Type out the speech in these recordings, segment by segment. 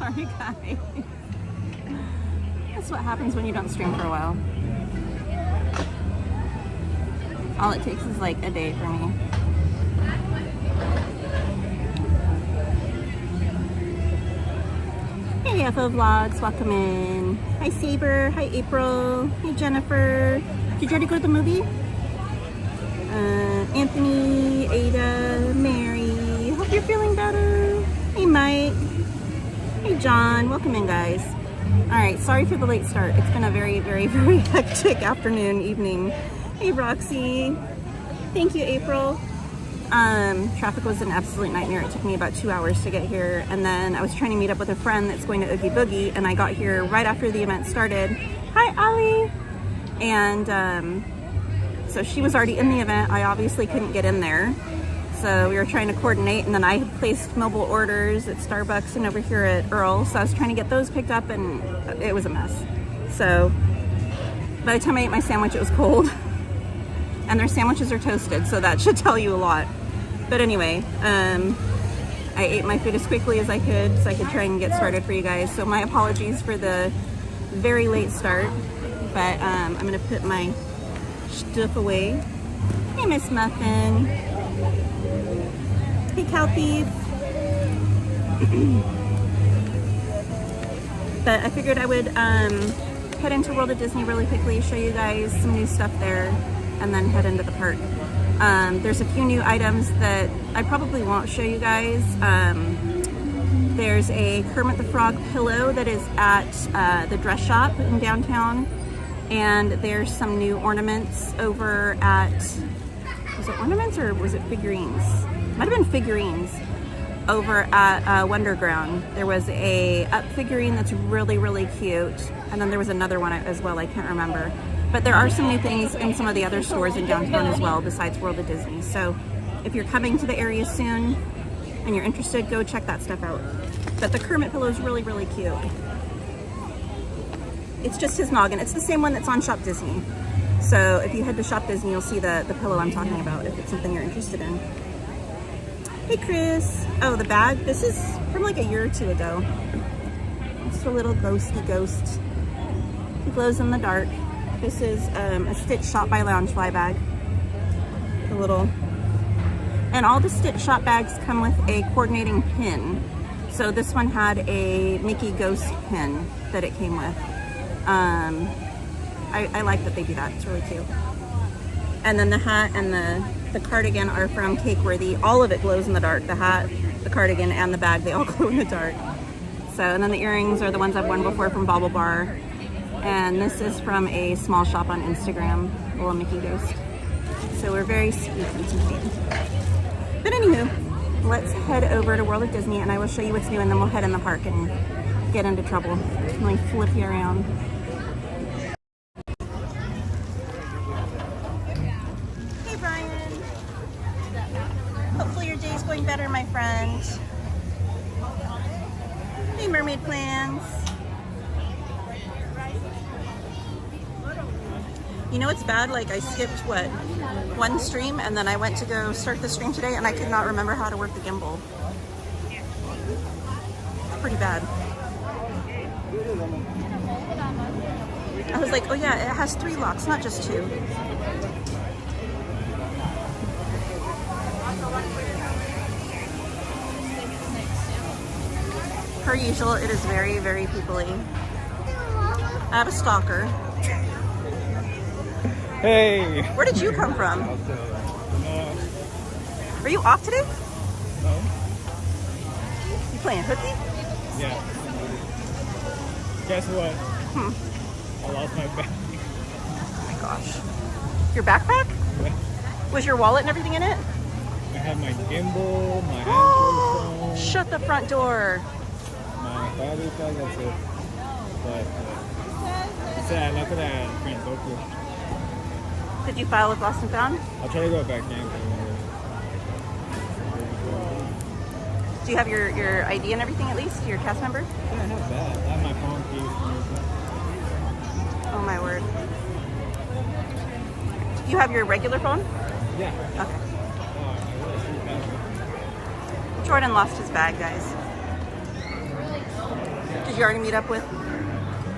Sorry, guys. That's what happens when you don't stream for a while. All it takes is like a day for me. Hey, FO Vlogs, welcome in. Hi, Saber. Hi, April. Hey, Jennifer. Did you already go to the movie? Anthony, Ada, Mary. Hope you're feeling better. Hey, Mike. Hey, John. Welcome in, guys. All right, sorry for the late start. It's been a very, very, very hectic afternoon, evening. Hey, Roxy. Thank you, April. Traffic was an absolute nightmare. It took me about 2 hours to get here, and then I was trying to meet up with a friend that's going to Oogie Boogie, and I got here right after the event started. Hi, Ali. And so she was already in the event. I obviously couldn't get in there, so we were trying to coordinate, and then I had placed mobile orders at Starbucks and over here at Earl, so I was trying to get those picked up, and it was a mess. So by the time I ate my sandwich, it was cold. And their sandwiches are toasted, so that should tell you a lot. But anyway, I ate my food as quickly as I could so I could try and get started for you guys. So my apologies for the very late start, but I'm gonna put my stuff away. Hey, Miss Muffin. Hey, Cow Thief. But I figured I would head into World of Disney really quickly, show you guys some new stuff there, and then head into the park. There's a few new items that I probably won't show you guys. There's a Kermit the Frog pillow that is at the dress shop in downtown, and there's some new ornaments over at, was it ornaments or was it figurines? Might have been figurines over at Wonderground. There was a up figurine that's really, really cute, and then there was another one as well, I can't remember. But there are some new things in some of the other stores in downtown as well, besides World of Disney. So if you're coming to the area soon and you're interested, go check that stuff out. But the Kermit pillow is really, really cute. It's just his noggin. It's the same one that's on Shop Disney. So if you head to Shop Disney, you'll see the pillow I'm talking about if it's something you're interested in. Hey, Chris. Oh, the bag. This is from like a year or two ago. It's a little ghosty ghost. He glows in the dark. This is a Stitch Shop by Loungefly bag. The little, and all the Stitch Shop bags come with a coordinating pin. So this one had a Mickey Ghost pin that it came with. I like that they do that. It's really cute. And then the hat and the cardigan are from Cakeworthy. All of it glows in the dark. The hat, the cardigan, and the bag, they all glow in the dark. So, and then the earrings are the ones I've worn before from Bauble Bar. And this is from a small shop on Instagram, a little Mickey Ghost. So we're very spooky tonight. But anywho, let's head over to World of Disney and I will show you what's new, and then we'll head in the park and get into trouble. Let me flip you around. Hey, Brian. Hopefully your day's going better, my friend. Hey, Mermaid Plans. You know it's bad, like I skipped, what, one stream, and then I went to go start the stream today and I could not remember how to work the gimbal. It's pretty bad. I was like, oh yeah, it has 3 locks, not just 2. Per usual, it is very, very people-y. I have a stalker. Hey! Where did you come from? Are you off today? No. You playing hooky? Yeah. Guess what? I lost my bag. Oh my gosh. Your backpack? Yeah. Was your wallet and everything in it? I have my gimbal, my Android phone. Shut the front door. My battery pack, that's it. But it's sad, look at that print, Tokyo. Did you file with Lost and Found? I'll try to go back in. Do you have your ID and everything at least? Your cast member? Yeah, I have that. I have my phone keys and everything. Oh my word. You have your regular phone? Yeah. Okay. Jordan lost his bag, guys. Did you already meet up with?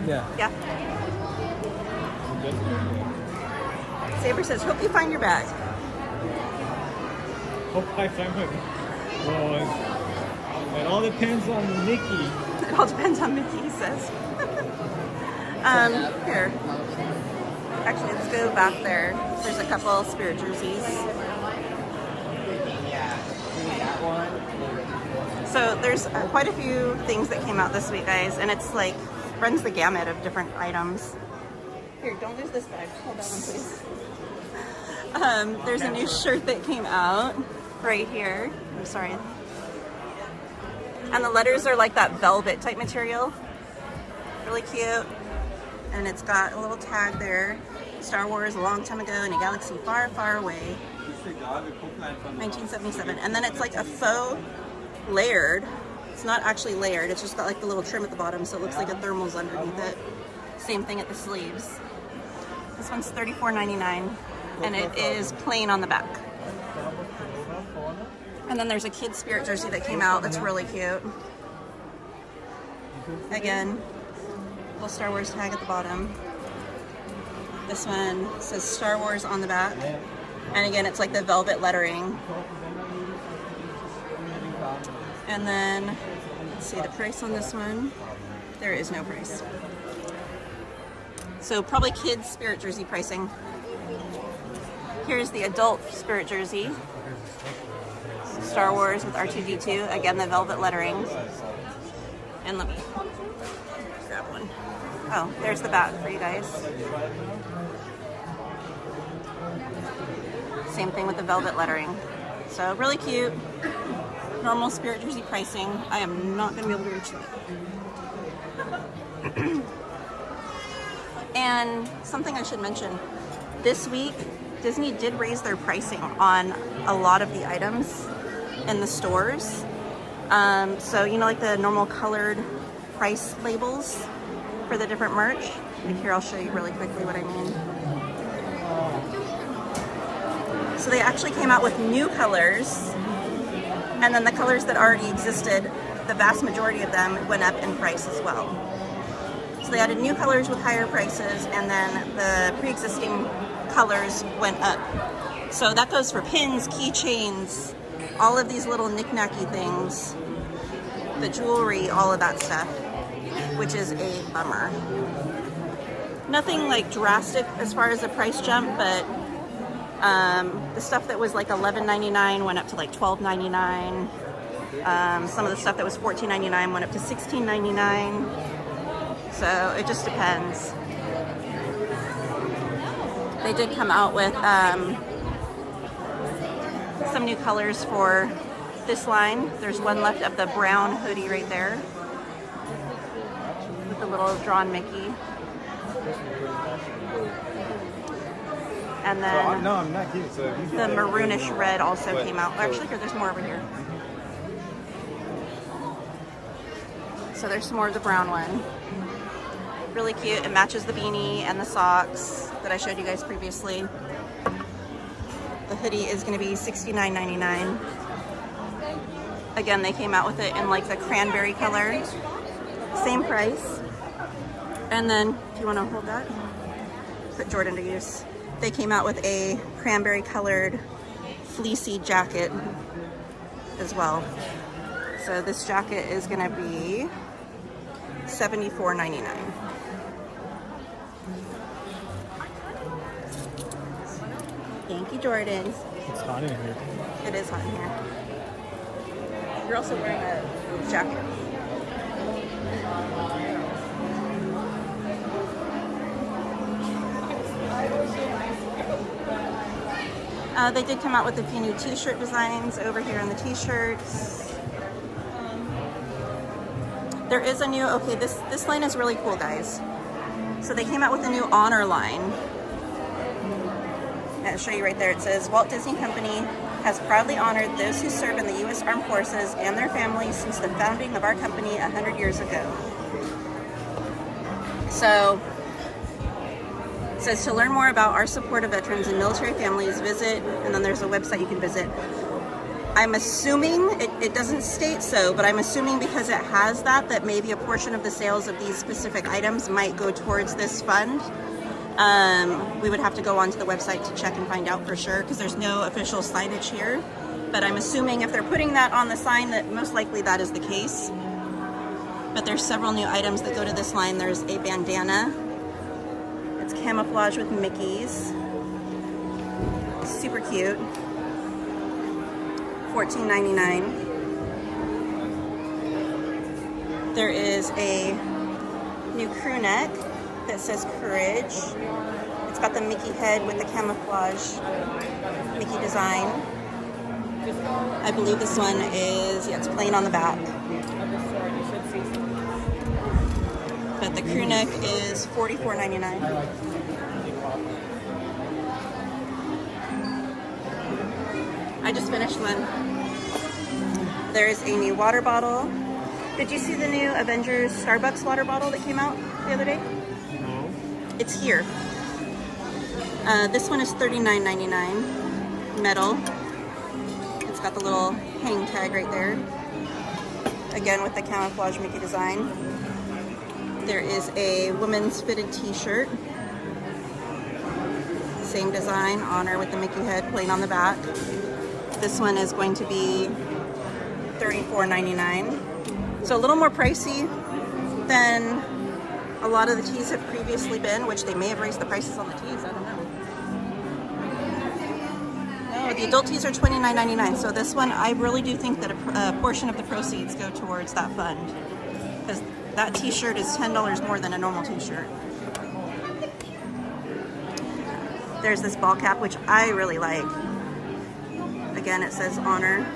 Yeah. Yeah. Saber says, hope you find your bag. Hope I find my. Well, it all depends on Mickey. It all depends on Mickey, he says. Here. Actually, let's go back there. There's a couple spirit jerseys. So there's quite a few things that came out this week, guys, and it's like runs the gamut of different items. Here, don't lose this bag. Hold that one, please. There's a new shirt that came out right here. I'm sorry. And the letters are like that velvet type material. Really cute. And it's got a little tag there. Star Wars, a long time ago in a galaxy far, far away. 1977. And then it's like a faux layered. It's not actually layered. It's just got like the little trim at the bottom, so it looks like a thermal's underneath it. Same thing at the sleeves. This one's $34.99, and it is plain on the back. And then there's a kid's spirit jersey that came out that's really cute. Again, little Star Wars tag at the bottom. This one says Star Wars on the back. And again, it's like the velvet lettering. And then, let's see the price on this one. There is no price. So probably kids spirit jersey pricing. Here's the adult spirit jersey. Star Wars with R2-D2. Again, the velvet lettering. And let me grab one. Oh, there's the bag for you guys. Same thing with the velvet lettering. So really cute. Normal spirit jersey pricing. I am not going to be able to reach that. And something I should mention. This week, Disney did raise their pricing on a lot of the items in the stores. So, you know, like the normal colored price labels for the different merch. Like here, I'll show you really quickly what I mean. So they actually came out with new colors, and then the colors that already existed, the vast majority of them went up in price as well. So they added new colors with higher prices, and then the pre-existing colors went up. So that goes for pins, keychains, all of these little knick-knacky things, the jewelry, all of that stuff, which is a bummer. Nothing like drastic as far as the price jump, but the stuff that was like $11.99 went up to like $12.99. Some of the stuff that was $14.99 went up to $16.99. So it just depends. They did come out with some new colors for this line. There's one left of the brown hoodie right there with the little drawn Mickey. And then No, I'm not kidding. So the maroonish red also came out. Actually, here, there's more over here. So there's some more of the brown one. Really cute. It matches the beanie and the socks that I showed you guys previously. The hoodie is going to be $69.99. Again, they came out with it in like the cranberry color. Same price. And then, if you want to hold that, put Jordan to use. They came out with a cranberry colored fleecy jacket as well. So this jacket is going to be $74.99. Thank you, Jordan. it's hot in here. It is hot in here. You're also wearing a jacket. They did come out with a few new t-shirt designs over here on the t-shirts. There is a new, okay, this line is really cool, guys. So they came out with a new honor line. I'll show you right there. It says, Walt Disney Company has proudly honored those who serve in the U.S. Armed Forces and their families since the founding of our company 100 years ago. So, it says to learn more about our support of veterans and military families, visit, and then there's a website you can visit, I'm assuming, it doesn't state so, but I'm assuming because it has that maybe a portion of the sales of these specific items might go towards this fund. We would have to go onto the website to check and find out for sure, because there's no official signage here. But I'm assuming if they're putting that on the sign, that most likely that is the case. But there's several new items that go to this line. There's a bandana. It's camouflage with Mickeys. Super cute. $14.99. There is a new crew neck that says Courage. It's got the Mickey head with the camouflage Mickey design. I believe this one is, yeah, it's plain on the back. But the crew neck is $44.99. I just finished one. There's a new water bottle. Did you see the new Avengers Starbucks water bottle that came out the other day? No. It's here. This one is $39.99. Metal. It's got the little hang tag right there. Again with the camouflage Mickey design. There is a women's fitted t-shirt. Same design, honor with the Mickey head plain on the back. This one is going to be $34.99. So a little more pricey than a lot of the tees have previously been, which they may have raised the prices on the tees, I don't know. No, the adult tees are $29.99. So this one, I really do think that a portion of the proceeds go towards that fund. Because that t-shirt is $10 more than a normal t-shirt. There's this ball cap, which I really like. Again, it says honor.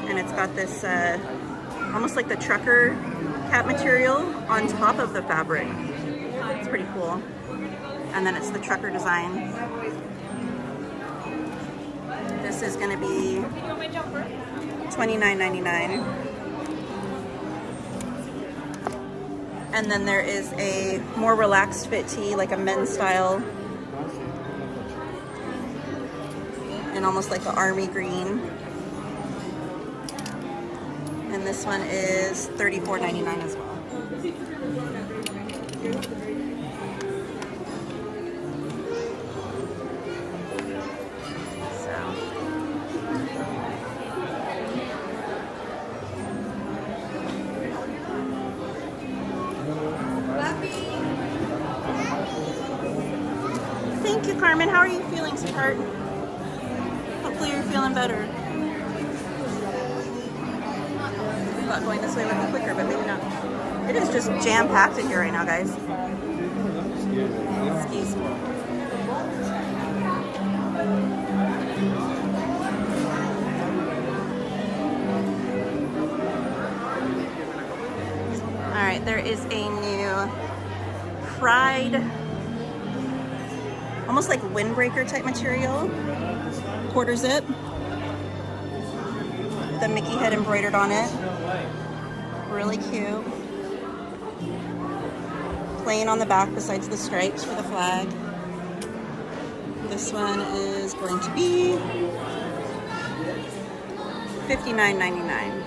And it's got this almost like the trucker cap material on top of the fabric. It's pretty cool. And then it's the trucker design. This is going to be $29.99. And then there is a more relaxed fit tee, like a men's style. And almost like the army green. And this one is $34.99 as well. Thank you, Carmen. How are you feeling, sweetheart? Hopefully you're feeling better. I thought going this way would be quicker, but maybe not. It is just jam-packed in here right now, guys. Excuse me. All right, there is a new fried, almost like windbreaker type material, quarter zip. The Mickey head embroidered on it. Really cute. Plain on the back besides the stripes for the flag. This one is going to be $59.99.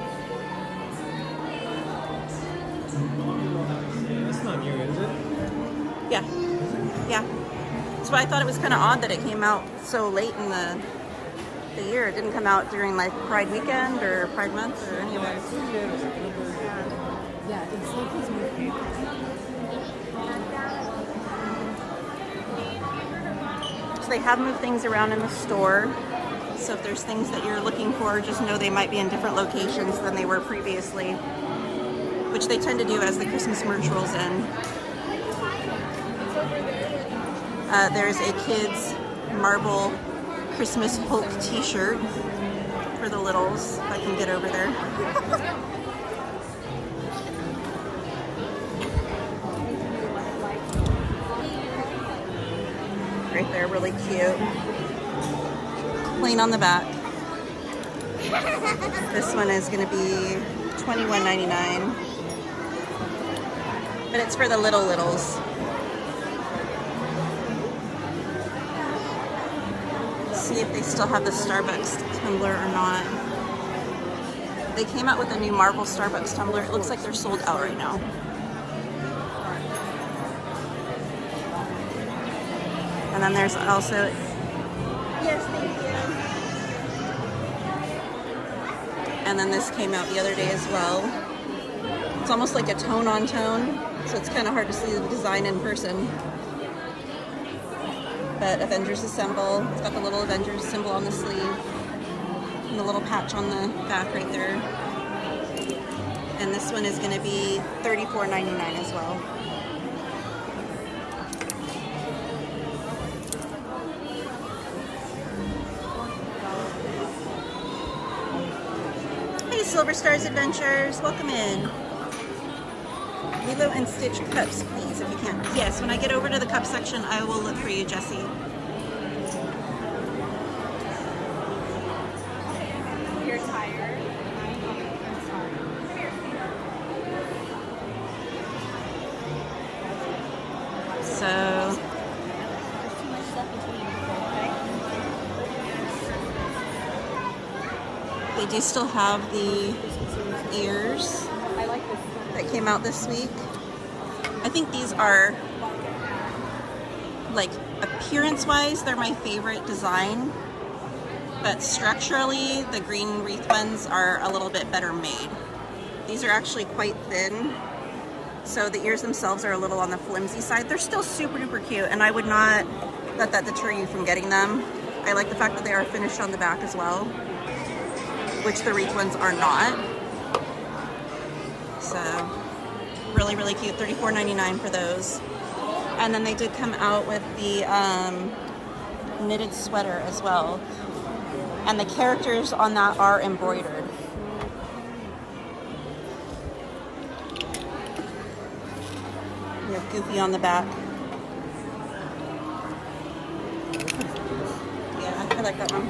That's not new, is it? Yeah. Yeah. That's why I thought it was kind of odd that it came out so late in the year. It didn't come out during like Pride weekend or Pride month or any of it. Yeah, it's like his movie. So they have moved things around in the store. So if there's things that you're looking for, just know they might be in different locations than they were previously, which they tend to do as the Christmas merch rolls in. There's a kids marble Christmas Hulk t-shirt for the littles, if I can get over there. Right there, really cute. Plain on the back. This one is going to be $21.99. But it's for the littles. see if they still have the Starbucks tumbler or not. They came out with a new Marvel Starbucks tumbler. It looks like they're sold out right now. And then there's also, yes, thank you. And then this came out the other day as well. It's almost like a tone on tone, so it's kind of hard to see the design in person. But Avengers Assemble, it's got the little Avengers symbol on the sleeve and the little patch on the back right there. And this one is going to be $34.99 as well. Hey, Silver Stars Adventures, welcome in. Lilo and Stitch cups, please, if you can. Yes, when I get over to the cup section, I will look for you, Jessie. You're tired. So, There's too much stuff between, okay? they do still have the ears I like this. that came out this week. I think these are, like, appearance-wise, they're my favorite design. But structurally, the green wreath ones are a little bit better made. These are actually quite thin, so the ears themselves are a little on the flimsy side. They're still super duper cute, and I would not let that deter you from getting them. I like the fact that they are finished on the back as well, which the wreath ones are not. So, really, really cute. $34.99 for those. And then they did come out with the knitted sweater as well. And the characters on that are embroidered. We have Goofy on the back. Yeah, I like that one.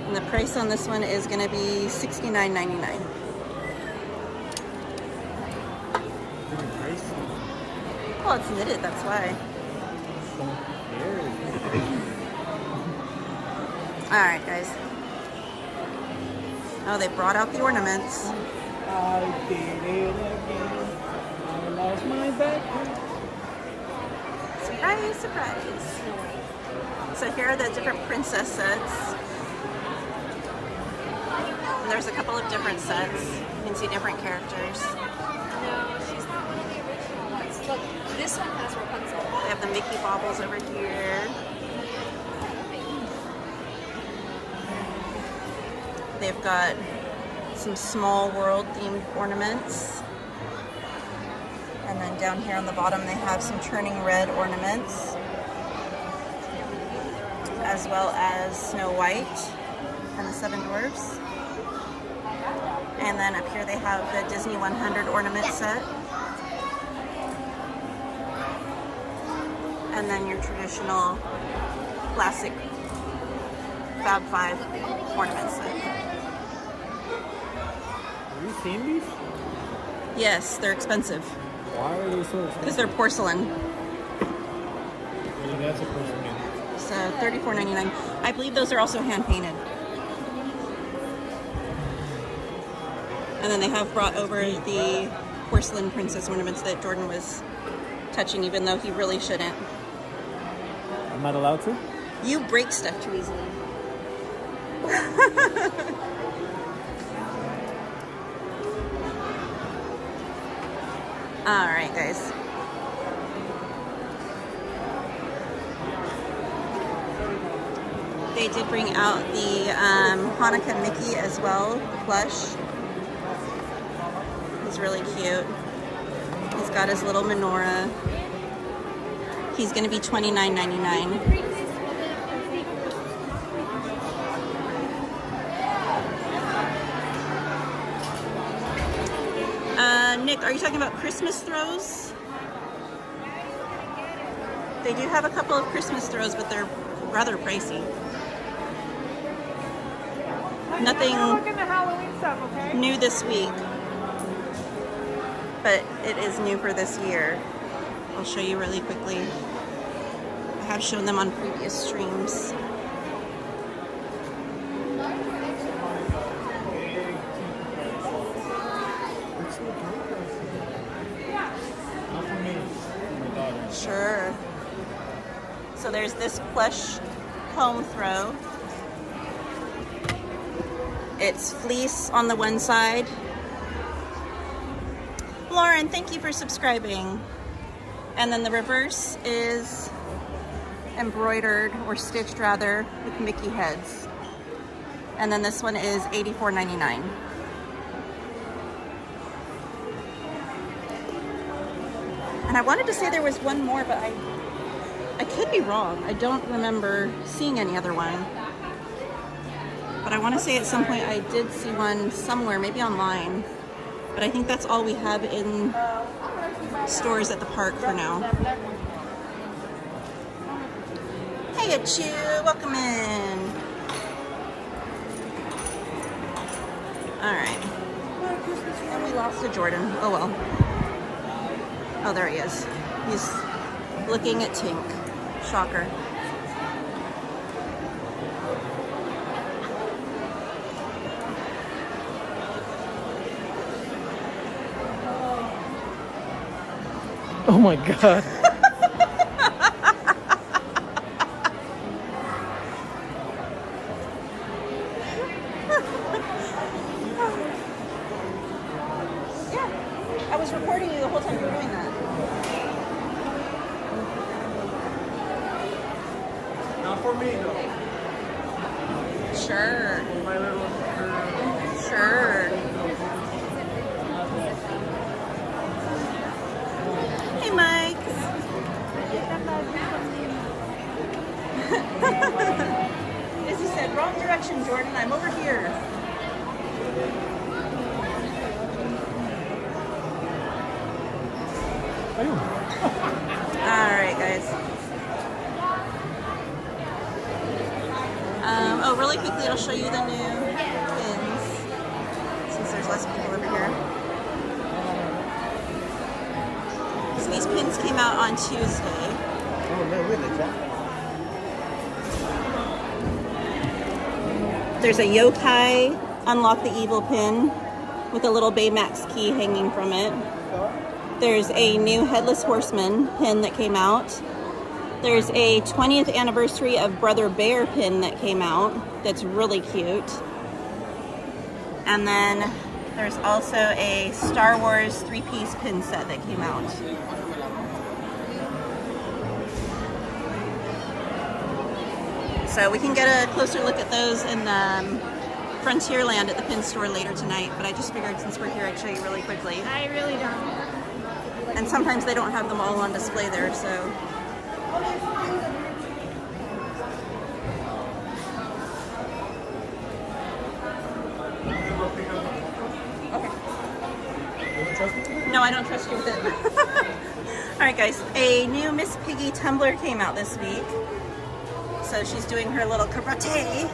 And the price on this one is going to be $69.99. Well, it's knitted, that's why. Alright, guys. Oh, they brought out the ornaments. I did it again. I lost my backpack. Surprise, surprise. So here are the different princess sets. And there's a couple of different sets. You can see different characters. No, she's not one of the original ones. Look, this one has Rapunzel. They have the Mickey baubles over here. They've got some small world themed ornaments. And then down here on the bottom they have some turning red ornaments, as well as Snow White and the Seven Dwarfs. And then up here they have the Disney 100 ornament set. And then your traditional classic Fab 5 ornament set. Have you seen these? Yes, they're expensive Why are they so because expensive? they're porcelain. Well, that's a person. So $34.99. I believe those are also hand painted. And then they have brought over the porcelain princess ornaments that Jordan was touching, even though he really shouldn't. I'm not allowed to? You break stuff too easily. Alright, guys. They did bring out the Hanukkah Mickey as well, plush. He's really cute. He's got his little menorah. He's going to be $29.99. Nick, are you talking about Christmas throws? They do have a couple of Christmas throws, but they're rather pricey. Nothing new this week, but it is new for this year. I'll show you really quickly. I have shown them on previous streams. So there's this plush home throw. It's fleece on the one side. Lauren, thank you for subscribing. And then the reverse is embroidered, or stitched rather, with Mickey heads. And then this one is $84.99. And I wanted to say there was one more, but I could be wrong. I don't remember seeing any other one. But I want to say at some point I did see one somewhere, maybe online. But I think that's all we have in stores at the park for now. Hey, Achu, welcome in. All right. And we lost a Jordan. Oh well. Oh, there he is. He's looking at Tink. Shocker. Oh my god. Yeah, I was recording you the whole time you were doing that. Not for me though. Sure. My little girl. Sure. Hey, Mike. As he said, wrong direction, Jordan. I'm over here. All right, guys. Oh, really quickly, I'll show you the new pins, since there's less people over here. So these pins came out on Tuesday. Oh, no, really, Jack? There's a yokai unlock the evil pin with a little Baymax key hanging from it. There's a new Headless Horseman pin that came out. There's a 20th anniversary of Brother Bear pin that came out that's really cute. And then there's also a Star Wars 3-piece pin set that came out. So we can get a closer look at those in Frontierland at the pin store later tonight, but I just figured since we're here I'd show you really quickly. I really don't. And sometimes they don't have them all on display there, so. Okay. No, I don't trust you with it. All right, guys. A new Miss Piggy tumbler came out this week. So she's doing her little karate.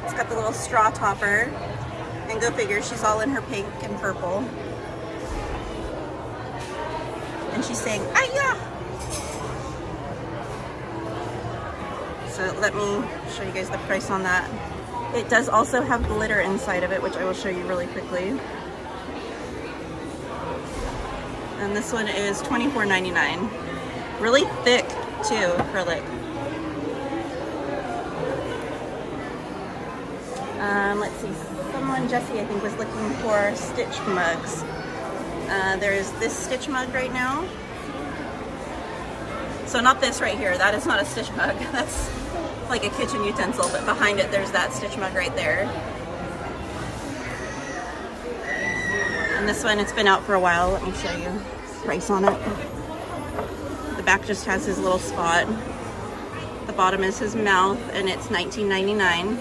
It's got the little straw topper. And go figure, she's all in her pink and purple. And she's saying, "Aya!" So let me show you guys the price on that. It does also have glitter inside of it, which I will show you really quickly. And this one is $24.99. Really thick too, acrylic. Let's see, someone, Jessie, I think, was looking for Stitch mugs. There's this Stitch mug right now. So not this right here, that is not a Stitch mug. That's like a kitchen utensil, but behind it there's that Stitch mug right there. And this one, it's been out for a while. Let me show you the price on it. The back just has his little spot. The bottom is his mouth, and it's $19.99.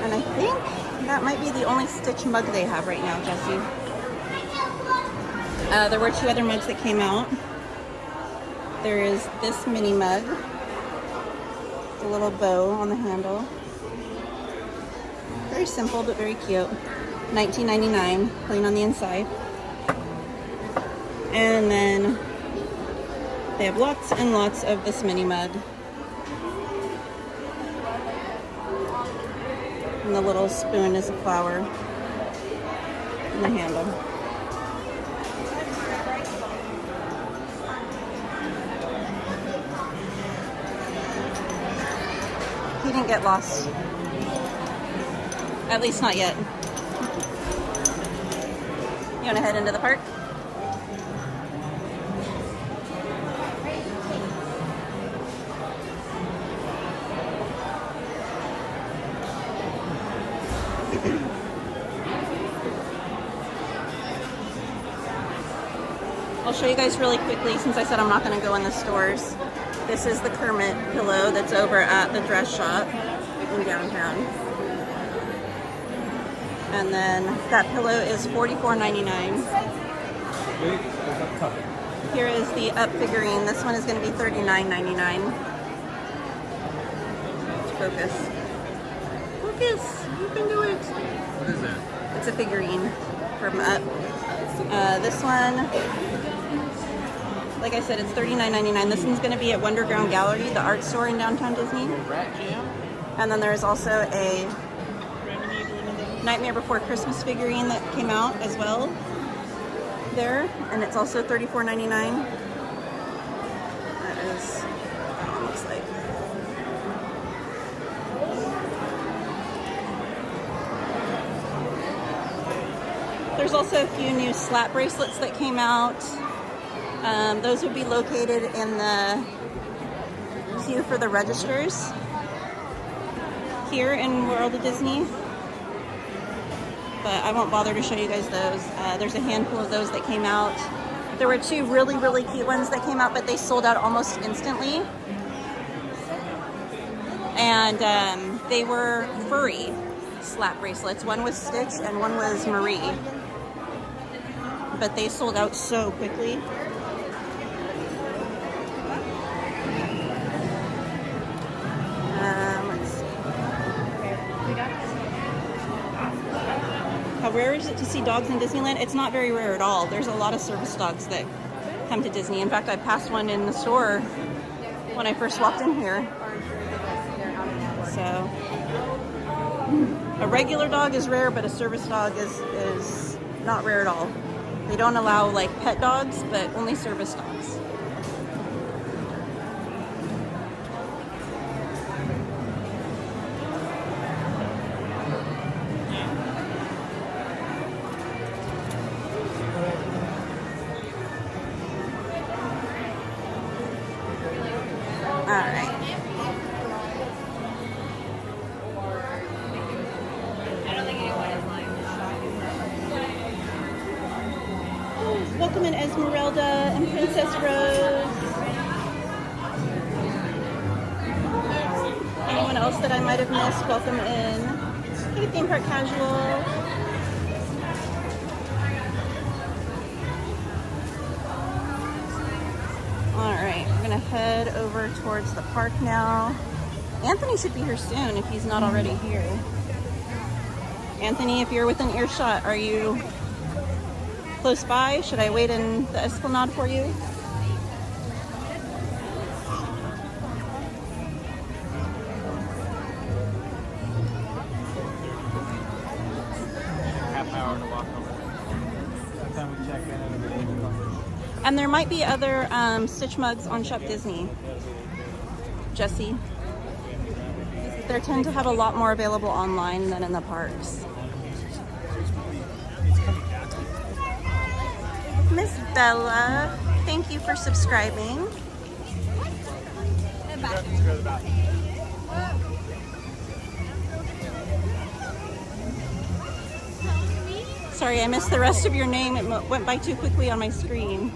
And I think that might be the only Stitch mug they have right now, Jessie. There were two other mugs that came out. There is this mini mug. A little bow on the handle. Very simple, but very cute. $19.99, plain on the inside. And then they have lots and lots of this mini mug. And the little spoon is a flower. And the handle. He didn't get lost. At least not yet. You want to head into the park? I'll show you guys really quickly since I said I'm not going to go in the stores. This is the Kermit pillow that's over at the dress shop in downtown. And then that pillow is $44.99. Here is the Up figurine. This one is going to be $39.99. Let's focus. Focus! You can do it! What is that? It's a figurine from Up. This one, like I said, it's $39.99. This one's going to be at Wonderground Gallery, the art store in downtown Disney. Rat Jam? And then there's also a Nightmare Before Christmas figurine that came out as well there, and it's also $34.99. That is what it looks like. There's also a few new slap bracelets that came out. Those would be located in the queue for the registers here in World of Disney. But I won't bother to show you guys those. There's a handful of those that came out. There were two really, really cute ones that came out, but they sold out almost instantly. And they were furry slap bracelets. One was Stitch and one was Marie. But they sold out so quickly. Let's see. How rare is it to see dogs in Disneyland? It's not very rare at all. There's a lot of service dogs that come to Disney. In fact, I passed one in the store when I first walked in here. So, a regular dog is rare, but a service dog is not rare at all. They don't allow like pet dogs, but only service dogs. Welcome in Esmeralda and Princess Rose. Anyone else that I might have missed, welcome in. Hey, Theme Park Casual. Alright, we're going to head over towards the park now. Anthony should be here soon if he's not already here. Anthony, if you're within earshot, are you close by? Should I wait in the Esplanade for you? Half hour to walk over. By the time we check in, it'll be 8 o'clock. And there might be other Stitch mugs on Shop Disney. Jesse. They tend to have a lot more available online than in the parks. Miss Bella, thank you for subscribing. Sorry, I missed the rest of your name. It went by too quickly on my screen.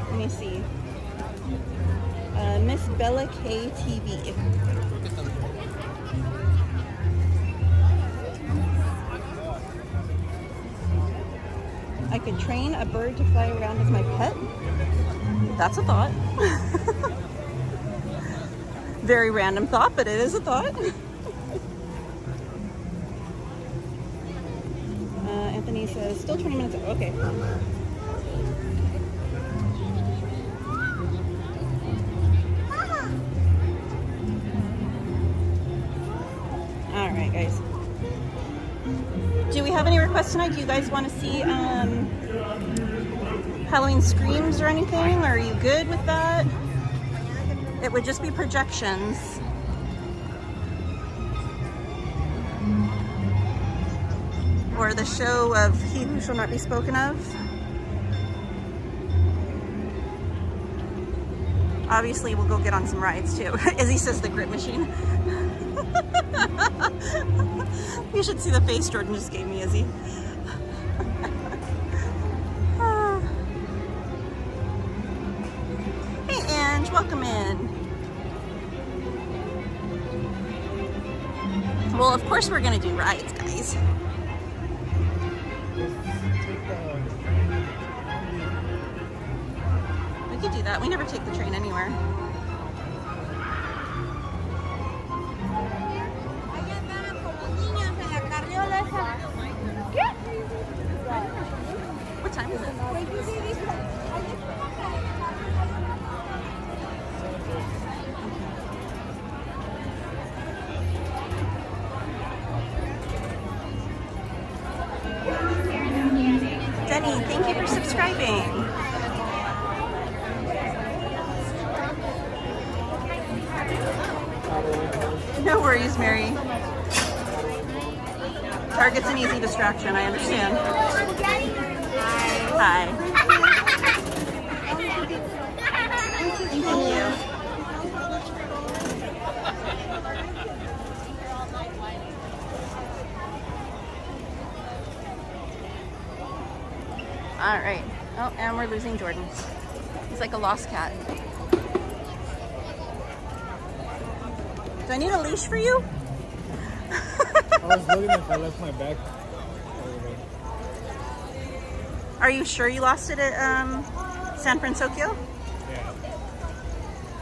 Let me see. Miss Bella K TV. I could train a bird to fly around as my pet. That's a thought. Very random thought, but it is a thought. Anthony says, still 20 minutes. Okay. All right, guys. Do we have any requests tonight? Do you guys want to see Halloween Screams or anything? Are you good with that? It would just be projections. Or the show of He Who Shall Not Be Spoken Of. Obviously, we'll go get on some rides too. Izzy says the grip machine. You should see the face Jordan just gave me, Izzy. Hey, Ange, welcome in. Well, of course we're gonna do rides, guys. We could do that. We never take the train anywhere. What time is it? Denny, thank you for subscribing. No worries, Mary. Target's an easy distraction, I understand. Hi. Thank you. All right. Oh, and we're losing Jordan. He's like a lost cat. Do I need a leash for you? I was looking if I left my bag over there. Are you sure you lost it at San Francisco? Yeah.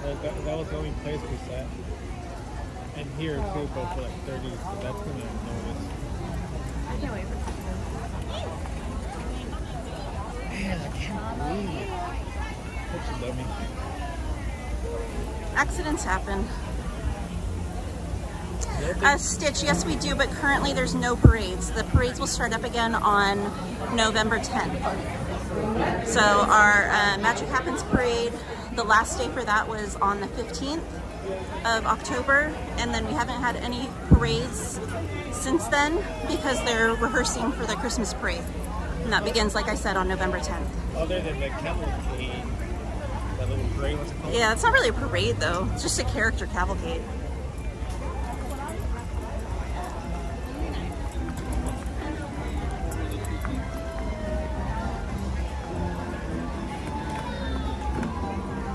Well, that was the only place we sat. And here too, but for like 30, so that's gonna notice. I can't wait for Man, I can't believe it. Such a dummy. Accidents happen. Stitch, yes we do, but currently there's no parades. The parades will start up again on November 10th. So our Magic Happens parade, the last day for that was on the 15th of October, and then we haven't had any parades since then because they're rehearsing for the Christmas parade. And that begins, like I said, on November 10th. Other than the cavalcade, that little parade, what's it called? Yeah, it's not really a parade though. It's just a character cavalcade.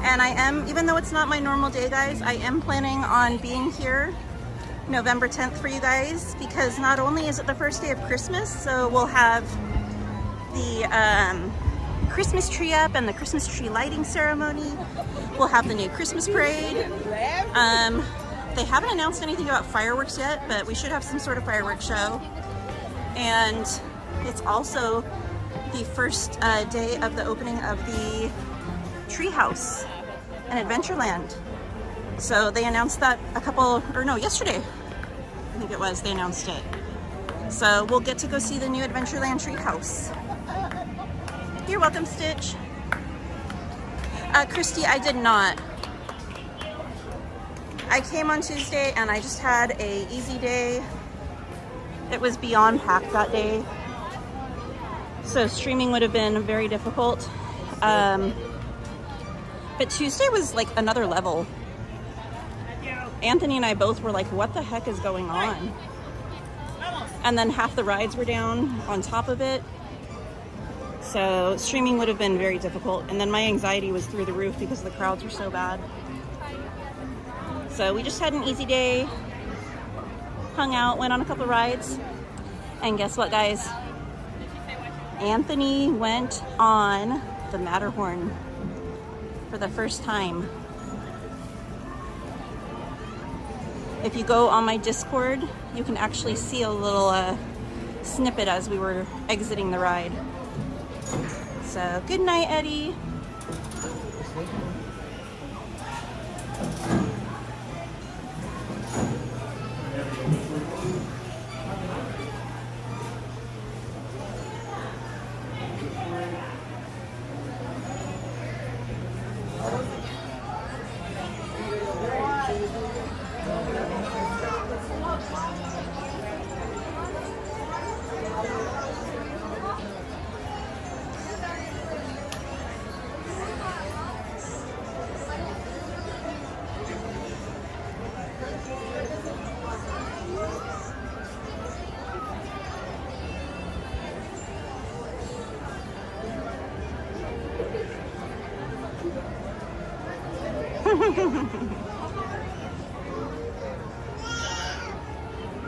And I am, even though it's not my normal day, guys, I am planning on being here November 10th for you guys, because not only is it the first day of Christmas, so we'll have the Christmas tree up and the Christmas tree lighting ceremony. We'll have the new Christmas parade. They haven't announced anything about fireworks yet, but we should have some sort of fireworks show. And it's also the first day of the opening of the treehouse in Adventureland. So they announced that yesterday, I think it was, they announced it. So we'll get to go see the new Adventureland treehouse. You're welcome, Stitch. Christy, I did not. I came on Tuesday and I just had a easy day. It was beyond packed that day. So streaming would have been very difficult. But Tuesday was like another level. Anthony and I both were like, what the heck is going on? And then half the rides were down on top of it. So streaming would have been very difficult. And then my anxiety was through the roof because the crowds were so bad. So we just had an easy day, hung out, went on a couple of rides. And guess what, guys? Anthony went on the Matterhorn for the first time. If you go on my Discord, you can actually see a little snippet as we were exiting the ride. So good night, Eddie.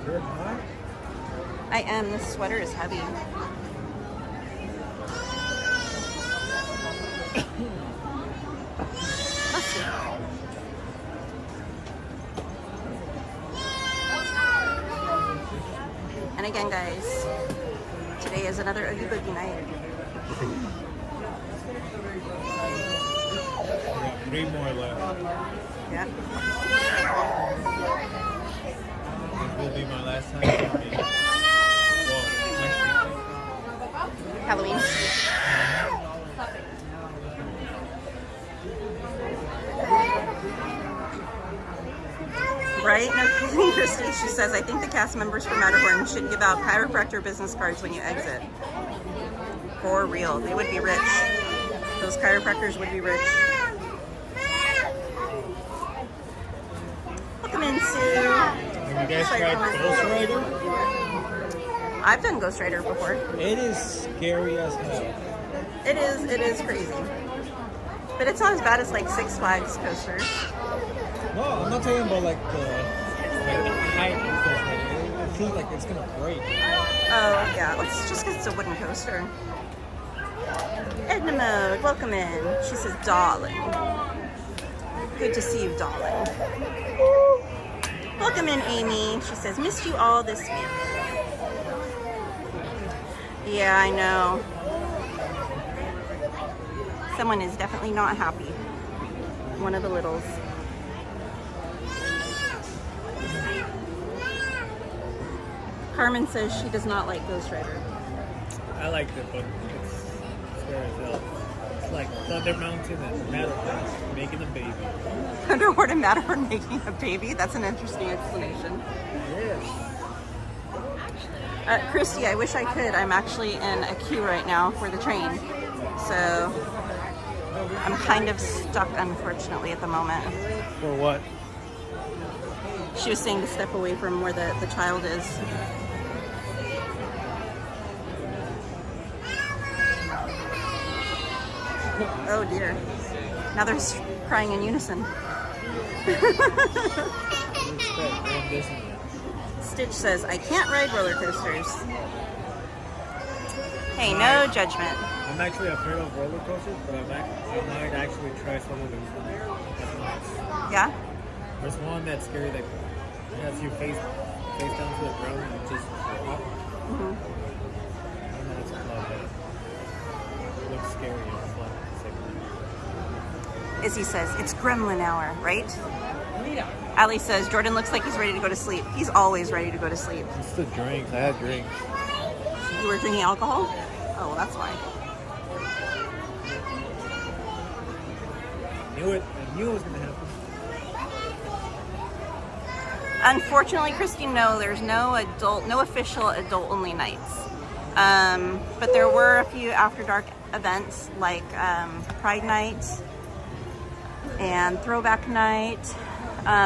You're hot? I am. This sweater is heavy. Let's see. And again, guys, today is another Oogie Boogie night. Yeah, 3 more left. Yeah. This will be my last time partying. Well, next week. Halloween. Right? No kidding, Christy. She says, I think the cast members from Matterhorn should give out chiropractor business cards when you exit. For real. They would be rich. Those chiropractors would be rich. Welcome in, Sue. Have you guys tried Ghost Rider? I've done Ghost Rider before. It is scary as hell. It is crazy. But it's not as bad as like Six Flags coasters. No, I'm not talking about like the height of Ghost Rider. It feels like it's gonna break. Oh, yeah. It's just because it's a wooden coaster. Edna Mode, welcome in. She says, darling. Good to see you, darling. Welcome in, Amy. She says, missed you all this week. Yeah, I know. Someone is definitely not happy. One of the littles. Carmen says she does not like Ghost Rider. I liked it, but it's scary as hell. It's like Thunder Mountain and Matterhorn making a baby. Underwater Matterhorn making a baby? That's an interesting explanation. Yes. Christy, I wish I could. I'm actually in a queue right now for the train. So I'm kind of stuck, unfortunately, at the moment. For what? She was saying to step away from where the child is. Oh dear. Now they're crying in unison. Stitch says, I can't ride roller coasters. Hey, no judgment. I'm actually afraid of roller coasters, but I might actually try some of them. Yeah? There's one that's scary that has you face down to the ground and just drop. Mm-hmm. I don't know what's it called, but it looks scary and fun. Izzy says, it's gremlin hour, right? Ali says, Jordan looks like he's ready to go to sleep. He's always ready to go to sleep. It's the drinks. I had drinks. You were drinking alcohol? Oh, well, that's why. I knew it was going to happen. Unfortunately, Christine, no, there's no official adult-only nights. But there were a few after dark events like Pride Night and Throwback Night,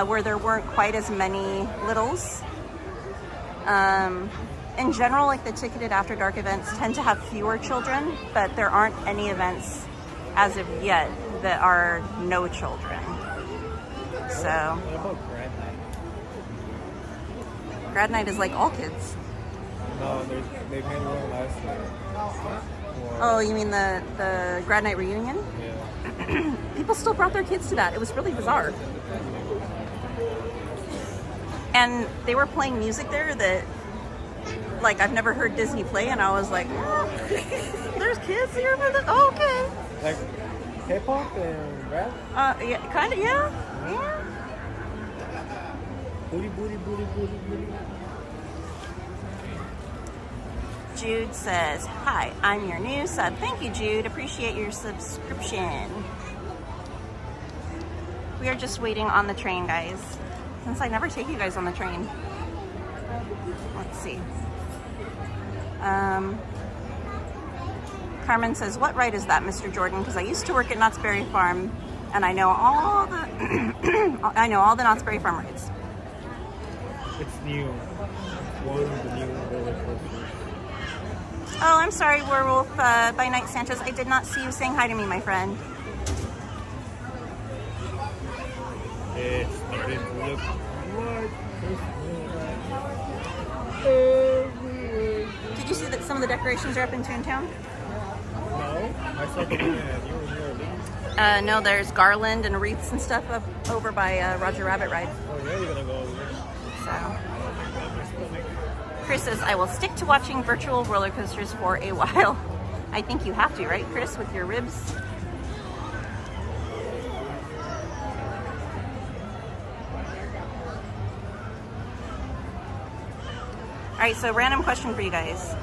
where there weren't quite as many littles. In general, like the ticketed after dark events tend to have fewer children, but there aren't any events as of yet that are no children. So What about Grad Night? grad night is like all kids. No, they made one last year. Oh, you mean the grad night reunion? Yeah. People still brought their kids to that. It was really bizarre. And they were playing music there that, like, I've never heard Disney play, and I was like, oh, there's kids here for this? Oh, okay. Like hip hop and rap? Yeah, kind of, yeah. Yeah. Booty, booty, booty, booty, booty. Jude says, hi, I'm your new sub. Thank you, Jude. Appreciate your subscription. We are just waiting on the train, guys. Since I never take you guys on the train. Let's see. Carmen says, what ride is that, Mr. Jordan? Because I used to work at Knott's Berry Farm, and I know all the Knott's Berry Farm rides. It's new. One of the new roller coasters. Oh, I'm sorry, Werewolf by Night Sanchez. I did not see you saying hi to me, my friend. It started to look like Christmas. Did you see that some of the decorations are up in Toontown? No, I saw the one at you were No, there's garland and wreaths and stuff up over by Roger Rabbit Ride. Oh, yeah, you're gonna go over there. So, Chris says, I will stick to watching virtual roller coasters for a while. I think you have to, right, Chris, with your ribs? All right, so random question for you guys.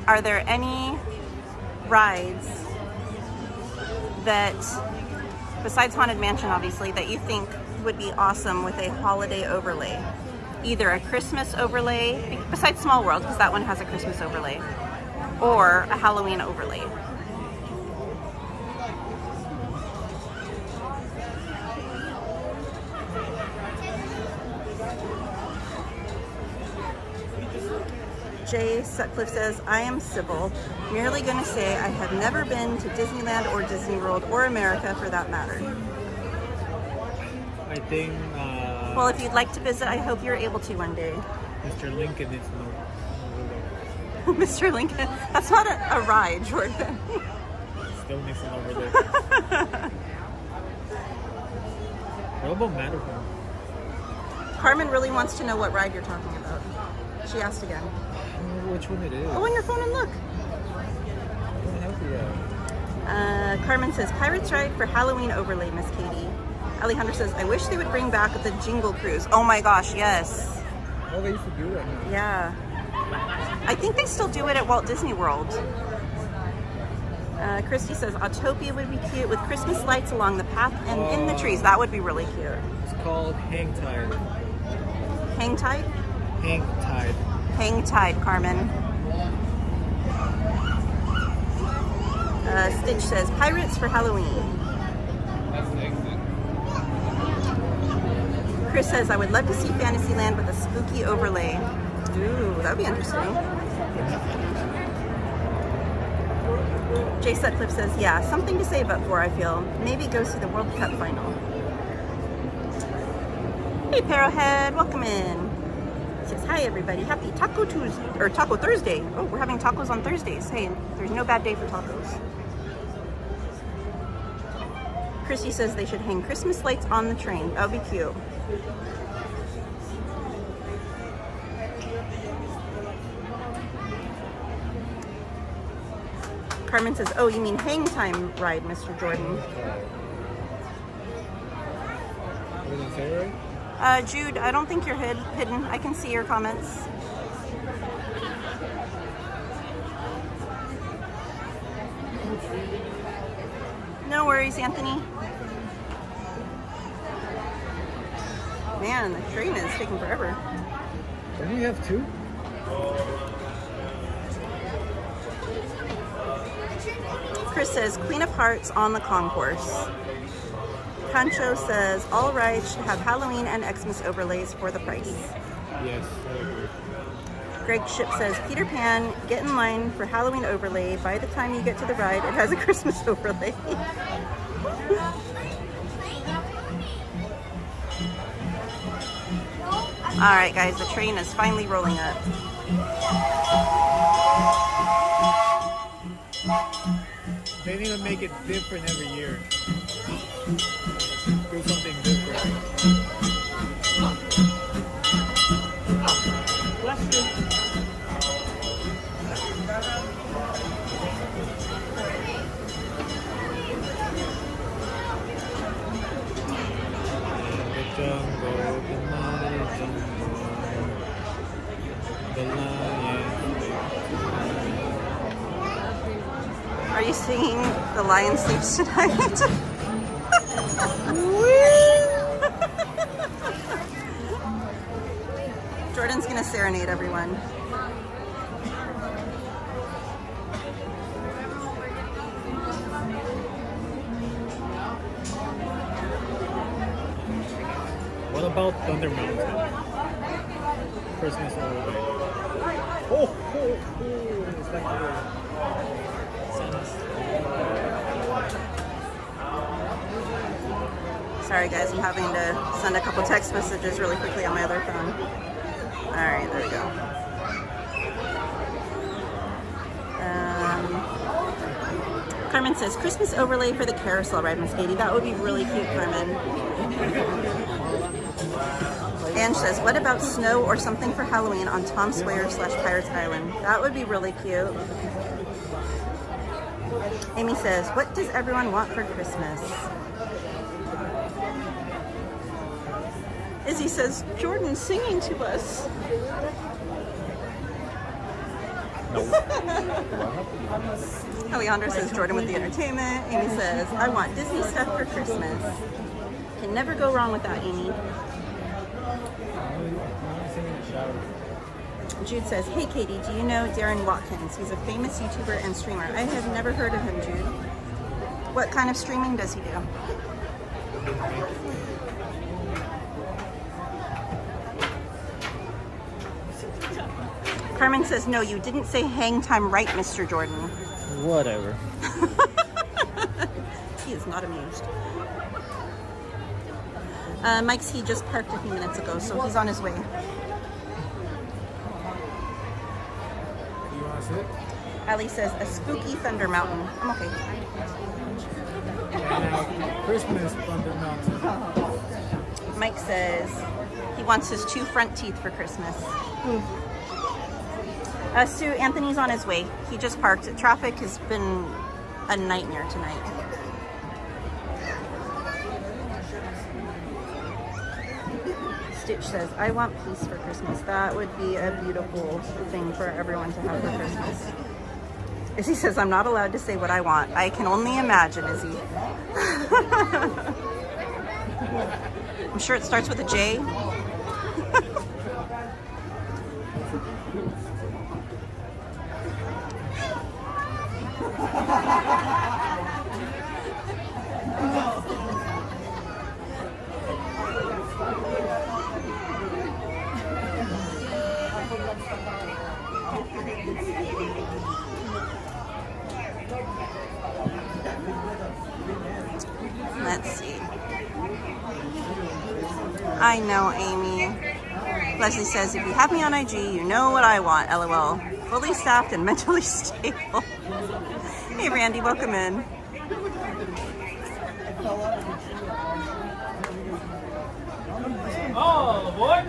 Are there any rides that, besides Haunted Mansion, obviously, that you think would be awesome with a holiday overlay? Either a Christmas overlay, besides Small World, because that one has a Christmas overlay, or a Halloween overlay. Jay Sutcliffe says, I am civil, merely going to say I have never been to Disneyland or Disney World or America for that matter. I think. Well, if you'd like to visit, I hope you're able to one day. Mr. Lincoln is no. Mr. Lincoln, that's not a ride, Jordan. Still needs an overlay. What about Matterhorn? Carmen really wants to know what ride you're talking about. She asked again. I don't know which one it is. Go on your phone and look. I don't have the Carmen says, Pirates Ride for Halloween overlay, Miss Katie. Alejandro says, I wish they would bring back the Jingle Cruise. Oh my gosh, yes. Oh, they used to do that now. Yeah. I think they still do it at Walt Disney World. Christy says, Autopia would be cute with Christmas lights along the path and in the trees. That would be really cute. It's called Hang Tide. Hang Tide? Hang Tide. Hang Tide, Carmen. Stitch says, Pirates for Halloween. Chris says, I would love to see Fantasyland with a spooky overlay. Ooh, that would be interesting. Jay Sutcliffe says, yeah, something to save up for, I feel. Maybe go see the World Cup final. Hey, Parrowhead, welcome in. Says, hi, everybody. Happy Taco Tuesday, or Taco Thursday. Oh, we're having tacos on Thursdays. Hey, there's no bad day for tacos. Christy says they should hang Christmas lights on the train. That would be cute. Carmen says, oh, you mean hang time ride, Mr. Jordan. What did it say, right? Jude, I don't think you're hidden. I can see your comments. No worries, Anthony. Man, the train is taking forever. Don't we have two? Chris says, Queen of Hearts on the concourse. Pancho says, all rides should have Halloween and Xmas overlays for the price. Yes, I agree. Greg Ship says, Peter Pan, get in line for Halloween overlay. By the time you get to the ride, it has a Christmas overlay. All right, guys, the train is finally rolling up. They need to make it different every year. Do something different. The jungle, the mighty jungle, the lion. Are you singing The Lion Sleeps Tonight? Jordan's gonna serenade everyone. What about Thunder Mountain? Christmas overlay. Oh, oh, oh. It's like Sorry guys, I'm having to send a couple text messages really quickly on my other phone. Alright, there we go. Carmen says, Christmas overlay for the carousel ride, Miss Katie. That would be really cute, Carmen. Ange says, what about snow or something for Halloween on Tom Sawyer / Pirates Island? That would be really cute. Amy says, what does everyone want for Christmas? Izzy says, Jordan singing to us. Alejandro says, Jordan with the entertainment. Amy says, I want Disney stuff for Christmas. Can never go wrong with that, Amy. Jude says, hey Katie, do you know Darren Watkins? He's a famous YouTuber and streamer. I have never heard of him, Jude. What kind of streaming does he do? Carmen says, no, you didn't say hang time right, Mr. Jordan. Whatever. He is not amused. Mike's, he just parked a few minutes ago, so he's on his way. You want to sit? Ali says, a spooky Thunder Mountain. I'm okay. And Christmas Thunder Mountain. Mike says he wants his 2 front teeth for Christmas. Sue, Anthony's on his way. He just parked. Traffic has been a nightmare tonight. Stitch says, I want peace for Christmas. That would be a beautiful thing for everyone to have for Christmas. Izzy says, I'm not allowed to say what I want. I can only imagine, Izzy. I'm sure it starts with a J. Let's see. I know, Amy. Leslie says, if you have me on IG, you know what I want, LOL. Fully staffed and mentally stable. Hey, Randy, welcome in. Oh, boy.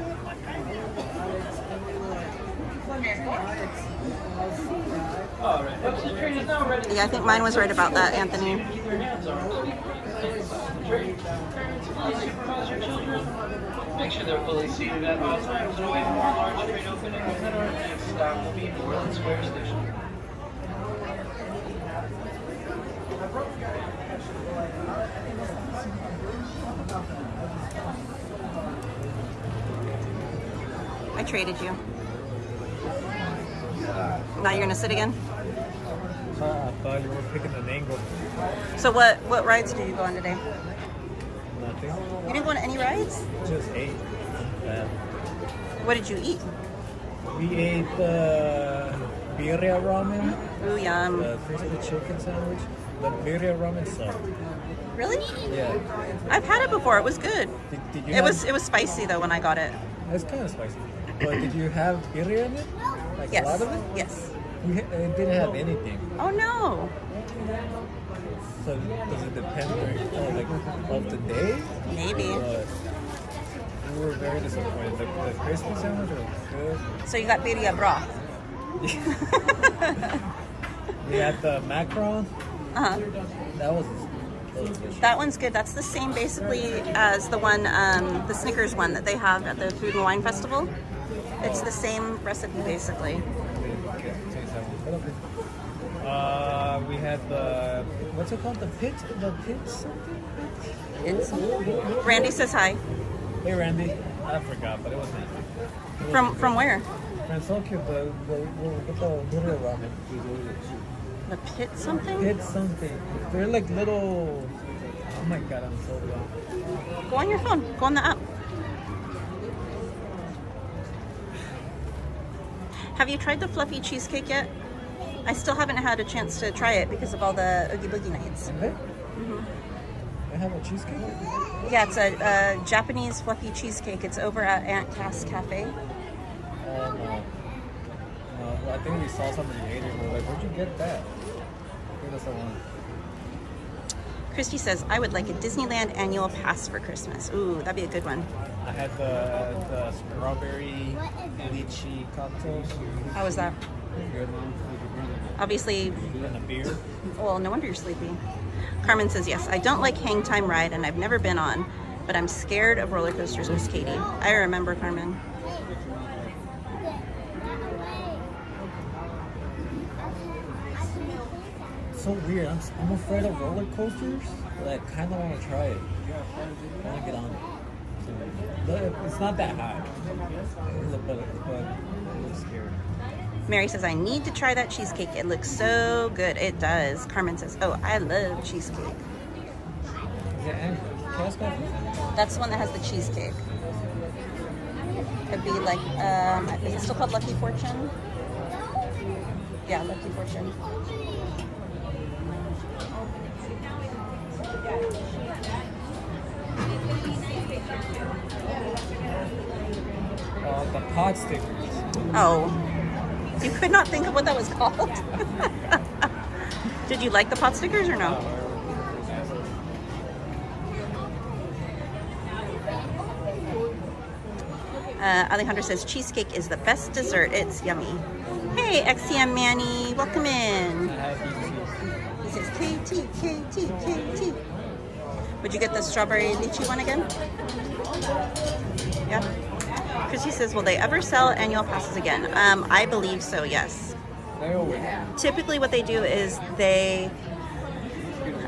Yeah, I think mine was right about that, Anthony. Make sure they're fully seated at all times and away from our large screen openings, and our next stop will be Portland Square Station. I traded you. Now you're gonna sit again? I thought you were picking an angle. So what rides did you go on today? Nothing. You didn't go on any rides? Just ate. What did you eat? We ate birria ramen, Ooh, yum. the crispy chicken sandwich. The birria ramen sucked. Really? Yeah. I've had it before. It was good. Did you It was spicy though when I got it. It's kind of spicy. But did you have birria in it? Like Yes. a lot of it? Yes. It didn't have anything. Oh no. So does it depend of the day? Maybe. But we were very disappointed. The crispy sandwich was good. So you got birria broth. We had the macaron. Uh-huh. That was delicious. That one's good. That's the same basically as the one, the Snickers one that they have at the Food and Wine Festival. It's the same recipe basically. We had the, what's it called? The pit something? It's Randy says hi. Hey Randy. I forgot, but it was nice. From where? And so cute, the birria ramen. The pit something? Pit something. They're like little, oh my god, I'm so dumb. Go on your phone. Go on the app. Have you tried the fluffy cheesecake yet? I still haven't had a chance to try it because of all the Oogie Boogie nights. Okay? Mm-hmm. I have a cheesecake? Yeah, it's a Japanese fluffy cheesecake. It's over at Aunt Cass Cafe. No. No, I think we saw somebody ate it. We're like, where'd you get that? I think that's the one. Christy says, I would like a Disneyland annual pass for Christmas. Ooh, that'd be a good one. I had the strawberry lychee cocktail. How was that? Good. Obviously, And a beer. well, no wonder you're sleepy. Carmen says, yes, I don't like Hang Time Ride and I've never been on, but I'm scared of roller coasters, Miss Katie. I remember, Carmen. So weird. I'm afraid of roller coasters, but I kind of want to try it. I want to get on it. But it's not that high. But it looks scary. Mary says, I need to try that cheesecake. It looks so good. It does. Carmen says, oh, I love cheesecake. Is it Angela? That's the one that has the cheesecake. It'd be like, is it still called Lucky Fortune? Yeah, Lucky Fortune. The pot stickers. Oh, you could not think of what that was called? Did you like the pot stickers or no? Alejandro says cheesecake is the best dessert. It's yummy. Hey, XCM Manny, welcome in. He says KT, KT, KT. Would you get the strawberry lychee one again? Yeah. Chrissy says, will they ever sell annual passes again? I believe so, yes. Typically what they do is they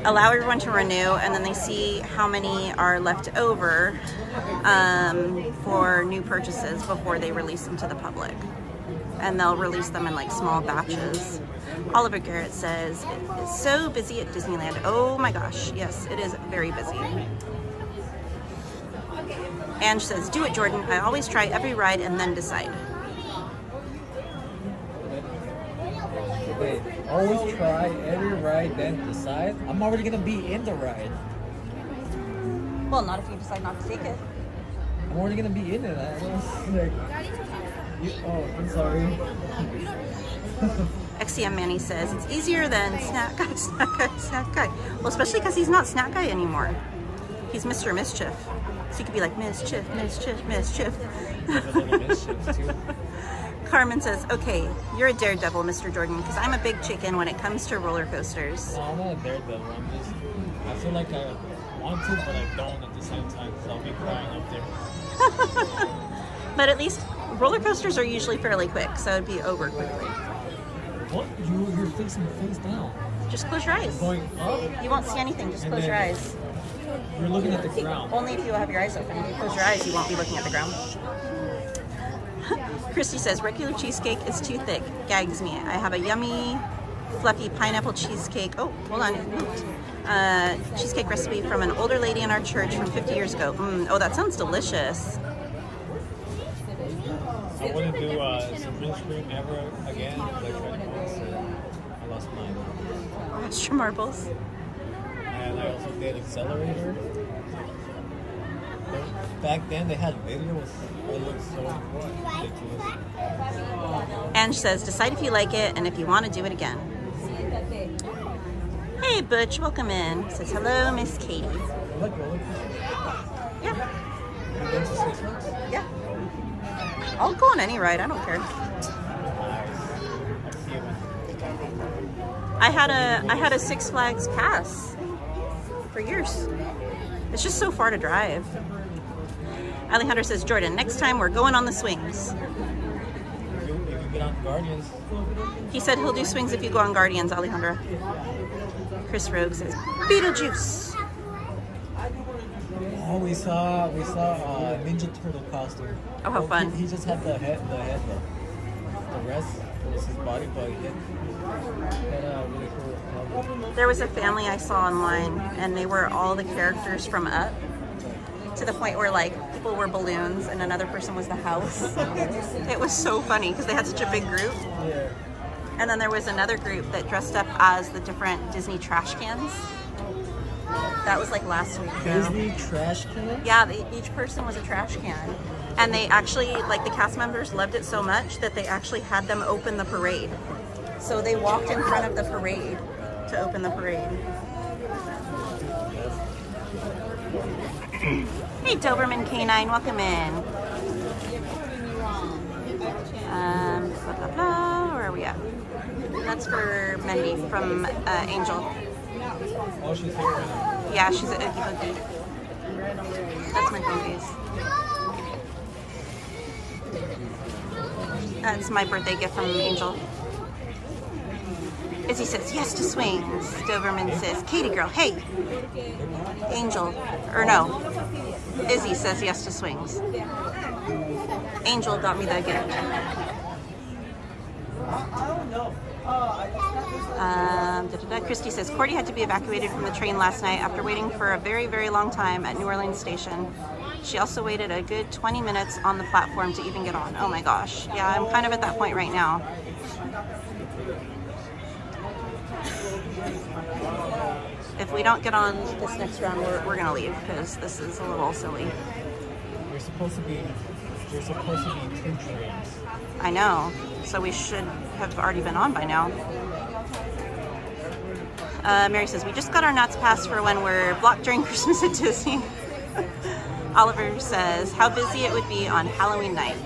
allow everyone to renew and then they see how many are left over for new purchases before they release them to the public. And they'll release them in like small batches. Oliver Garrett says, it's so busy at Disneyland. Oh my gosh, yes, it is very busy. Ange says, do it, Jordan. I always try every ride and then decide. Wait, always try every ride, then decide? I'm already going to be in the ride. Well, not if you decide not to take it. I'm already going to be in it. I'm sorry. XCM Manny says, it's easier than Snack Guy, Snack Guy, Snack Guy. Well, especially because he's not Snack Guy anymore. He's Mr. Mischief. So you could be like, Mischief, Mischief, Mischief. Carmen says, okay, you're a daredevil, Mr. Jordan, because I'm a big chicken when it comes to roller coasters. No, I'm not a daredevil. I feel like I want to, but I don't at the same time, because I'll be crying up there. But at least roller coasters are usually fairly quick, so it'd be over quickly. What? You're facing face down. Just close your eyes. Going up? You won't see anything, just close your eyes. You're looking at the ground. Only if you have your eyes open. If you close your eyes, you won't be looking at the ground. Christy says, regular cheesecake is too thick. Gags me. I have a yummy, fluffy pineapple cheesecake. Oh, hold on. It moved. Cheesecake recipe from an older lady in our church from 50 years ago. Oh, that sounds delicious. I wouldn't do some real cream ever again. Like I lost mine. Extra marbles. And I also did Accelerator. Back then they had videos. It looked so ridiculous. Ange says, decide if you like it and if you want to do it again. Hey, Butch, welcome in. Says, hello, Miss Katie. Like roller coasters? Yeah. You went to Six Flags? Yeah. I'll go on any ride. I don't care. I had a Six Flags pass for years. It's just so far to drive. Alejandro says, Jordan, next time we're going on the swings. You can get on Guardians. He said he'll do swings if you go on Guardians, Alejandro. Chris Rogue says, Beetlejuice. Oh, we saw a Ninja Turtle costume. Oh, how fun. He just had the head though. The rest was his body, but he had really cool outfit. There was a family I saw online, and they were all the characters from Up, to the point where like people were balloons and another person was the house. It was so funny because they had such a big group. Yeah. And then there was another group that dressed up as the different Disney trash cans. That was like last week. Disney trash can? Yeah, each person was a trash can. And they actually, like the cast members loved it so much that they actually had them open the parade. So they walked in front of the parade to open the parade. Hey Doberman Canine, welcome in. Blah, blah, blah. Where are we at? That's for Mendy from Angel. Oh, she's here right now. Yeah, she's at Oogie Boogie. That's my phone case. That's my birthday gift from Angel. Izzy says yes to swings. Doberman says, Katie girl, hey. Angel, or no. Izzy says yes to swings. Angel got me that gift. Christy says, Cordy had to be evacuated from the train last night after waiting for a very, very long time at New Orleans Station. She also waited a good 20 minutes on the platform to even get on. Oh my gosh. Yeah, I'm kind of at that point right now. If we don't get on this next round, we're gonna leave because this is a little silly. There's supposed to be 2 trains. I know, so we should have already been on by now. Mary says, we just got our Knott's Pass for when we're blocked during Christmas at Disney. Oliver says, how busy it would be on Halloween night.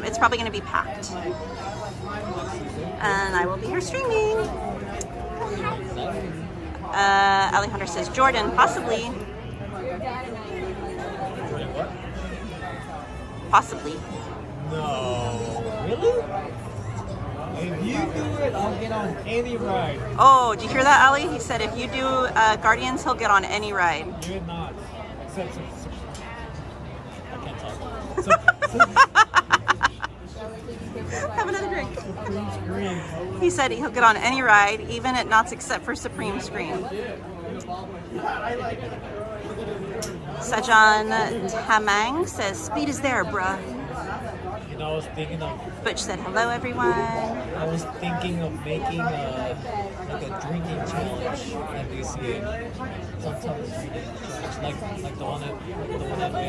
It's probably going to be packed. And I will be here streaming. Alejandra says, Jordan, possibly. Possibly. No. Really? If you do it, I'll get on any ride. Oh, did you hear that, Ali? He said if you do Guardians, he'll get on any ride. You're not. Except I can't talk. Have another drink. He said he'll get on any ride, even at Knott's except for Supreme Scream. Sajan Tamang says, speed is there, bruh. You know, I was thinking of... Butch said, hello, everyone. I was thinking of making like a drinking challenge at DCA. Some type of drinking challenge, like the one at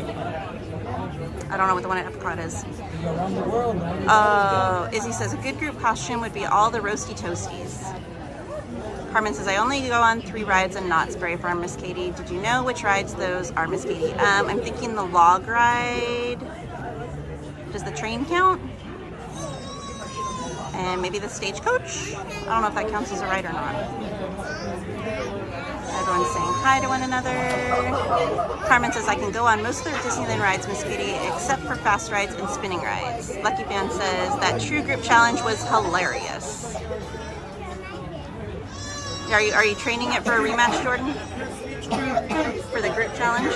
Epcot. I don't know what the one at Epcot is. You're around the world, right? Oh, Izzy says, a good group costume would be all the roasty toasties. Carmen says, I only go on 3 rides in Knott's Berry Farm, Miss Katie. Did you know which rides those are, Miss Katie? I'm thinking the log ride. Does the train count? And maybe the stagecoach? I don't know if that counts as a ride or not. Everyone's saying hi to one another. Carmen says, I can go on most of the Disneyland rides, Miss Katie, except for fast rides and spinning rides. Lucky Fan says, that true group challenge was hilarious. Are you training it for a rematch, Jordan? For the group challenge?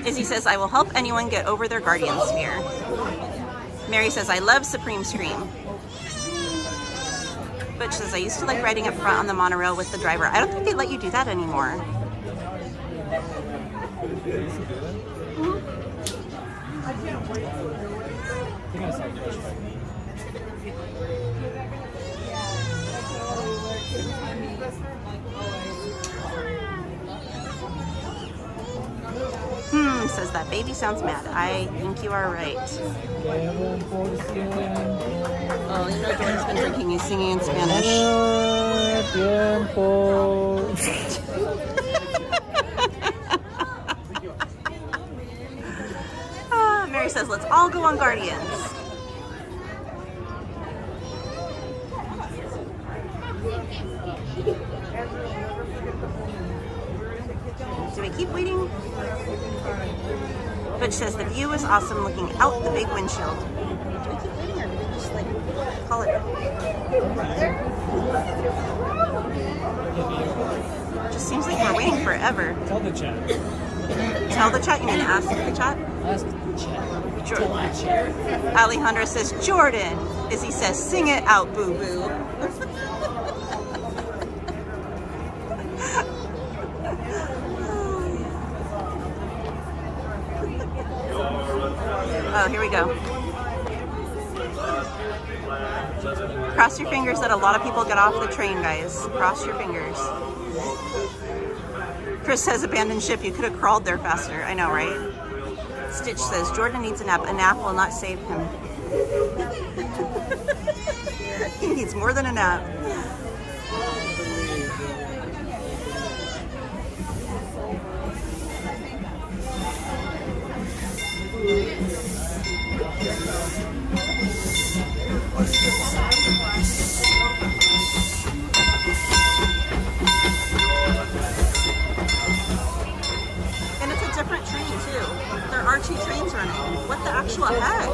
Izzy says, I will help anyone get over their Guardian sphere. Mary says, I love Supreme Scream. Butch says, I used to like riding up front on the monorail with the driver. I don't think they let you do that anymore. Says that baby sounds mad. I think you are right. Oh, you know Jordan's been drinking. He's singing in Spanish. Mary says, let's all go on Guardians. Do we keep waiting? Butch says the view is awesome looking out the big windshield. Do we keep waiting or do we just like call it? It just seems like we're waiting forever. Tell the chat. Tell the chat? You mean ask the chat? Ask the chat. Jordan. Alejandra says Jordan. Izzy says sing it out, boo boo. Oh, here we go. Cross your fingers that a lot of people get off the train, guys. Cross your fingers. Chris says abandoned ship. You could have crawled there faster. I know, right? Stitch says Jordan needs a nap. A nap will not save him. He needs more than a nap. And it's a different train too. There are 2 trains running. What the actual heck?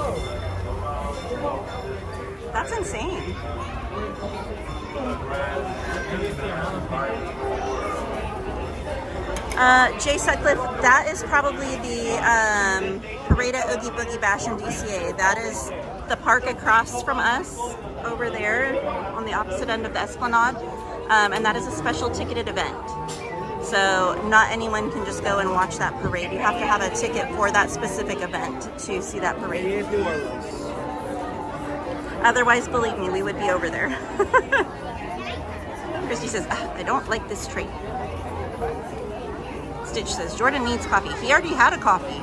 That's insane. Jay Sutcliffe, that is probably the Parade at Oogie Boogie Bash in DCA. That is the park across from us over there on the opposite end of the Esplanade. And that is a special ticketed event. So not anyone can just go and watch that parade. You have to have a ticket for that specific event to see that parade. Otherwise, believe me, we would be over there. Christy says, I don't like this train. Stitch says, Jordan needs coffee. He already had a coffee.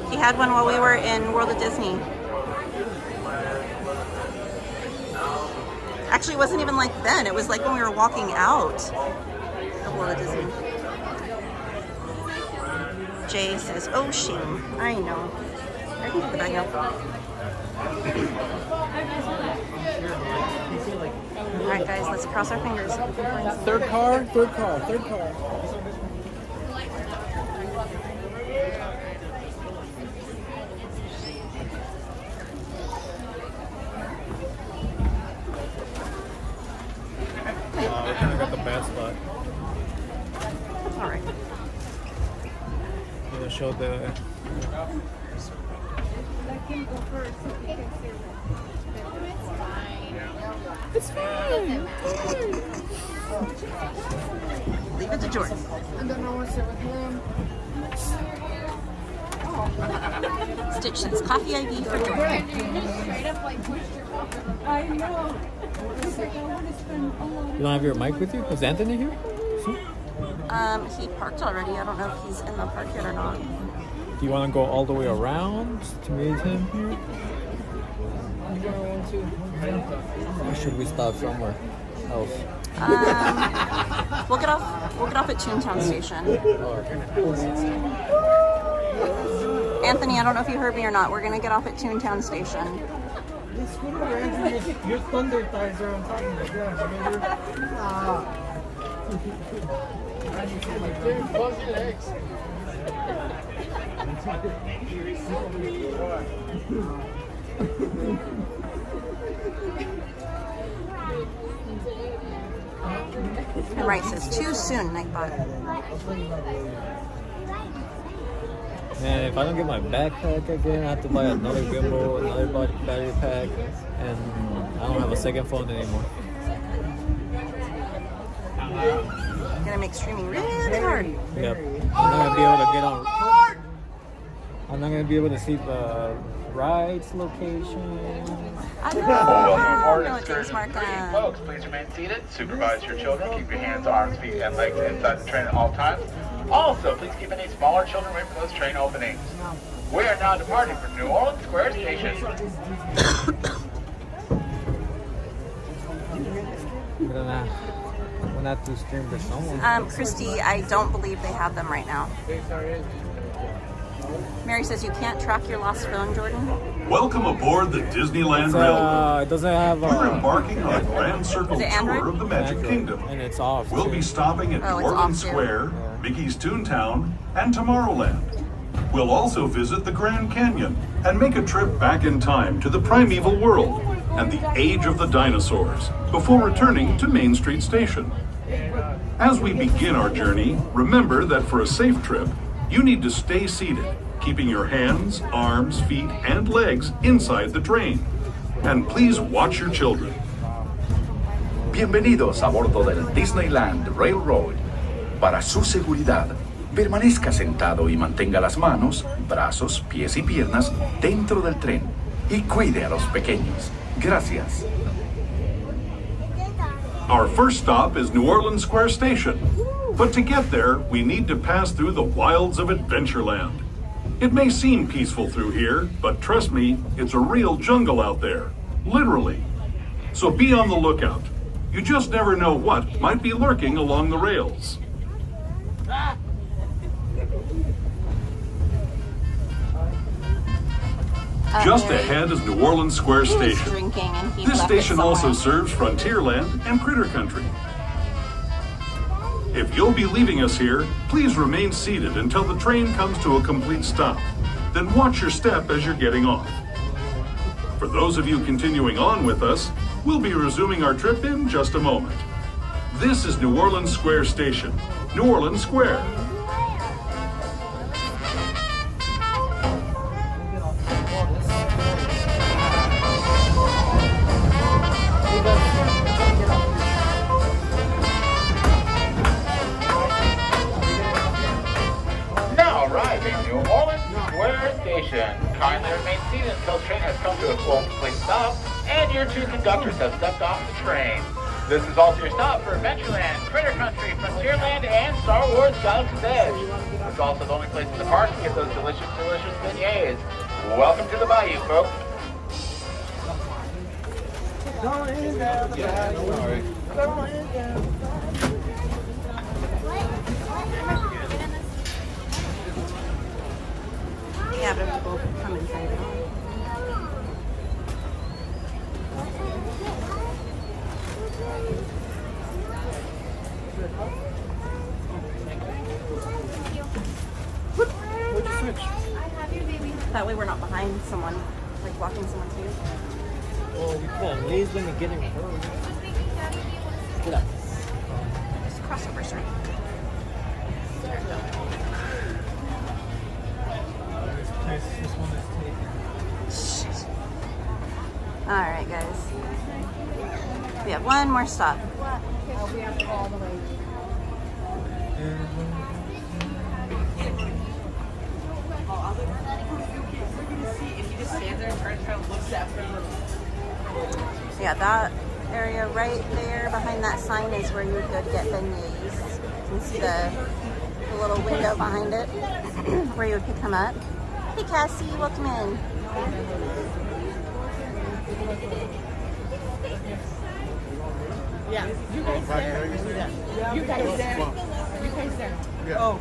He had one while we were in World of Disney. Actually, it wasn't even like then. It was like when we were walking out of World of Disney. Jay says, oh, shame. I know. I can pick the bag up. All right, guys, let's cross our fingers. Third car. We kind of got the bad spot. All right. Gonna show the. It's fine. Leave it to Jordan. I don't know what's with him. Stitch says coffee IV for Jordan. Straight up like pushed your coffee. I know. You don't have your mic with you? Is Anthony here? He parked already. I don't know if he's in the park yet or not. Do you want to go all the way around to meet him here? Or should we stop somewhere else? We'll get off at Toontown Station. Anthony, I don't know if you heard me or not. We're gonna get off at Toontown Station. Your thunder thighs are on top of the ground, remember? Close your legs. And Right says too soon, Nightbot. Man, if I don't get my backpack again, I have to buy another gimbal, another battery pack, and I don't have a second phone anymore. Gonna make streaming really hard. Yep. I'm not gonna be able to get on. I'm not gonna be able to see the rides location. I know. Welcome No, aboard James Markham. Folks, please remain seated. Supervise your children. Keep your hands, arms, feet, and legs inside the train at all times. Also, please keep any smaller children away from those train openings. We are now departing from New Orleans Square Station. We're gonna have to stream for someone. Christy, I don't believe they have them right now. Mary says you can't track your lost phone, Jordan. Welcome aboard the Disneyland Railroad. It doesn't have. We're embarking on a grand circle Is it Android? tour of the Magic Android. Kingdom. And it's off. We'll be stopping at Oh, New it's Orleans off too. Square, Mickey's Toontown, and Tomorrowland. We'll also visit the Grand Canyon and make a trip back in time to the primeval world and the age of the dinosaurs before returning to Main Street Station. As we begin our journey, remember that for a safe trip, you need to stay seated, keeping your hands, arms, feet, and legs inside the train. And please watch your children. Bienvenidos a bordo del Disneyland Railroad. Para su seguridad, permanezca sentado y mantenga las manos, brazos, pies y piernas dentro del tren y cuide a los pequeños. Gracias. Our first stop is New Orleans Square Station. But to get there, we need to pass through the wilds of Adventureland. It may seem peaceful through here, but trust me, it's a real jungle out there. Literally. So be on the lookout. You just never know what might be lurking along the rails. Just ahead is New Orleans Square He was Station. drinking and he This left it station also somewhere. serves Frontierland and Critter Country. If you'll be leaving us here, please remain seated until the train comes to a complete stop. Then watch your step as you're getting off. For those of you continuing on with us, we'll be resuming our trip in just a moment. This is New Orleans Square Station, New Orleans Square. Now arriving New Orleans Square Station. Kindly remain seated until the train has come to a full and complete stop and your two conductors have stepped off the train. This is also your stop for Adventureland, Critter Country, Frontierland, and Star Wars Galaxy's Edge. It's also the only place in the park to get those delicious, delicious beignets. Welcome to the Bayou, folks. Yeah, but people come inside. That way we're not behind someone, like blocking someone's view. Well, we can leave them and get in hurry. Get up. It's crossovers, right? This one is taken. Alright, guys. We have one more stop. We have to go all the way. Yeah, that area right there behind that sign is where you would go to get beignets. You can see the little window behind it where you would pick them up. Hey Cassie, welcome in. Yeah, you guys there. Yeah. You guys there. You guys there. Yeah. Oh.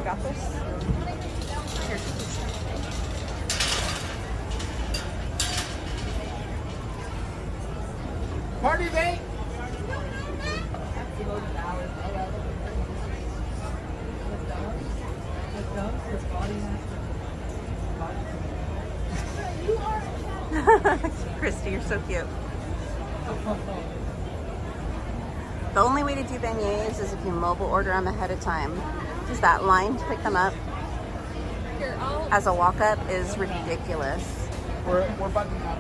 Got this? Here. Party day. Christy, you're so cute. The only way to do beignets is if you mobile order them ahead of time. Because that line to pick them up as a walk-up is ridiculous. We're about to have.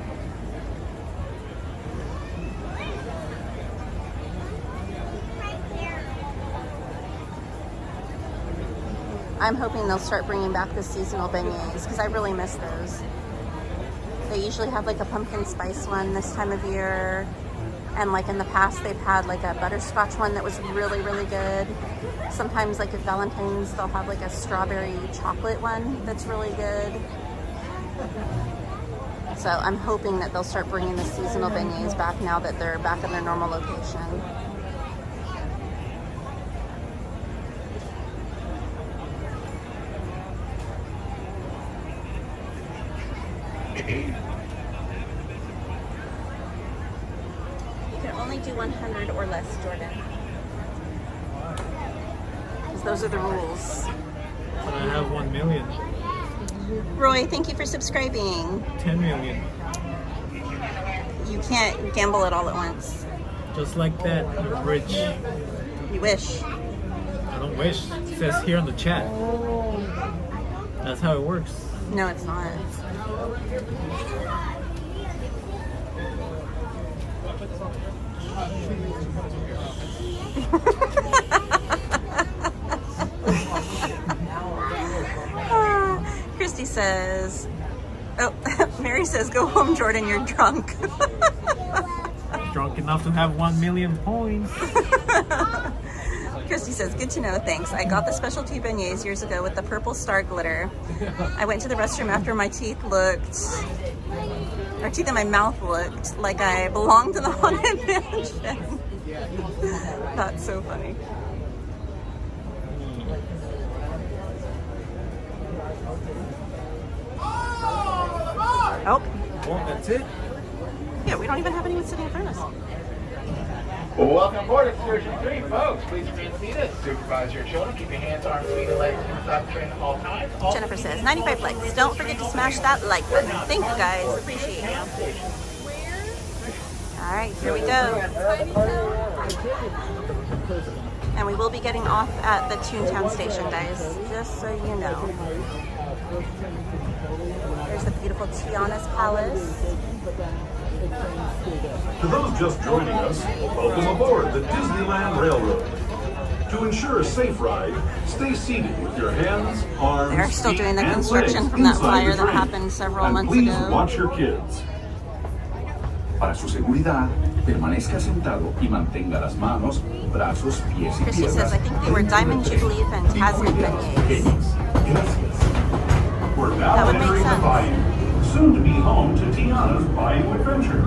I'm hoping they'll start bringing back the seasonal beignets because I really miss those. They usually have like a pumpkin spice one this time of year. And like in the past, they've had like a butterscotch one that was really, really good. Sometimes like at Valentine's, they'll have like a strawberry chocolate one that's really good. So I'm hoping that they'll start bringing the seasonal beignets back now that they're back in their normal location. You can only do 100 or less, Jordan. Because those are the rules. I have 1 million. Roy, thank you for subscribing. 10 million. You can't gamble it all at once. Just like that, you're rich. You wish. I don't wish. It says here in the chat. That's how it works. No, it's not. Oh, Mary says, go home, Jordan, you're drunk. Drunk enough to have 1 million points. Christy says, good to know, thanks. I got the specialty beignets years ago with the purple star glitter. I went to the restroom after my teeth in my mouth looked like I belonged in the Haunted Mansion. That's so funny. Oh. Well, that's it. Yeah, we don't even have anyone sitting in front of us. Welcome aboard Excursion 3, folks. Please remain seated. Supervise your children. Keep your hands, arms, feet, and legs inside the train at all times. Jennifer says, 95 likes. Don't forget to smash that like button. Thank you, guys. Appreciate you. All right, here we go. And we will be getting off at the Toontown station, guys, just so you know. There's the beautiful Tiana's Palace. To those just joining us, welcome aboard the Disneyland Railroad. To ensure a safe ride, stay seated with your hands, arms, They're still feet, doing the and construction legs from that inside fire the that train. happened several And months please ago. watch your kids. Para su seguridad, permanezca sentado y mantenga las manos, brazos, pies y Christy piernas. says, I think they were Diamond Jubilee Fantasmic beignets. We're now That would make entering the sense. bayou, soon to be home to Tiana's Bayou Adventure.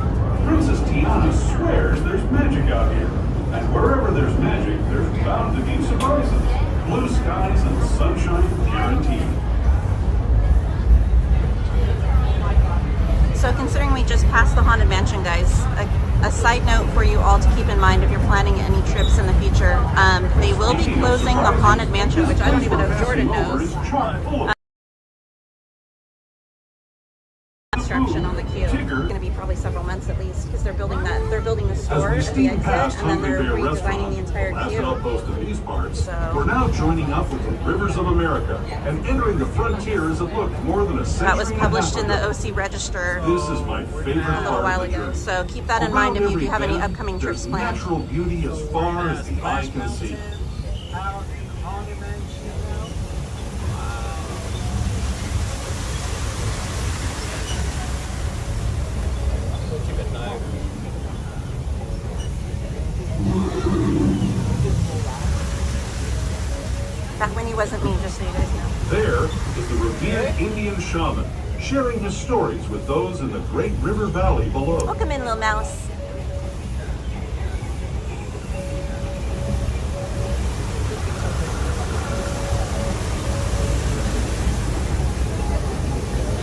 Princess Tiana swears there's magic out here. And wherever there's magic, there's bound to be surprises. Blue skies and sunshine guaranteed. So considering we just passed the Haunted Mansion, guys, a side note for you all to keep in mind if you're planning any trips in the future, they will be closing the Haunted Mansion, which I don't even know if Jordan knows. Construction on the queue. It's going to be probably several months at least because they're building the store at the exit, and then they're redesigning the entire queue. We're now joining up with the Rivers of America and entering the frontier as it looked more than a century. That was published in the OC Register This is my favorite a little while ago. So keep that in mind if you do have any upcoming trips planned. Natural beauty as far as the eye can see. That Winnie wasn't me, just so you guys know. There is the revered Indian shaman, sharing his stories with those in the great river valley below. Welcome in, little mouse.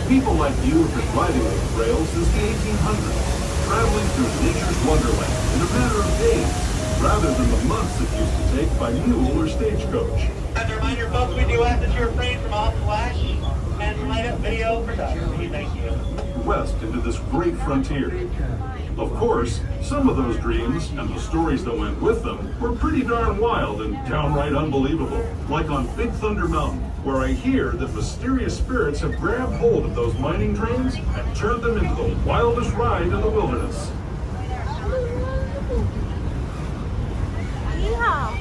People like you have been riding those rails since the 1800s, traveling through nature's wonderland in a matter of days, rather than the months it used to take by mule or stagecoach. As a reminder, folks, we do ask that you refrain from off flash and light up video photography. Thank you. West into this great frontier. Of course, some of those dreams and the stories that went with them were pretty darn wild and downright unbelievable. Like on Big Thunder Mountain, where I hear that mysterious spirits have grabbed hold of those mining trains and turned them into the wildest ride in the wilderness. Yeehaw.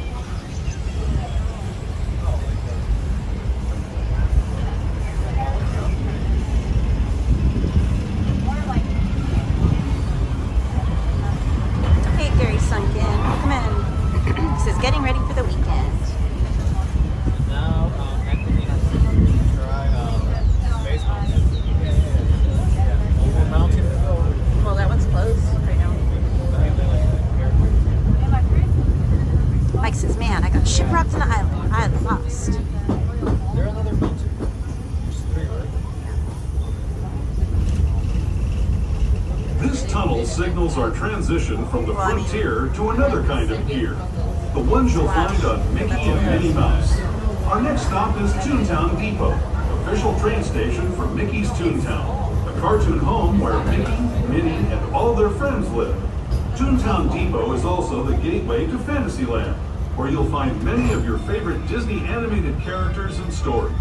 Hey, Gary Sunken. Come in. He says, getting ready for the weekend. Now, Anthony has to try Space Mountain. Over Mountain. Well, that one's closed right now. Mike says, man, I got shipwrecked on the island. I lost. There another mountain. There's 3, right? This tunnel signals our transition from the frontier to another kind of gear. The ones you'll find on Mickey and Minnie Mouse. Our next stop is Toontown Depot, official train station for Mickey's Toontown, a cartoon home where Mickey, Minnie, and all their friends live. Toontown Depot is also the gateway to Fantasyland, where you'll find many of your favorite Disney animated characters and stories.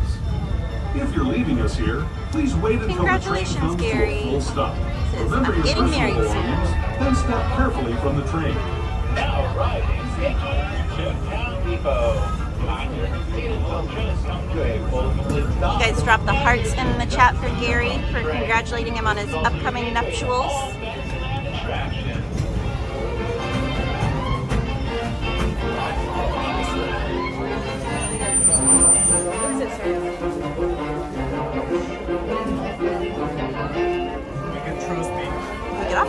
If you're leaving us here, please wait until the train comes to a full stop. Remember your getting personal married soon. belongings, then step carefully from the train. Now riding Mickey Toontown Depot. You guys dropped the hearts in the chat for Gary for congratulating him on his upcoming nuptials. You can trust me. Pick it up.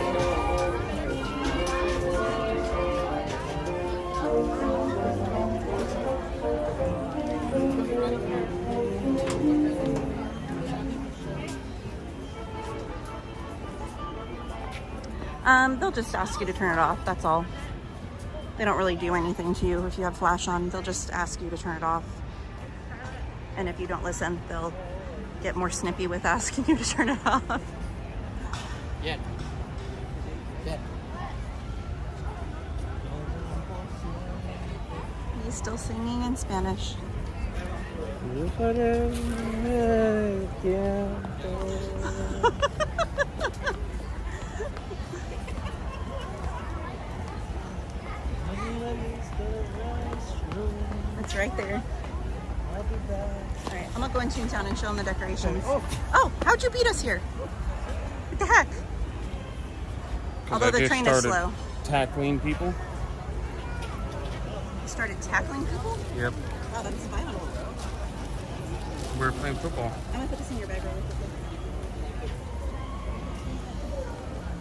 They'll just ask you to turn it off, that's all. They don't really do anything to you if you have flash on. They'll just ask you to turn it off. And if you don't listen, they'll get more snippy with asking you to turn it off. Yeah. Yeah. He's still singing in Spanish. It's right there. Alright, I'm gonna go in Toontown and show them the decorations. Oh, how'd you beat us here? What the heck? Although the train is slow. Tackling people. You started tackling people? Yep. Wow, that's violent. We were playing football. I'm gonna put this in your bag really quickly.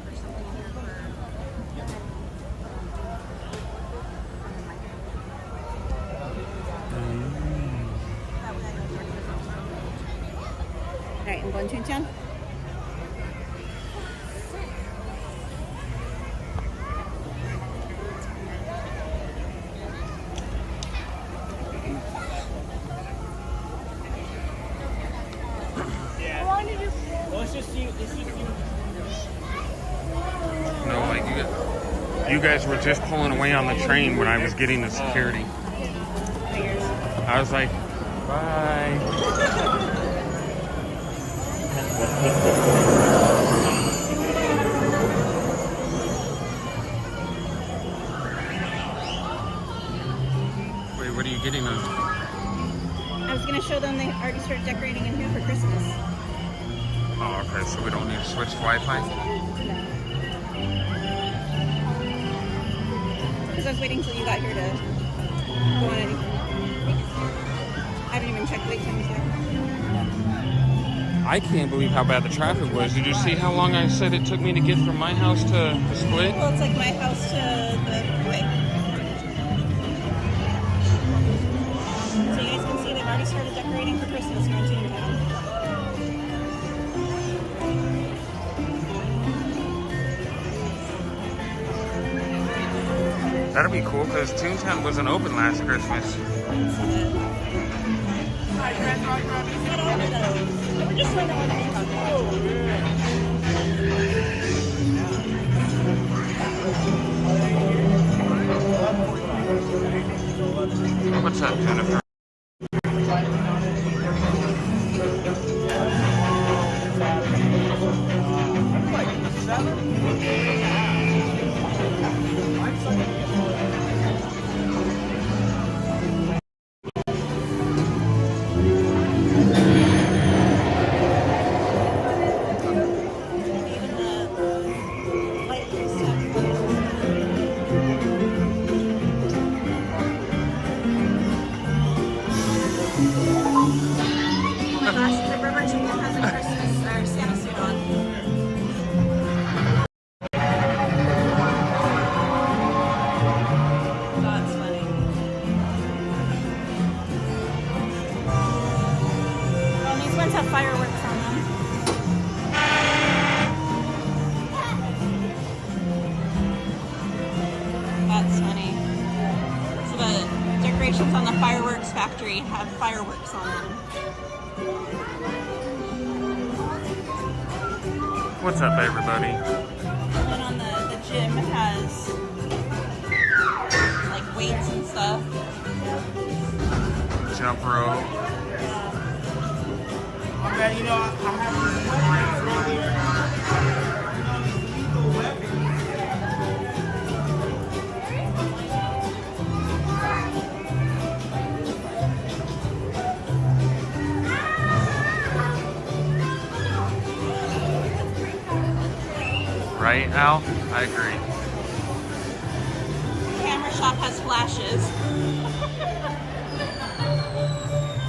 There's something in here for... Alright, I'm going to Toontown. No, like you guys were just pulling away on the train when I was getting the security. I was like, bye. Wait, what are you getting on? I was gonna show them they already started decorating in here for Christmas. Oh, okay, so we don't need to switch to Wi-Fi? Because I was waiting until you got here to go on anything. I didn't even check wait times there. I can't believe how bad the traffic was. Did you see how long I said it took me to get from my house to the split? Well, it's like my house to the freeway. So you guys can see they've already started decorating for Christmas here in Toontown. That'd be cool because Toontown wasn't open last Christmas. We're just waiting on What's up, Jennifer? Have fireworks on them. That's funny. So the decorations on the fireworks factory have fireworks on them. What's up, everybody? And then on the gym has like weights and stuff. Jump rope. Okay, you know, I have Right, Al? I agree. Camera shop has flashes.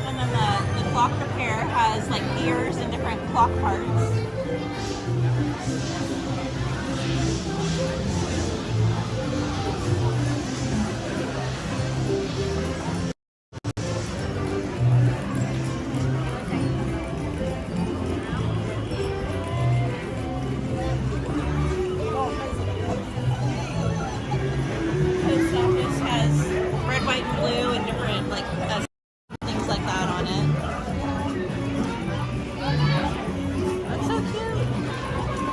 And then the clock repair has like gears and different clock parts. Post office has red, white, and blue and different like things like that on it. That's so cute.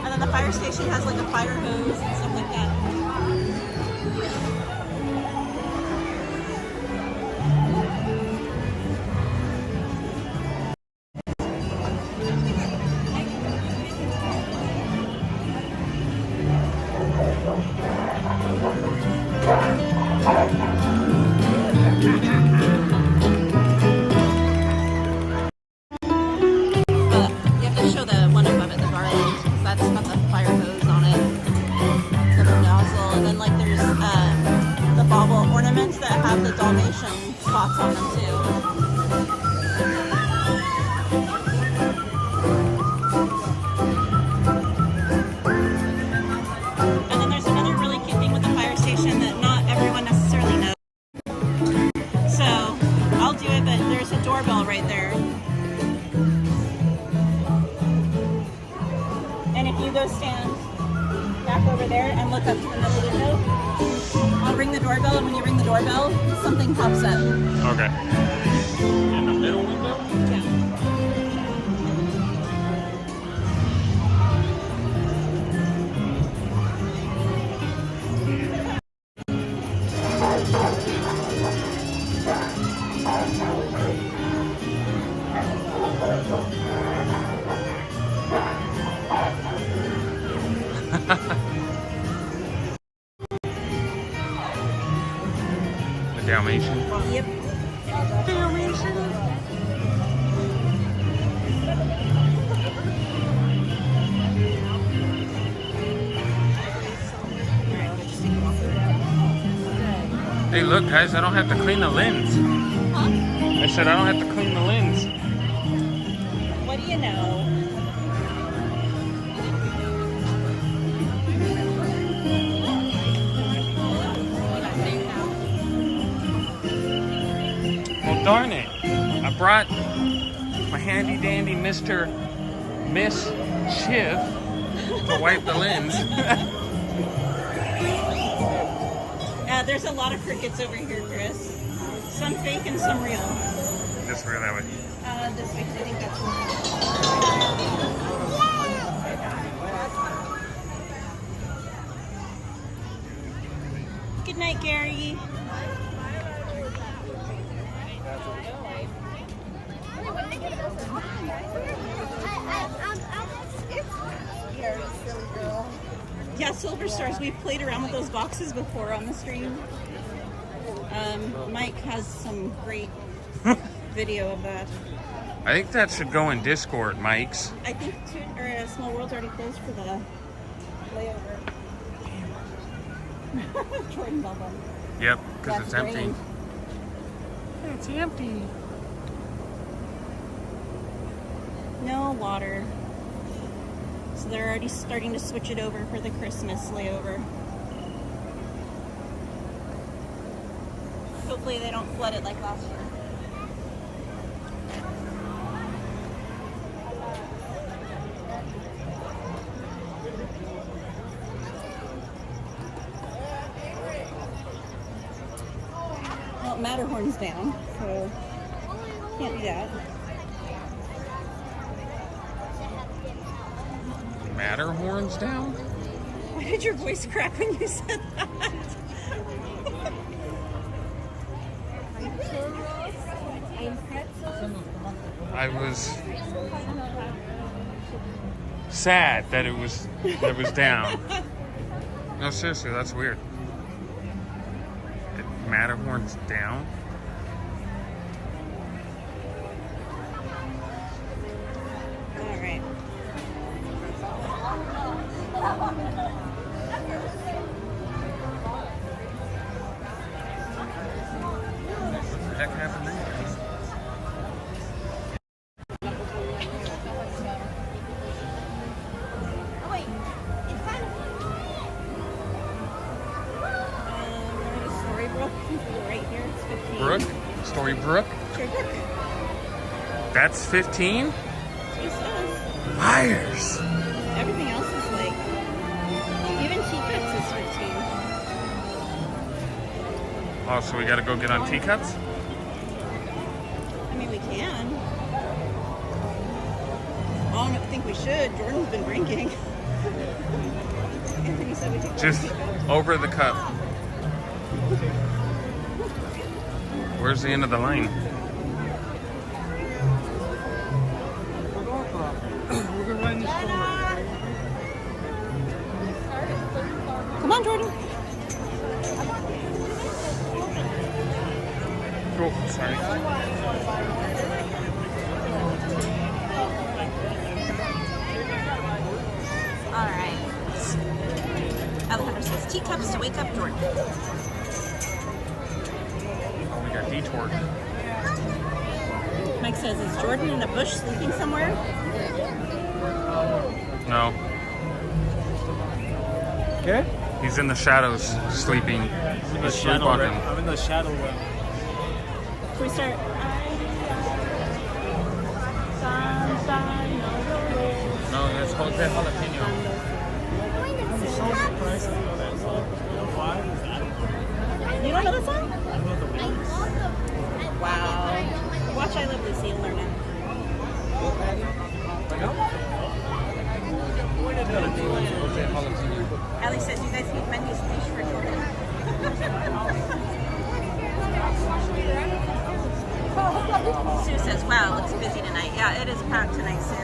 And then the fire station has like a fire hose and stuff like that. You have to show the one above it, the garland, because that's got the fire hose on it, the nozzle, and then like there's the bauble ornaments that have the Dalmatian spots on them too. And then there's another really cute thing with the fire station that not everyone necessarily knows. So I'll do it, but there's a doorbell right there. And if you go stand back over there and look up to the middle window, I'll ring the doorbell, and when you ring the doorbell, something pops up. Okay. In the middle window? Yeah. The Dalmatian. Yep. Hey, look, guys, I don't have to clean the lens. Huh? I said I don't have to clean the lens. What do you know? Well, darn it. I brought my handy dandy Miss Chiv to wipe the lens. There's a lot of crickets over here, Chris. Some fake and some real. This way, that way. This way, 'cause I think that's one. Good night, Gary. Yeah, Silver Stars. We've played around with those boxes before on the stream. Mike has some great video of that. I think that should go in Discord, Mike's. I think Small World's already closed for the layover. Jordan's all done. Yep, because That's it's empty. drained. It's empty. No water. So they're already starting to switch it over for the Christmas layover. Hopefully they don't flood it like last year. Well, Matterhorn's down, so can't do that. Matterhorn's down? Why did your voice crack when you said that? I was sad that it was down. No, seriously, that's weird. Matterhorn's down? All right. heck happened there? Oh wait, we're at Storybook. Right here, it's 15. Brook? Storybook? Storybook. That's 15? It says. Liars! Everything else is like, even teacups is 15. Oh, so we gotta go get on teacups? I mean, we can. I don't think we should. Jordan's been drinking. Anthony said we take Just over the cup. Where's the end of the line? Come on, Jordan. Oh, sorry. All right. Alejandro says teacups to wake up Jordan. Oh, we got detoured. Mike says, is Jordan in a bush sleeping somewhere? No. Okay. He's in the shadows, sleeping. I'm in the He's shadow sleepwalking. realm. I'm in the shadow realm. Should we start? No, it's Jose Jalapeno. You don't know that song? Wow. Watch I Love Lucy, you'll learn it. Jose Jalapeno. Allie says you guys need Mendy's dish for Jordan. Sue says, wow, it looks busy tonight. Yeah, it is packed tonight, Sue.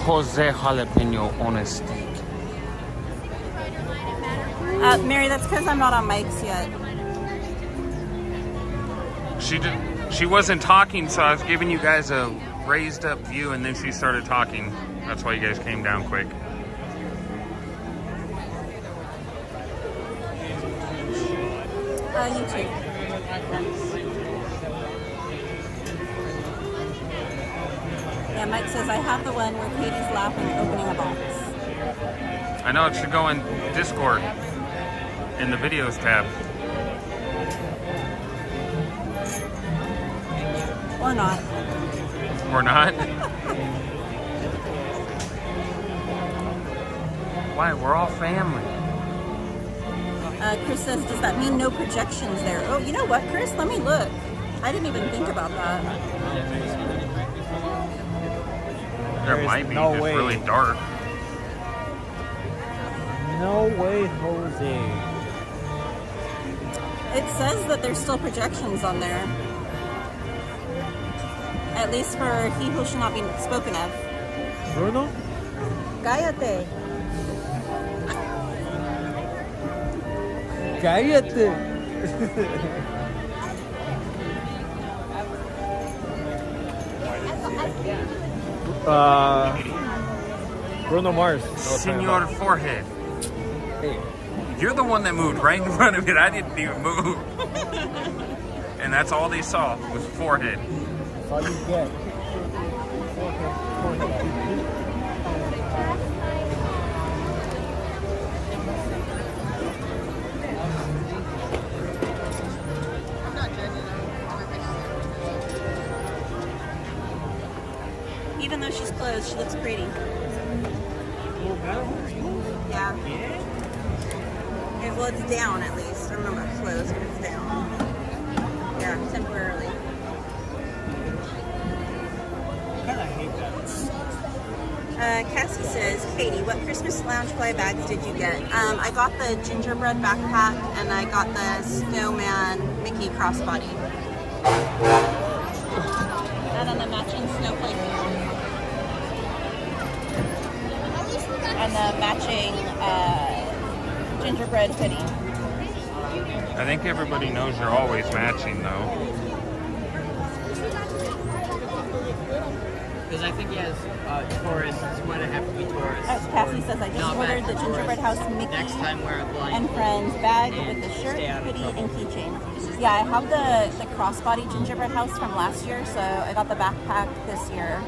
Jose Jalapeno on a steak. Mary, that's because I'm not on mics yet. She wasn't talking, so I was giving you guys a raised up view, and then she started talking. That's why you guys came down quick. YouTube. Yeah, Mike says, I have the one where Katie's laughing opening a box. I know it should go in Discord in the videos tab. Or not. Or not? Why? We're all family. Chris says, does that mean no projections there? Oh, you know what, Chris? Let me look. I didn't even think about that. There might be. no It's way. really dark. No way, Jose. It says that there's still projections on there. At least for he who shall not be spoken of. Bruno? Cállate. Cállate. Bruno Mars. Senor Forehead. Hey. You're the one that moved right in front of it. I didn't even move. And that's all they saw was forehead. That's all you get. Even though she's closed, she looks pretty. Yeah. Well, it's down at least. I don't know about closed, but it's down. Yeah, temporarily. Cassie says, Katie, what Christmas lounge fly bags did you get? I got the gingerbread backpack and I got the snowman Mickey crossbody. And then the matching snowflake. And the matching gingerbread hoodie. I think everybody knows you're always matching, though. Because I think he has tourists when it have to be tourists. Cassie says, I just ordered the gingerbread house Mickey Next time wear a blind and friends bag and with the shirt, stay out of hoodie, trouble. and keychain. Yeah, I have the crossbody gingerbread house from last year, so I got the backpack this year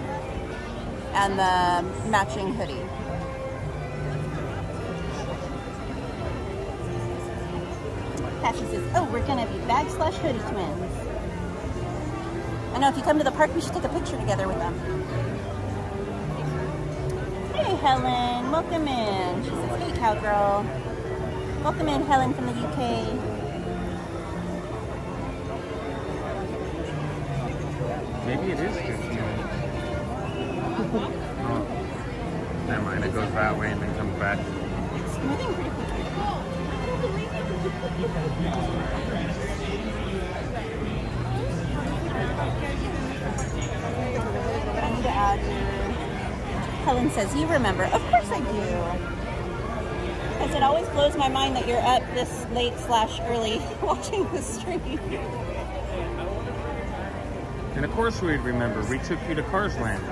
and the matching hoodie. Cassie says, oh, we're gonna be bag/hoodie twins. I know, if you come to the park, we should take a picture together with them. Hey, Helen, welcome in. She says, hey, cowgirl. Welcome in, Helen from the UK. Maybe it is 15. Oh. Never mind, it goes that way and then comes back. It's moving pretty quickly. I need to add your... Helen says, you remember. Of course I do. Because it always blows my mind that you're up this late/early watching the stream. And of course we'd remember. We took you to Cars Land.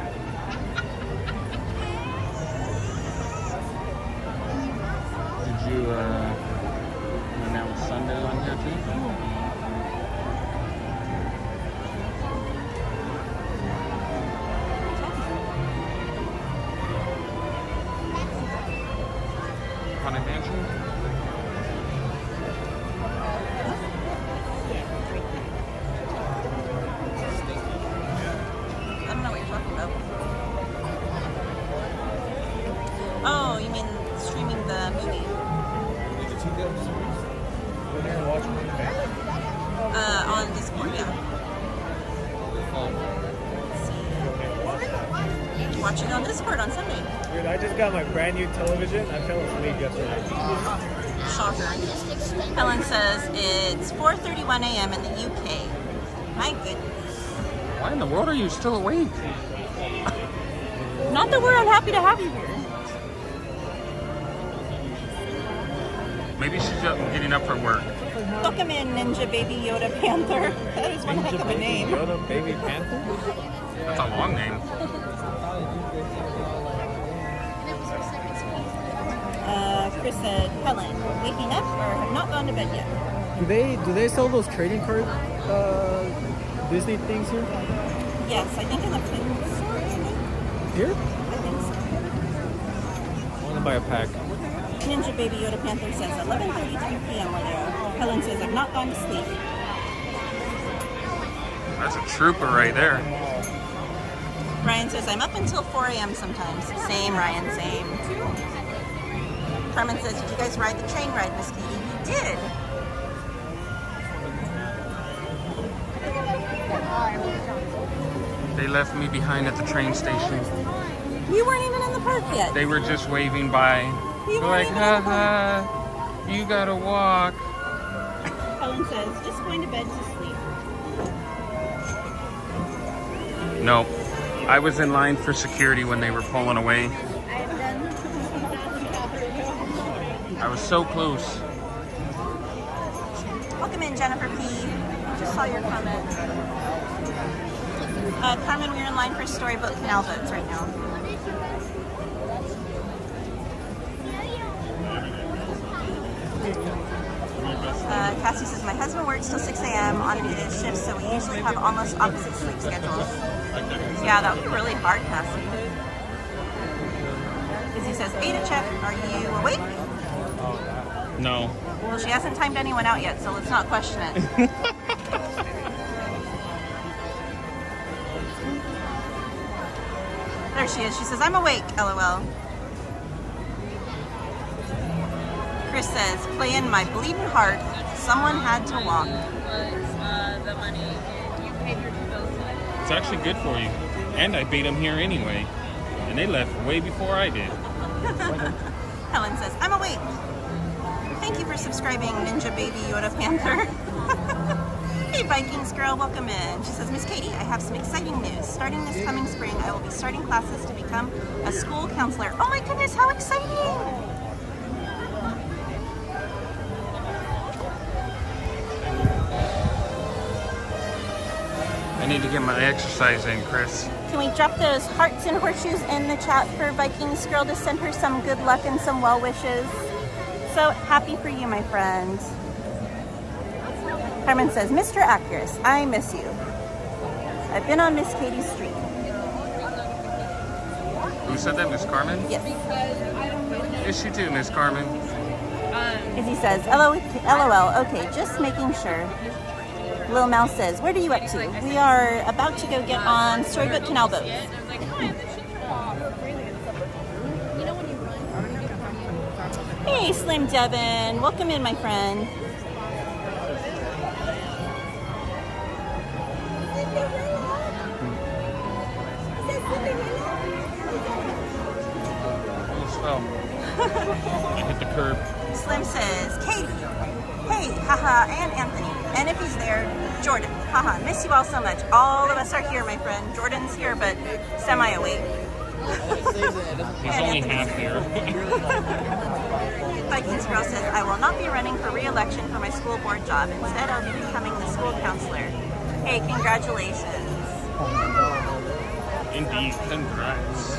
Did you announce Sunday on here too? Haunted Mansion? I don't know what you're talking about. Oh, you mean streaming the movie? On Discord, yeah. Watch it on Discord on Sunday. Dude, I just got my brand new television. I fell asleep yesterday. Shocker. Helen says it's 4:31 a.m. in the UK. My goodness. Why in the world are you still awake? Not that we're unhappy to have you here. Maybe she's getting up for work. Welcome in, Ninja Baby Yoda Panther. That is one heck of a name. Yoda Baby Panther? That's a long name. Chris said, Helen, waking up or have not gone to bed yet? Do they sell those trading card Disney things here? Yes, I think in the print store. Here? I think so. I want to buy a pack. Ninja Baby Yoda Panther says 11:32 p.m. we're there. Helen says, I've not gone to sleep. That's a trooper right there. Ryan says, I'm up until 4 a.m. sometimes. Same, Ryan, same. Carmen says, did you guys ride the train ride, Miss Katie? We did. They left me behind at the train station. You weren't even in the park yet. They were just waving by. You They're weren't like, even in the park. haha, you gotta walk. Helen says, just going to bed to sleep. No, I was in line for security when they were pulling away. I am done. I was so close. Welcome in, Jennifer P. Just saw your comment. Carmen, we're in line for Storybook Canal boats right now. Cassie says, my husband works till 6 a.m. on needed shifts, so we usually have almost opposite sleep schedules. Yeah, that would be really hard, Cassie. Izzy says, beta check, are you awake? No. Well, she hasn't timed anyone out yet, so let's not question it. There she is. She says, I'm awake, LOL. Chris says, playing my bleeding heart. Someone had to walk. The money you paid your 2 bills today? It's actually good for you. And I beat them here anyway. And they left way before I did. Helen says, I'm awake. Thank you for subscribing, Ninja Baby Yoda Panther. Hey, Vikings girl, welcome in. She says, Miss Katie, I have some exciting news. Starting this coming spring, I will be starting classes to become a school counselor. Oh my goodness, how exciting! I need to get my exercise in, Chris. Can we drop those hearts and horseshoes in the chat for Vikings Girl to send her some good luck and some well wishes? So happy for you, my friend. Carmen says, Mr. Actress, I miss you. I've been on Miss Katie's street. Who said that, Miss Carmen? Yes. Yes, you too, Miss Carmen. Izzy says, LOL, okay, just making sure. Lil Mouse says, what are you up to? We are about to go get on Storybook Canal boat. Hey, Slim Devin. Welcome in, my friend. Almost fell. I hit the curb. Slim says, Katie. Hey, haha, and Anthony. And if he's there, Jordan. Haha, miss you all so much. All of us are here, my friend. Jordan's here, but semi-awake. He's only half here. Vikings Girl says, I will not be running for re-election for my school board job. Instead, I'll be becoming the school counselor. Hey, congratulations. Indeed, congrats.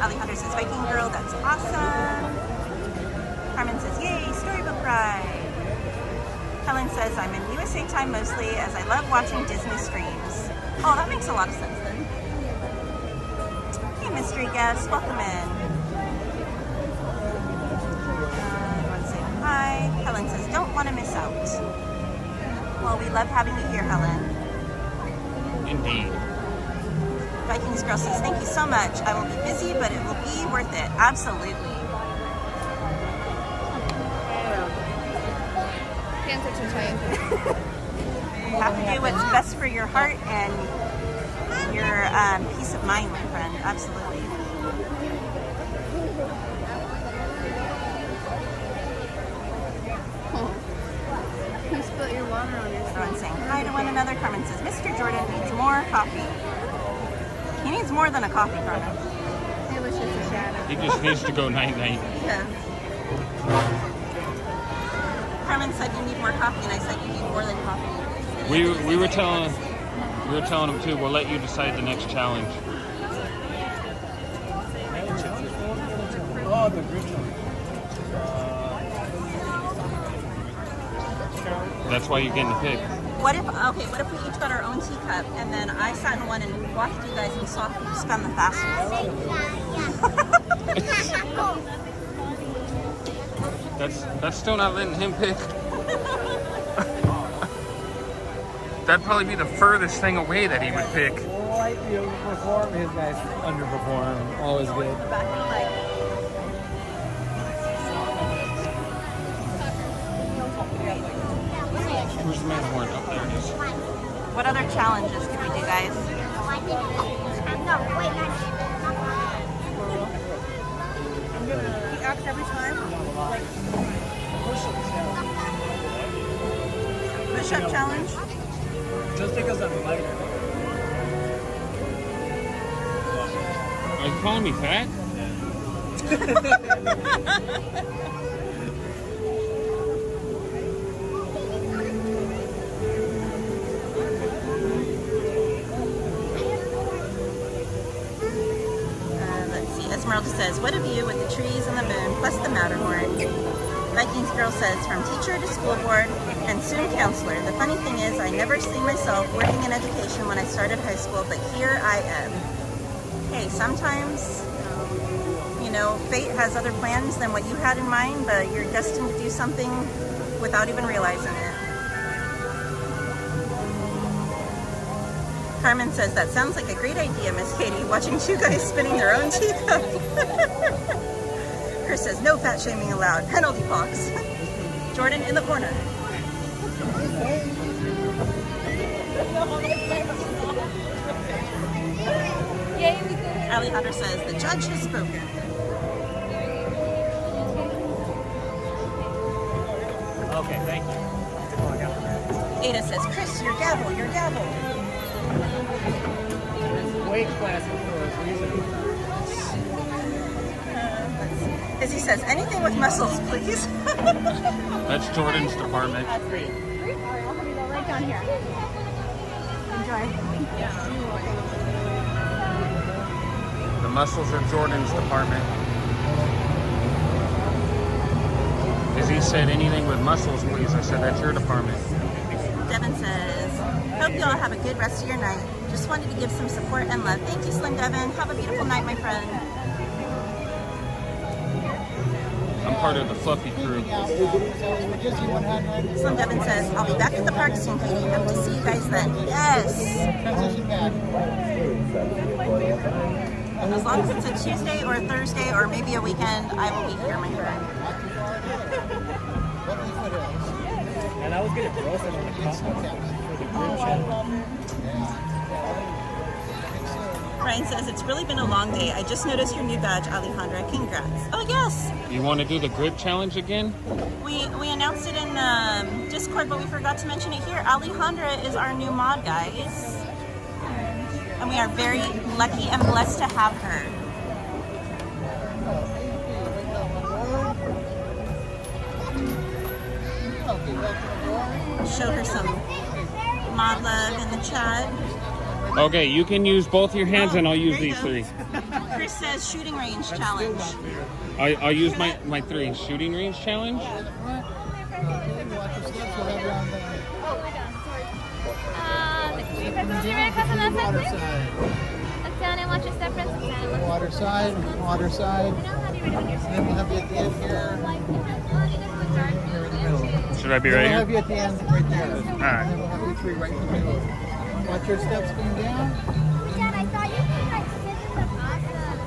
Alejandro says, Viking Girl, that's awesome. Carmen says, yay, Storybook ride. Helen says, I'm in USA time mostly as I love watching Disney streams. Oh, that makes a lot of sense then. Hey, mystery guest, welcome in. Everyone saying hi. Helen says, don't want to miss out. Well, we love having you here, Helen. Indeed. Vikings Girl says, thank you so much. I will be busy, but it will be worth it. Absolutely. Hands are too tight. You have to do what's best for your heart and your peace of mind, my friend. Absolutely. You spilled your water on yourself. Everyone's saying hi to one another. Carmen says, Mr. Jordan needs more coffee. He needs more than a coffee, Carmen. He was just a shadow. He just needs to go night-night. Yeah. Carmen said you need more coffee, and I said you need more than coffee. We were telling him too. We'll let you decide the next challenge. Oh, the green one. That's why you're getting the pick. What if we each got our own teacup, and then I sat in one and watched you guys and saw who spun the fastest? That's still not letting him pick. That'd probably be the furthest thing away that he would pick. Lightyear overperform, his guys underperform. Always good. Where's the man's horn? Oh, there it is. What other challenges can we do, guys? He acts every time. Push-up challenge. Just because I'm lighter. Are you calling me fat? Let's see. Esmeralda says, what a view with the trees and the moon, plus the Matterhorn. Vikings Girl says, from teacher to school board and soon counselor. The funny thing is, I never see myself working in education when I started high school, but here I am. Hey, sometimes, you know, fate has other plans than what you had in mind, but you're destined to do something without even realizing it. Carmen says, that sounds like a great idea, Miss Katie, watching two guys spinning their own teacup. Chris says, no fat shaming allowed. Penalty box. Jordan in the corner. Alejandro says, the judge has spoken. Okay, thank you. Ada says, Chris, your gavel, your gavel. Weight class for a reason. As he says, anything with muscles, please. That's Jordan's department. Alright, I'll have you go right down here. Enjoy. The muscles are Jordan's department. As he said, anything with muscles, please. I said, that's your department. Devin says, hope you all have a good rest of your night. Just wanted to give some support and love. Thank you, Slim Devin. Have a beautiful night, my friend. I'm part of the fluffy crew. Slim Devin says, I'll be back at the park soon, Katie. Hope to see you guys then. Yes! As long as it's a Tuesday or a Thursday or maybe a weekend, I will be here, my friend. And I was getting roasted on the costume for the group chat. Brian says, it's really been a long day. I just noticed your new badge, Alejandra. Congrats. Oh, yes. You want to do the grid challenge again? We announced it in Discord, but we forgot to mention it here. Alejandra is our new mod, guys. And we are very lucky and blessed to have her. Show her some mod love in the chat. Okay, you can use both your hands and I'll use these three. Chris says shooting range challenge. I'll use my three. Shooting range challenge? Look down and watch your step, Princess. Water side, water side. Then we'll have you at the end here. Should I be right We'll here? have you at the end right there. All right. And then we'll have you three right in the middle. Watch your steps going down. Dad, I thought you could like sit in the awesome.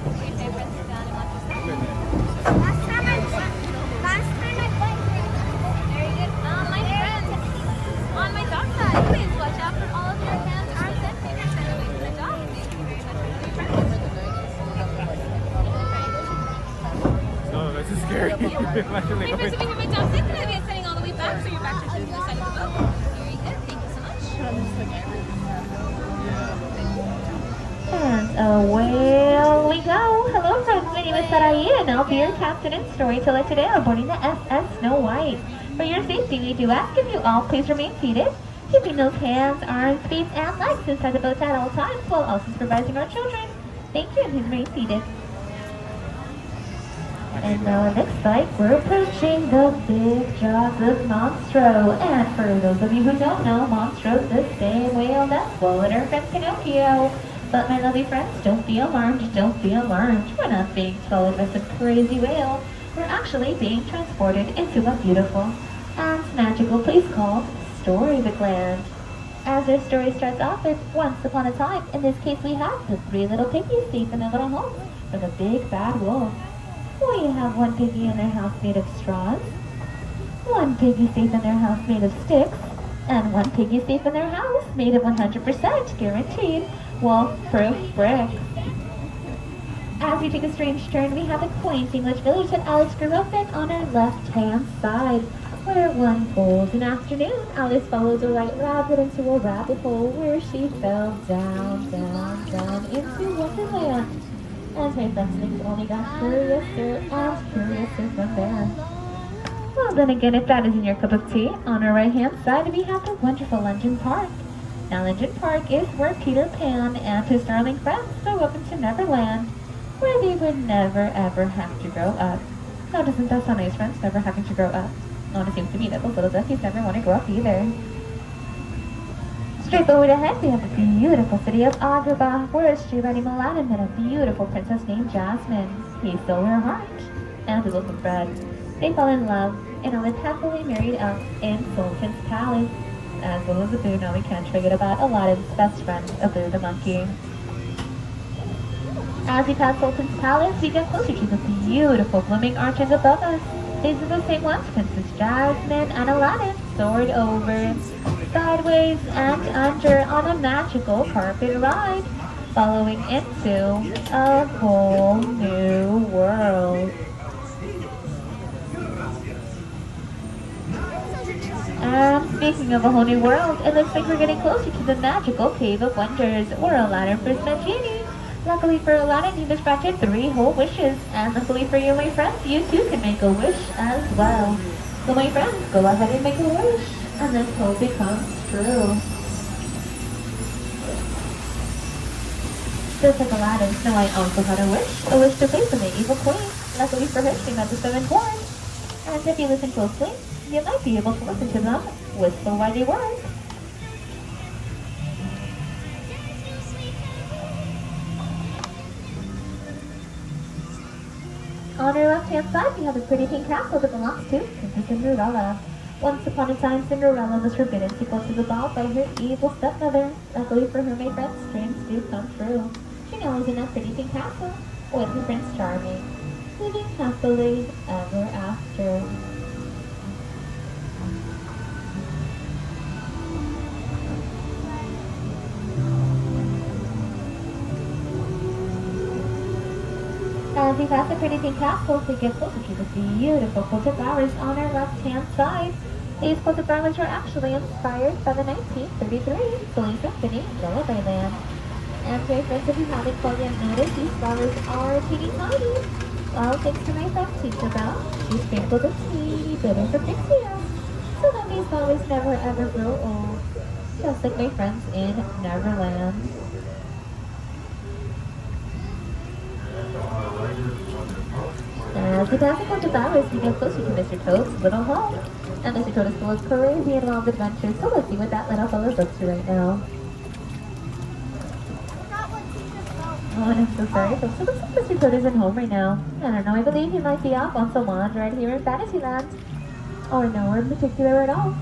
Okay, Princess, down and watch your step. Last time I went. Very good. My friend, on my dog side, please watch out for all of your hands, arms, and fingers that are away from the dog. Oh, this is scary. Maybe if you have my dog sick, maybe it's sitting all the way back, so your back to the side of the boat. Very good. Thank you so much. And away we go. Hello friends, my name is Sarai and I'll be your captain and storyteller today on boarding the SS Snow White. For your safety, we do ask if you all please remain seated, keeping those hands, arms, feet, and legs inside the boat at all times while also supervising our children. Thank you, and please remain seated. And now it looks like we're approaching the big jaws of Monstro. And for those of you who don't know, Monstro's the same whale that swallowed our friend Pinocchio. But my lovely friends, don't be alarmed, don't be alarmed. We're not being swallowed by some crazy whale. We're actually being transported into a beautiful and magical place called Storybook Land. As our story starts off with once upon a time, in this case we have the three little piggies safe in their little home from the big bad wolf. We have one piggy in their house made of straws, one piggy safe in their house made of sticks, and one piggy safe in their house made of 100% guaranteed wolf-proof bricks. As we take a strange turn, we have a quaint English village that Alice grew up in on our left-hand side, where one golden afternoon, Alice follows a white rabbit into a rabbit hole where she fell down, down, down into Wonderland. And my friends, things only got curiouser and curiouser from there. Well, then again, if that isn't your cup of tea, on our right-hand side we have the wonderful London Park. Now, London Park is where Peter Pan and his darling friends go up into Neverland, where they would never, ever have to grow up. Now, doesn't that sound nice, friends? Never having to grow up. Well, it seems to me that those little duckies never want to grow up either. Straight forward ahead, we have the beautiful city of Agrabah, where a street-riding Aladdin met a beautiful princess named Jasmine. He stole her heart and his loaf of bread. They fell in love and live happily married up in Sultan's palace. As well as Abu, now we can't forget about Aladdin's best friend, Abu the monkey. As we pass Sultan's palace, we get closer to the beautiful blooming arches above us. These are the same ones Princess Jasmine and Aladdin soared over, sideways and under on a magical carpet ride, following into a whole new world. And speaking of a whole new world, it looks like we're getting closer to the magical Cave of Wonders, where Aladdin first met Genie. Luckily for Aladdin, he was granted 3 whole wishes, and luckily for you, my friends, you too can make a wish as well. So my friends, go ahead and make a wish, and this will become true. Just like Aladdin, Snow White also had a wish to play for the evil queen. Luckily for her, she got the 7 coins. And if you listen closely, you might be able to listen to them whisper why they work. On our left-hand side, we have a pretty pink castle that belongs to Princess Cinderella. Once upon a time, Cinderella was forbidden to go to the ball by her evil stepmother. Luckily for her, my friends, dreams do come true. She now lives in a pretty pink castle with her Prince Charming, living happily ever after. As we pass the pretty pink castle, we get closer to the beautiful coat flowers on our left-hand side. These coat flowers were actually inspired by the 1933 Balloon Symphony Lullaby Land. And my friends, if you haven't quite yet noticed, these flowers are teeny tiny. Well, thanks to my friend Teacher Bell, she sprinkled a teeny bit of her pixie dust, so that these flowers never ever grow old, just like my friends in Neverland. As we pass the coat flowers, we get closer to Mr. Toad's little home. And Mr. Toad is full of crazy and wild adventures, so let's see what that little fellow is up to right now. Oh, I'm so sorry, folks. It looks like Mr. Toad isn't home right now. I don't know, I believe he might be off on some wander right here in Fantasyland. Or nowhere in particular at all.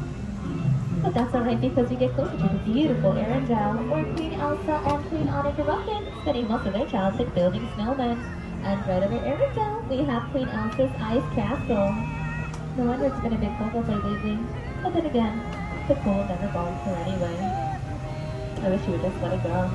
But that's alright because we get closer to the beautiful Arendelle, where Queen Elsa and Queen Uninterrupted spending most of their childhood building snowmen. And right over Arendelle, we have Queen Elsa's Ice Castle. No wonder it's been a big focal point lately. But then again, the cold never bothers her anyway. I wish she would just let it go.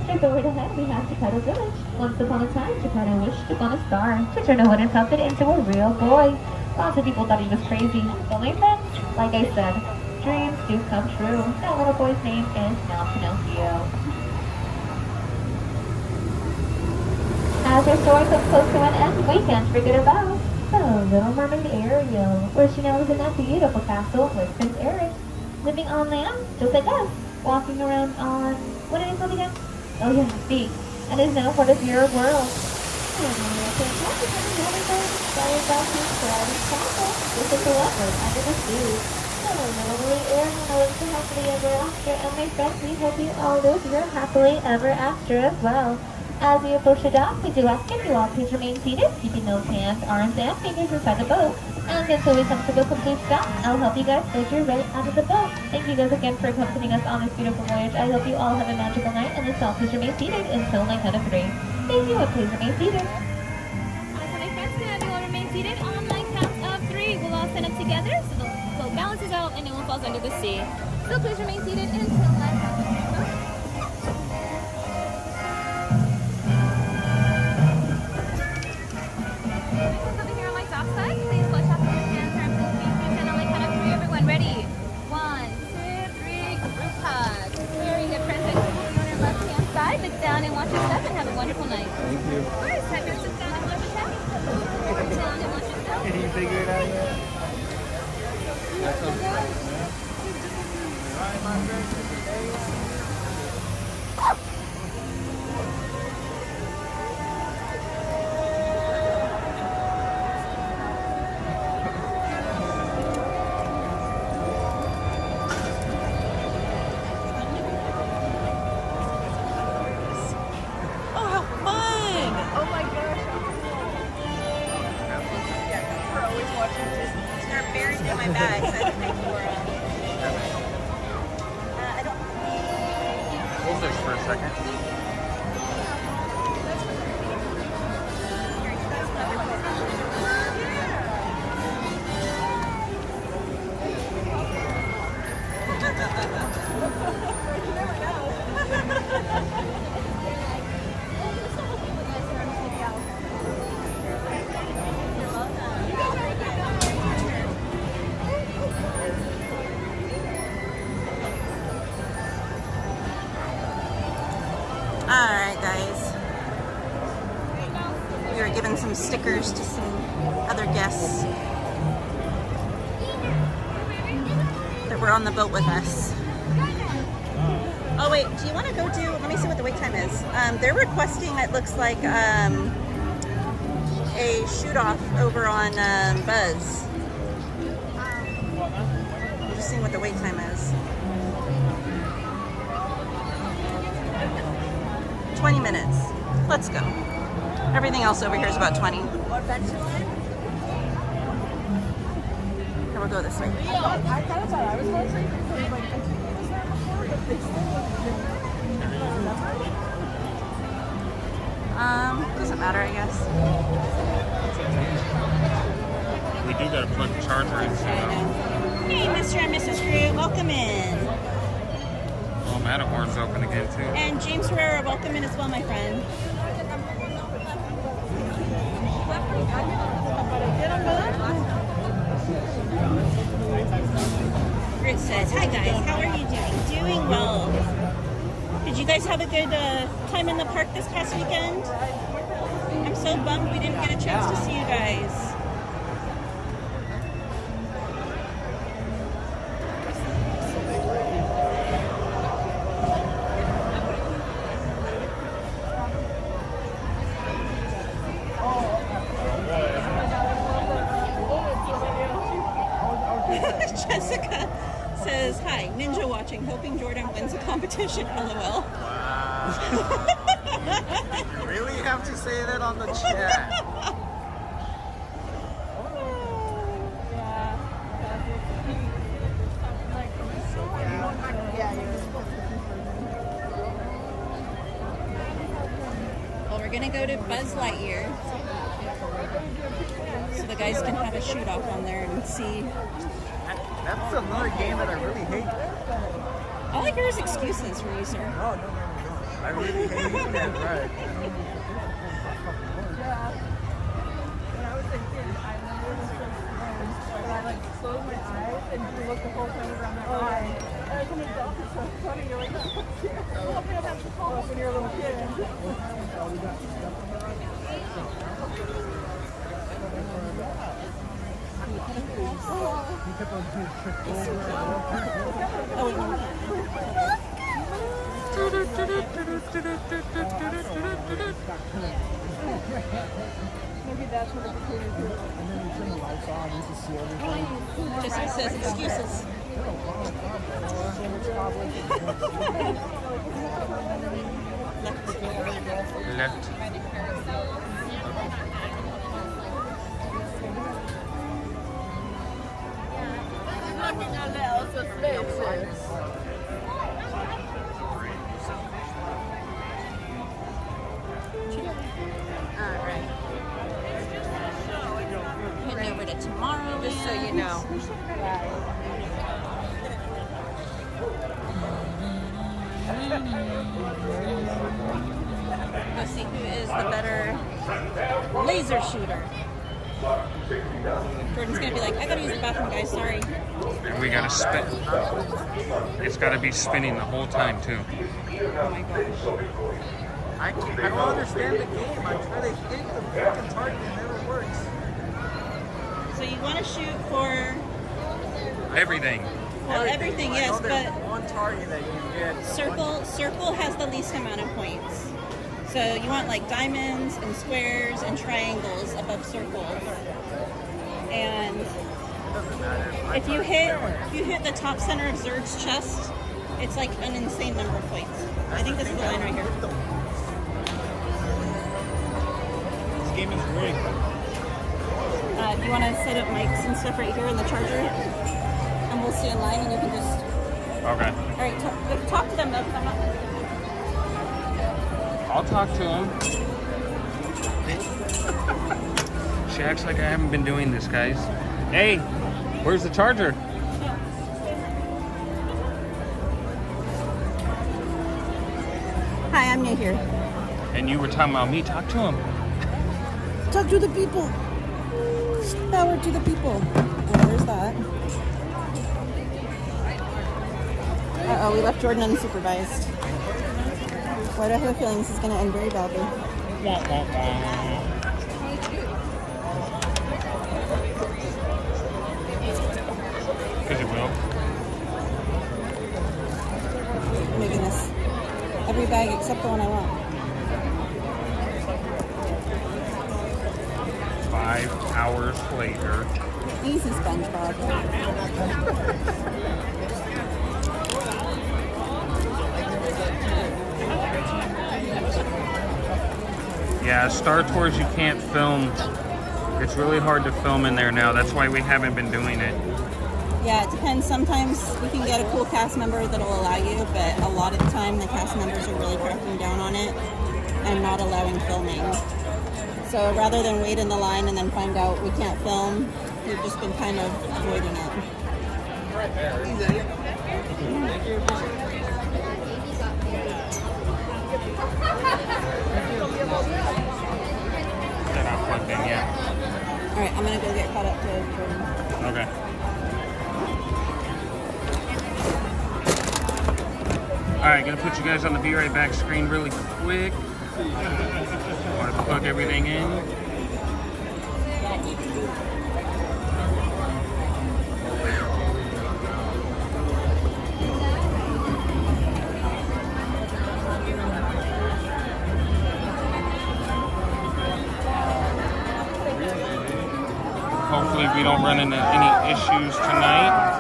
Straight forward ahead, we have Geppetto Village. Once upon a time, Geppetto wished upon a star to turn a wooden puppet into a real boy. Lots of people thought he was crazy. But my friends, like I said, dreams do come true. That little boy's name is now Pinocchio. As our story comes close to an end, we can't forget about the Little Mermaid Ariel, where she now lives in that beautiful castle with Prince Eric, living on land just like us, walking around on, what is it called again? Oh yeah, feet, and is now part of your world. This is the leopard under the sea. Hello, little Mermaid Ariel, lives happily ever after, and my friends, we hope you all live your happily ever after as well. As we approach the dock, we do ask if you all please remain seated, keeping those hands, arms, and fingers inside the boat. And until we come to the complete stop, I'll help you guys float your way out of the boat. Thank you guys again for accompanying us on this beautiful voyage. I hope you all have a magical night, and this all please remain seated until my count of 3. Thank you, and please remain seated. So my friends, can you all remain seated on my count of 3? We'll all stand up together so the boat balances out and no one falls under the sea. So please remain seated until my count of 3. Side, please watch out for your hands, arms, and feet. And on my count of 3, everyone ready? 1, 2, 3, group hug. Very good, Princess. On your left-hand side, look down and watch your step, and have a wonderful night. Thank you. Of course, have your sit down and watch your step. Sit down and watch your step. Can you figure it out yet? Hold this for a second. Alright guys, we were given some stickers to some other guests that were on the boat with us. Oh wait, do you want to go do, let me see what the wait time is. They're requesting, it looks like, a shoot-off over on Buzz. I'm just seeing what the wait time is. 20 minutes. Let's go. Everything else over here is about 20. Here, we'll go this way. Doesn't matter, I guess. We do gotta plug the charger in. So. Hey, Mr. and Mrs. Crew, welcome in. Well, Matterhorn's open again too. And James Herrera, welcome in as well, my friend. Grit says, hi guys, how are you doing? Doing well. Did you guys have a good time in the park this past weekend? I'm so bummed we didn't get a chance to see you guys. Jessica says, hi, ninja watching, hoping Jordan wins a competition, lol. Wow. You really have to say that on the chat. Well, we're gonna go to Buzz Lightyear. So the guys can have a shoot off on there and see. That's another game that I really hate. All I hear is excuses from you, sir. No. I really hate that, right? When I was a kid, I remember this from friends, but I like closed my eyes and you look the whole time around my eye. And as an adult, it's so funny. You're like, oh, that's the fault when you're a little kid. Maybe that's what the computers do. And then you turn the lights on, you can see everything. Just says excuses. Left. Alright. Heading over to Tomorrowland. Just so you know. Let's see who is the better laser shooter. Jordan's gonna be like, I gotta use the bathroom, guys, sorry. And we gotta spin. It's gotta be spinning the whole time too. Oh my gosh. I don't understand the game. I try to hit the freaking target and it never works. So you want to shoot for Everything. well, everything, yes, but one target that you get. Circle has the least amount of points. So you want like diamonds and squares and triangles above circles. And if you hit the top center of Zerg's chest, it's like an insane number of points. I think this is the line right here. This game is rigged. Do you want to set up mics and stuff right here in the charger? And we'll stay in line and you can just... Okay. All right, talk to them though, because I'm not... I'll talk to him. She acts like I haven't been doing this, guys. Hey, where's the charger? Hi, I'm new here. And you were talking about me. Talk to him. Talk to the people. Power to the people. Oh, there's that. Uh-oh, we left Jordan unsupervised. Why do I have a feeling this is going to end very badly? Because it will. Every bag except the one I want. 5 hours later. Easy, SpongeBob. Yeah, Star Tours you can't film. It's really hard to film in there now. That's why we haven't been doing it. Yeah, it depends. Sometimes you can get a cool cast member that'll allow you, but a lot of the time the cast members are really cracking down on it and not allowing filming. So rather than wait in the line and then find out we can't film, we've just been kind of avoiding it. They're not plugged in yet. Alright, I'm gonna go get caught up to Jordan. Okay. Alright, gonna put you guys on the Be Right Back screen really quick. Want to plug everything in. Hopefully we don't run into any issues tonight.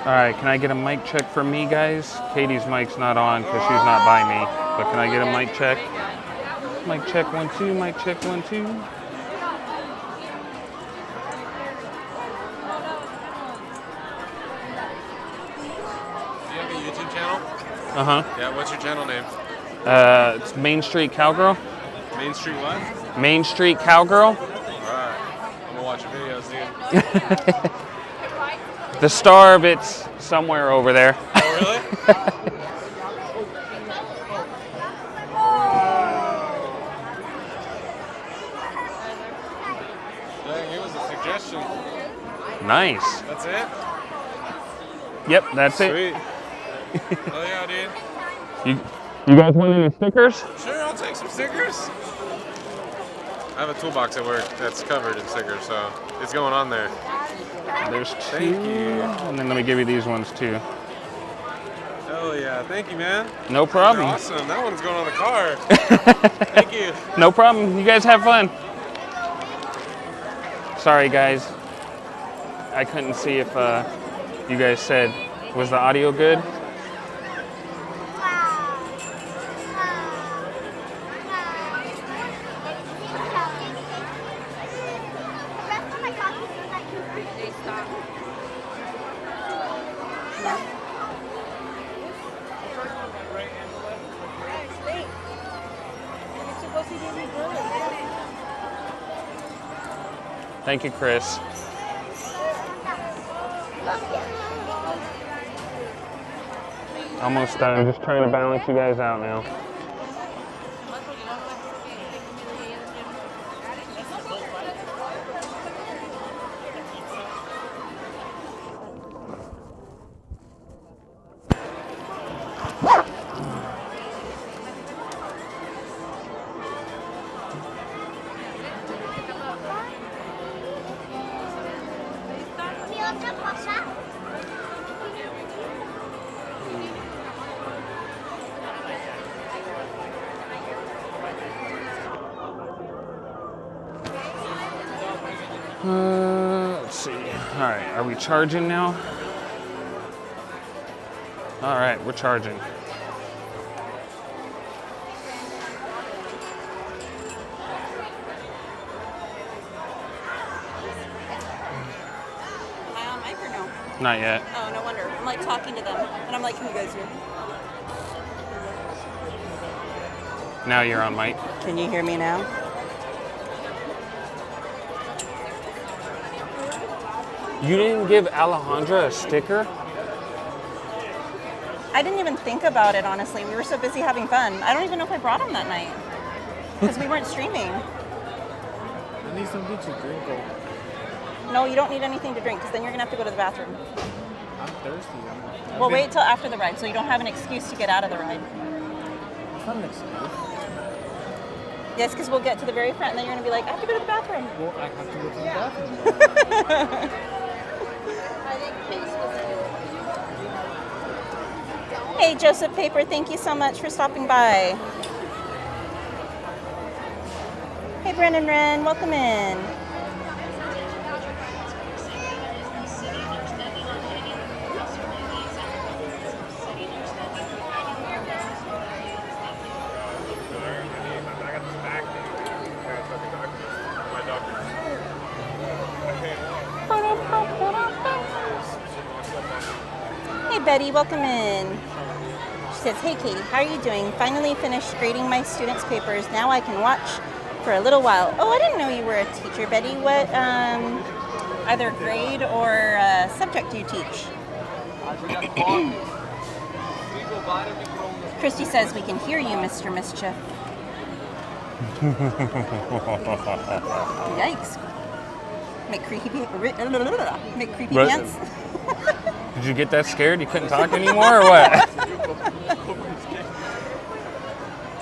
Alright, can I get a mic check for me, guys? Katie's mic's not on because she's not by me. But can I get a mic check? Mic check 1 2, mic check 1 2. Do you have a YouTube channel? Uh-huh. Yeah, what's your channel name? It's Main Street Cowgirl. Main Street what? Main Street Cowgirl. Alright. I'm gonna watch your videos, dude. The star of it's somewhere over there. Oh, really? Dang, it was a suggestion. Nice. That's it? Yep, that's Sweet. it. Oh yeah, dude. You guys want any stickers? Sure, I'll take some stickers. I have a toolbox at work that's covered in stickers, so it's going on there. There's 2. Thank you. And then let me give you these ones too. Hell yeah, thank you, man. No problem. You're awesome. That one's going on the car. Thank you. No problem. You guys have fun. Sorry, guys. I couldn't see if you guys said, was the audio good? Thank you, Chris. Almost done. I'm just trying to balance you guys out now. Let's see. All right, are we charging now? All right, we're charging. Am I on mic or no? Not yet. Oh, no wonder. I'm like talking to them, and I'm like, can you guys hear me? Now you're on mic. Can you hear me now? You didn't give Alejandra a sticker? I didn't even think about it, honestly. We were so busy having fun. I don't even know if I brought him that night because we weren't streaming. I need something to drink. No, you don't need anything to drink because then you're going to have to go to the bathroom. I'm thirsty. Well, wait till after the ride so you don't have an excuse to get out of the ride. It's not an excuse. Yes, because we'll get to the very front and then you're going to be like, I have to go to the bathroom. Well, I have to go to the bathroom. Hey, Joseph Paper, thank you so much for stopping by. Hey, Brendan Wren, welcome in. Hey, Betty, welcome in. She says, hey, Katie, how are you doing? Finally finished grading my students' papers. Now I can watch for a little while. Oh, I didn't know you were a teacher, Betty. What either grade or subject do you teach? Christy says, we can hear you, Mr. Mischief. Yikes. Make creepy pants. Did you get that scared? You couldn't talk anymore, or what?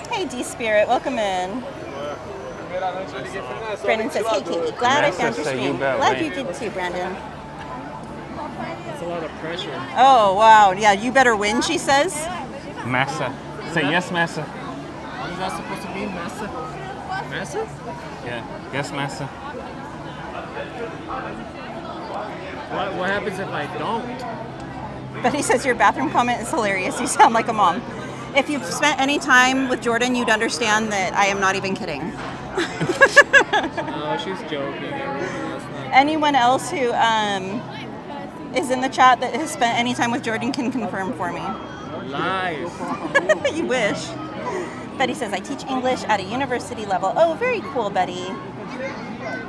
Hey, D-Spirit, welcome in. Brandon says, hey, Katie, glad I found your stream. Glad you did too, Brandon. It's a lot of pressure. Oh, wow. Yeah, you better win, she says. Massa. Say yes, Massa. What is that supposed to mean, Massa? Massa? Yeah. Yes, Massa. What happens if I don't? But he says your bathroom comment is hilarious. You sound like a mom. If you've spent any time with Jordan, you'd understand that I am not even kidding. No, she's joking. Anyone else who is in the chat that has spent any time with Jordan can confirm for me. Lies. You wish. Betty says, I teach English at a university level. Oh, very cool, Betty.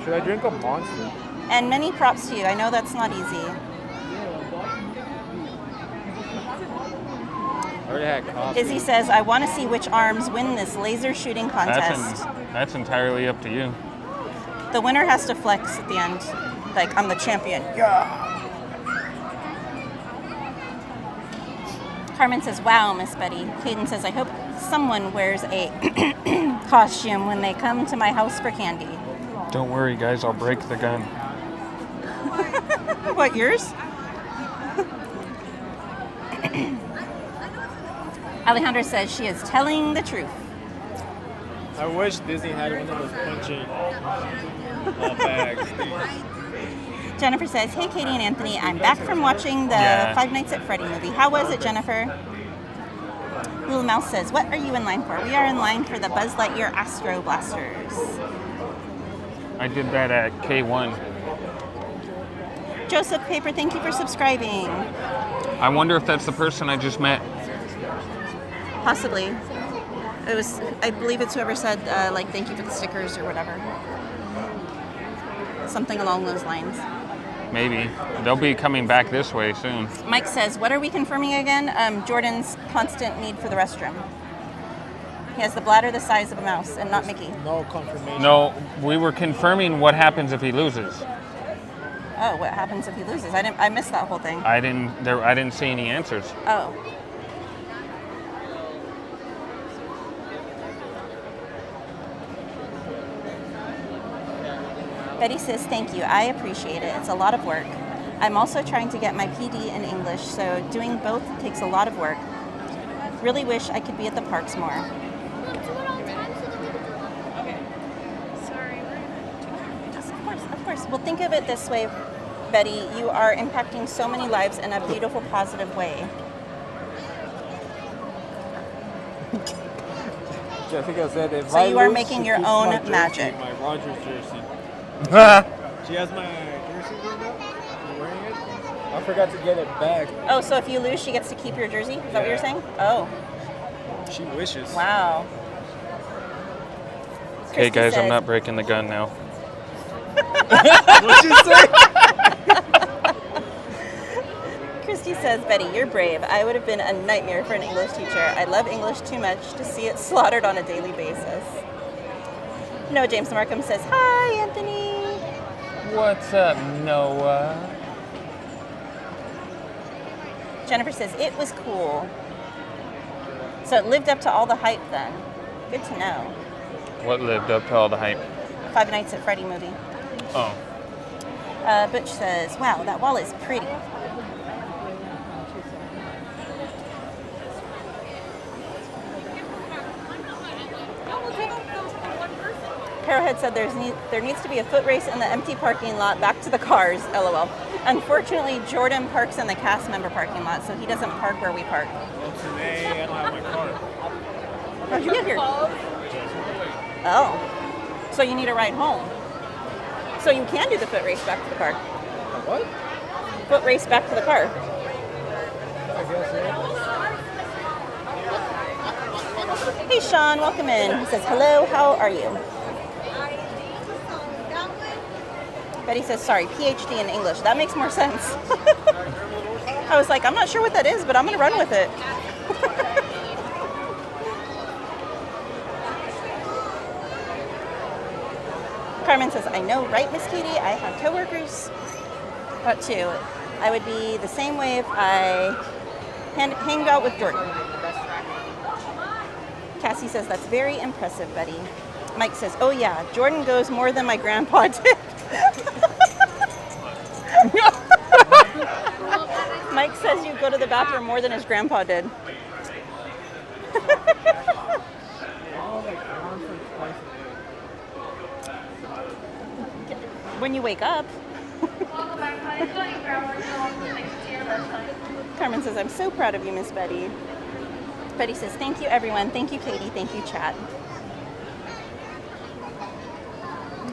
Should I drink a Monster? And many props to you. I know that's not easy. I already had coffee. Izzy says, I want to see which arms win this laser shooting contest. That's entirely up to you. The winner has to flex at the end. Like, I'm the champion. Yeah. Carmen says, wow, Miss Betty. Caden says, I hope someone wears a costume when they come to my house for candy. Don't worry, guys. I'll break the gun. What, yours? Alejandra says she is telling the truth. I wish Disney had one of those punching bags. Jennifer says, hey, Katie and Anthony, I'm back from watching the Five Nights at Freddy movie. How was it, Jennifer? Little Mouse says, what are you in line for? We are in line for the Buzz Lightyear Astro Blasters. I did that at K1. Joseph Paper, thank you for subscribing. I wonder if that's the person I just met. Possibly. It was, I believe it's whoever said, like, thank you for the stickers or whatever. Something along those lines. Maybe. They'll be coming back this way soon. Mike says, what are we confirming again? Jordan's constant need for the restroom. He has the bladder the size of a mouse and not Mickey. No confirmation. No, we were confirming what happens if he loses. Oh, what happens if he loses? I missed that whole thing. I didn't see any answers. Oh. Betty says, thank you. I appreciate it. It's a lot of work. I'm also trying to get my PD in English, so doing both takes a lot of work. Really wish I could be at the parks more. Yes, of course. Well, think of it this way, Betty. You are impacting so many lives in a beautiful, positive way. I think I said if so you are making your own magic. My Rogers jersey. She has my jersey right now. She's wearing it. I forgot to get it back. Oh, so if you lose, she gets to keep your jersey? Is that what you're saying? Oh. She wishes. Wow. Okay, guys, I'm not breaking the gun now. What'd you say? Christy says, Betty, you're brave. I would have been a nightmare for an English teacher. I love English too much to see it slaughtered on a daily basis. No, James Markham says, hi, Anthony. What's up, Noah? Jennifer says, it was cool. So it lived up to all the hype then. Good to know. What lived up to all the hype? Five Nights at Freddy movie. Oh. Butch says, wow, that wall is pretty. Arrowhead said there needs to be a foot race in the empty parking lot back to the cars, LOL. Unfortunately, Jordan parks in the cast member parking lot, so he doesn't park where we park. Well, today I don't have my car. How'd you get here? Oh. So you need a ride home. So you can do the foot race back to the car. What? Foot race back to the car. I guess, yeah. Hey Sean, welcome in. He says, hello, how are you? Betty says, sorry, PhD in English. That makes more sense. I was like, I'm not sure what that is, but I'm going to run with it. Carmen says, I know, right, Miss Katie? I have coworkers. But too, I would be the same way if I hanged out with Jordan. Cassie says, that's very impressive, Betty. Mike says, oh yeah, Jordan goes more than my grandpa did. Mike says you go to the bathroom more than his grandpa did. When you wake up. Carmen says, I'm so proud of you, Miss Betty. Betty says, thank you, everyone. Thank you, Katie. Thank you, chat.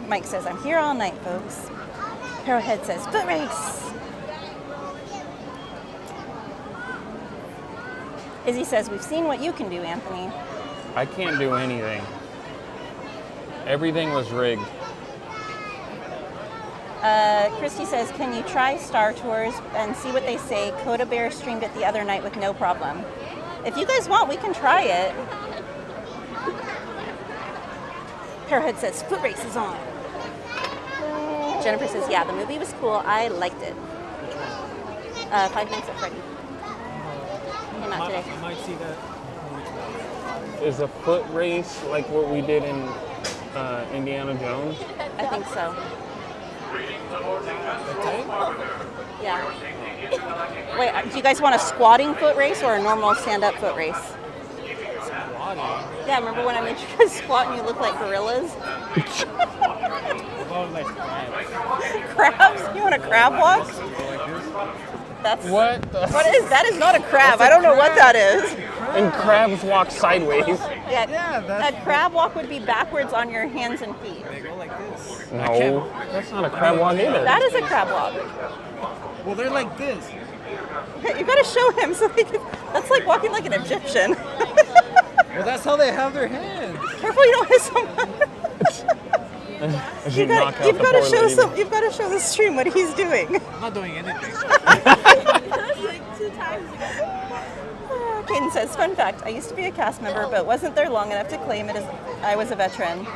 Mike says, I'm here all night, folks. Arrowhead says, foot race. Izzy says, we've seen what you can do, Anthony. I can't do anything. Everything was rigged. Christy says, can you try Star Tours and see what they say? Coda Bear streamed it the other night with no problem. If you guys want, we can try it. Arrowhead says, foot race is on. Jennifer says, yeah, the movie was cool. I liked it. Five Nights at Freddy. Came out today. I might see that. Is a foot race like what we did in Indiana Jones? I think so. Yeah. Wait, do you guys want a squatting foot race or a normal stand-up foot race? Squatting? Yeah, remember when I made you guys squat and you look like gorillas? Like crabs. Crabs? You want a crab walk? That's what? What is that? Is not a crab. I don't know what that is. And crabs walk sideways. Yeah, a crab walk would be backwards on your hands and feet. They go like this. No, that's not a crab walk either. That is a crab walk. Well, they're like this. You gotta show him so he can. That's like walking like an Egyptian. Well, that's how they have their hands. Careful, you don't hit someone. You've got to show some. You've got to show the stream what he's doing. I'm not doing anything. Caden says, fun fact, I used to be a cast member, but wasn't there long enough to claim it as I was a veteran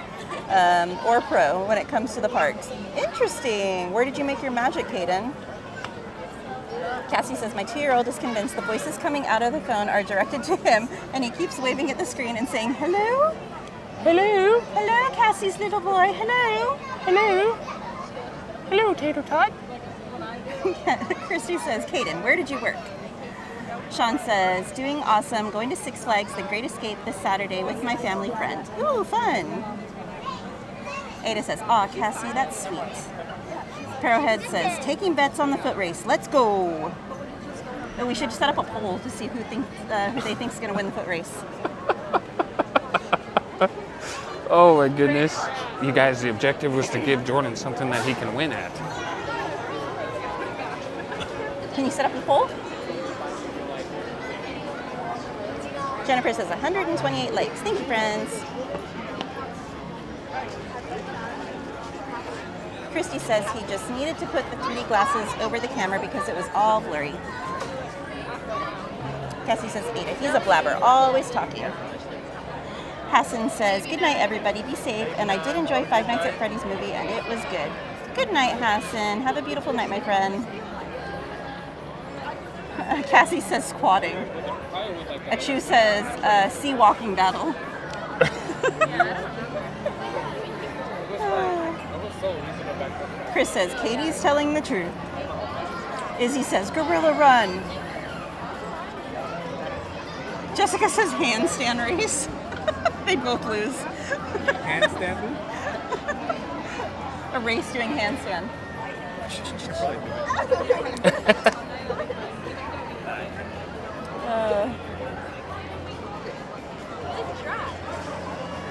or pro when it comes to the parks. Interesting. Where did you make your magic, Caden? Cassie says, my 2-year-old is convinced the voices coming out of the phone are directed to him, and he keeps waving at the screen and saying, hello? Hello? Hello, Cassie's little boy. Hello? Hello? Hello, Tater Tot. Christy says, Caden, where did you work? Sean says, doing awesome, going to Six Flags, The Great Escape this Saturday with my family friend. Ooh, fun. Ada says, aw, Cassie, that's sweet. Arrowhead says, taking bets on the foot race. Let's go. Oh, we should set up a poll to see who they think is going to win the foot race. Oh my goodness. You guys, the objective was to give Jordan something that he can win at. Can you set up a poll? Jennifer says 128 likes. Thank you, friends. Christy says he just needed to put the 3D glasses over the camera because it was all blurry. Cassie says, Ada, he's a blabber, always talking. Hassan says, good night, everybody, be safe. And I did enjoy Five Nights at Freddy's movie, and it was good. Good night, Hassan. Have a beautiful night, my friend. Cassie says squatting. Achu says sea walking battle. Chris says Katie's telling the truth. Izzy says gorilla run. Jessica says handstand race. They both lose. Handstand? A race doing handstand.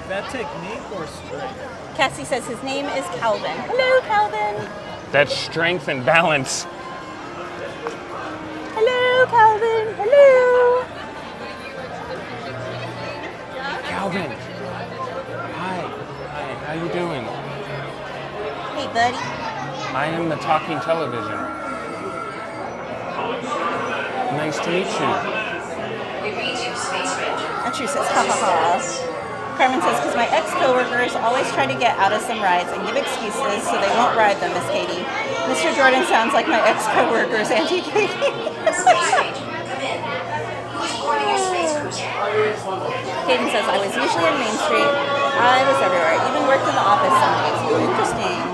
Is that technique or strength? Cassie says his name is Calvin. Hello, Calvin. That's strength and balance. Hello, Calvin. Hello. Calvin. Hi. Hi. How you doing? Hey, buddy. I am the talking television. Nice to meet you. Achu says, ha ha ha. Carmen says, because my ex-coworkers always try to get out of some rides and give excuses so they won't ride them, Miss Katie. Mr. Jordan sounds like my ex-coworkers, Auntie Katie. Hayden says, I was usually on Main Street. I was everywhere. Even worked in the office some days. Interesting.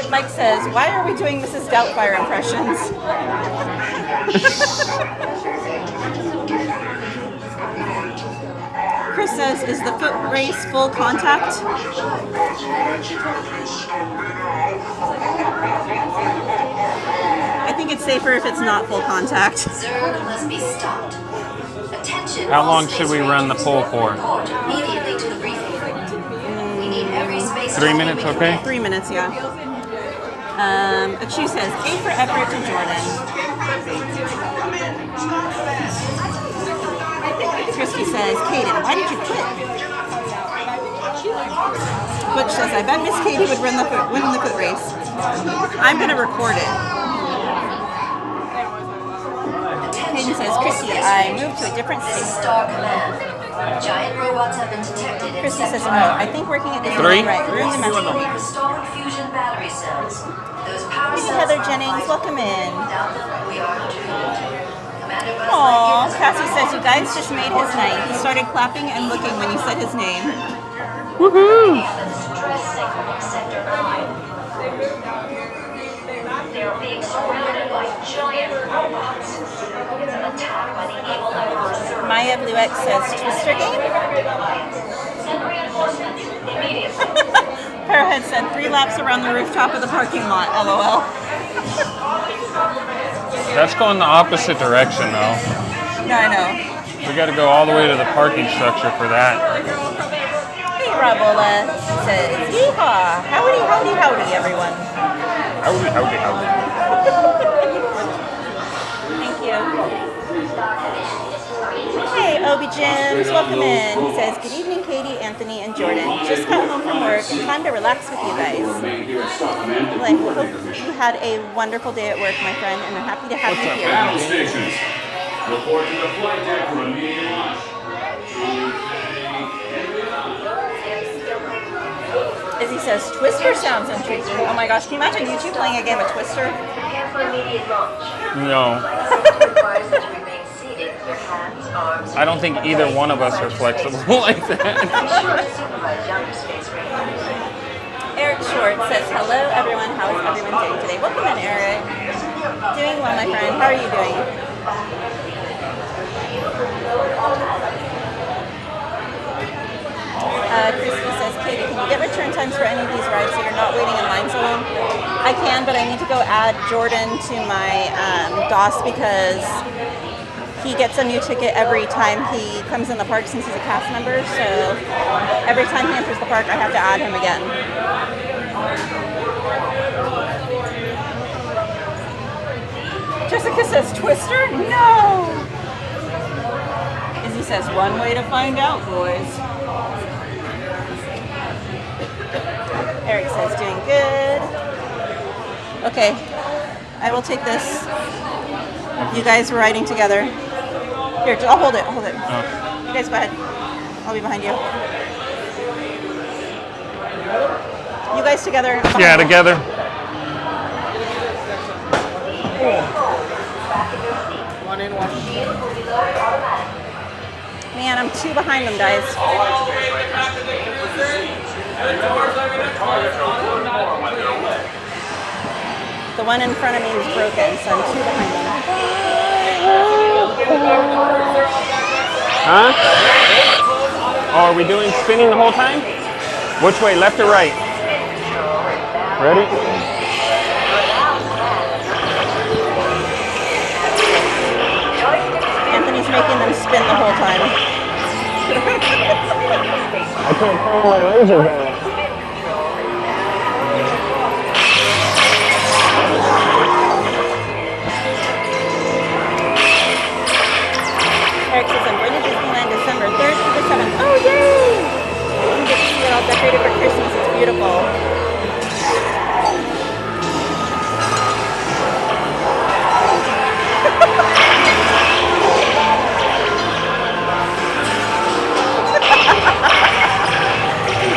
Mike says, why are we doing Mrs. Doubtfire impressions? Chris says, is the foot race full contact? I think it's safer if it's not full contact. Zerg must be stopped. Attention. How long should we run the poll for? Immediately to the briefing room. We need every space. 3 minutes, okay? 3 minutes, yeah. Achu says, A for effort to Jordan. Christy says, Kaden, why did you quit? Butch says, I bet Miss Katie would win the foot race. I'm going to record it. Kaden says, Christy, I moved to a different state. Star Command. Giant robots have been detected in Christy says, Sector no, 9. I think working at Disneyland, Three? right, ruined the magic for me. Restoring fusion battery cells. Those power Hey, cells Heather are Jennings, vital. welcome in. Without them, we are doomed. Commander Buzz Aww, Lightyear is Cassie says, you guys just made his night. He started clapping and looking when you said his name. Woohoo! stress signal in Sector 9. They are being surrounded by giant robots. It's an attack by the evil Emperor Zerg. Maya Blue X says, Twister game? Send reinforcements immediately. Parahead said, 3 laps around the rooftop of the parking lot, LOL. That's going the opposite direction, though. No, I know. We got to go all the way to the parking structure for that. Hey, Rabola says, yeehaw! Howdy, howdy, howdy, everyone. Howdy, howdy, howdy. Thank you. Hey, Obi Jims, welcome in. He says, good evening, Katie, Anthony, and Jordan. Just got home from work and time to relax with you guys. Well, I hope you had a wonderful day at work, my friend, and I'm happy to have you here. Battle stations. Report to the flight deck for immediate launch. Izzy says, Twister sounds intriguing. Oh my gosh, can you imagine YouTube playing a game of Twister? Prepare for immediate launch. No. Requires that you remain seated with your hands, arms, I don't think either one of us are flexible like that. ensure to supervise younger space rangers. Eric Short says, hello everyone, how is everyone doing today? Welcome in, Eric. Doing well, my friend. How are you doing? Christy says, Katie, can you get return times for any of these rides so you're not waiting in line so long? I can, but I need to go add Jordan to my DOS because he gets a new ticket every time he comes in the park since he's a cast member. So every time he enters the park, I have to add him again. Jessica says, Twister? No! Izzy says, one way to find out, boys. Eric says, doing good. Okay, I will take this. You guys were riding together. Here, I'll hold it, You guys go ahead. I'll be behind you. You guys together? Yeah, together. Man, I'm 2 behind them, guys. The one in front of me is broken, so I'm 2 behind them. Huh? Oh, are we doing spinning the whole time? Which way, left or right? Ready? Anthony's making them spin the whole time. I can't find my laser gun. Eric says, I'm going to Disneyland December 3rd to the 7th. Oh, yay! You get to see it all decorated for Christmas. It's beautiful.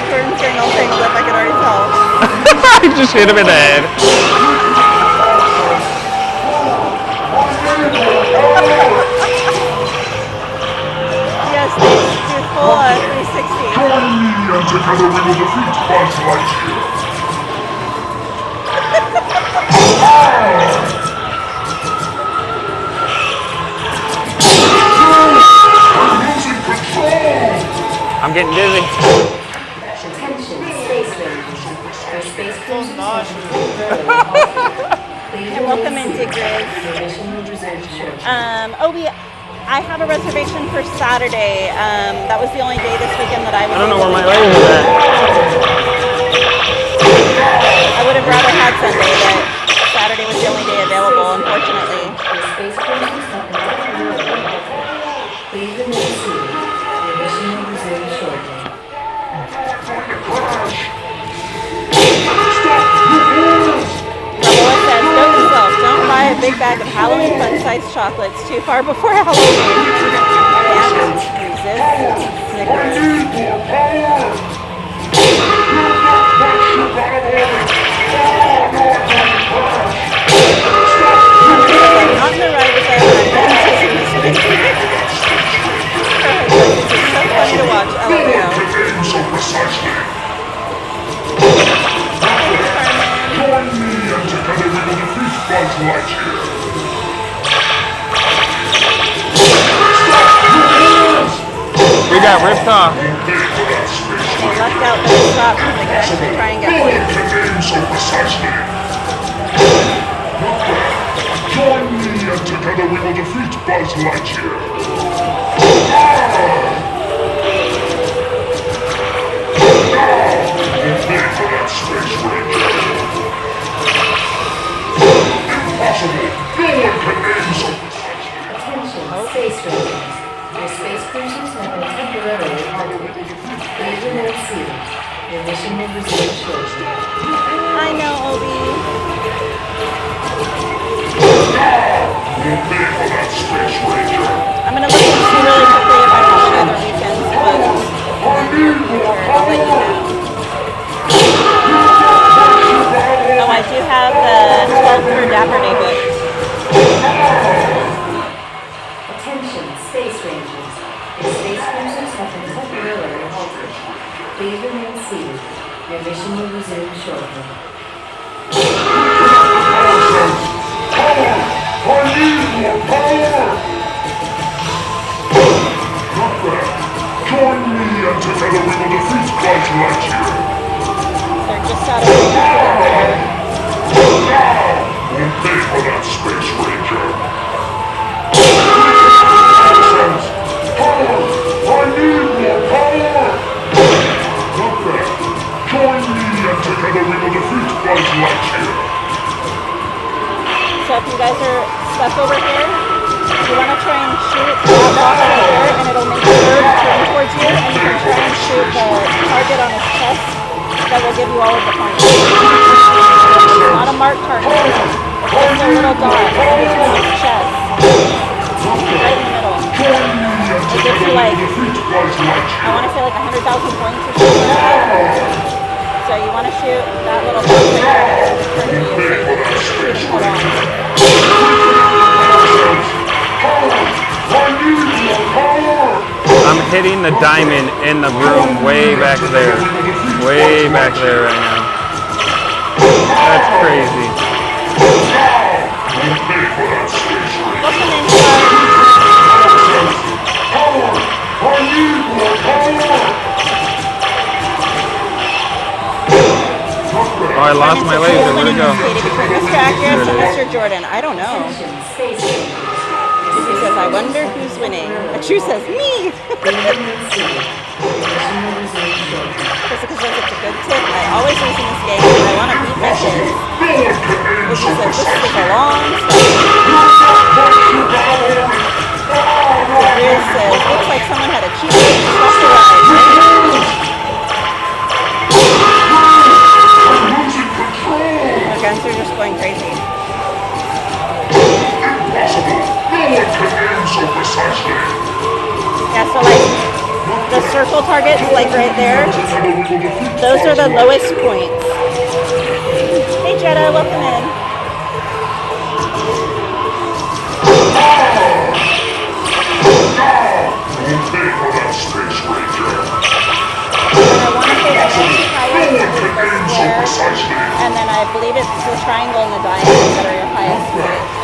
Jordan's getting all tangled up, I can already tell. I just hit him in the head. Yes, they do full 360. And together we will defeat Buzz Lightyear. I'm getting dizzy. Attention, Space Rangers. Our space cruisers And welcome into Grizz. Obi, I have a reservation for Saturday. That was the only day this weekend that I was. I don't know where my laser is at. I would have rather had Sunday, but Saturday was the only day available, unfortunately. Space cruisers have been definitely. Please remain seated. Your mission will resume shortly. Raboa says, note to self, don't buy a big bag of Halloween fun-sized chocolates too far before Halloween. And resist Snickers. Not in the ride with them, I'm getting dizzy. This is so funny to watch, LOL. Join me and together we will defeat Buzz Lightyear. We got ripped off. I lucked out for the stop because I could actually try and get one. Join me and together we will defeat Buzz Lightyear. Pay for that, Space Ranger. Impossible! No one can aim so precisely. Attention, Space Rangers. Your space cruisers have been temporarily halted. Please remain seated. Your mission will resume shortly. I know, Obi. We'll pay for that, Space Ranger. I'm going to look and see really quickly if I have any other weekends booked. I'll let you know. Oh, I do have the 12th for Dapper Day booked. Attention, Space Rangers. Your space cruisers have been temporarily halted. Please remain seated. Your mission will resume shortly. I need more power! Not bad. Join me and together we will defeat Buzz Lightyear. They're just out of here. We'll pay for that, Space Ranger. Power! I need more power! Not bad. Join me and together we will defeat Buzz Lightyear. So if you guys are stuck over here, you want to try and shoot that box right there, and it'll make the bird turn towards you, and you can try and shoot the target on his chest. That will give you all of the points. It's not a marked target. It's just a little dot between his chest. Right in the middle. It gives you like, I want to say like 100,000 points or something like that. So So you want to shoot that little box right there and it'll return to you. So you can shoot and hold on. I'm hitting the diamond in the room way back there. Way back there right now. That's crazy. Welcome in, Clark. Oh, I lost my laser. Where'd it go? Mr. Accurate and Mr. Jordan. I don't know. He says, I wonder who's winning. A True says, me! Jessica says it's a good tip. I always lose in this game and I want to beat my kids. Lucy says, this is a long Riz says, looks like someone had a cheap stuff to ride. Our guns are just going crazy. Yeah, so like the circle targets, like right there, those are the lowest points. Hey Jetta, welcome in. And then I believe it's the triangle and the diamond that are your highest points.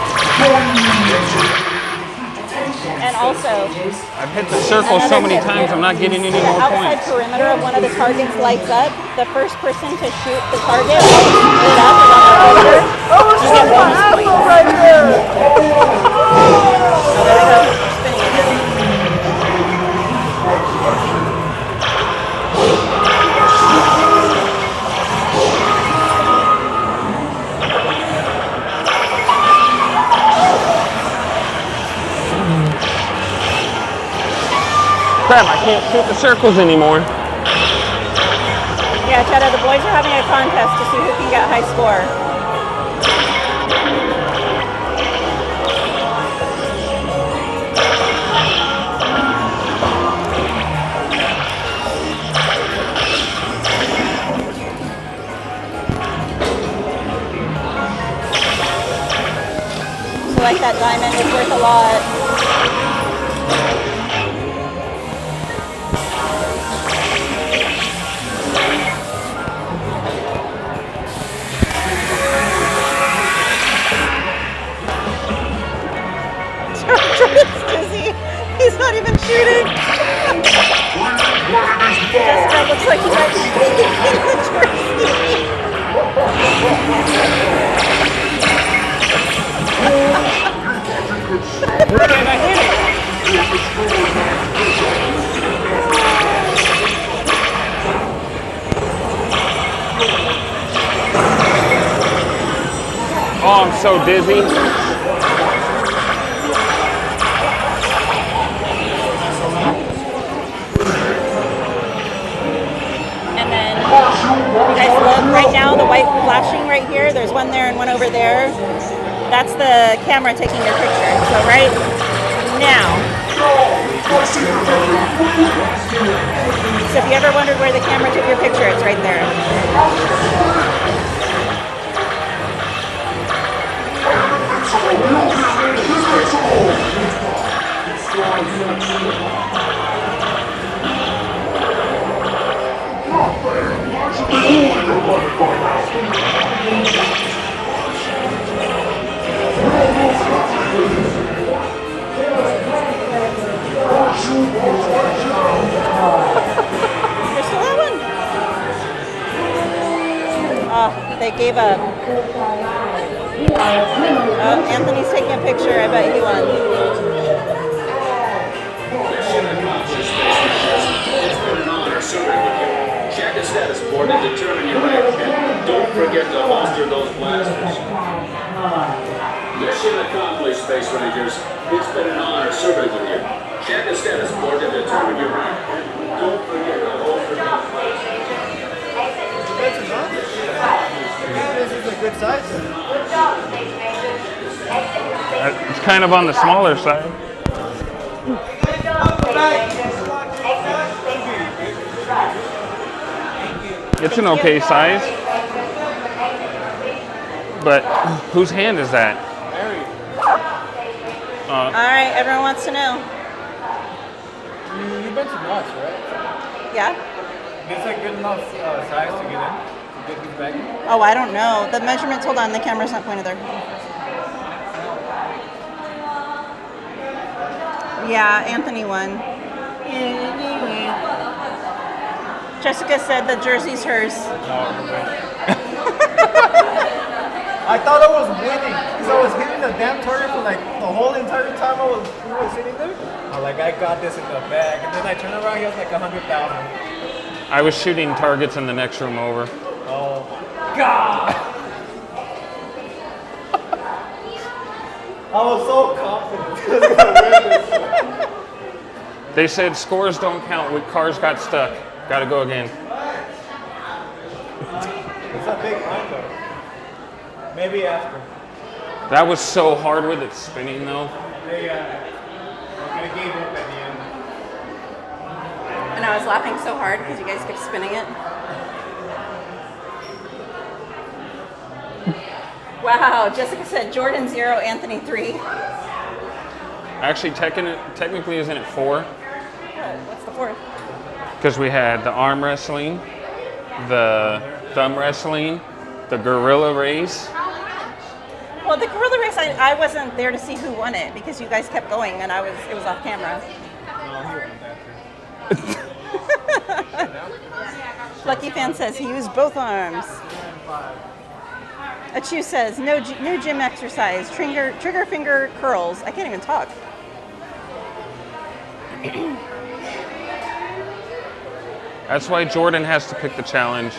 And also, I've hit the circle so many times, I'm not getting any more the outside points. perimeter of one of the targets lights up. The first person to shoot the target will split it up around the perimeter. You get bonus points. Right there. Oh, there we go. Spinning again. Crap, I can't shoot the circles anymore. Yeah, Cheddar, the boys are having a contest to see who can get high score. So like that diamond is worth a lot. He's not even shooting. Jessica looks like he might be shooting in the jersey. I hit it. Oh, I'm so dizzy. You guys look right now, the white flashing right here, there's one there and one over there. That's the camera taking your picture. So right now. So if you ever wondered where the camera took your picture, it's right there. They gave up. Oh, Anthony's taking a picture. I bet he won. Check the status board and determine your rank. And don't forget to holster those blasters. Mission accomplished, Space Rangers. It's been an honor serving with you. Check the status board to determine your rank. And don't forget to holster those blasters. That's enough? This is a good size. It's kind of on the smaller side. It's an okay size. But whose hand is that? All right, everyone wants to know. You've been to nuts, right? Yeah? It's like good enough size to get in? To get these back? Oh, I don't know. The measurements, hold on, the camera's not pointed there. Yeah, Anthony won. Jessica said the jersey's hers. I thought I was winning because I was hitting the damn target for like the whole entire time we were sitting there. I'm like, I got this in the bag. And then I turned around, he has like 100,000. I was shooting targets in the next room over. Oh my God! I was so confident I was gonna win this. They said scores don't count when cars got stuck. Gotta go again. It's a big line though. Maybe after. That was so hard with it spinning though. They I gave up at the end. And I was laughing so hard because you guys kept spinning it. Wow, Jessica said Jordan 0, Anthony 3. Actually, technically, isn't it 4? What's the fourth? Because we had the arm wrestling, the thumb wrestling, the gorilla race. Well, the gorilla race, I wasn't there to see who won it because you guys kept going and it was off camera. Lucky Fan says he used both arms. Achu says no gym exercise, trigger finger curls. I can't even talk. That's why Jordan has to pick the challenge.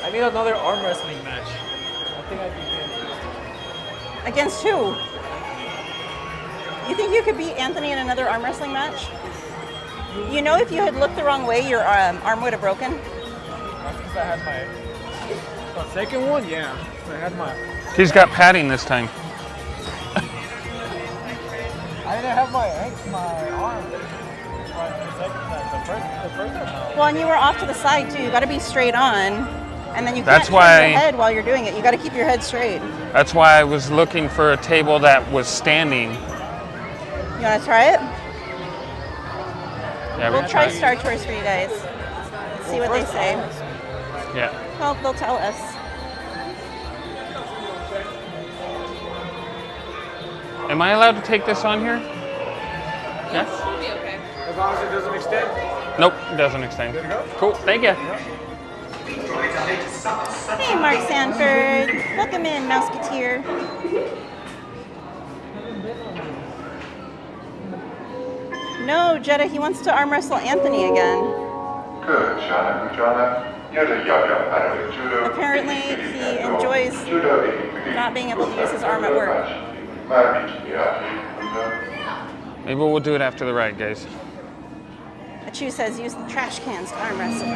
I need another arm wrestling match. I think I'd be interested. Against who? You think you could beat Anthony in another arm wrestling match? You know, if you had looked the wrong way, your arm would have broken. That's because I had the second one, yeah. I had my. He's got padding this time. I didn't have my arm. The first one. Well, and you were off to the side too. You got to be straight on, and then you can't That's turn why- your head while you're doing it. You got to keep your head straight. That's why I was looking for a table that was standing. You want to try it? Yeah, We'll can try it. Star Tours for you guys. See what they say. Yeah. Well, they'll tell us. Am I allowed to take this on here? Yes. It'll be okay. As long as it doesn't extend. Nope, it doesn't extend. Cool, thank you. Hey, Mark Sanford. Welcome in, Mouseketeer. No, Jetta, he wants to arm wrestle Anthony again. Apparently, he enjoys not being able to use his arm at work. Maybe we'll do it after the ride, guys. Achu says use the trash cans to arm wrestle.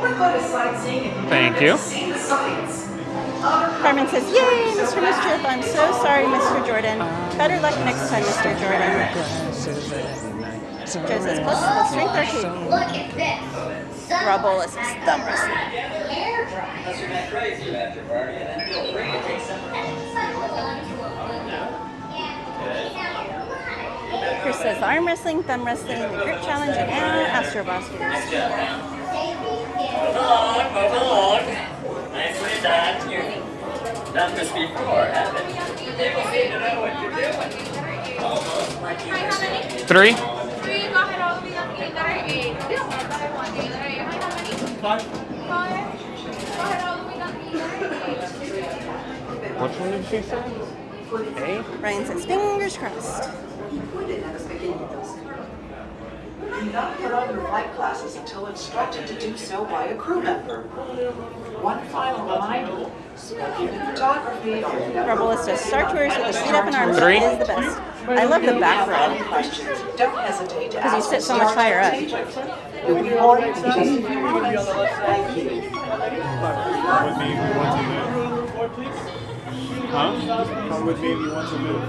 We're going to sightseeing and Thank you. see the sights. Carmen says, yay, Mr. Mischief. I'm so sorry, Mr. Jordan. Better luck next time, Mr. Jordan. Joe says, plus strength arcade. Look at this. Rob Bolas says, thumb wrestling. Chris says, arm wrestling, thumb wrestling, the grip challenge, and now Astro Blasters. Move along. Nicely done. You've done this before, haven't you? People seem to know what you're doing. Almost like you. 3. 3, go ahead, all of you. Okay, that are 8. No, that are 1, the other 8. How many? 5. 5. Go ahead, all of you. Which one did she say? A? Ryan says, fingers crossed. Do not put on your flight glasses until instructed to do so by a crew member. One final reminder, smoking and photography are never Rebel says, Star Tours with the seat up and arms 3. is the best. I love the back row. questions. Don't hesitate to Because you ask. sit so much higher up. You'll be boarded in just a few minutes. Thank you. Come with me if you want to move.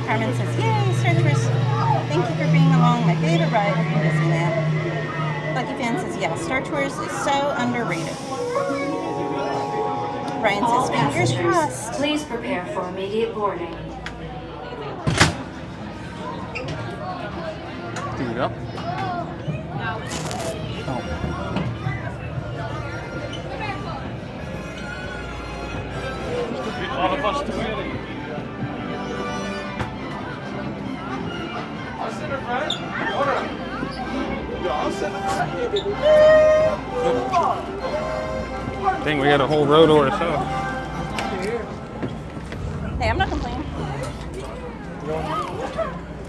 Carmen says, yay, Star Tours. Thank you for being along my favorite ride in Disneyland. Lucky Fan says, yeah, Star Tours is so underrated. Ryan says, fingers crossed. Please prepare for immediate boarding. Do you go? All of us together. I'll sit in front. Hold on. Yo, I'll sit in front. Dang, we got a whole row to ourselves. Hey, I'm not complaining.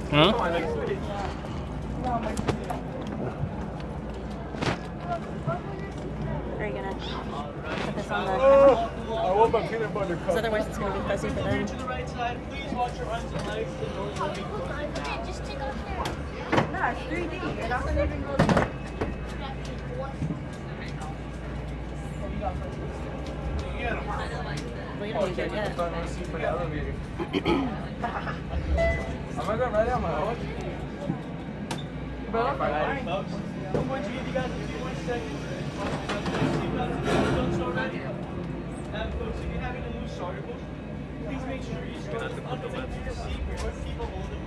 Huh? Are you gonna put this on the I want my peanut butter cup. because otherwise it's gonna be fuzzy for them. To the right side, please watch your arms and legs. The doors will be closed. Just take off your... No, it's 3D. It doesn't even go... We don't need it yet. For the elevator. Am I gonna ride out my own? Alright, folks. I'm going to give you guys a few more seconds. Folks, if you're having a new Storybook, please make sure you store it underneath your seat or people hold it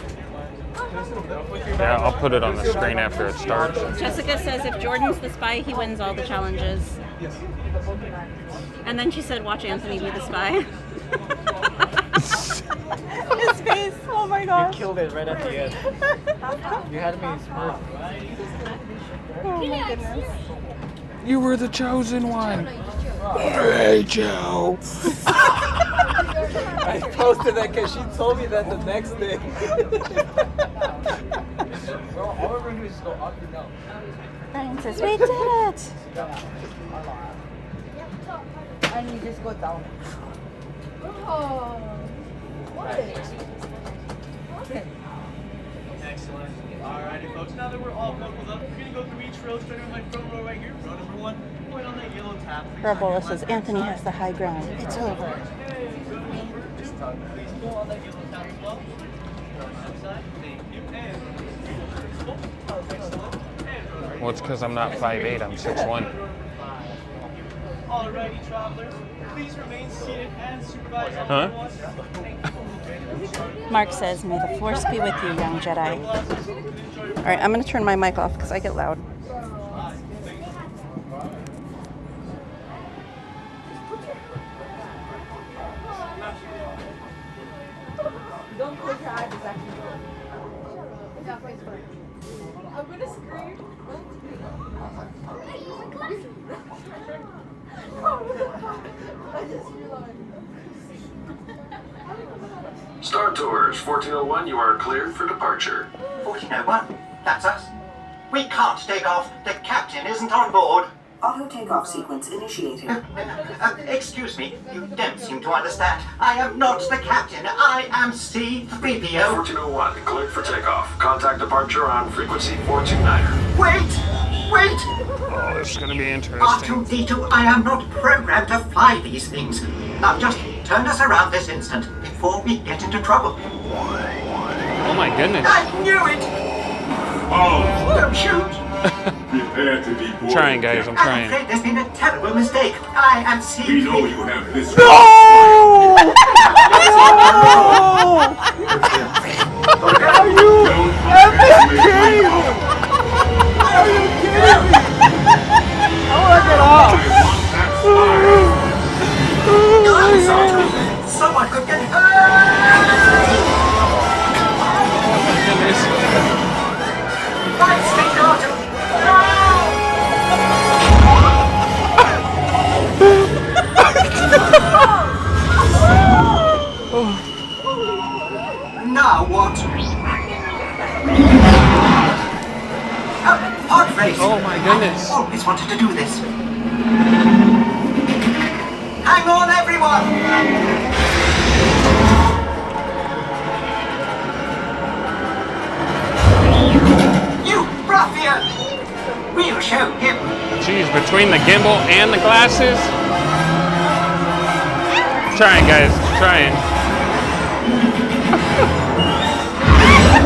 with their Yeah, I'll put it on the screen after it starts. Jessica says if Jordan's the spy, he wins all the challenges. And then she said, watch Anthony be the spy. His face, oh my You gosh. killed it right at the end. You had me smurf. Oh my goodness. You were the chosen one. Hey, Joe. I posted that because she told me that the next day. Bro, all we're going to do is go up and down. Ryan says, we did it. And you just go down. Oh. What? Excellent. Alrighty, folks. Now that we're all buckled up, we're going to go through each row, starting with my front row right here. Row number 1, point on that yellow tab. Rabola says, Anthony has the high ground. It's over. Please pull on that yellow tab as well. Outside. Thank you. And excellent. And Well, it's because I'm not 5'8", I'm 6'1". Alrighty, travelers. Please remain seated and supervise all Huh? Mark says, may the force be with you, young Jedi. All right, I'm going to turn my mic off because I get loud. Don't close your eyes, it's actually good. Yeah, face first. I'm gonna scream. I just realized. Star Tours 1401, you are cleared for departure. 1401? That's us. We can't take off. The captain isn't on board. Auto takeoff sequence initiated. Excuse me, you don't seem to understand. I am not the captain. I am C-3PO. 1401, cleared for takeoff. Contact departure on frequency 429er. Wait! Oh, this is going to be interesting. R2-D2, I am not programmed to fly these things. Now just turn us around this instant before we get into trouble. Oh my goodness. I knew it! Oh, Don't shoot! prepare to be boarded. Trying, guys, I'm I'm trying. afraid there's been a terrible mistake. I am C-3PO. We know you have this. Are you kidding me? Are you kidding me? I want to get off. Someone could get hurt! Right, State Archer! Now what? Pod race! Oh my goodness. I always wanted to do this. Hang on, everyone! You ruffian! We'll show him. Geez, between between the gimbal and the glasses. Trying, guys, trying.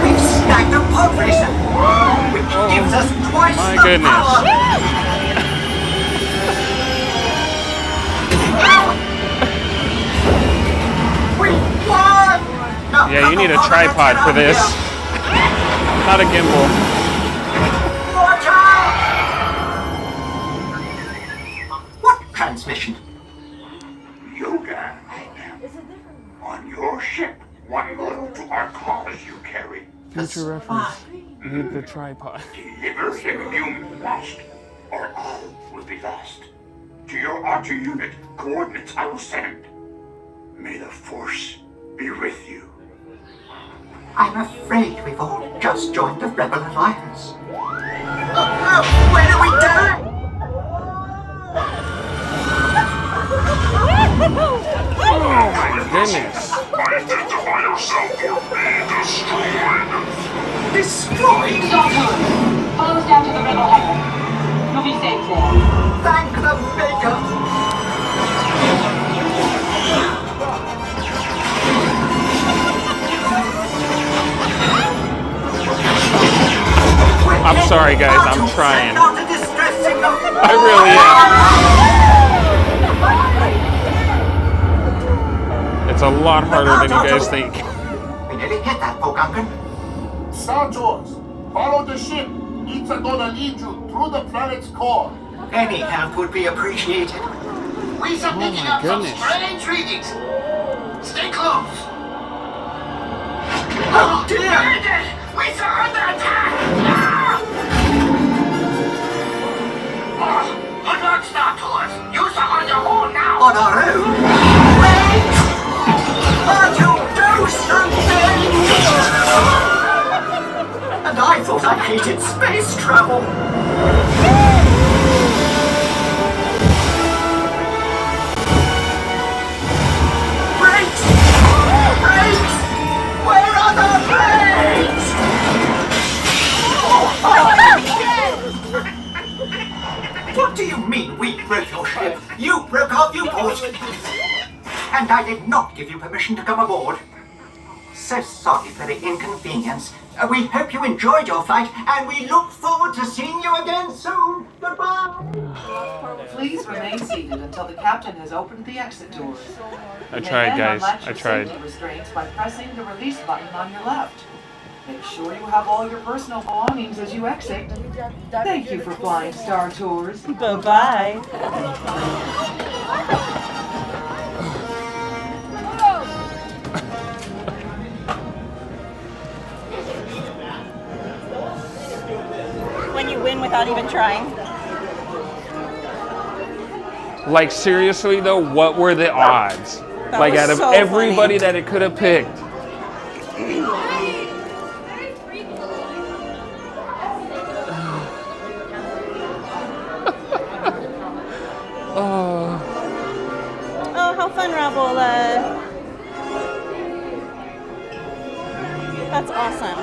We've snagged a pod racer, which gives us twice My the goodness. power. We won! Now Yeah, you need a tripod for this. Not a gimbal. Watch out! What transmission? Yoga. On your ship, one load to our cause you carry. Future reference. Need the tripod. Deliver him you must, or all will be lost. To your archer unit, coordinates I will send. May the Force be with you. I'm afraid we've all just joined the Rebel Alliance. Oh, where are we going? Oh my goodness. Identify yourself or be destroyed. Destroyed? Follow us down to the Rebel Hangar. You'll be safe there. Thank the Maker. I'm sorry, guys. I'm trying. Not a distress signal. I really am. It's a lot harder than you guys think. We nearly hit that, Pogungan. Star Tours, follow the ship. It's gonna lead you through the planet's core. Any help would be appreciated. We are picking up some strange readings. Stay close. Oh dear! We are under attack! Good luck, Star Tours. You are on your own now. On our own? Wait! Artu, do something! And I thought I hated space travel. Brakes! Brakes! Where are the brakes? What do you mean we broke your ship? You broke our viewport! And I did not give you permission to come aboard. So sorry for the inconvenience. We hope you enjoyed your flight, and we look forward to seeing you again soon. Goodbye! Please remain seated until the captain has opened the exit doors. I tried, guys. I tried. Safety restraints by pressing the release button on your left. Make sure you have all your personal belongings as you exit. Thank you for flying Star Tours. Bye-bye. When you win without even trying. Like, seriously, though, what were the odds? Like, out of so everybody that it could have picked. Oh, how fun, Rabola. That's awesome.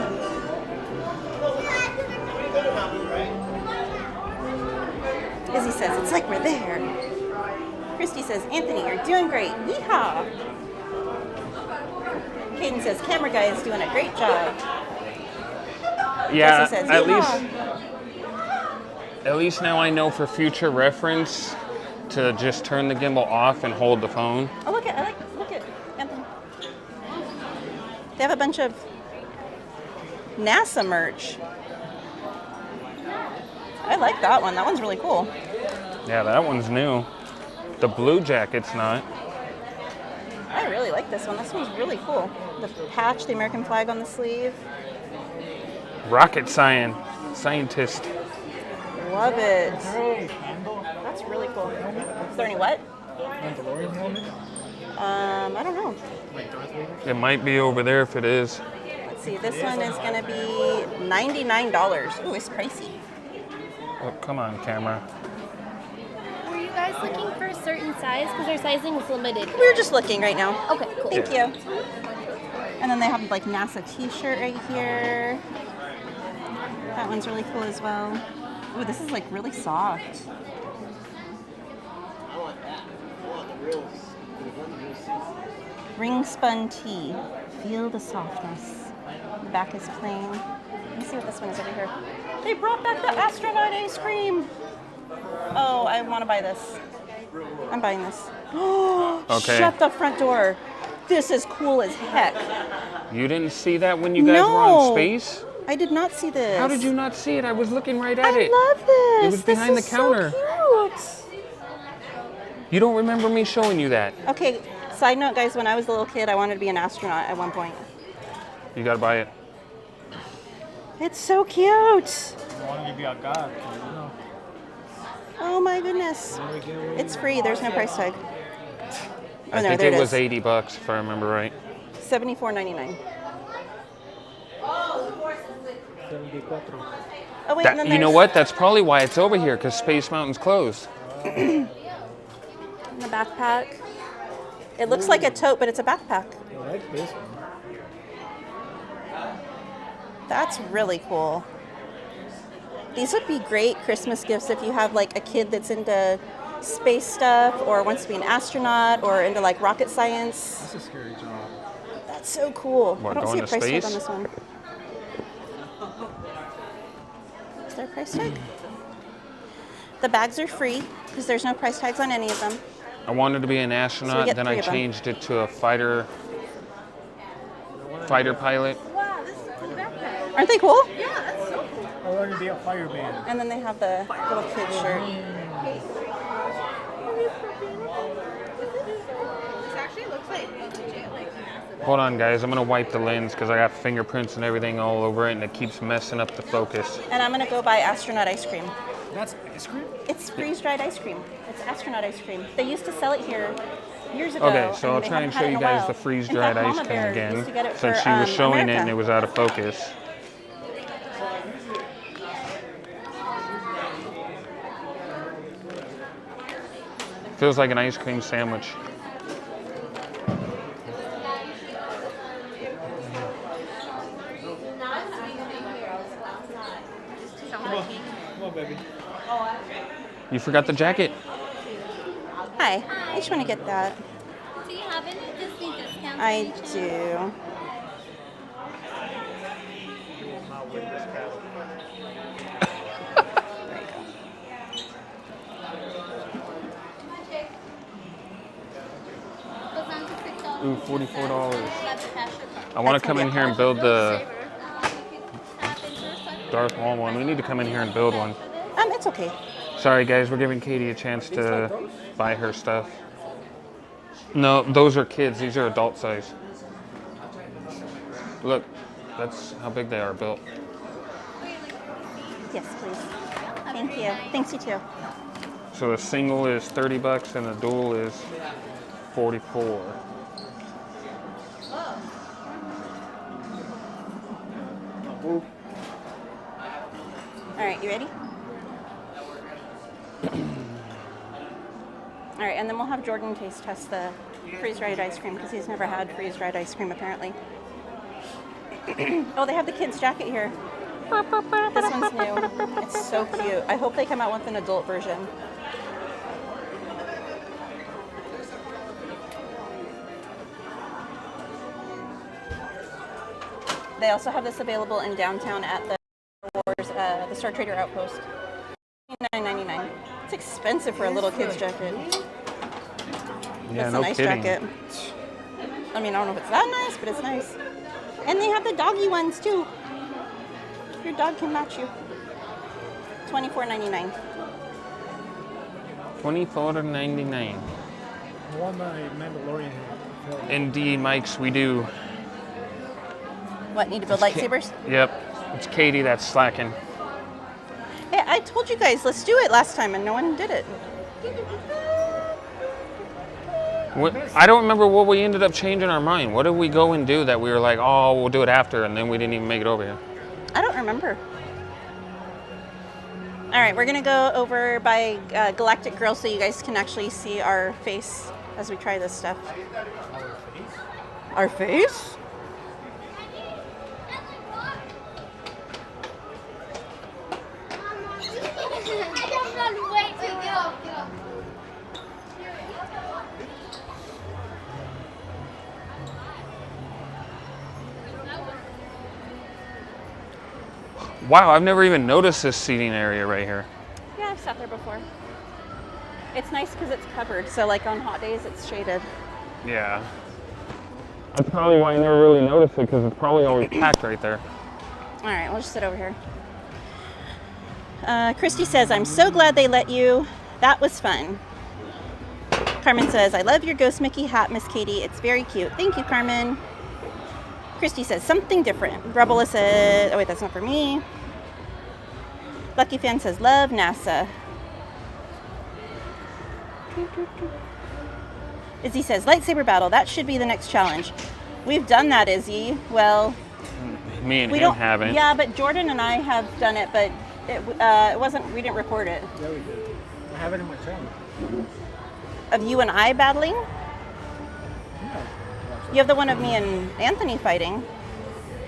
Izzy says, it's like we're there. Christy says, Anthony, you're doing great. Yeehaw. Caden says, camera guy is doing a great job. Yeah, Jesse says, at "Yeehaw." least now I know for future reference to just turn the gimbal off and hold the phone. Oh, look at Anthony. They have a bunch of NASA merch. I like that one. That one's really cool. Yeah, that one's new. The blue jacket's not. I really like this one. This one's really cool. The patch, the American flag on the sleeve. Rocket scientist. Love it. That's really cool. Is there any what? Mandalorian helmet? I don't know. It might be over there if it is. Let's see. This one is going to be $99. Ooh, it's pricey. Oh, come on, camera. Were you guys looking for a certain size? Because our sizing is limited. We're just looking right now. Okay, cool. Thank you. And then they have like NASA t-shirt right here. That one's really cool as well. Ooh, this is like really soft. Ring spun tea. Feel the softness. The back is plain. Let me see what this one is over here. They brought back the astronaut ice cream. Oh, I want to buy this. I'm buying this. Okay. Shut the front door. This is cool as heck. You didn't see that when you guys were on space? I did not see this. How did you not see it? I was looking right at it. I love this. It was behind the counter. So cute. You don't remember me showing you that? Okay, side note, guys, when I was a little kid, I wanted to be an astronaut at one point. You gotta buy it. It's so cute. I want to be a god. You know. Oh my goodness. It's free. There's no price tag. I think it was $80 if I remember right. $74.99. Oh wait, and then you know what? That's probably why it's over here, because Space Mountain's closed. In the backpack. It looks like a tote, but it's a backpack. I like this one. That's really cool. These would be great Christmas gifts if you have like a kid that's into space stuff or wants to be an astronaut or into like rocket science. That's a scary job. That's so cool. What, I don't see going a to price tag space? on this one. Is there a price tag? The bags are free because there's no price tags on any of them. I wanted to be an So we astronaut, get then 3 I of them. changed it to a fighter pilot. Wow, this is a cool backpack. Aren't they cool? Yeah, that's so cool. I want to be a fireman. And then they have the little kid shirt. This actually looks like legit, like massive. Hold on, guys. I'm gonna wipe the lens because I got fingerprints and everything all over it, and it keeps messing up the focus. And I'm gonna go buy astronaut ice cream. That's ice cream? It's freeze-dried ice cream. It's astronaut ice cream. They used to sell it here years ago. Okay, so I'll they try and haven't show had it you in a guys while. the freeze-dried In fact, ice Mama cream Bear again, used to get it since for, she was showing it and America. it was out of focus. Feels like an ice cream sandwich. Come on, baby. You forgot the jacket. Hi, I just want to get that. Do you have any Disney discounts? I do. Ooh, $44. I want to come in here and build the Darth Maul one. We need to come in here and build one. It's okay. Sorry, guys. We're giving Katie a chance to buy her stuff. No, those are kids. These are adult size. Look, that's how big they are built. Yes, please. Thank you. Thanks, you too. So a single is $30 and a dual is $44. All right, you ready? All right, and then we'll have Jordan taste test the freeze-dried ice cream because he's never had freeze-dried ice cream apparently. Oh, they have the kid's jacket here. This one's new. It's so cute. I hope they come out with an adult version. They also have this available in downtown at the the Star Trader Outpost. $9.99. It's expensive for a little kid's jacket. Yeah, It's no a nice kidding. jacket. I mean, I don't know if it's that nice, but it's nice. And they have the doggy ones too. Your dog can match you. $24.99. $24.99. I want my Mandalorian hat. Indeed, Mikes, we do. What, need to build It's Ka- lightsabers? Yep, it's Katie that's slacking. Hey, I told you guys, let's do it last time, and no one did it. I don't remember what we ended up changing our mind. What did we go and do that we were like, oh, we'll do it after, and then we didn't even make it over here? I don't remember. All right, we're gonna go over by Galactic Grill so you guys can actually see our face as we try this stuff. Our face? Wow, I've never even noticed this seating area right here. Yeah, I've sat there before. It's nice because it's covered, so like on hot days it's shaded. Yeah. That's probably why I never really noticed it, because it's probably always packed right there. All right, we'll just sit over here. Christy says, I'm so glad they let you. That was fun. Carmen says, I love your Ghost Mickey hat, Miss Katie. It's very cute. Thank you, Carmen. Christy says, something different. Rebella says, oh wait, that's not for me. Lucky Fan says, love NASA. Izzy says, lightsaber battle. That should be the next challenge. We've done that, Izzy. Well, me and him haven't. Yeah, but Jordan and I have done it, but it wasn't. We didn't record it. Yeah, we did. I have it in my channel. Of you and I battling? Yeah. You have the one of me and Anthony fighting.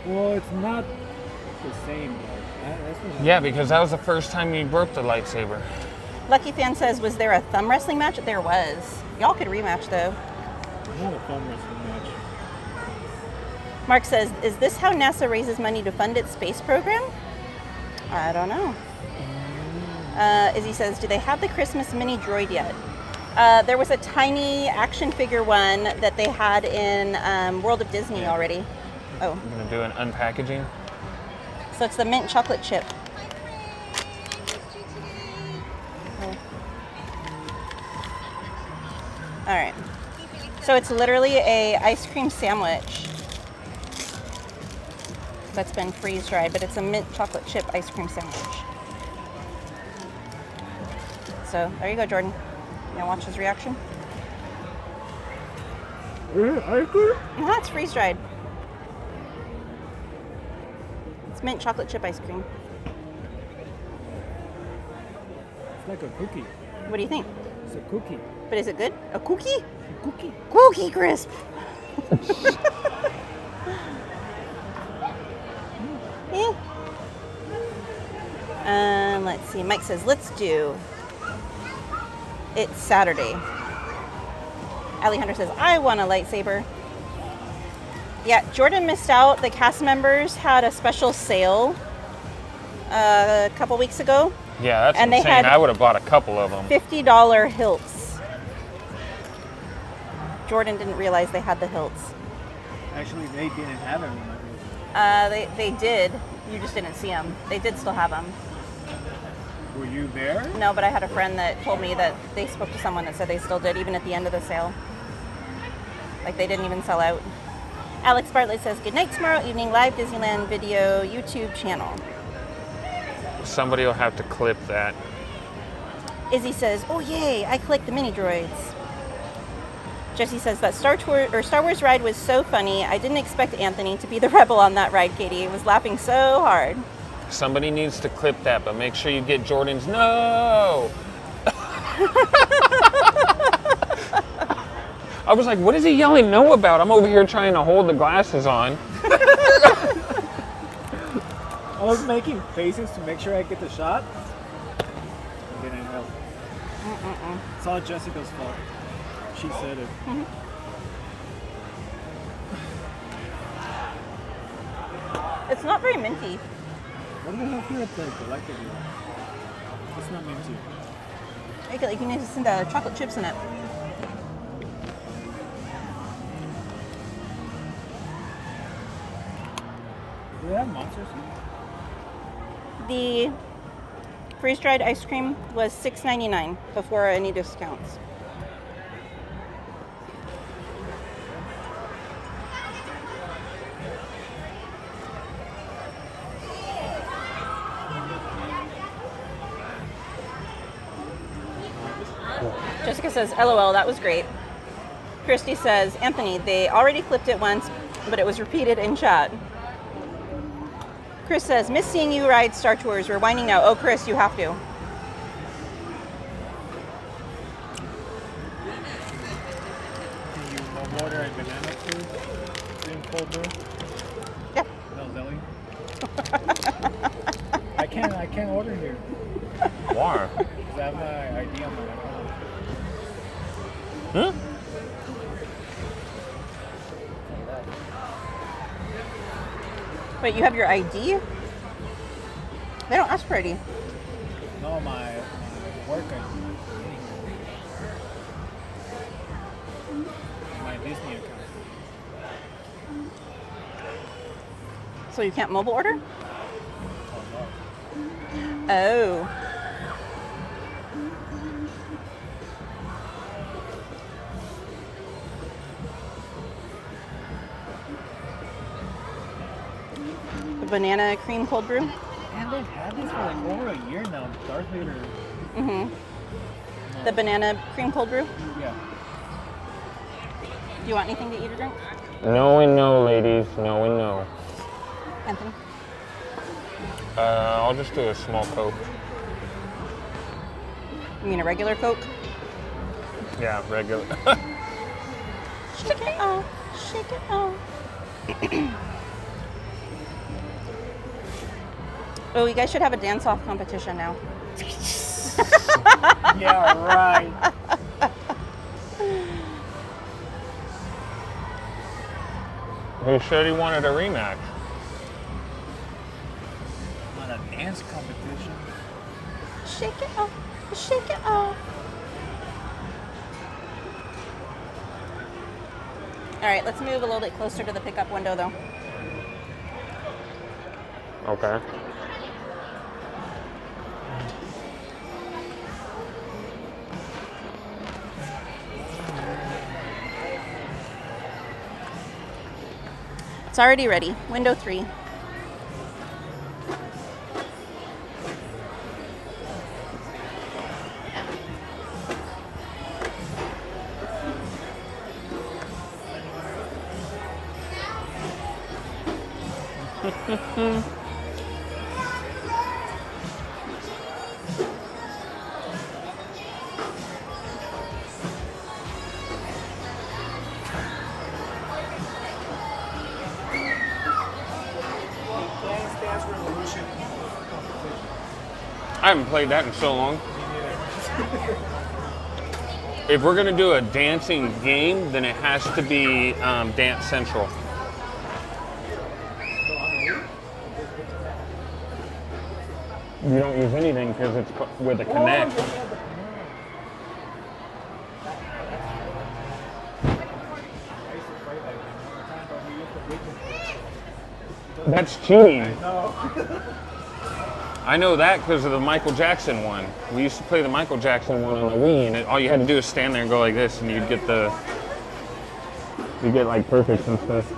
Well, it's not the same. Yeah, because that was the first time you broke the lightsaber. Lucky Fan says, was there a thumb wrestling match? There was. Y'all could rematch, though. Not a thumb wrestling match. Mark says, is this how NASA raises money to fund its space program? I don't know. Izzy says, do they have the Christmas mini droid yet? There was a tiny action figure one that they had in World of Disney already. Oh. I'm going to do an unpackaging. So it's the mint chocolate chip. Oh. All right. So it's literally a ice cream sandwich that's been freeze dried, but it's a mint chocolate chip ice cream sandwich. So there you go, Jordan. You want to watch his reaction? Ice cream? It's freeze dried. It's mint chocolate chip ice cream. It's like a cookie. What do you think? It's a cookie. But is it good? A cookie? A cookie. Cookie crisp. Let's see. Mike says, let's do. It's Saturday. Allie Hunter says, I want a lightsaber. Yeah, Jordan missed out. The cast members had a special sale a couple weeks ago. Yeah, that's and insane. They had I would have bought a couple of them. $50 hilts. Jordan didn't realize they had the hilts. Actually, they didn't have them. They did. You just didn't see them. They did still have them. Were you there? No, but I had a friend that told me that they spoke to someone that said they still did, even at the end of the sale. Like they didn't even sell out. Alex Bartlett says, good night tomorrow evening, live Disneyland video YouTube channel. Somebody will have to clip that. Izzy says, oh yay, I collect the mini droids. Jesse says that Star Wars ride was so funny. I didn't expect Anthony to be the rebel on that ride, Katie. I was laughing so hard. Somebody needs to clip that, but make sure you get Jordan's no. I was like, what is he yelling no about? I'm over here trying to hold the glasses on. I was making faces to make sure I get the shot. It didn't help. It's all Jessica's fault. She said it. It's not very minty. What do they have here at the collectible? It's not minty. You can use the chocolate chips in it. Do they have monsters here? The freeze-dried ice cream was $6.99 before any discounts. Jessica says, LOL, that was great. Christy says, Anthony, they already clipped it once, but it was repeated in chat. Chris says, miss seeing you ride Star Tours. We're winding now. Oh, Chris, you have to. Can you water and banana food in cold brew? Yeah. No jelly. I can't order here. Why? Because I have my ID on my account. Huh? Wait, you have your ID? They don't ask for ID. No, my work ID. My Disney account. So you can't mobile order? Oh. The banana cream cold brew? And they've had this for like over a year now. Darth Vader. Mm-hmm. The banana cream cold brew? Yeah. Do you want anything to eat or drink? No and no, ladies. No and no. Anthony? I'll just do a small Coke. You mean a regular Coke? Yeah, regular. Shake it off. Shake it off. Oh, you guys should have a dance-off competition now. Yeah, right. Who said he wanted a rematch? On a dance competition. Shake it off. Shake it off. All right, let's move a little bit closer to the pickup window, though. Okay. It's already ready. Window 3. I haven't played that in so long. If we're gonna do a dancing game, then it has to be Dance Central. You don't use anything because it's with a Connect. That's cheating. I know that because of the Michael Jackson one. We used to play the Michael Jackson one on the Wii, and all you had to do is stand there and go like this, and you'd get like perfects and stuff.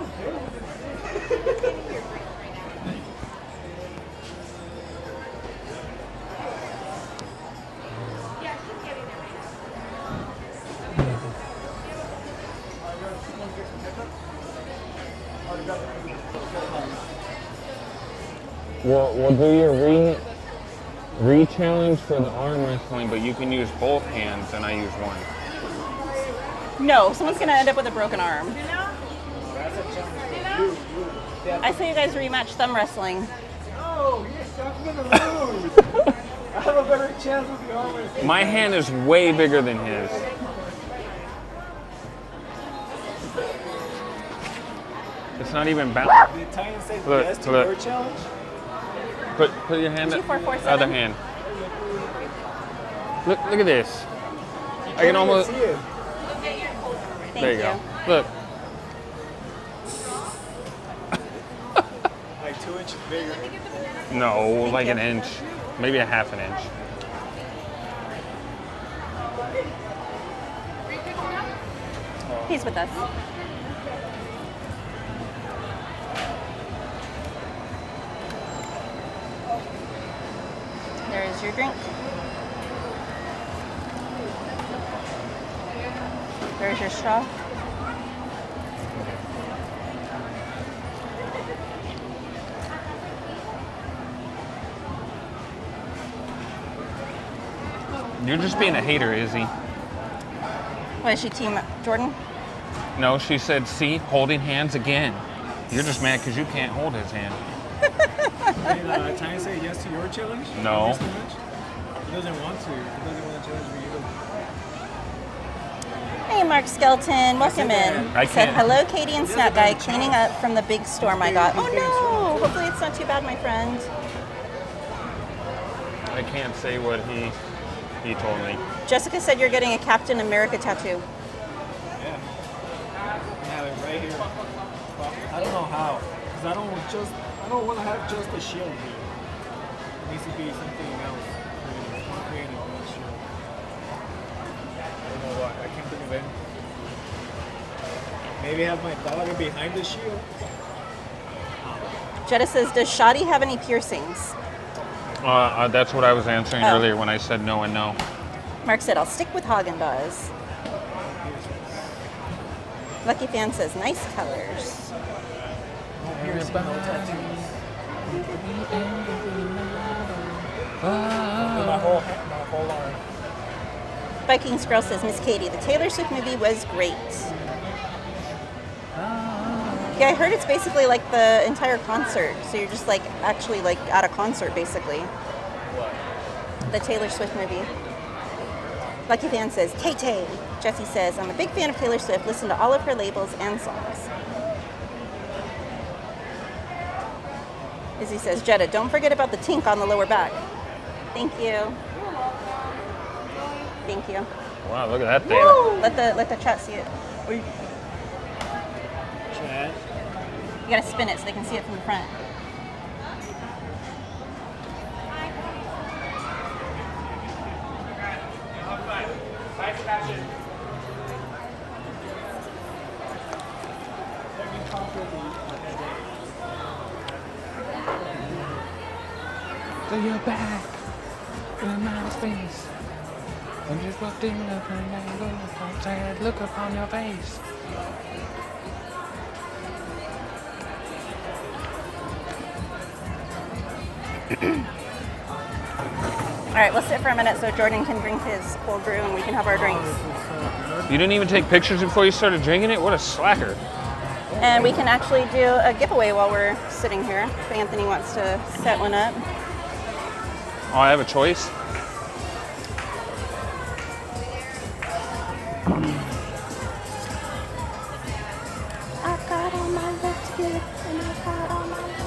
We'll do your re-challenge for the arm wrestling, but you can use both hands, and I use one. No, someone's gonna end up with a broken arm. I say you guys rematch thumb wrestling. Oh, yes, I'm gonna lose. I have a better chance with the arm wrestling. My hand is way bigger than his. It's not even balanced. Did Titan say yes to your challenge? Put your hand up. Other hand. Look at this. I can almost see it. There you go. Look. Like 2 inches bigger. No, like an inch. Maybe a half an inch. He's with us. There's your drink. There's your straw. You're just being a hater, Izzy. Why is she team Jordan? No, she said, see, holding hands again. You're just mad because you can't hold his hand. Did Titan say yes to your challenge? No. He doesn't want to. He doesn't want to challenge for you. Hey, Mark Skelton, welcome in. I Said can't. hello, Katie and Snack Guy, cleaning up from the big storm I got. Oh no! Hopefully it's not too bad, my friend. I can't say what he told me. Jessica said you're getting a Captain America tattoo. Yeah. I have it right here. But I don't know how. Because I don't want to have just a shield here. It needs to be something else. More creative than a shield. I don't know why. I can't think of it. Maybe have my daughter behind the shield. Jetta says, does Shadi have any piercings? That's what I was answering earlier when I said no and no. Mark said, I'll stick with Haagen-Dazs. Lucky Fan says, nice colors. No piercing, no tattoos. My whole arm. Vikings Girl says, Miss Katie, the Taylor Swift movie was great. Yeah, I heard it's basically like the entire concert. So you're just like actually like at a concert basically. What? The Taylor Swift movie. Lucky Fan says, Tay-Tay. Jesse says, I'm a big fan of Taylor Swift. Listen to all of her labels and songs. Izzy says, Jetta, don't forget about the tink on the lower back. Thank you. Thank you. Wow, look at that thing. Let the chat see it. Chat. You gotta spin it so they can see it from the front. So you're back in my space. And just walked in the triangle, sad look upon your face. All right, we'll sit for a minute so Jordan can drink his cold brew and we can have our drinks. You didn't even take pictures before you started drinking it? What a slacker. And we can actually do a giveaway while we're sitting here if Anthony wants to set one up. Oh, I have a choice? I got all my left good and I got all my left.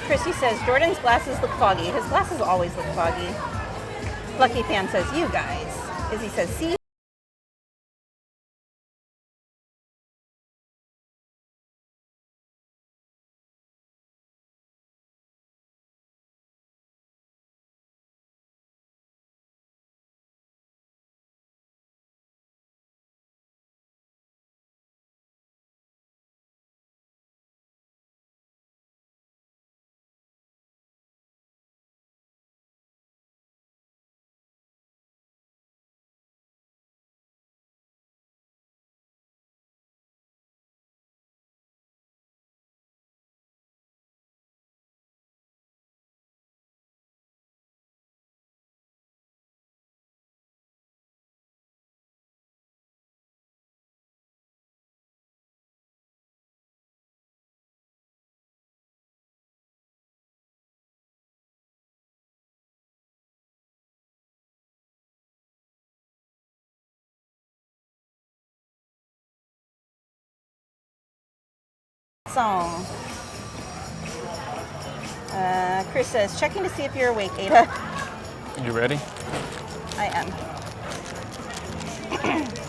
Chrissy says, Jordan's glasses look foggy. His glasses always look foggy. Lucky Fan says, you guys. Izzy says, see? Song. Chris says, checking to see if you're awake, Ada. You ready? I am.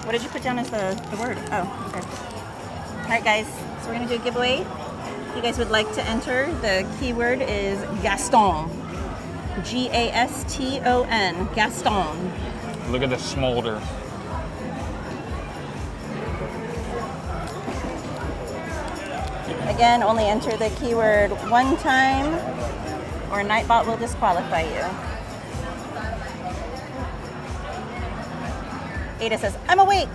What did you put down as the word? Oh, okay. All right, guys. So we're going to do a giveaway. If you guys would like to enter, the keyword is Gaston. Gaston. Gaston. Look at the smolder. Again, only enter the keyword one time or Nightbot will disqualify you. Ada says, I'm awake.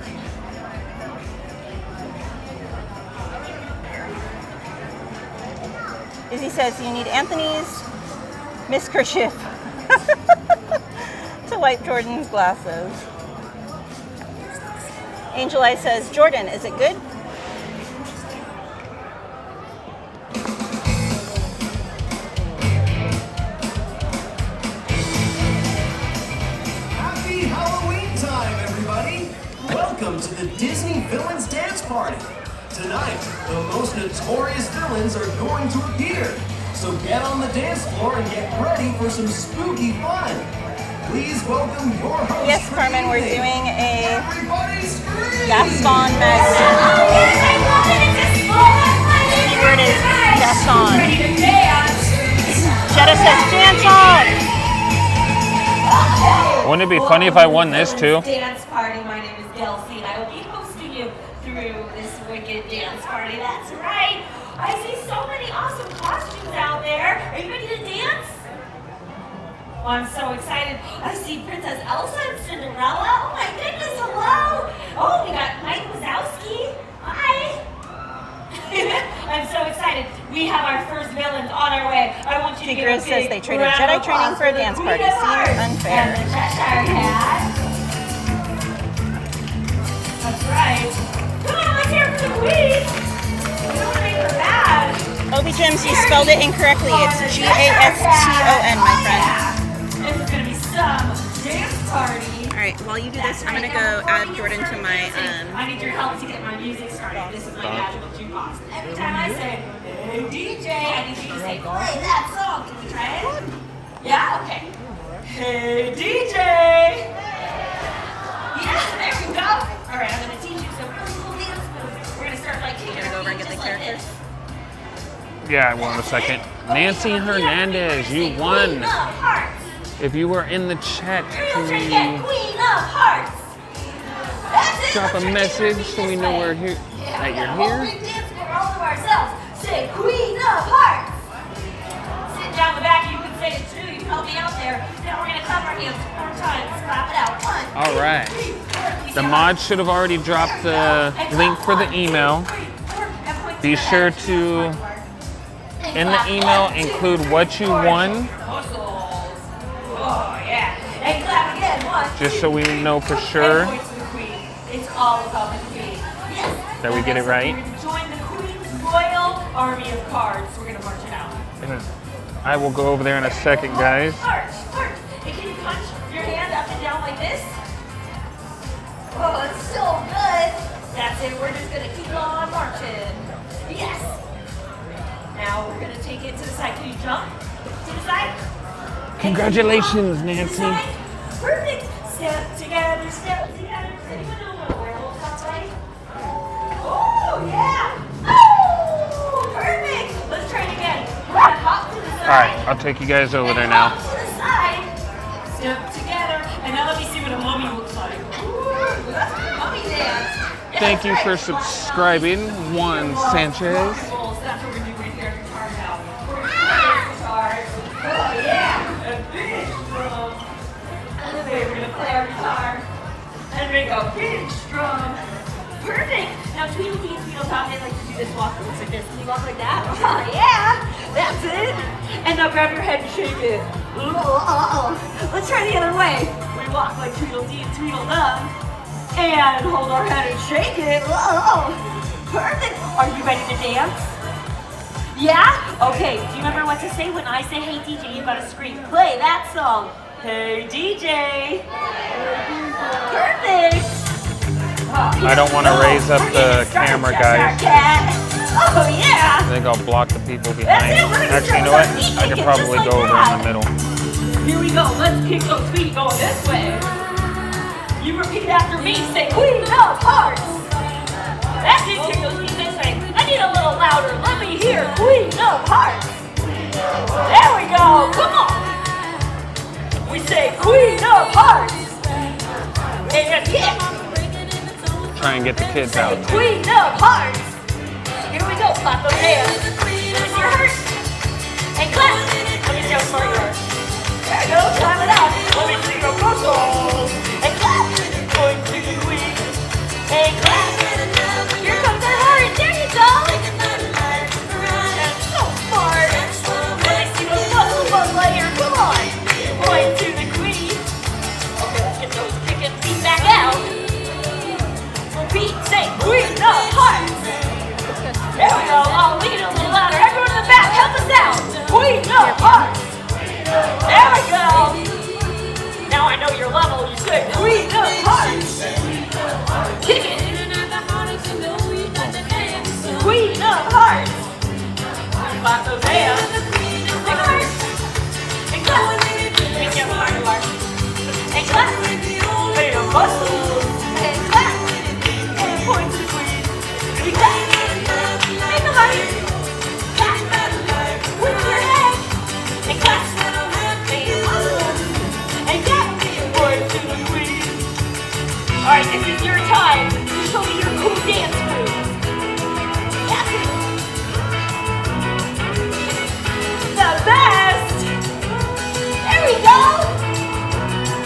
Izzy says, you need Anthony's Miss Kerchief to wipe Jordan's glasses. Angel Eye says, Jordan, is it good? Welcome to the Disney Villains Dance Party. Tonight, the most notorious villains are going to appear. So get on the dance floor and get ready for some spooky fun. Please welcome your host. Yes, Carmen, we're doing a Gaston magazine. The keyword is Gaston. Jetta says dance off. Wouldn't it be funny if I won this too? Dance party. My name is Kelsey, and I will be hosting you through this wicked dance party. That's right. I see so many awesome costumes out there. Are you ready to dance? Oh, I'm so excited. I see Princess Elsa and Cinderella. Oh my goodness, hello. Oh, we got Mike Wazowski. Hi. I'm so excited. We have our first villains on our way. I want you to give a big says they traded round Jedi of training applause for a the dance Queen party. of Seems Hearts unfair. And the Cheshire Cat. That's right. Come on, let's hear it for the Queen. We don't want to make her mad. Obi Gems, you spelled it incorrectly. It's Gaston, my friend. This is going to be some dance party. All right, while you do this, I'm going to go add Jordan to my... I need your help to get my music started. This is my magical jukebox. Every time I say, hey DJ, I need you to say, play that song. Can we try it? Yeah? Okay. Hey DJ! Yeah, there you go. All right, I'm going to teach you some really cool dance moves. We're going to start like... You're going to go over and get the characters? Yeah, I won a second. Nancy Hernandez, you won. If you were in the chat, can Queen you of Hearts. That's it. drop a message so we know we're here, that you're here? Big dance for all of ourselves. Say Queen of Hearts. Sitting down the back, you can say it too. You can help me out there. Now we're going to clap our hands 4 times. Clap it out. 1, All right. The mod should have already dropped the link for the email. Be sure to, in the email, include what you won. Oh, yeah. And clap again. 1, Just so we know for sure It's all about the Queen. Yes. that we get it right. We're going to join the Queen's Royal Army of Cards. We're going to march it out. And I will go over there in a second, guys. March. And can you punch your hand up and down like this? Oh, it's so good. That's it. We're just going to keep on marching. Yes. Now we're going to take it to the side. Can you jump to the side? Congratulations, Nancy. Perfect. Step together, step together. Anyone know what a werewolf sounds like? Oh, yeah. Oh, perfect. Let's try it again. We're going to hop to the side. All right, I'll take you guys over there now. Hop to the side. Step together. And now let me see what a mummy looks like. Ooh, that's a mummy dance. Yeah, Thank you that's for right. subscribing, Juan Sanchez. That's what we're going to do right here. Guitar now. We're going to play guitar. Oh, yeah. A big drum. And then we're going to play our guitar. And make a big strum. Perfect. Now, Tweedledee and Tweedletop, they like to do this walk that looks like this. Can you walk like that? Oh, yeah. That's it. And now grab your head and shake it. Let's try the other way. We walk like Tweedledee and Tweedledum. And hold our head and shake it. Perfect. Are you ready to dance? Yeah? Okay, do you remember what to say when I say, hey DJ, you gotta scream, play that song. Hey DJ. Perfect. I don't want to raise up the camera, guys. Oh yeah. I think I'll block the people behind. Actually, you know what? I could probably go over in the middle. Here we go. Let's kick those feet going this way. You repeat after me. Say, Queen of Hearts. That's it. Kick those feet this way. I need a little louder. Let me hear Queen of Hearts. There we go. Come on. We say Queen of Hearts. And kick. Try and get the kids out. Queen of Hearts. Here we go. Clap those hands. Let me see your heart. And clap. Let me see how smart you are. There you go. Clap it out. Let me see your muscles. And clap. Point to the Queen. And clap. Here comes our heart. There you go. That's so smart. Let me see those muscles, Buzz Lightyear. Come on. Point to the Queen. Okay, let's get those kicking feet back out. Repeat. Say Queen of Hearts. There we go. Oh, we get a little louder. Everyone in the back, help us out. Queen of Hearts. There we go. Now I know your level. You say Alright, this is your time to show me your cool dance moves. That's it. The best. There we go.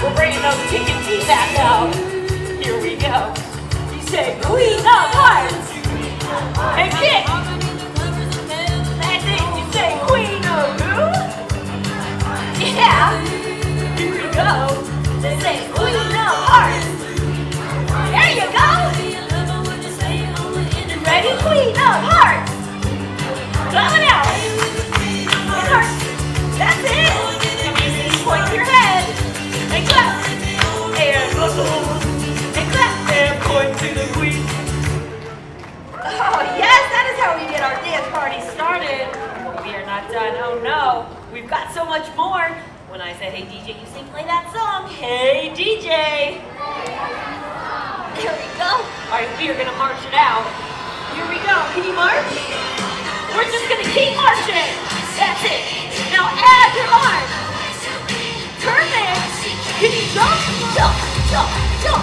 We're bringing those chicken feet back out. Here we go. You say queen of hearts. And kick. That's it. You say queen of who? Yeah. Here we go. They say queen of hearts. There you go. Ready? Queen of hearts. Coming out. And hearts. That's it. Point your head. And clap. And whistle. And clap. And point to the queen. Oh yes, that is how we get our dance party started. We are not done. Oh no. We've got so much more. When I say, hey DJ, you sing, play that song. Hey DJ. There we go. All right, we are gonna march it out. Here we go. Can you march? We're just gonna keep marching. That's it. Now add your arms. Perfect. Can you jump? Jump, jump, jump.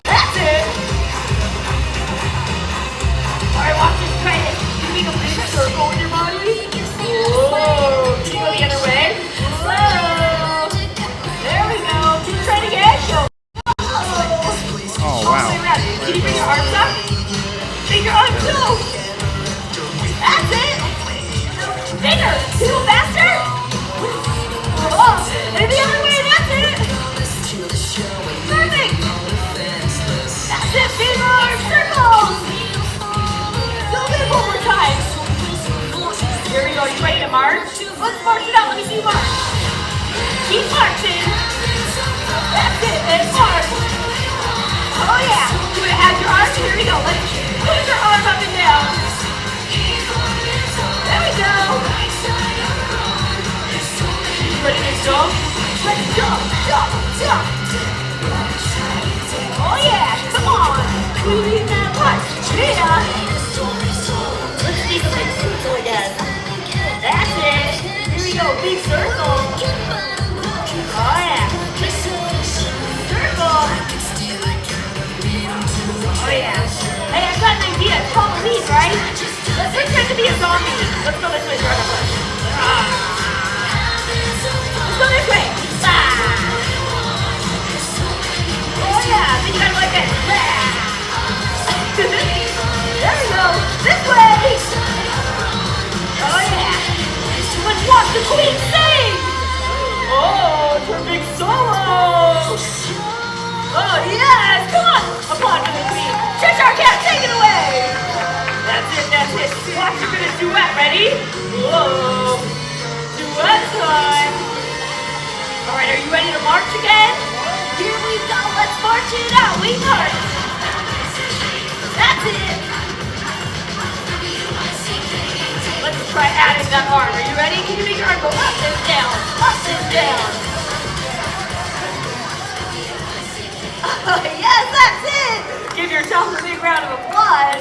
That's it. All right, watch this. Try it. You make a big circle with your body. Whoa. Can you go the other way? Whoa. There we go. Try it again. Show. Oh, wow. Can you bring your arms up? Bring your arms up. That's it. Bigger. Can you go faster? Oh, and the other way. That's it. Perfect. That's it. Big arms. Circles. Do it one more time. Here we go. You ready to march? Let's march it out. Let me see you march. Keep marching. That's it. And march. Oh yeah. You want to add your arms? Here we go. Let's put your arm up and down. There we go. Ready to jump? Let's jump, jump, jump. Oh yeah. Come on. Queen that march. Yeah. Let's do the big circle again. That's it. Here we go. Big circle. Oh yeah. Circle. Oh yeah. Hey, I've got an idea. It's Halloween, right? Let's pretend to be a zombie. Let's go this way. Let's go this way. Oh yeah. Then you gotta like that. There we go. This way. Oh yeah. Let's watch the queen sing. Oh, it's her big solo. Oh yes. Come on. Applaud for the queen. Cheshire Cat, take it away. That's it. That's it. Watch, you're gonna duet. Ready? Whoa. Duet time. All right. Are you ready to march again? Here we go. Let's march it out. We march. That's it. Let's try adding that arm. Are you ready? Can you make your arm go up and down? Up and down. Oh, yes, that's it. Give yourself a big round of applause.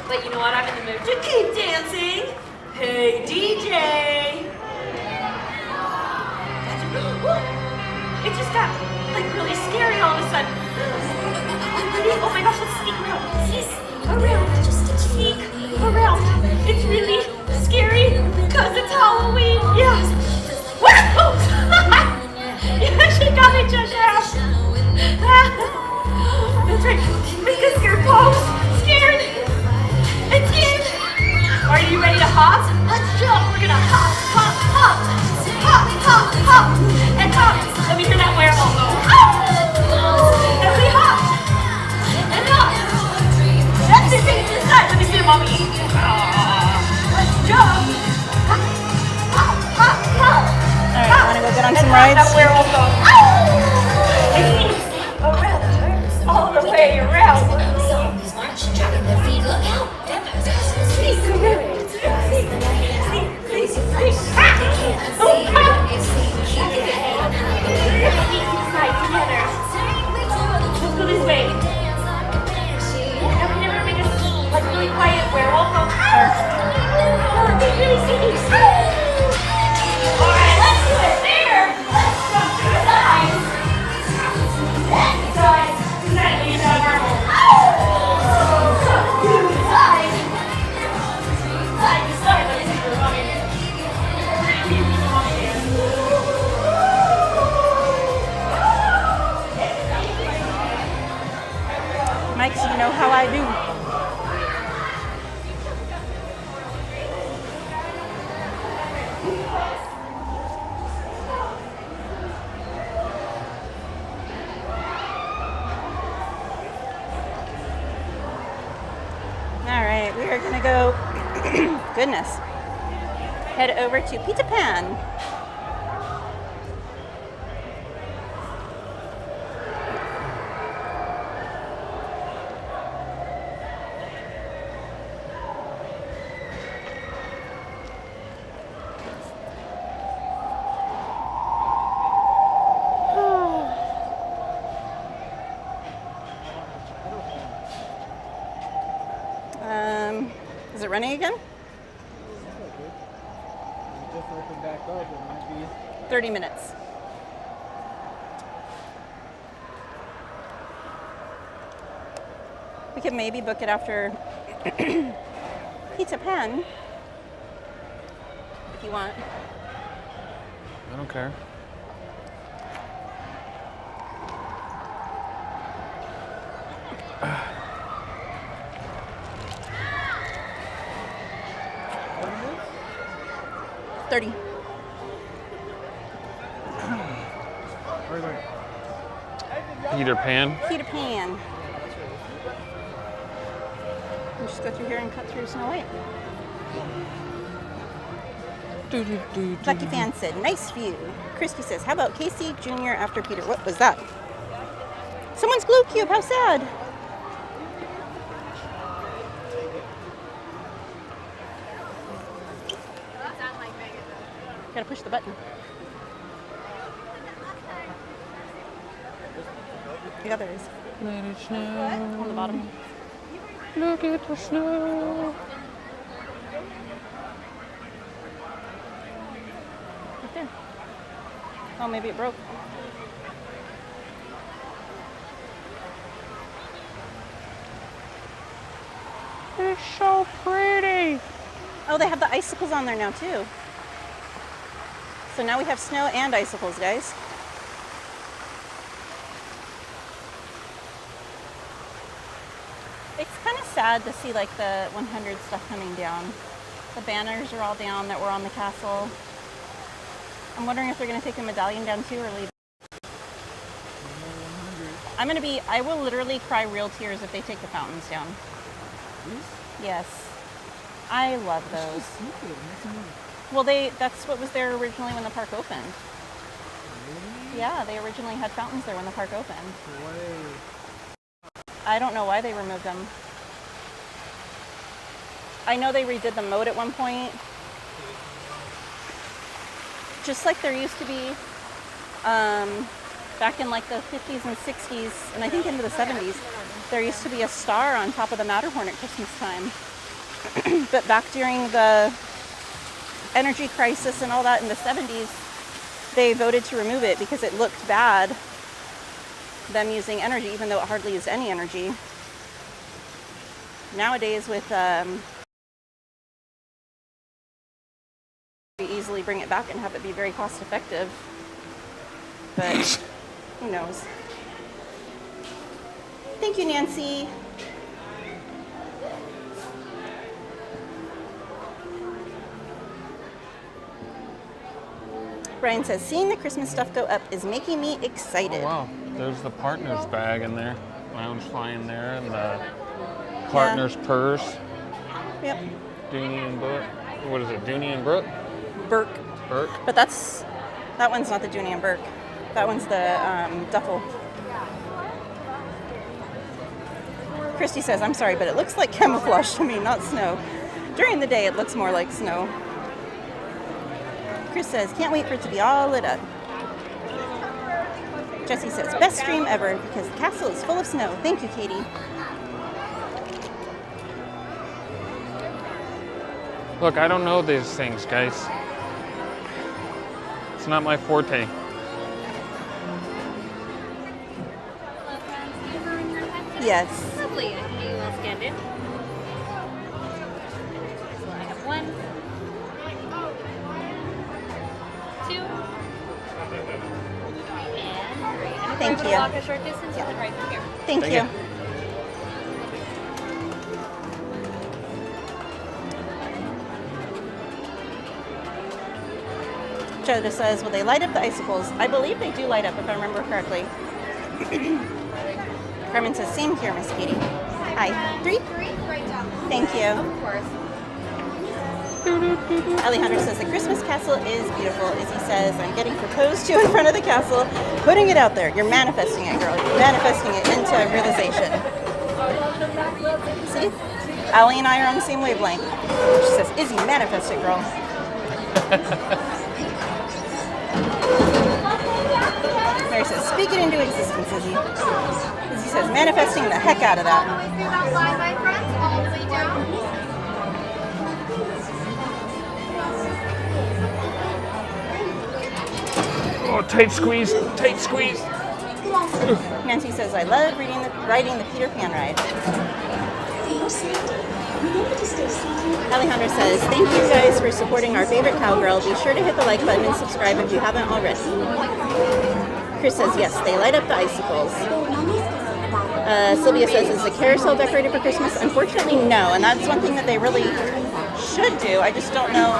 But you know what? I'm in the mood to keep dancing. Hey, DJ. It just got like really scary all of a sudden. Oh my gosh, let's sneak around. Sneak around. It's really scary because it's Halloween. Yeah. Whoa! Yeah, she got me, Cheshire. That's right. Make a scared pose. Scared. And scared. Are you ready to hop? Let's jump. We're gonna hop, hop, hop. Hop, hop, hop. And hop. Let me hear that werewolf go. And we hop. And hop. That's it. Take it to the side. Let me see the mommy. Let's jump. Hop, hop, hop, hop. All right, wanna go get on some rides? That werewolf goes. Around. All the way around. Zombies march, dragging their feet. Look out! Vampires are Sneak around. Let's go this way. Have we never made a really quiet werewolf? Really sneaky. Alright, let's do it there. Let's jump to the side. mic so you know how I do. All right, we are gonna go, goodness, head over to Peter Pan. Is it running again? Just open back up, it might be 30 minutes. We could maybe book it after Peter Pan, if you want. I don't care. $30. Peter Pan. Peter Pan. You just go through here and cut through Snow White. Lucky Fan said, nice view. Christy says, how about Casey Jr. after Peter? What was that? Someone's glue cube, how sad. Gotta push the button. Yeah, there is. Let it snow. On the bottom. Look at the snow. Right there. Oh, maybe it broke. It's so pretty. Oh, they have the icicles on there now too. So now we have snow and icicles, guys. It's kind of sad to see like the 100 stuff coming down. The banners are all down that were on the castle. I'm wondering if they're going to take the medallion down too or leave it. I will literally cry real tears if they take the fountains down. Yes. I love those. Well, that's what was there originally when the park opened. Really? Yeah, they originally had fountains there when the park opened. I don't know why they removed them. I know they redid the moat at one point. Just like there used to be back in like the 50s and 60s, and I think into the 70s, there used to be a star on top of the Matterhorn at Christmas time. But back during the energy crisis and all that in the 70s, they voted to remove it because it looked bad, them using energy, even though it hardly used any energy. Nowadays with we easily bring it back and have it be very cost effective, but who knows. Thank you, Nancy. Brian says, seeing the Christmas stuff go up is making me excited. Oh, wow. There's the partner's bag in there. Lounge fly in there, and the partner's purse. Yep. Dooney and Brooke. What is it, Dooney and Brooke? Burke. Burke? But that one's not the Dooney and Burke. That one's the duffel. Christy says, I'm sorry, but it looks like camouflage to me, not snow. During the day, it looks more like snow. Chris says, can't wait for it to be all lit up. Jesse says, best stream ever because the castle is full of snow. Thank you, Katie. Look, I don't know these things, guys. It's not my forte. Yes. Lovely. I see you all scanned in. So I have 1, 2, and 3. And if Thank we're able to you. walk a short distance, you can right through here. Thank you. Joe just says, will they light up the icicles? I believe they do light up, if I remember correctly. Carmen says, same here, Miss Katie. Hi. 3? Thank you. Of course. Alejandro says, the Christmas castle is beautiful. Izzy says, I'm getting proposed to in front of the castle. Putting it out there. You're manifesting it, girl. You're manifesting it into realization. See? Allie and I are on the same wavelength. She says, Izzy, manifest it, girl. Mary says, speak it into existence, Izzy. Izzy says, manifesting the heck out of that. Oh, tight squeeze, tight squeeze. Nancy says, I love riding the Peter Pan ride. Alejandra says, thank you guys for supporting our favorite cowgirl. Be sure to hit the like button and subscribe if you haven't already. Chris says, yes, they light up the icicles. Sylvia says, is the carousel decorated for Christmas? Unfortunately, no, and that's one thing that they really should do. I just don't know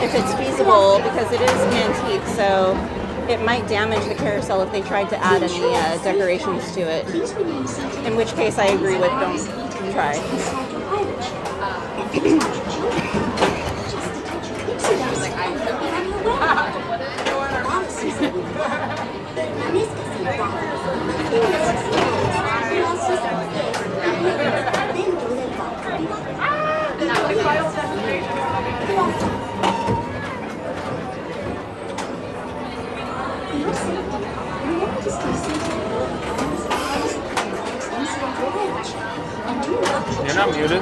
if it's feasible because it is antique, so it might damage the carousel if they tried to add any decorations to it. In which case, I agree with don't try. You're not muted.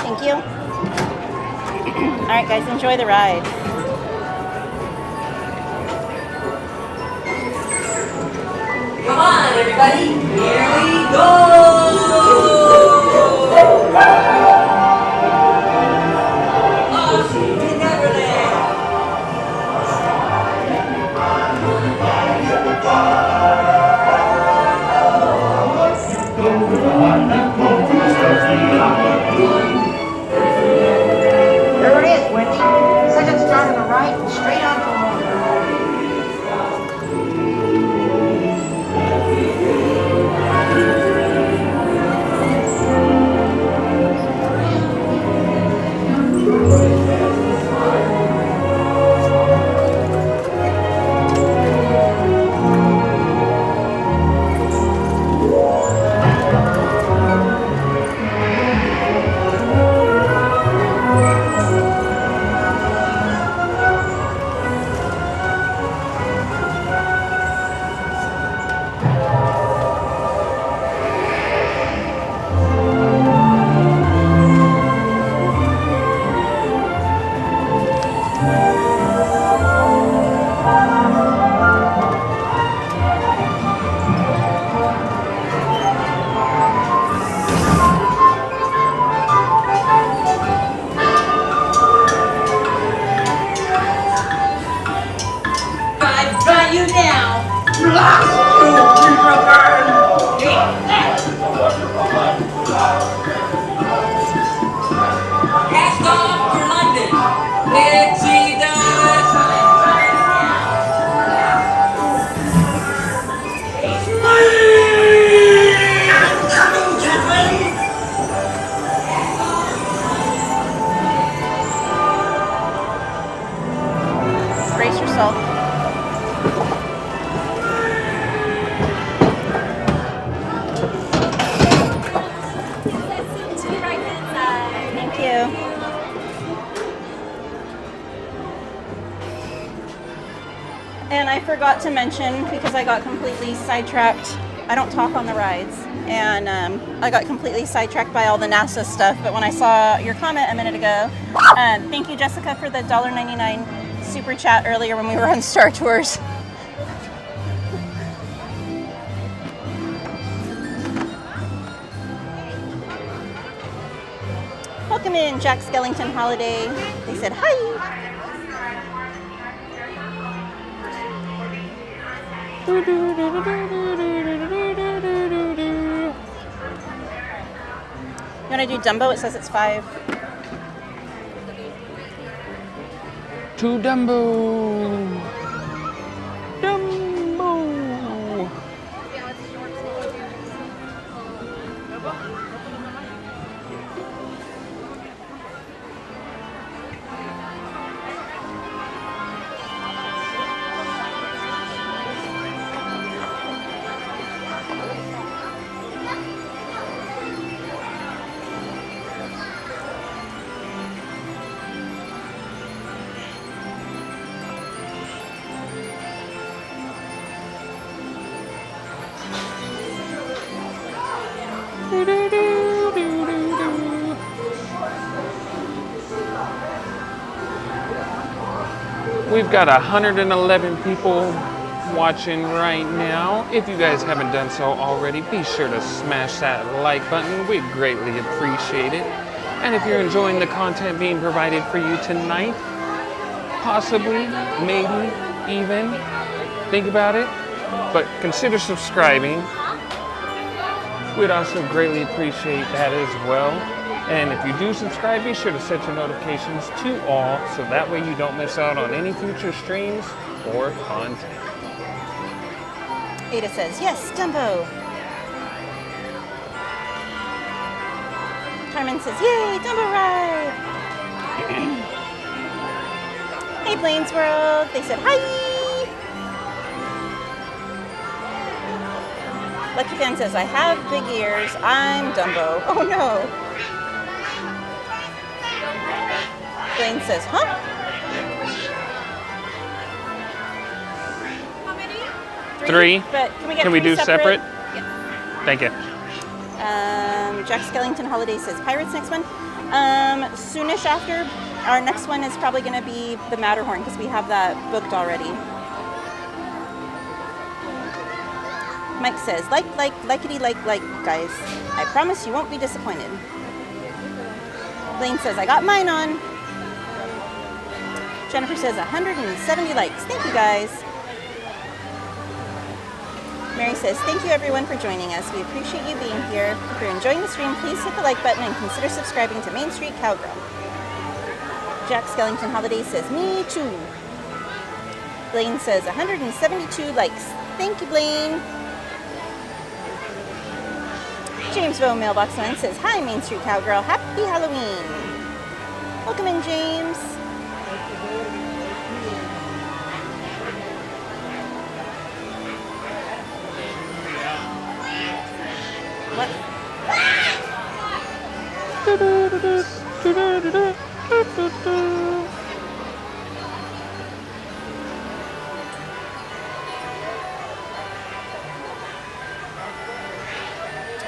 Thank you. All right, guys, enjoy the ride. Come on, everybody, here we go! Off to Neverland! There it is, Wendy. Second start on the right and straight on for home. I've got you now! Blast you, Cast off for London! Dixie does! I'm coming, gentlemen! Brace yourself. Thank you. And I forgot to mention, because I got completely sidetracked, I don't talk on the rides. And I got completely sidetracked by all the NASA stuff. But when I saw your comment a minute ago, thank you, Jessica, for the $1.99 super chat earlier when we were on Star Tours. Welcome in, Jack Skellington Holiday. They said hi. You want to do Dumbo? It says it's 5. To Dumbo. Dumbo. We've got 111 people watching right now. If you guys haven't done so already, be sure to smash that like button. We'd greatly appreciate it. And if you're enjoying the content being provided for you tonight, possibly, maybe, even, think about it, but consider subscribing. We'd also greatly appreciate that as well. And if you do subscribe, be sure to set your notifications to all so that way you don't miss out on any future streams or content. Ada says, yes, Dumbo. Carmen says, yay, Dumbo ride. Hey, Blaine's World. They said, hi. Lucky Fan says, I have big ears. I'm Dumbo. Oh, no. Blaine says, huh? Three. But can we three do separate? Yeah. Thank you. Jack Skellington Holiday says, Pirates next one. Soonish after. Our next one is probably going to be the Matterhorn because we have that booked already. Mike says, likety, like, guys. I promise you won't be disappointed. Blaine says, I got mine on. Jennifer says 170 likes. Thank you, guys. Mary says, thank you everyone for joining us. We appreciate you being here. If you're enjoying the stream, please hit the like button and consider subscribing to Main Street Cowgirl. Jack Skellington Holiday says, me too. Blaine says 172 likes. Thank you, Blaine. Jamesville Mailbox 1 says, hi, Main Street Cowgirl. Happy Halloween. Welcome in, James. What?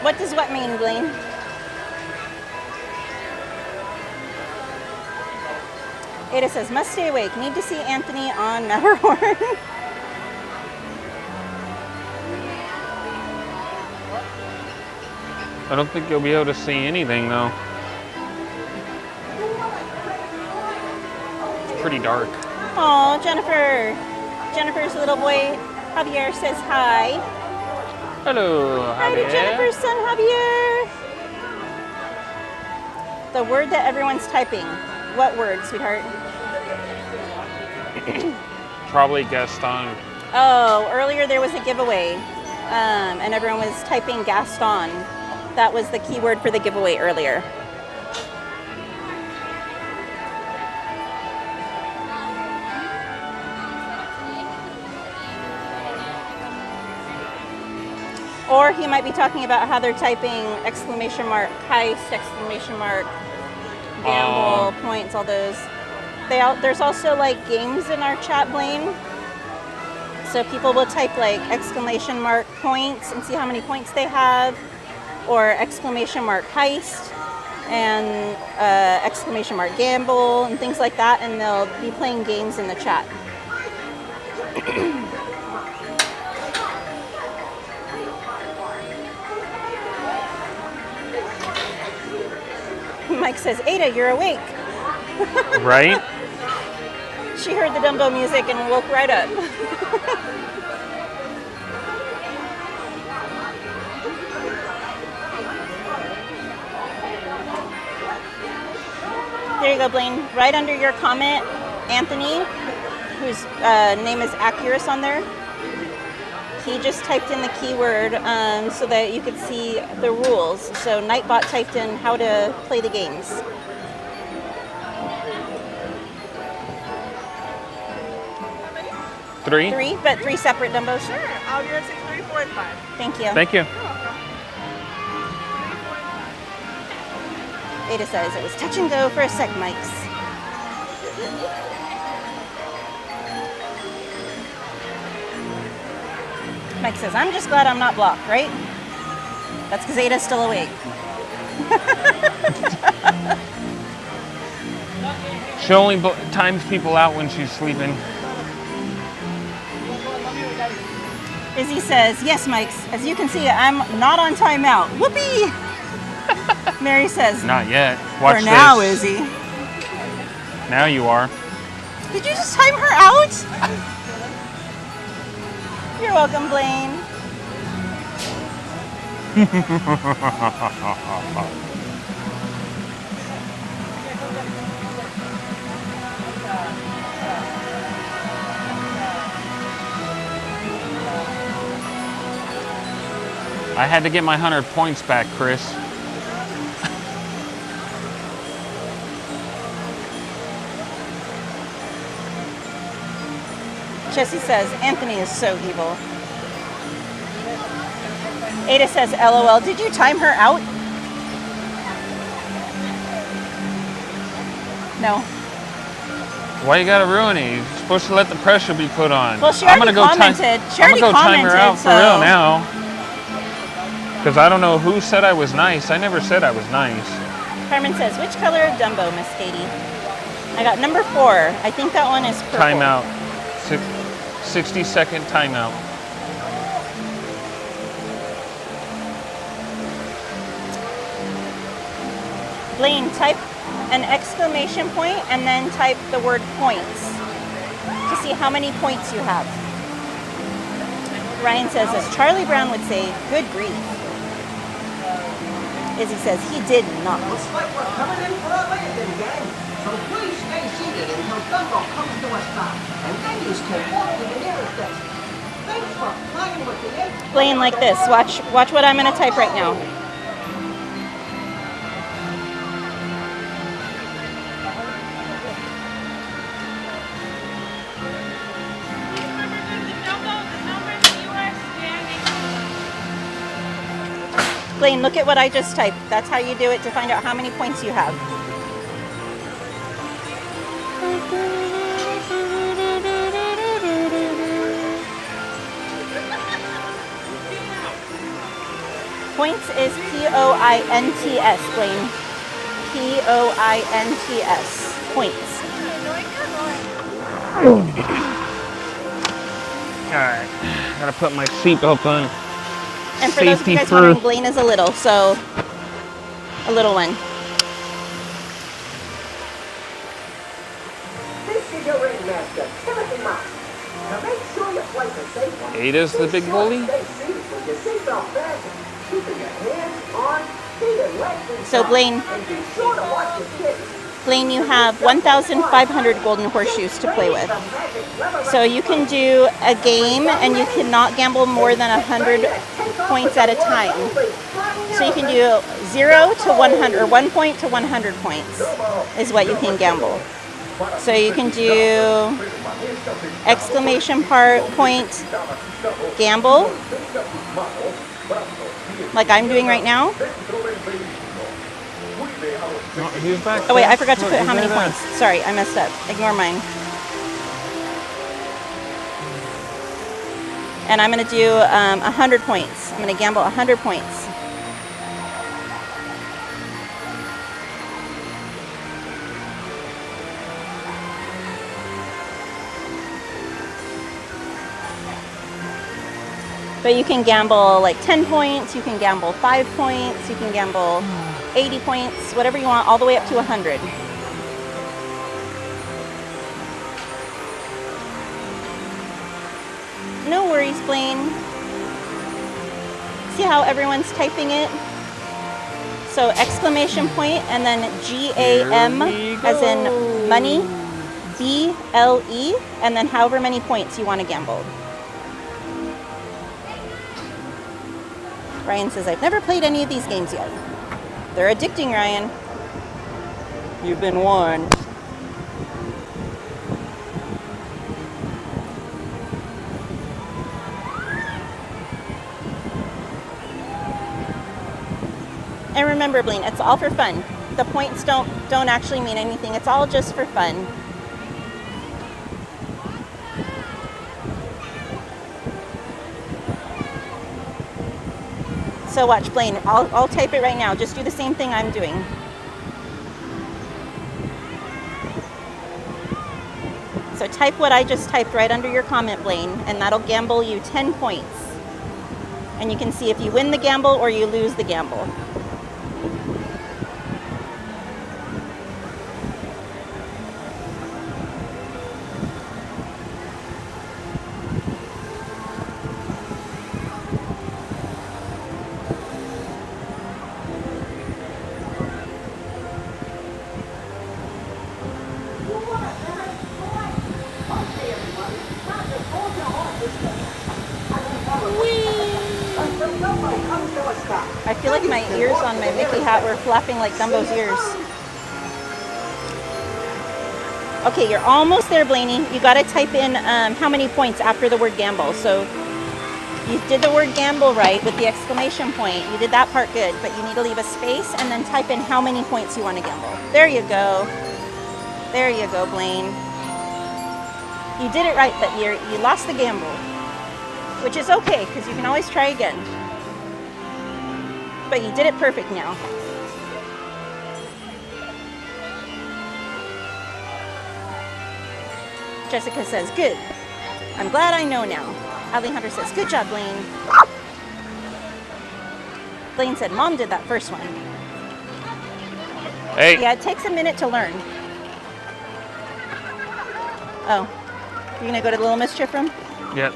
What does what mean, Blaine? Ada says, must stay awake. Need to see Anthony on Matterhorn. I don't think you'll be able to see anything though. It's pretty dark. Oh, Jennifer. Jennifer's little boy Javier says hi. Hello, Hi to Javier. Jennifer's son Javier. The word that everyone's typing. What word, sweetheart? Probably Gaston. Oh, earlier there was a giveaway, and everyone was typing Gaston. That was the keyword for the giveaway earlier. Or he might be talking about how they're typing exclamation mark, heist, exclamation mark, gamble, points, all those. There's also like games in our chat, Blaine. So people will type like exclamation mark points and see how many points they have, or exclamation mark heist and exclamation mark gamble and things like that, and they'll be playing games in the chat. Mike says, Ada, you're awake. Right? She heard the Dumbo music and woke right up. There you go, Blaine. Right under your comment, Anthony, whose name is Accurus on there, he just typed in the keyword so that you could see the rules. So Nightbot typed in how to play the games. Three, but three separate Dumbos. Sure. I'll get 6, 3, 4, and 5. Thank you. Thank you. Ada says it was touch and go for a sec, Mikes. Mike says, I'm just glad I'm not blocked, right? That's because Ada's still awake. She only times people out when she's sleeping. Izzy says, yes, Mikes. As you can see, I'm not on timeout. Whoopee! Mary says, Not yet. Watch for now, this. Izzy. Now you are. Did you just time her out? You're welcome, Blaine. I had to get my 100 points back, Chris. Jesse says, Anthony is so evil. Ada says, LOL, did you time her out? No. Why you gotta ruin it? You're supposed to let the pressure be put on. Well, she I'm already gonna go commented. I'm gonna go time her out for real now. Because I don't know who said I was nice. I never said I was nice. Carmen says, which color of Dumbo, Miss Katie? I got number 4. I think that one is purple. Timeout. 60-second timeout. Blaine, type an exclamation point and then type the word points to see how many points you have. Ryan says, as Charlie Brown would say, good grief. Izzy says, he did not. Looks like we're coming in for a landing, gang. So please stay seated until Dumbo comes to a stop, and then you can walk to the nearest exit. Thanks for playing with the engine. Blaine, like this. Watch what I'm going to type right now. Blaine, look at what I just typed. That's how you do it to find out how many points you have. Points is P-O-I-N-T-S, Blaine. P-O-I-N-T-S. Points. Alright. Gotta put my seatbelt on. And for those of you guys wondering, Blaine is a little one. This is your ringmaster, Timothy Mouse. Now make sure you place a safe one. Ada's the big bully? Stay seated with your seatbelt fastened, keeping your hands, arms, feet, and legs inside. So Blaine, And be sure to watch your kids. Blaine, you have 1,500 golden horseshoes to play with. So you can do a game and you cannot gamble more than 100 points at a time. So you can do 0 to 100, or 1 point to 100 points is what you can gamble. So you can do exclamation point gamble, like I'm doing right now. Oh wait, I forgot to put how many points. Sorry, I messed up. Ignore mine. And I'm going to do 100 points. I'm going to gamble 100 points. But you can gamble like 10 points, you can gamble 5 points, you can gamble 80 points, whatever you want, all the way up to 100. No worries, Blaine. See how everyone's typing it? So exclamation point and then GAM as in money, BLE, and then however many points you want to gamble. Ryan says, I've never played any of these games yet. They're addicting, Ryan. You've been warned. And remember, Blaine, it's all for fun. The points don't actually mean anything. It's all just for fun. So watch, Blaine, I'll type it right now. Just do the same thing I'm doing. So type what I just typed right under your comment, Blaine, and that'll gamble you 10 points. And you can see if you win the gamble or you lose the gamble. I feel like my ears on my Mickey hat were flapping like Dumbo's ears. Okay, you're almost there, Blaney. You gotta type in how many points after the word gamble. So you did the word gamble right with the exclamation point. You did that part good, but you need to leave a space and then type in how many points you want to gamble. There you go. There you go, Blaine. You did it right, but you lost the gamble, which is okay because you can always try again. But you did it perfect now. Jessica says, good. I'm glad I know now. Alejandra says, good job, Blaine. Blaine said, Mom did that first one. Hey. Yeah, it takes a minute to learn. Oh, you're gonna go to the Little Mischief room? Yep.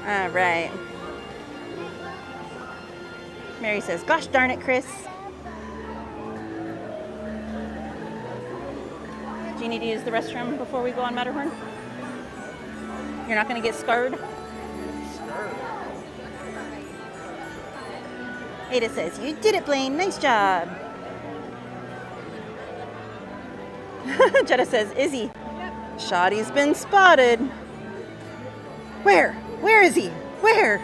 All right. Mary says, gosh darn it, Chris. Do you need to use the restroom before we go on Matterhorn? You're not going to get scarred? Ada says, you did it, Blaine. Nice job. Jetta says, Izzy, Shoddy's been spotted. Where? Where is he? Where?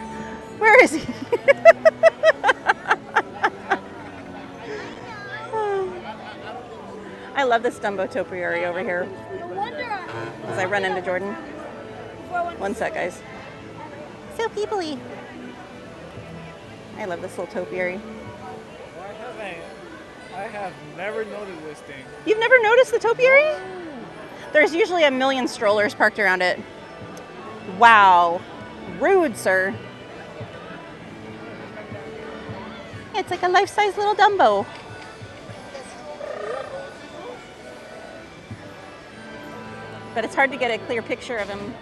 Where is he? I love this Dumbo topiary over here. As I run into Jordan. One sec, guys. So peoply. I love this little topiary. I have never noticed this thing. You've never noticed the topiary? There's usually a million strollers parked around it. Wow. Rude, sir. It's like a life-size little Dumbo. But it's hard to get a clear picture of him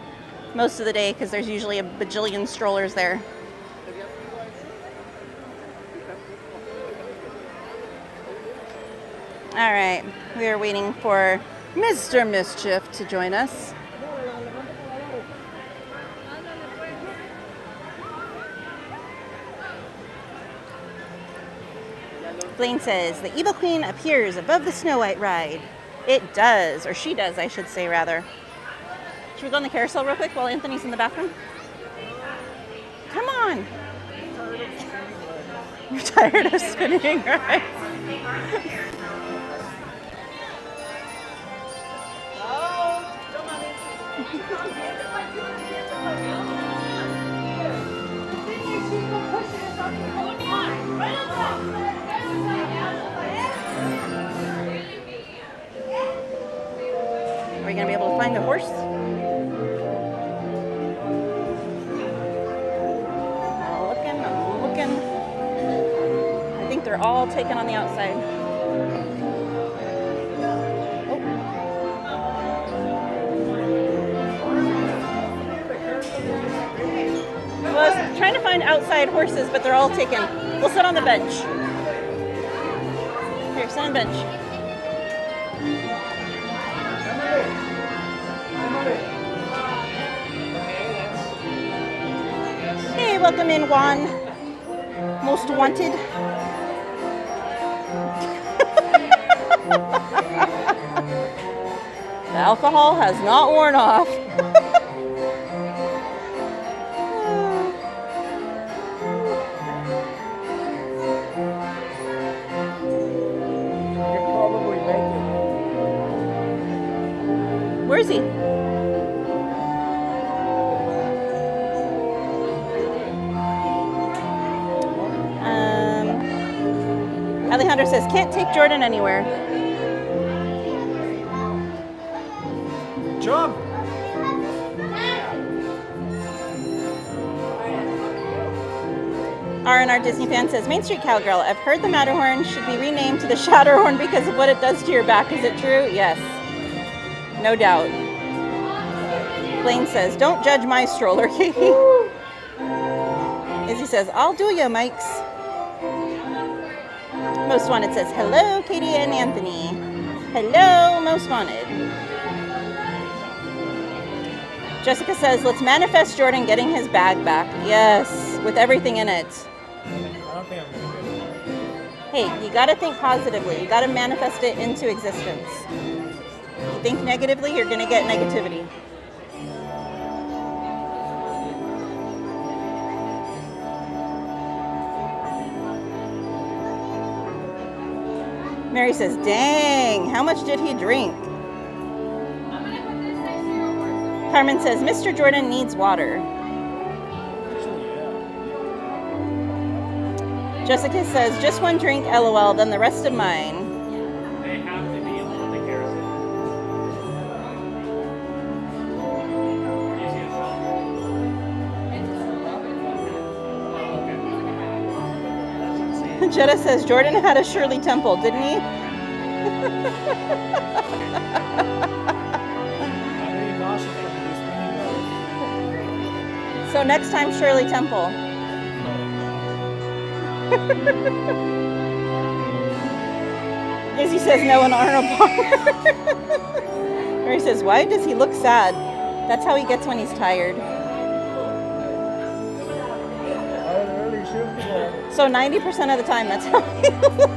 most of the day because there's usually a bajillion strollers there. All right, we are waiting for Mr. Mischief to join us. Blaine says, the Evil Queen appears above the Snow White ride. It does, or she does, I should say, rather. Should we go on the carousel real quick while Anthony's in the bathroom? Come on. You're tired of spinning, right? Are we gonna be able to find a horse? I'm looking. I think they're all taken on the outside. Well, I was trying to find outside horses, but they're all taken. We'll sit on the bench. Here, sit on the bench. Hey, welcome in, Juan. Most wanted. The alcohol has not worn off. Where is he? Alejandro says, can't take Jordan anywhere. Jump! R&R Disney fan says, Main Street Cowgirl, I've heard the Matterhorn should be renamed to the Shatterhorn because of what it does to your back. Is it true? Yes. No doubt. Blaine says, don't judge my stroller, Katie. Izzy says, I'll do ya, Mikes. Most Wanted says, hello, Katie and Anthony. Hello, Most Wanted. Jessica says, let's manifest Jordan getting his bag back. Yes, with everything in it. Hey, you gotta think positively. You gotta manifest it into existence. You think negatively, you're gonna get negativity. Mary says, dang, how much did he drink? Carmen says, Mr. Jordan needs water. Jessica says, just one drink, LOL, then the rest of mine. They have to be on the carousel. Jetta says, Jordan had a Shirley Temple, didn't he? So next time, Shirley Temple. Izzy says no and Arnold Palmer. Mary says, why does he look sad? That's how he gets when he's tired. So 90% of the time, that's how he looks.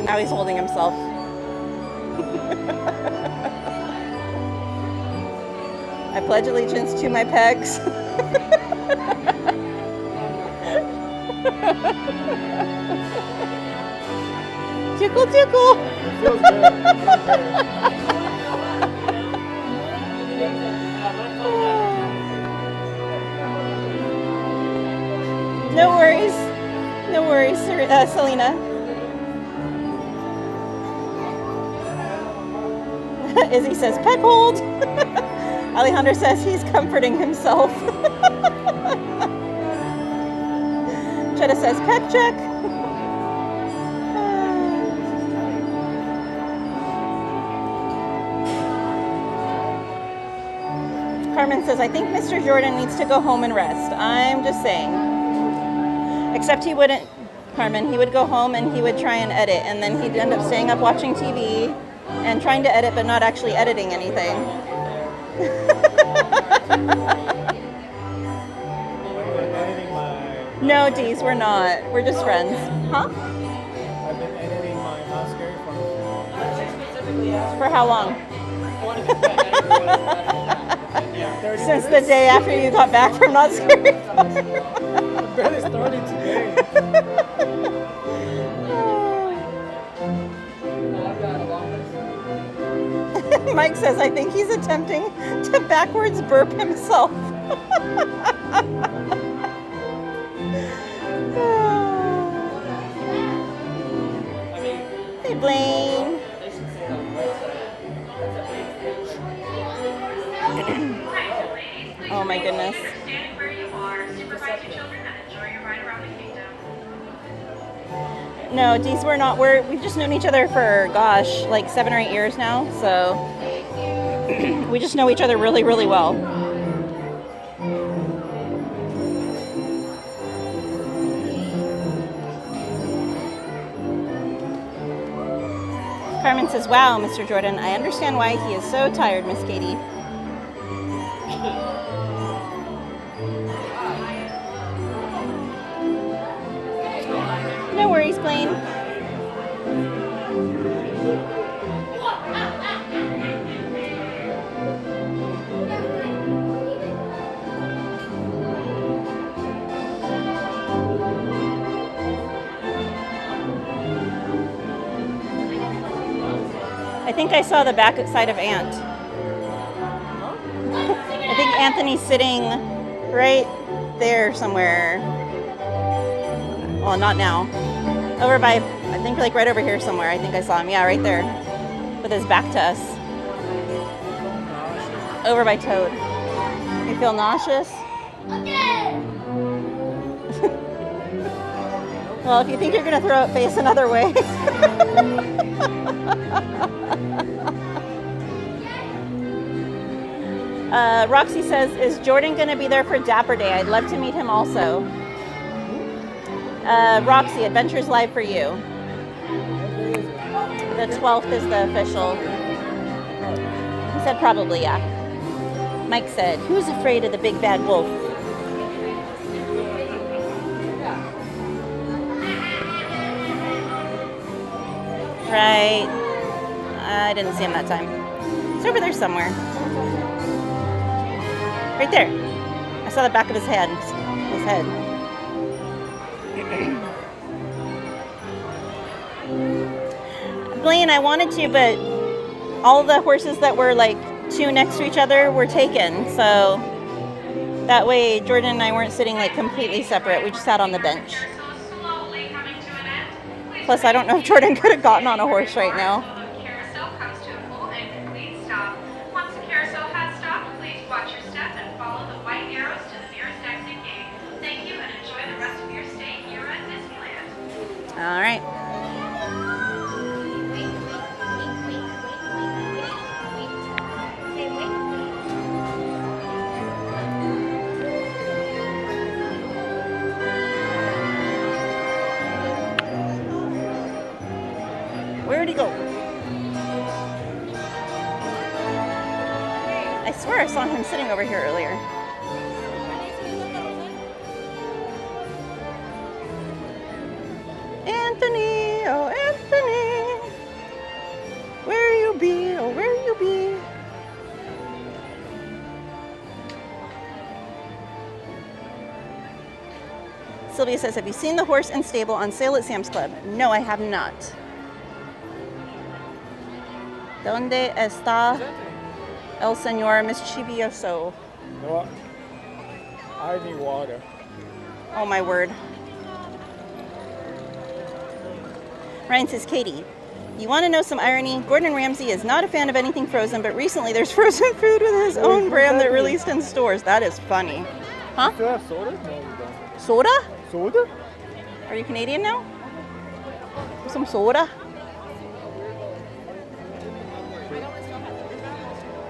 Now he's holding himself. I pledge allegiance to my pegs. Tickle, tickle. Feels good. No worries. No worries, Selena. Izzy says, peck hold. Alejandro says he's comforting himself. Jetta says, peck check. Carmen says, I think Mr. Jordan needs to go home and rest. I'm just saying. Except he wouldn't, Carmen, he would go home and he would try and edit, and then he'd end up staying up watching TV and trying to edit but not actually editing anything. No, Deez, we're not. We're just friends. Huh? I've been editing my Not Scary For how long? Since the day after you got back from Not Scary. I barely started today. Mike says, I think he's attempting to backwards burp himself. Hey, Blaine. Oh my goodness. No, Dees, we've just known each other for, gosh, like 7 or 8 years now, so we just know each other really, really well. Carmen says, wow, Mr. Jordan, I understand why he is so tired, Miss Katie. No worries, Blaine. I think I saw the back side of Ant. I think Anthony's sitting right there somewhere. Well, not now. Over by, I think like right over here somewhere. I think I saw him. Yeah, right there. With his back to us. Over by Toad. You feel nauseous? Well, if you think you're going to throw it, face another way. Roxy says, is Jordan going to be there for Dapper Day? I'd love to meet him also. Roxy, Adventures Live for you. The 12th is the official. He said probably, yeah. Mike said, who's afraid of the big bad wolf? Right. I didn't see him that time. It's over there somewhere. Right there. I saw the back of his head. His head. Blaine, I wanted to, but all the horses that were like 2 next to each other were taken. So that way Jordan and I weren't sitting like completely separate. We just sat on the bench. Plus, I don't know if Jordan could have gotten on a horse right now. Carousel comes to a full and complete stop. Once the carousel has stopped, please watch your step and follow the white arrows to the nearest exit gate. Thank you and enjoy the rest of your stay here at Disneyland. All right. Where'd he go? I swear I saw him sitting over here earlier. Anthony, oh Anthony, where you be, oh where you be? Sylvia says, have you seen the horse and stable on sale at Sam's Club? No, I have not. ¿Dónde está el señor mischievoso? No, I need water. Oh my word. Ryan says, Katie, you want to know some irony? Gordon Ramsay is not a fan of anything frozen, but recently there's frozen food with his own brand that released in stores. That is funny. Huh? Do you have soda? No, you don't. Soda? Soda? Are you Canadian now? Some soda?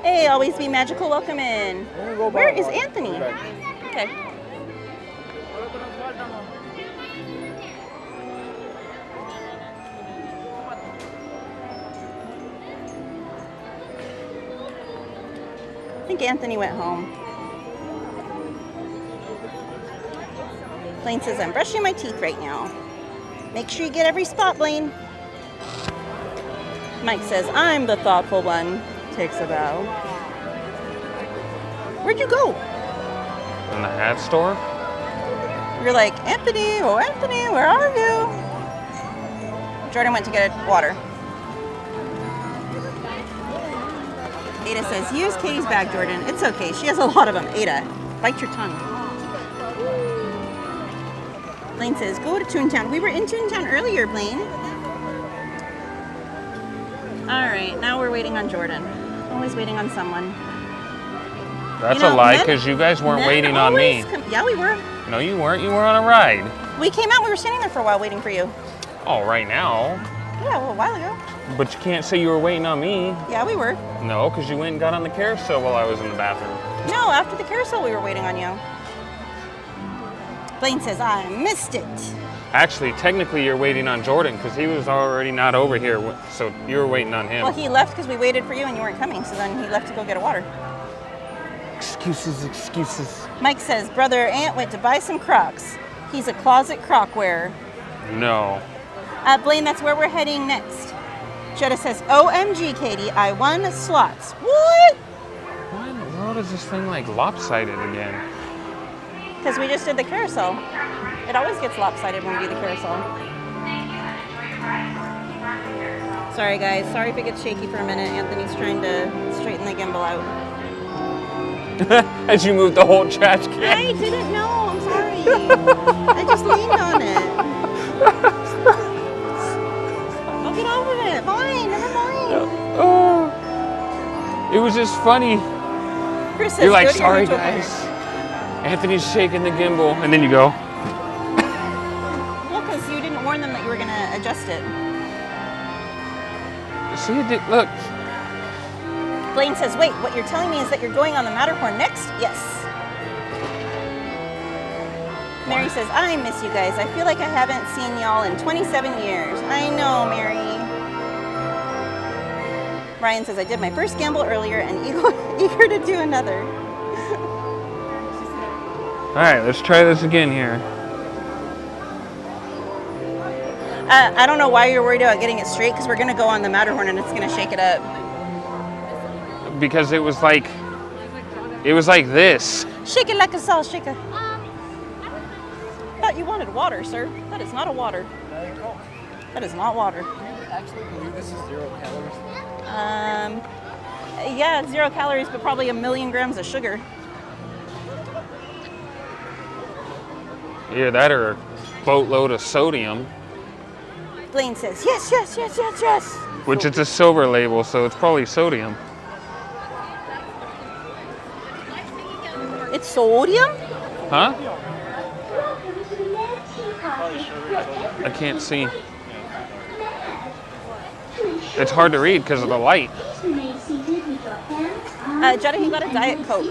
Hey, always be magical. Welcome in. Where is Anthony? Okay. I think Anthony went home. Blaine says, I'm brushing my teeth right now. Make sure you get every spot, Blaine. Mike says, I'm the thoughtful one. Takes a bow. Where'd you go? In the hat store? You're like, Anthony, oh Anthony, where are you? Jordan went to get water. Ada says, use Katie's bag, Jordan. It's okay. She has a lot of them. Ada, bite your tongue. Blaine says, go to Toontown. We were in Toontown earlier, Blaine. All right, now we're waiting on Jordan. Always waiting on someone. That's a lie, because you guys weren't waiting on me. Yeah, we were. No, you weren't. You were on a ride. We came out. We were standing there for a while waiting for you. Oh, right now. Yeah, well, a while ago. But you can't say you were waiting on me. Yeah, we were. No, because you went and got on the carousel while I was in the bathroom. No, after the carousel, we were waiting on you. Blaine says, I missed it. Actually, technically, you're waiting on Jordan because he was already not over here, so you were waiting on him. Well, he left because we waited for you and you weren't coming, so then he left to go get a water. Excuses, excuses. Mike says, brother Ant went to buy some Crocs. He's a closet Croc wearer. No. Blaine, that's where we're heading next. Jetta says, OMG, Katie, I won slots. What? Why in the world is this thing like lopsided again? Because we just did the carousel. It always gets lopsided when we do the carousel. Sorry, guys. Sorry if it gets shaky for a minute. Anthony's trying to straighten the gimbal out. As you moved the whole trash can. I didn't know. I'm sorry. I just leaned on it. I'll get off of it. Fine. Never mind. Oh. It was just funny. Chris says, you're like, go to your sorry, neutral guys. Anthony's shaking the gimbal. And then you go. Well, because you didn't warn them that you were going to adjust it. See, it did. Look. Blaine says, wait, what you're telling me is that you're going on the Matterhorn next? Yes. Mary says, I miss you guys. I feel like I haven't seen y'all in 27 years. I know, Mary. Ryan says, I did my first gamble earlier and eager to do another. All right, let's try this again here. I don't know why you're worried about getting it straight, because we're going to go on the Matterhorn and it's going to shake it up. Because it was like this. Shake it like a salt shaker. Thought you wanted water, sir. That is not a water. That is not water. Do you actually believe this is 0 calories? Yeah, 0 calories, but probably 1,000,000 grams of sugar. Yeah, that or a boatload of sodium. Blaine says, yes, yes, yes, yes, yes. Which it's a silver label, so it's probably sodium. It's sodium? Huh? I can't see. It's hard to read because of the light. Jetta, he got a Diet Coke.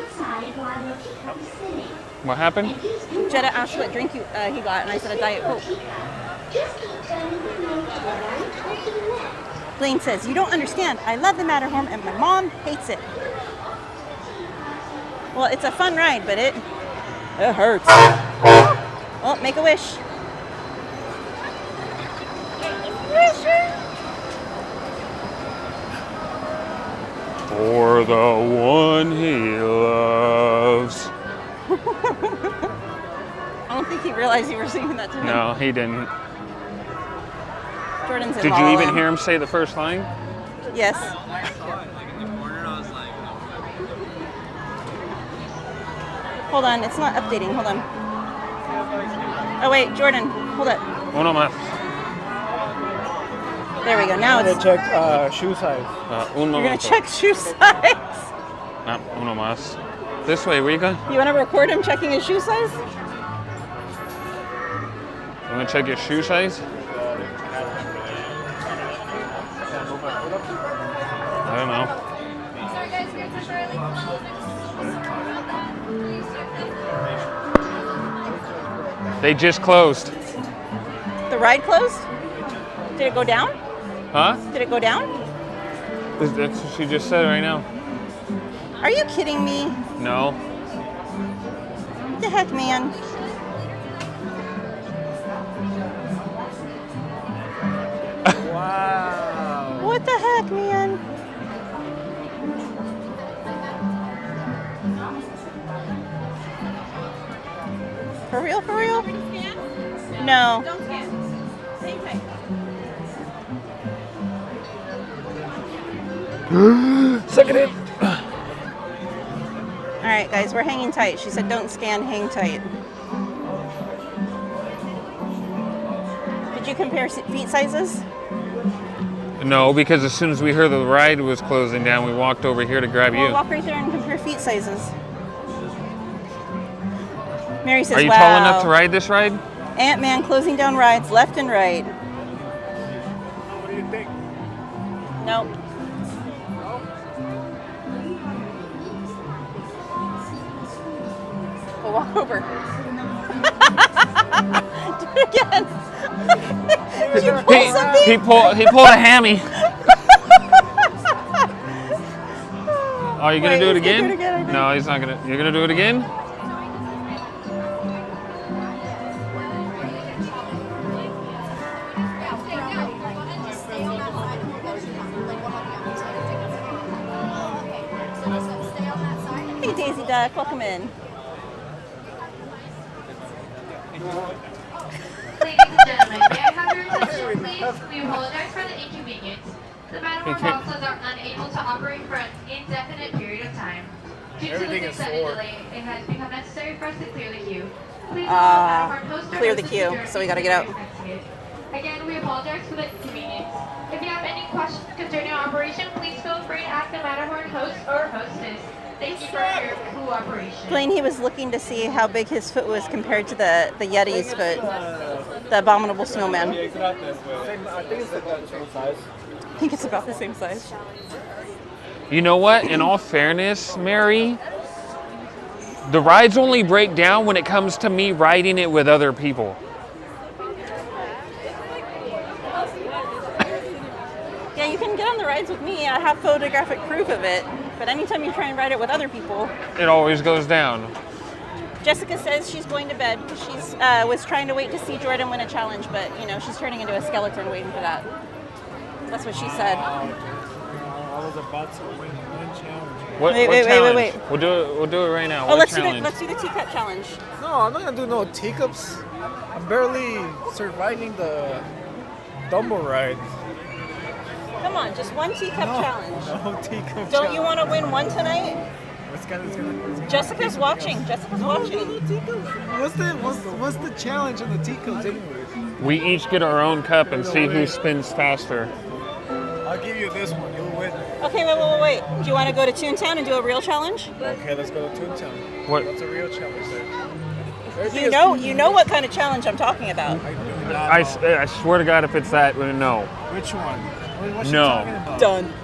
What happened? Jetta asked what drink he got, and I said a Diet Coke. Blaine says, you don't understand. I love the Matterhorn, and my mom hates it. Well, it's a fun ride, but it hurts. Oh, make a wish. For the one he loves. I don't think he realized you were singing that to him. No, he didn't. Jordan said, did you even hear him say the first line? Yes. Hold on, it's not updating. Hold on. Oh wait, Jordan, hold it. Uno más. There we go. Now it's. Check shoe size. Uno You're gonna más. check shoe size. Not uno más. This way, where you going? You want to record him checking his shoe size? You want to check your shoe size? I don't know. Sorry guys, we're temporarily They just closed. The ride closed? Did it go down? Huh? Did it go down? That's what she just said right now. Are you kidding me? No. What the heck, man? Wow. What the heck, man? For real, for real? No. Don't scan. Hang tight. Suck it in. right, guys, we're hanging tight. She said don't scan, hang tight. Did you compare feet sizes? No, because as soon as we heard the ride was closing down, we walked over here to grab Well, you. walk right there and compare feet sizes. Mary says, Are you wow. tall enough to ride this ride? Ant-Man closing down rides left and right. What do you think? Nope. Go walk over. Do it again. Did you pull something? He pulled a hammy. Oh, you gonna Wait, do it he's gonna again? do it again, I think. No, he's not gonna. You're gonna do it again? Hey, Daisy Duck, welcome in. Ladies and gentlemen, may I have your attention, please? We apologize for the inconvenience. The Matterhorn boxes are unable to operate for an indefinite period of time. Due to this extended delay, it has become necessary for us to clear the queue. Please Matterhorn host Clear the queue, so we gotta get out. Again, we apologize for the inconvenience. If you have any questions concerning our operation, please feel free to ask the Matterhorn host or hostess. Thank you for your cooperation. Blaine, he was looking to see how big his foot was compared to the Yeti's foot, the abominable snowman. I think it's about the same size. I think it's about the same size. You know what? In all fairness, Mary, the rides only break down when it comes to me riding it with other people. Yeah, you can get on the rides with me. I have photographic proof of it. But anytime you try and ride it with other people, It always goes down. Jessica says she's going to bed. She's was trying to wait to see Jordan win a challenge, but you know she's turning into a skeleton waiting for that. That's what she said. I was about to win one challenge. What, Wait, what wait, wait, challenge? wait, wait. We'll do it right now. Oh, What let's challenge? do the teacup challenge. No, I'm not gonna do no teacups. I'm barely surviving the Dumbo ride. Come on, just one teacup challenge. No teacup Don't you want to win one tonight? Jessica's watching. Jessica's watching. What's the challenge in the teacups anyways? We each get our own cup and see who spins faster. I'll give you this one. You'll win. Okay, wait. Do you want to go to Toontown and do a real challenge? Okay, let's go to Toontown. What? What's a real challenge there? You know what kind of challenge I'm talking about. I swear to God, if it's that, no. Which one? What's No. she talking about? Dun.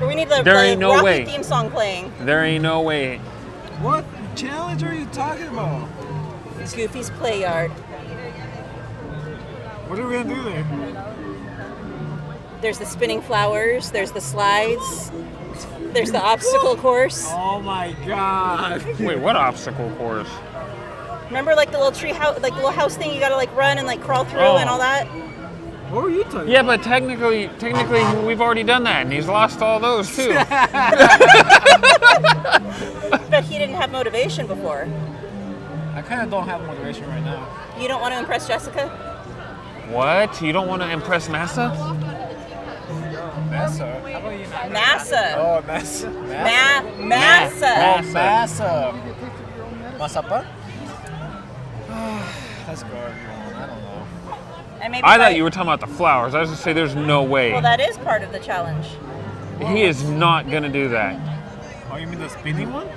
We need the There ain't no Rocky way. theme song playing. There ain't no way. What challenge are you talking about? It's Goofy's Play Yard. What are we gonna do there? There's the spinning flowers. There's the slides. There's the obstacle course. Oh my God! Wait, what obstacle course? Remember, like the little tree house, like the little house thing you gotta like run and like crawl through and all that. What were you talking Yeah, but technically, we've already done that, and he's lost all those too. But he didn't have motivation before. I kind of don't have motivation right now. You don't want to impress Jessica? What? You don't want to impress Massa? Massa? How about you not? Massa. Oh, Massa. Massa. Oh, Massa. Masapa? Let's go, everyone. I don't know. And maybe I thought you were talking about the flowers. I was gonna say, there's no way. Well, that is part of the challenge. He is not gonna do that. Oh, you mean the spinning one?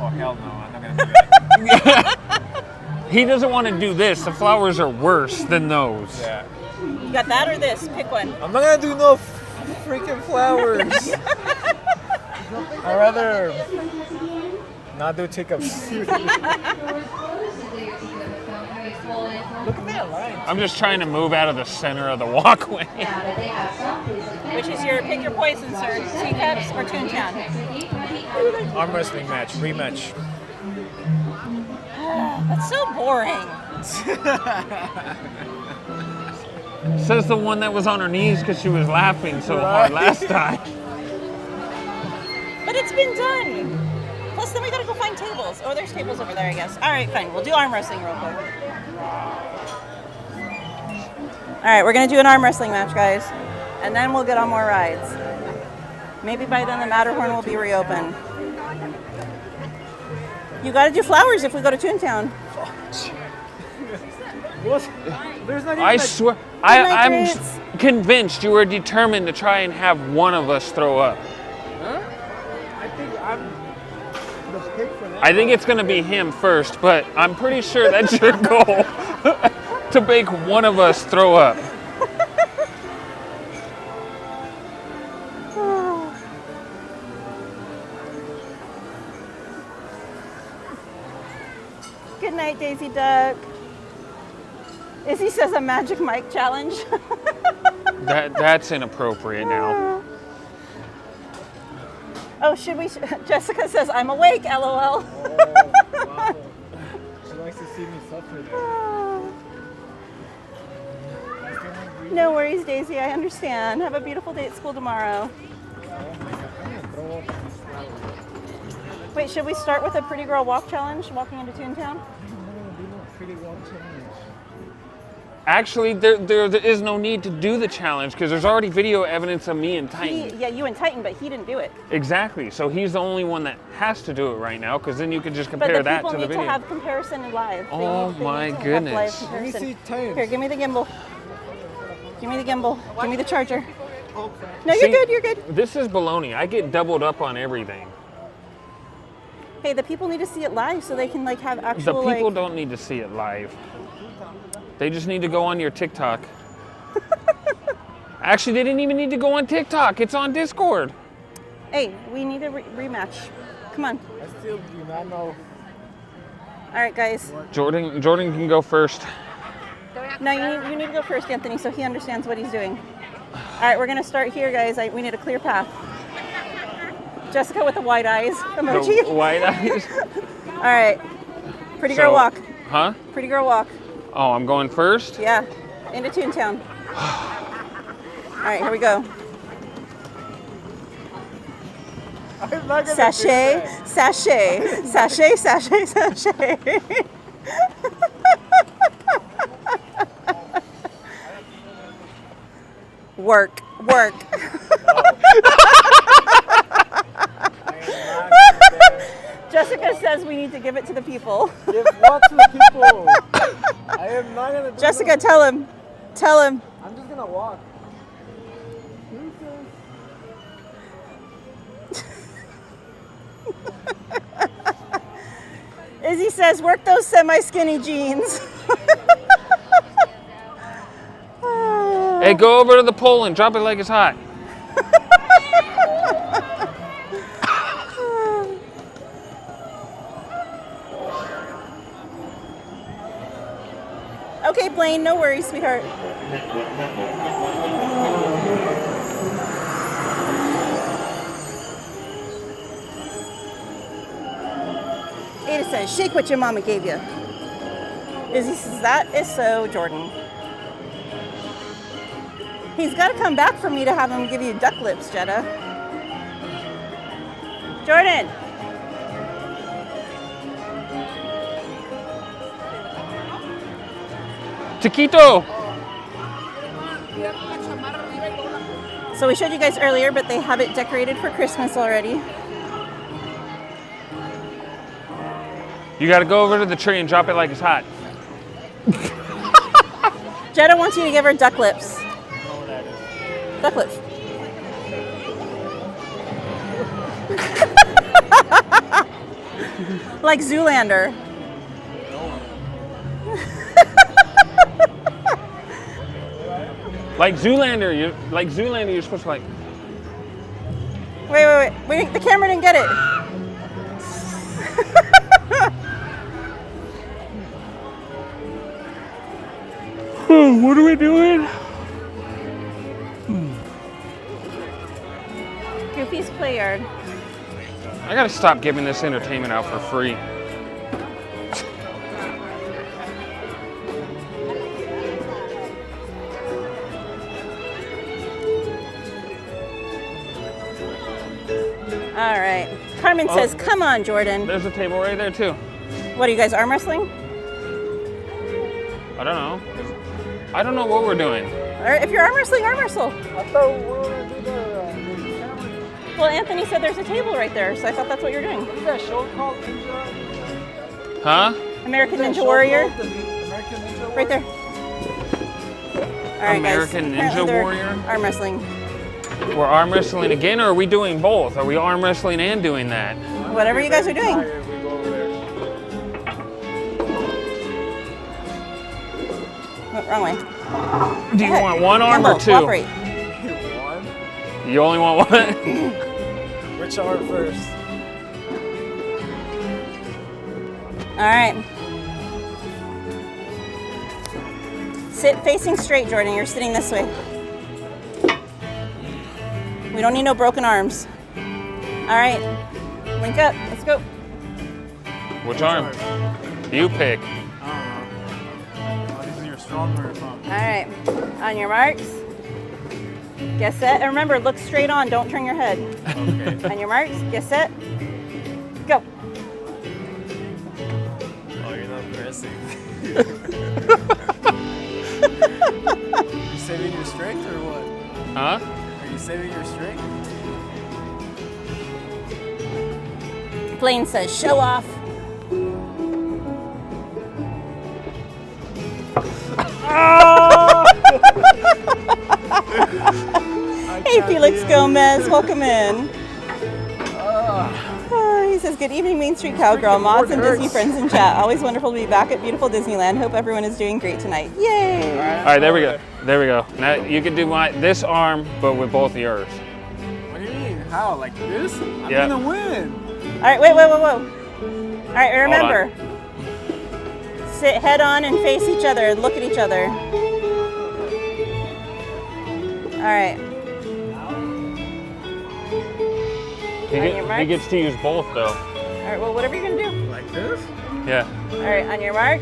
Oh, hell no. I'm not going to do that. He doesn't want to do this. The flowers are worse than those. Yeah. You got that or this? Pick one. I'm not going to do no freaking flowers. I'd rather not do teacups. Look at that line. I'm just trying to move out of the center of the walkway. Which is your pick your poison, sir? Teacups or Toontown? Arm wrestling match, rematch. That's so boring. Says the one that was on her knees because she was laughing so hard last time. But it's been done. Plus, then we gotta go find tables. Oh, there's tables over there, I guess. All right, fine. We'll do arm wrestling real quick. All right, we're gonna do an arm wrestling match, guys, and then we'll get on more rides. Maybe by then the Matterhorn will be reopened. You gotta do flowers if we go to Toontown. What? There's not even I a- swear, Good night, I'm Grits. convinced you were determined to try and have one of us throw up. Huh? I think I'm the pick for that. I think it's gonna be him first, but I'm pretty sure that's your goal. To make one of us throw up. Good night, Daisy Duck. Izzy says a Magic Mike challenge. That's inappropriate now. Oh, should we? Jessica says, I'm awake, LOL. Wow. She likes to see me suffer there. No worries, Daisy. I understand. Have a beautiful day at school tomorrow. Wait, should we start with a pretty girl walk challenge, walking into Toontown? Actually, there is no need to do the challenge because there's already video evidence of me and Titan. Yeah, you and Titan, but he didn't do it. Exactly. So he's the only one that has to do it right now because then you can just compare But the that people to the need video. to have comparison in live. Oh my goodness. Let me see Titan. Here, give me the gimbal. Give me the gimbal. Give me the charger. No, you're See, good. You're good. This is baloney. I get doubled up on everything. Hey, the people need to see it live so they can like have The actual people don't need to see it live. They just need to go on your TikTok. Actually, they didn't even need to go on TikTok. It's on Discord. Hey, we need a rematch. Come on. I still do not know. All right, guys. Jordan can go first. No, you need to go first, Anthony, so he understands what he's doing. All right, we're gonna start here, guys. We need a clear path. Jessica with the wide eyes emoji. The wide eyes. All right. Pretty girl walk. Huh? Pretty girl walk. Oh, I'm going first? Yeah. Into Toontown. All right, here we go. Sachet, sachet, sachet, sachet, sachet. Work. Jessica says we need to give it to the people. Give what to the people? I am not gonna do Jessica, that. tell him. Tell him. I'm just gonna walk. Izzy says, work those semi-skinny jeans. Hey, go over to the pole and drop it like it's hot. Okay, Blaine, no worries, sweetheart. Ada says, shake what your mama gave you. Izzy says, that is so Jordan. He's got to come back for me to have him give you duck lips, Jetta. Jordan. Chiquito. So we showed you guys earlier, but they have it decorated for Christmas already. You got to go over to the tree and drop it like it's hot. Jetta wants you to give her duck lips. Duck lips. Like Zoolander. Like Zoolander, you're supposed to like. Wait, the camera didn't get it. What are we doing? Goofy's Play Yard. I gotta stop giving this entertainment out for free. All right. Carmen says, come on, Jordan. There's a table right there too. What are you guys, arm wrestling? I don't know. I don't know what we're doing. All right, if you're arm wrestling, arm wrestle. I thought we were gonna do the Well, Anthony said there's a table right there, so I thought that's what you're doing. What is that show called? Ninja? Huh? American Ninja Warrior. Right there. All right, American guys. Ninja Apparently they're Warrior? Arm wrestling. We're arm wrestling again, or are we doing both? Are we arm wrestling and doing that? Whatever you guys are doing. Oh, wrong way. Do you want one arm Campbell, or two? cooperate. One? You only want one? Which arm first? All right. Sit facing straight, Jordan. You're sitting this way. We don't need no broken arms. All right. Link up. Let's go. Which arm? You pick. These are your stronger arms. All right. On your marks. Get set. And remember, look straight on. Don't turn your head. Okay. On your marks. Get set. Go. Oh, you're not pressing. You saving your strength or what? Huh? Are you saving your strength? Blaine says, show off. Hey, Felix Gomez, welcome in. He says, good evening, Main Street Cowgirl, mods and Disney friends in chat. Always wonderful to be back at beautiful Disneyland. Hope everyone is doing great tonight. Yay! All right, there we go. There we go. Now you can do this arm, but with both of yours. What do you mean? How? Like this? I'm Yeah. gonna win. All right, wait. All right, remember, sit head on and face each other. Look at each other. All right. He gets to use both though. All right, well, whatever you're gonna do. Like this? Yeah. All right, on your mark,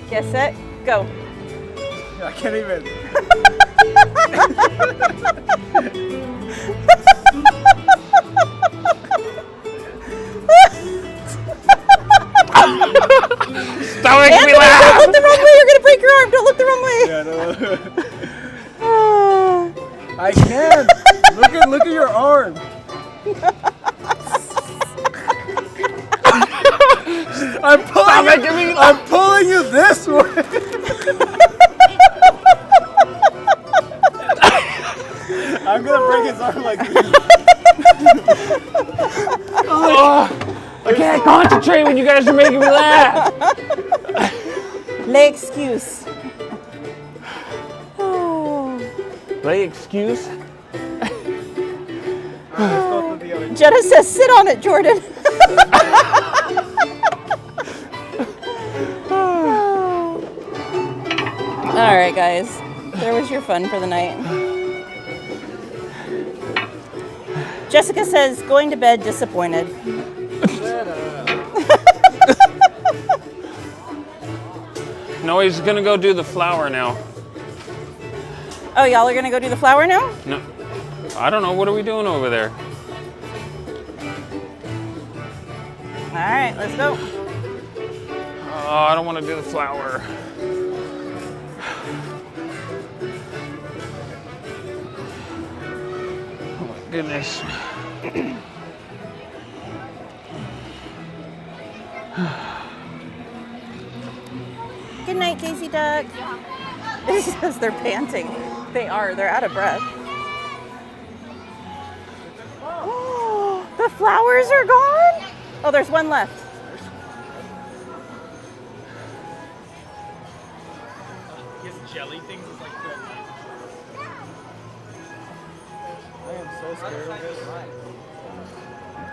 get set, go. I can't even. Stop making me laugh! Don't look the wrong way. You're gonna break your arm. Don't look the wrong way. Yeah, no. I can't. Look at your arm. I'm pulling you this way. I'm gonna break his arm like this. I can't concentrate when you guys are making me laugh. Lay excuse. Lay excuse? Jenna says, sit on it, Jordan. All right, guys. There was your fun for the night. Jessica says, going to bed disappointed. No, he's gonna go do the flower now. Oh, y'all are gonna go do the flower now? No, I don't know. What are we doing over there? All right, let's go. Oh, I don't want to do the flower. Oh my goodness. Good night, Casey Duck. It says they're panting. They are. They're out of breath. Oh, the flowers are gone? Oh, there's one left. His jelly things is like that. I am so scared of this.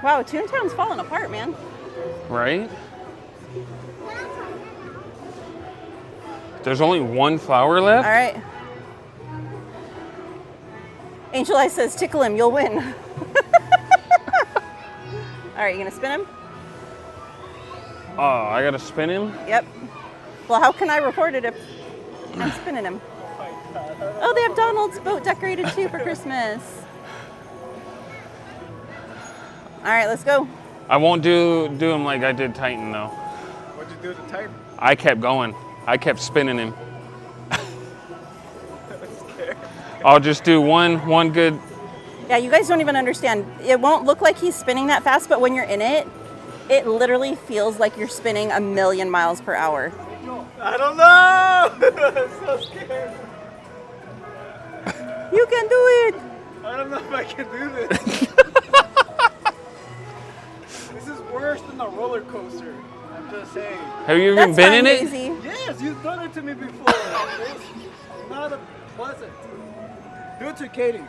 Wow, Toontown's falling apart, man. Right? There's only one flower left? All right. Angel Eye says, tickle him, you'll win. All right, you gonna spin him? Oh, I gotta spin him? Yep. Well, how can I report it if I'm spinning him? Oh, they have Donald's boat decorated too for Christmas. All right, let's go. I won't do him like I did Titan though. What'd you do to Titan? I kept going. I kept spinning him. I'll just do one good. Yeah, you guys don't even understand. It won't look like he's spinning that fast, but when you're in it, It literally feels like you're spinning 1,000,000 miles per hour. I don't know. I'm so scared. You can do it. I don't know if I can do this. This is worse than a roller coaster. I'm just saying. Have you even been in it? Yes, you've done it to me before. It's not a pleasant. Do it to Katie.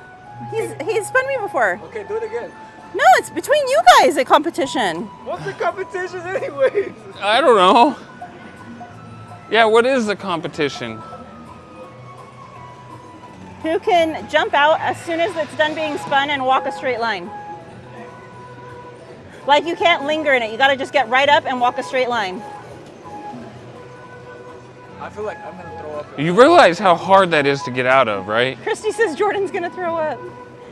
He's spun me before. Okay, do it again. No, it's between you guys a competition. What's the competition anyways? I don't know. Yeah, what is the competition? Who can jump out as soon as it's done being spun and walk a straight line? Like you can't linger in it. You got to just get right up and walk a straight line. I feel like I'm gonna throw up. You realize how hard that is to get out of, right? Christy says Jordan's gonna throw up.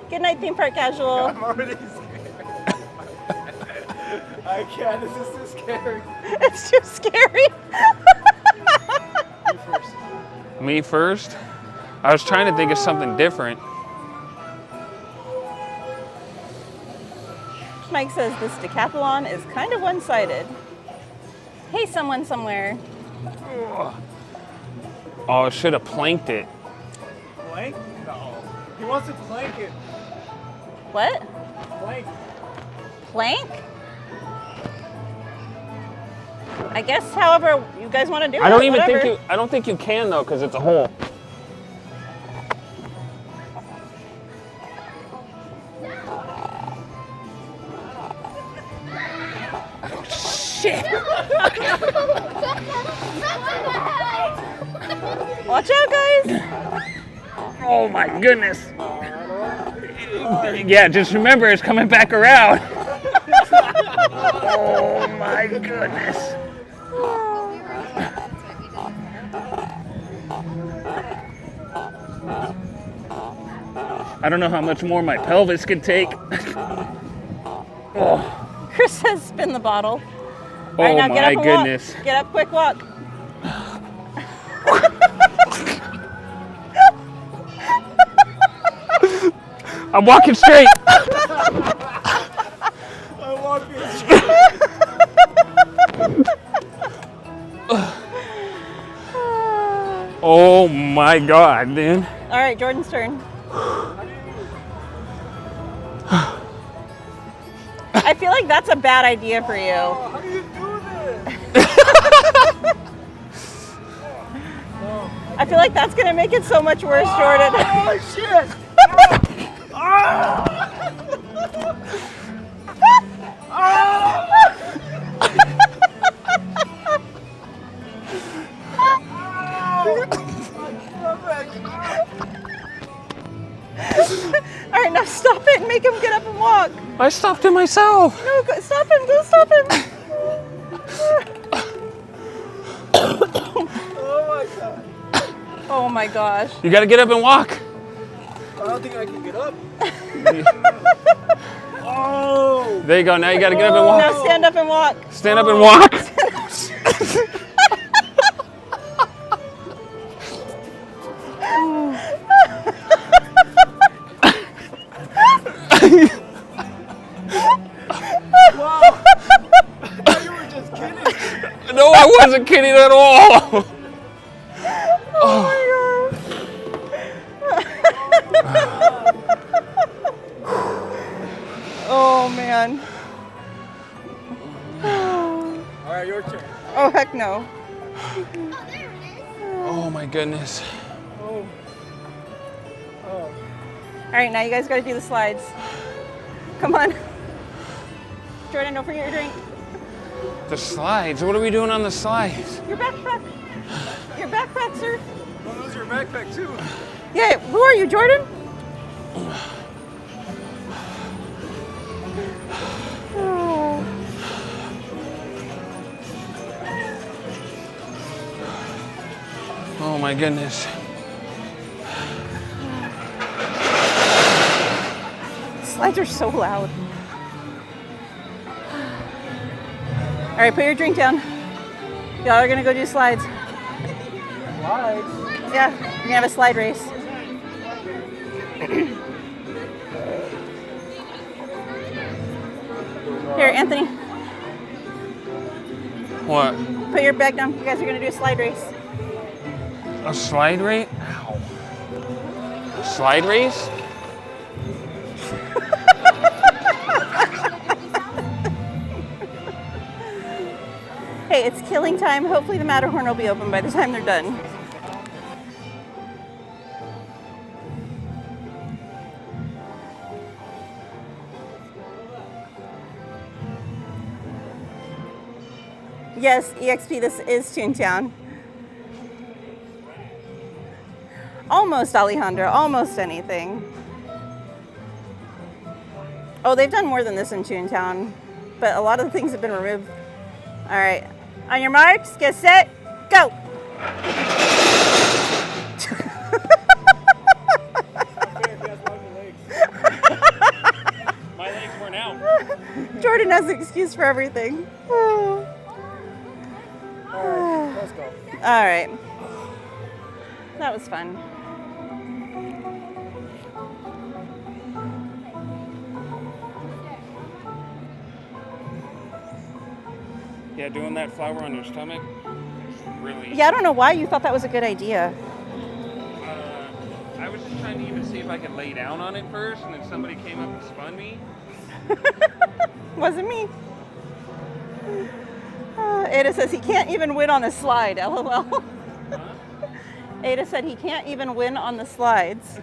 Good night, theme park casual. I'm already scared. I can't. This is too scary. It's too scary. You first. Me first? I was trying to think of something different. Mike says this decathlon is kind of one-sided. Hey, someone somewhere. Oh, I should have planked it. Plank? No. He wants to plank it. What? Plank. Plank? I guess however you guys want to do it. I don't even whatever. think you. I don't think you can though, because it's a hole. Shit! Watch out, guys! Oh my goodness! Yeah, just remember it's coming back around. Oh my goodness! I don't know how much more my pelvis can take. Oh. Chris says spin the bottle. Oh All right, now get my up and goodness. Walk. Get up, quick walk. I'm walking straight. I'm walking straight. Oh my God, man. All right, Jordan's turn. I feel like that's a bad idea for you. How do you do this? I feel like that's gonna make it so much worse, Jordan. Oh shit! All right, now stop it and make him get up and walk. I stopped it myself. No, stop him. Go stop him. Oh my god. Oh my gosh. You gotta get up and walk. I don't think I can get up. Oh! There you go. Now you gotta get up and walk. Now stand up and walk. Stand up and walk. Wow! I thought you were just kidding. No, I wasn't kidding at all. Oh my god. Oh man. All right, your turn. Oh heck no. Oh my goodness. Oh. Oh. All right, now you guys gotta do the slides. Come on. Jordan, don't forget your drink. The slides. What are we doing on the slides? Your backpack. Your backpack, sir. Don't lose your backpack too. Yeah, who are you, Jordan? Oh my goodness. Slides are so loud. All right, put your drink down. Y'all are gonna go do slides. Slides? Yeah, you're gonna have a slide race. Here, Anthony. What? Put your bag down. You guys are gonna do a slide race. A slide race? Ow. A slide race? Hey, it's killing time. Hopefully the Matterhorn will be open by the time they're done. Yes, EXP, this is Toontown. Almost Alejandra, almost anything. Oh, they've done more than this in Toontown, but a lot of the things have been removed. All right, on your marks, get set, go. My legs weren't out. Jordan has an excuse for everything. All right, let's go. All right. That was fun. Yeah, doing that flower on your stomach is really... Yeah, I don't know why you thought that was a good idea. I was just trying to even see if I could lay down on it first, and then somebody came up and spun me. Wasn't me. Ada says he can't even win on a slide, LOL. Ada said he can't even win on the slides.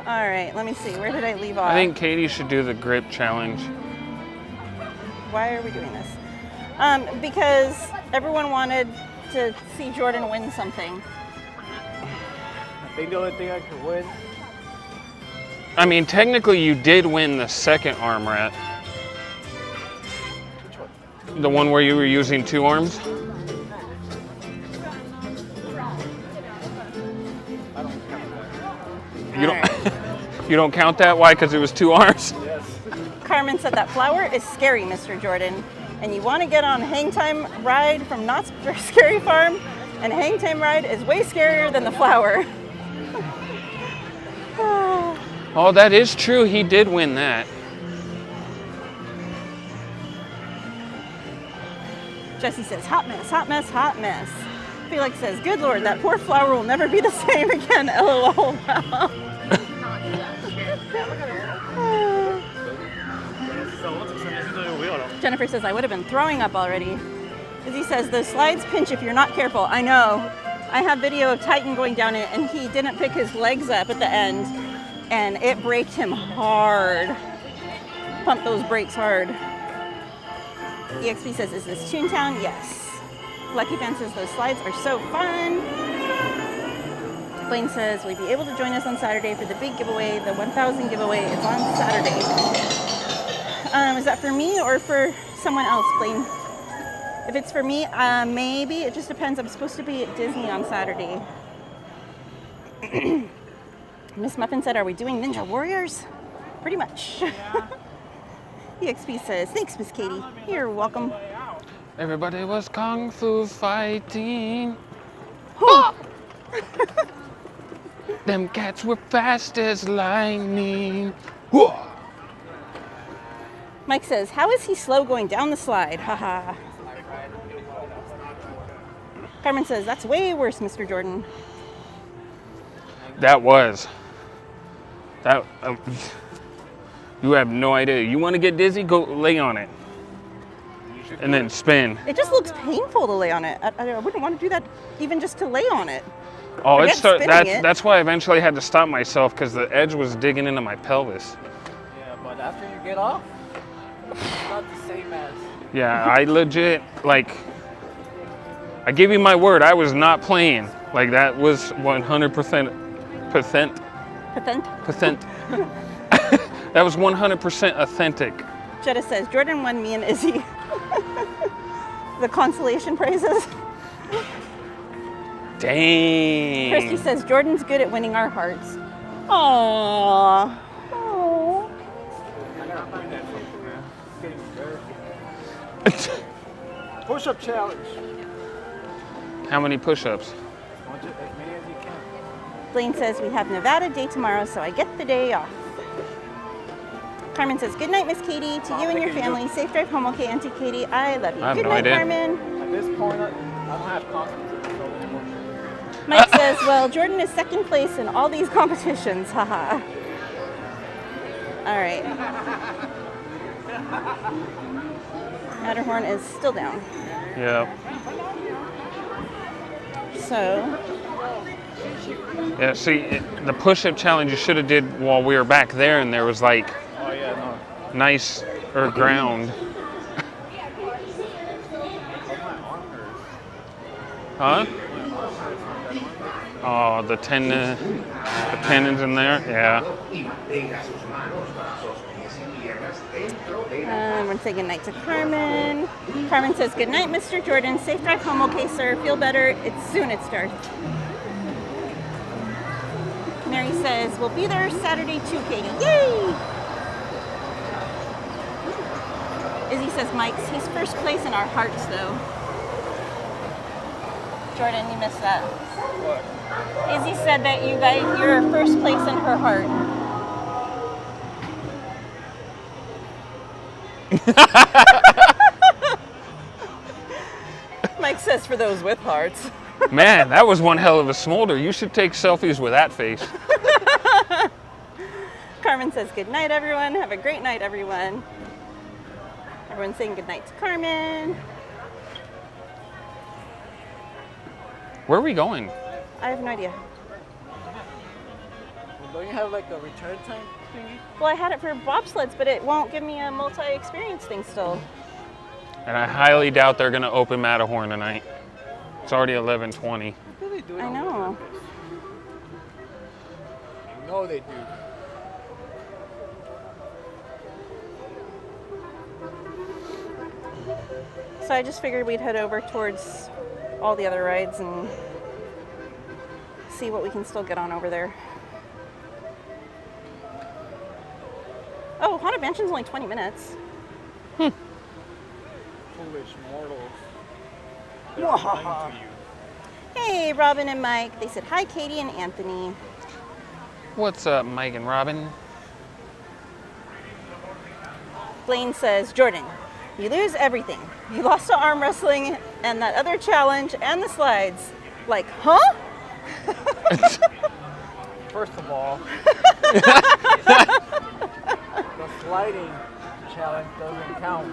All right, let me see. Where did I leave off? I think Katie should do the grip challenge. Why are we doing this? Because everyone wanted to see Jordan win something. I think the only thing I could win. I mean, technically you did win the second arm rat. Which one? The one where you were using two arms? I don't count that. You don't you don't count that? Why? Because it was two arms? Yes. Carmen said that flower is scary, Mr. Jordan. And you want to get on Hang Time Ride from Not Scary Farm, and Hang Time Ride is way scarier than the flower. Oh, that is true. He did win that. Jesse says, hot mess, hot mess, hot mess. Felix says, good Lord, that poor flower will never be the same again, LOL. Jennifer says, I would have been throwing up already. Izzy says, those slides pinch if you're not careful. I know. I have video of Titan going down it, and he didn't pick his legs up at the end, and it braked him hard. Pump those brakes hard. EXP says, is this Toontown? Yes. Lucky Fan says, those slides are so fun. Blaine says, will you be able to join us on Saturday for the big giveaway, the 1,000 giveaway? It's on Saturday. Is that for me or for someone else, Blaine? If it's for me, maybe. It just depends. I'm supposed to be at Disney on Saturday. Miss Muffin said, are we doing Ninja Warriors? Pretty much. Yeah. EXP says, thanks, Miss Katie. You're welcome. Everybody was kung fu fighting. Them cats were fast as lightning. Mike says, how is he slow going down the slide? Haha. Carmen says, that's way worse, Mr. Jordan. That was. That. You have no idea. You want to get dizzy? Go lay on it. And then spin. It just looks painful to lay on it. I wouldn't want to do that even just to lay on it. Oh, that's why I eventually had to stop myself, because the edge was digging into my pelvis. Yeah, but after you get off, it's not the same as. Yeah, I legit, like, I give you my word, I was not playing. Like, that was 100%. That was 100% authentic. Jetta says, Jordan won me and Izzy. The consolation prizes. Dang. Christy says, Jordan's good at winning our hearts. Aww. Aww. Push-up challenge. How many push-ups? As many as you can. Blaine says we have Nevada Day tomorrow, so I get the day off. Carmen says, good night, Miss Katie, to you and your family. Safe drive home, okay, Auntie Katie. I love you. I have Good no night, idea. Carmen. At this point, I don't have confidence in myself anymore. Mike says, well, Jordan is second place in all these competitions. Haha. All right. Matterhorn is still down. Yeah. So, Yeah, see, the push-up challenge you should have did while we were back there, and there was like Oh yeah, no. nice ground. Huh? Oh, the tendons in there. Yeah. we're saying good night to Carmen. Carmen says, good night, Mr. Jordan. Safe drive home, okay, sir. Feel better. It's soon it starts. Mary says, we'll be there Saturday too, Katie. Yay! Izzy says, Mike's his first place in our hearts, though. Jordan, you missed that. What? Izzy said that you're first place in her heart. Mike says for those with hearts. Man, that was one hell of a smolder. You should take selfies with that face. Carmen says good night, everyone. Have a great night, everyone. Everyone's saying good night to Carmen. Where are we going? I have no idea. Don't you have like a return time thingy? Well, I had it for bobsleds, but it won't give me a multi-experience thing still. And I highly doubt they're going to open Matterhorn tonight. It's already 11:20. I know. You know they do. So I just figured we'd head over towards all the other rides and see what we can still get on over there. Oh, Haunted Mansion's only 20 minutes. Foolish mortals. They're lying to you. Hey, Robin and Mike. They said hi, Katie and Anthony. What's up, Mike and Robin? Blaine says, Jordan, you lose everything. You lost to arm wrestling and that other challenge and the slides. Like, huh? First of all, the sliding challenge doesn't count.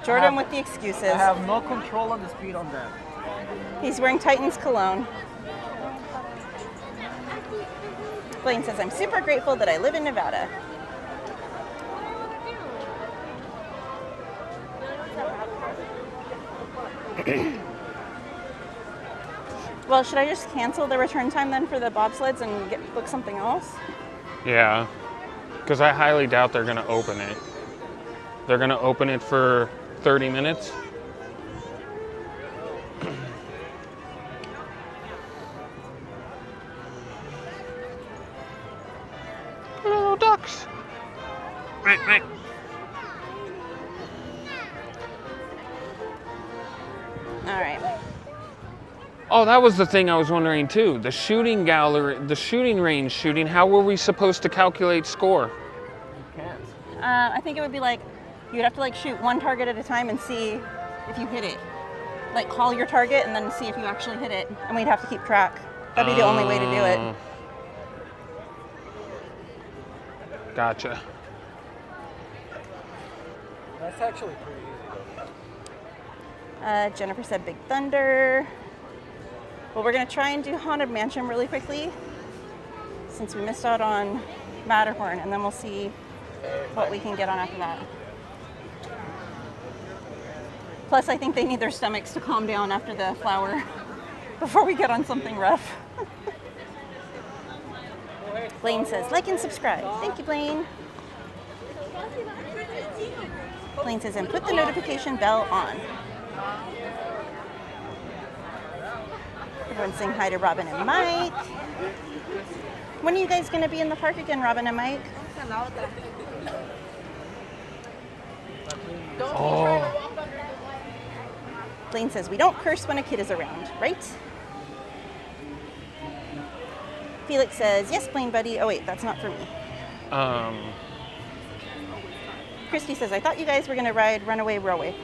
Jordan with the excuses. I have no control on the speed on that. He's wearing Titan's cologne. Blaine says, I'm super grateful that I live in Nevada. Well, should I just cancel the return time then for the bobsleds and book something else? Yeah, because I highly doubt they're going to open it. They're going to open it for 30 minutes. Little ducks. Right. All right. Oh, that was the thing I was wondering too. The shooting gallery, the shooting range shooting, how were we supposed to calculate score? You can't. I think it would be like, you'd have to like shoot one target at a time and see if you hit it. Like call your target and then see if you actually hit it. And we'd have to keep track. That'd be the only way to do it. Gotcha. That's actually pretty easy though. Jennifer said Big Thunder. Well, we're gonna try and do Haunted Mansion really quickly since we missed out on Matterhorn, and then we'll see what we can get on after that. Plus, I think they need their stomachs to calm down after the flower before we get on something rough. Blaine says, like and subscribe. Thank you, Blaine. Blaine says, and put the notification bell on. Everyone's saying hi to Robin and Mike. When are you guys going to be in the park again, Robin and Mike? Oh. Blaine says, we don't curse when a kid is around, right? Felix says, yes, Blaine buddy. Oh wait, that's not for me. Christy says, I thought you guys were going to ride Runaway Railway.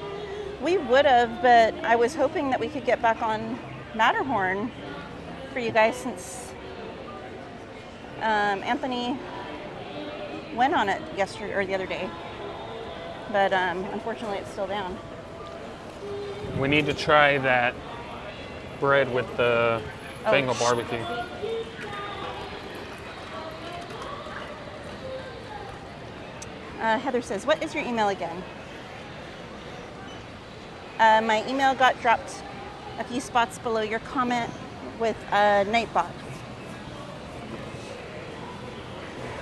We would have, but I was hoping that we could get back on Matterhorn for you guys since Anthony went on it yesterday or the other day. But unfortunately, it's still down. We need to try that bread with the Bengal barbecue. Heather says, what is your email again? My email got dropped a few spots below your comment with Nightbot.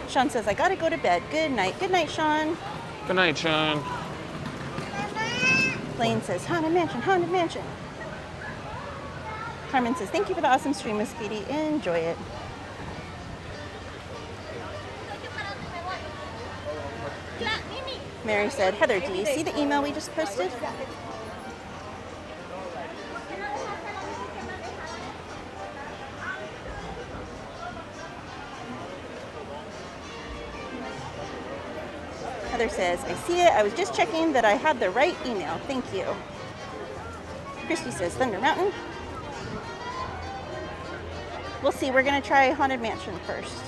Sean says, I gotta go to bed. Good night. Good night, Sean. Good night, Sean. Blaine says, Haunted Mansion, Haunted Mansion. Carmen says, thank you for the awesome stream, Miss Katie. Enjoy it. Mary said, Heather, do you see the email we just posted? Heather says, I see it. I was just checking that I had the right email. Thank you. Christy says, Thunder Mountain. We'll see. We're going to try Haunted Mansion first.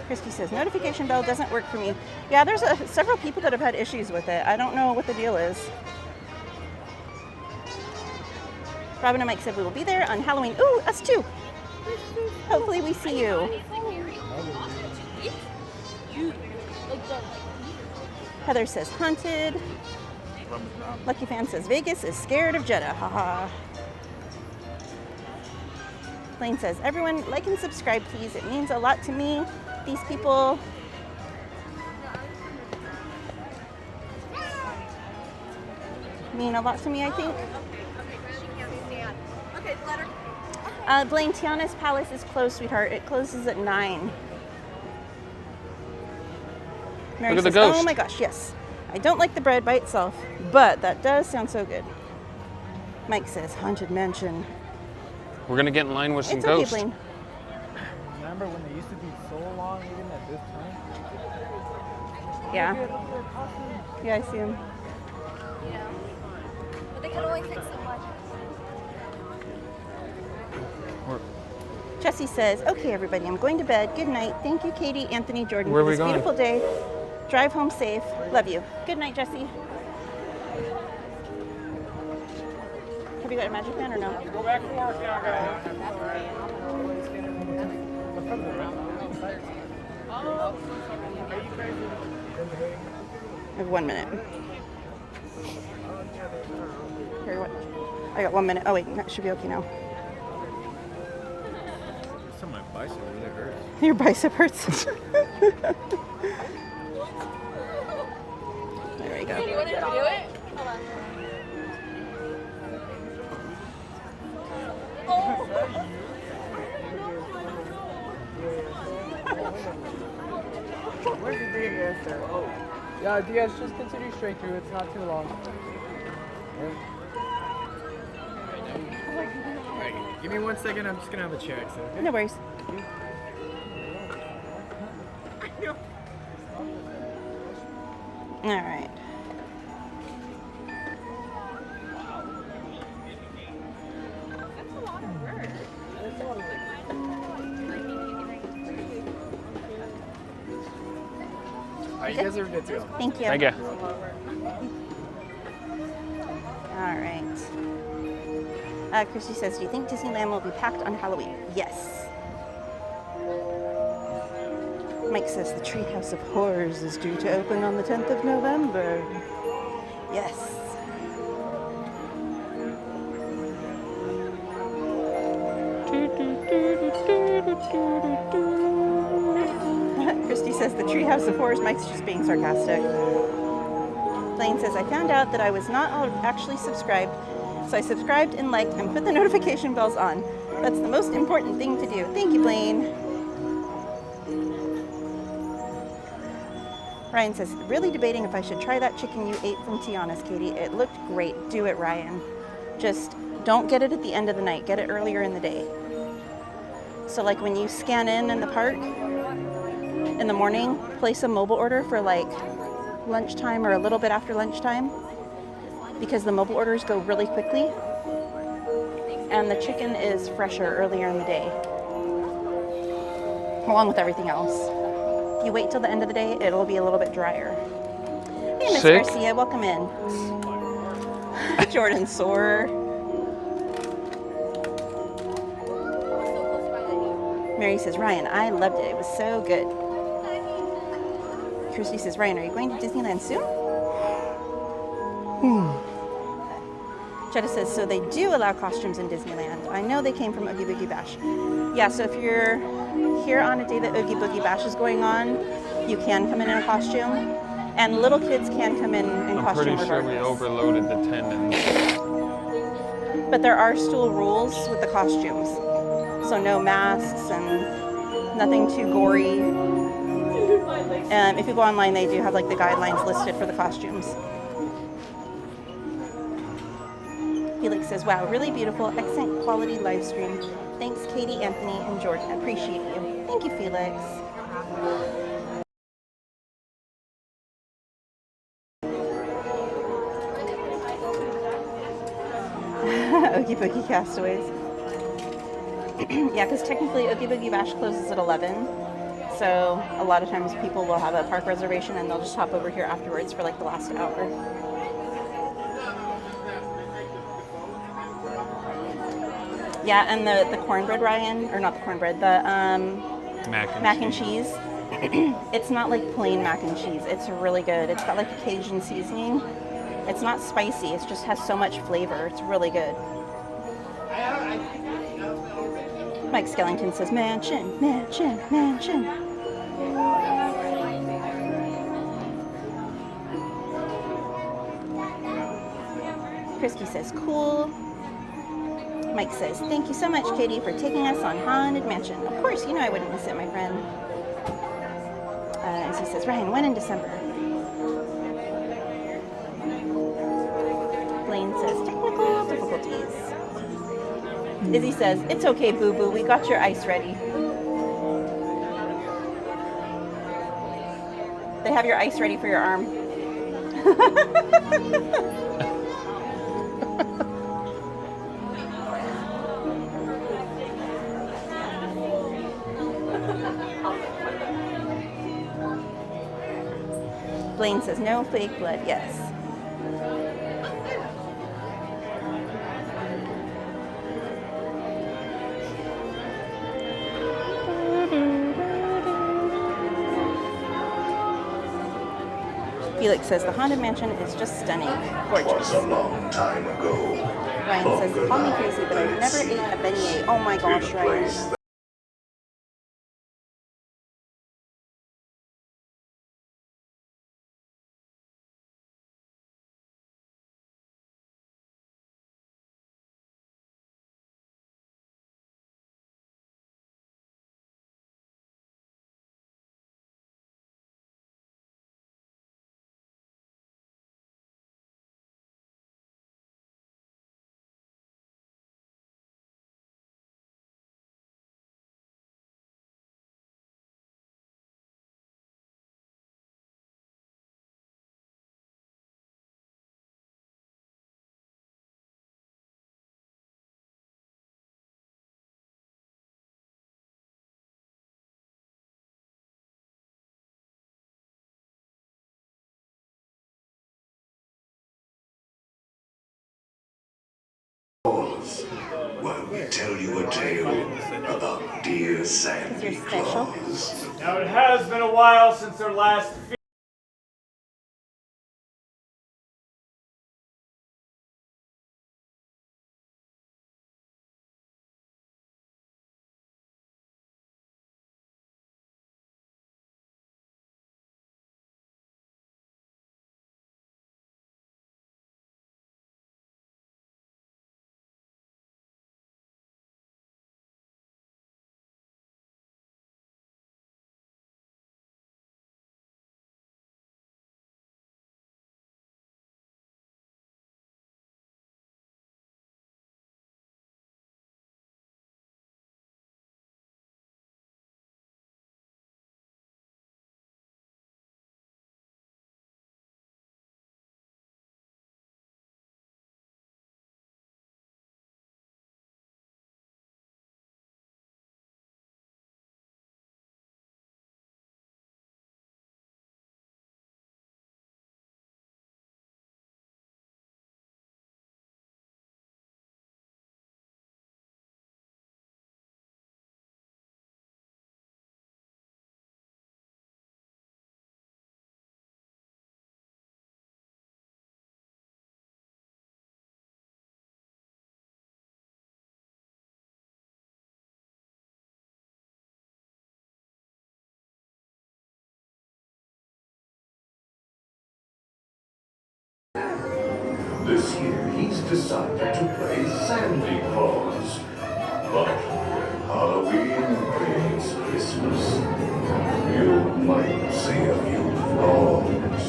Christy says, notification bell doesn't work for me. Yeah, there's several people that have had issues with it. I don't know what the deal is. Robin and Mike said we will be there on Halloween. Ooh, us too. Hopefully we see you. Heather says haunted. Lucky Fan says Vegas is scared of Jeddah. Haha. Blaine says, everyone like and subscribe please. It means a lot to me. These people mean a lot to me, I think. Blaine, Tiana's Palace is closed, sweetheart. It closes at 9. Mary Look at says, the ghost. oh my gosh, yes. I don't like the bread by itself, but that does sound so good. Mike says, Haunted Mansion. We're gonna get in line with some It's okay, ghosts. Blaine. Remember when they used to be so long, even at this time? Yeah. Yeah, I see him. Yeah. But they can only fix so much. Jesse says, okay, everybody, I'm going to bed. Good night. Thank you, Katie, Anthony, Jordan, Where are for we this going? beautiful day. Drive home safe. Love you. Good night, Jesse. Have you got a magic man or no? Go back and forth now, guys. I have 1 minute. Here, what? I got 1 minute. Oh, wait, that should be okay now. So my bicep really hurts. Your bicep hurts. There we go. Do you want to do it? Hold on. Where's the DAS there? Oh. Yeah, DS, just continue straight through. It's not too long. Alright, give me 1 second. I'm just gonna have a check. So, okay? No worries. All right. Alright, you guys are good to go. Thank you. Thank you. All right. Christy says, do you think Disneyland will be packed on Halloween? Yes. Mike says the Treehouse of Horrors is due to open on the 10th of November. Yes. Christy says the Treehouse of Horrors. Mike's just being sarcastic. Blaine says, I found out that I was not actually subscribed, so I subscribed and liked and put the notification bells on. That's the most important thing to do. Thank you, Blaine. Ryan says, really debating if I should try that chicken you ate from Tiana's, Katie. It looked great. Do it, Ryan. Just don't get it at the end of the night. Get it earlier in the day. So like when you scan in the park in the morning, place a mobile order for like lunchtime or a little bit after lunchtime, because the mobile orders go really quickly and the chicken is fresher earlier in the day, along with everything else. If you wait till the end of the day, it'll be a little bit drier. Hey, Miss Sick. Garcia, welcome in. Jordan Soar. Mary says, Ryan, I loved it. It was so good. Christy says, Ryan, are you going to Disneyland soon? Jetta says, so they do allow costumes in Disneyland. I know they came from Oogie Boogie Bash. Yeah, so if you're here on a day that Oogie Boogie Bash is going on, you can come in a costume. And little kids can come in I'm costume pretty sure we overloaded the tendons. But there are still rules with the costumes. So no masks and nothing too gory. If you go online, they do have like the guidelines listed for the costumes. Felix says, wow, really beautiful, excellent quality live stream. Thanks, Katie, Anthony, and Jordan. Appreciate you. Thank you, Felix. Oogie Boogie Castaways. Yeah, because technically Oogie Boogie Bash closes at 11. So a lot of times people will have a park reservation and they'll just hop over here afterwards for like the last hour. Yeah, and the cornbread, Ryan, or not the cornbread, the mac and cheese. It's not like plain mac and cheese. It's really good. It's got like a Cajun seasoning. It's not spicy. It just has so much flavor. It's really good. Mike Skellington says, mansion, mansion, mansion. Christy says, cool. Mike says, thank you so much, Katie, for taking us on Haunted Mansion. Of course, you know I wouldn't miss it, my friend. As he says, Ryan, when in December? Blaine says, technical difficulties. Izzy says, it's okay, boo-boo, we got your ice ready. They have your ice ready for your arm. Blaine says, no fake blood, yes. Felix says, the Haunted Mansion is just stunning. Gorgeous. Was a long time ago. Ryan says, call me crazy, but I've never ate a beignet. Oh my gosh, Ryan. While we tell you a tale about dear Sandy Claus. Now it has been a while since their last This year he's decided to play Santa Claus. But when Halloween creates Christmas, you might see a few flaws.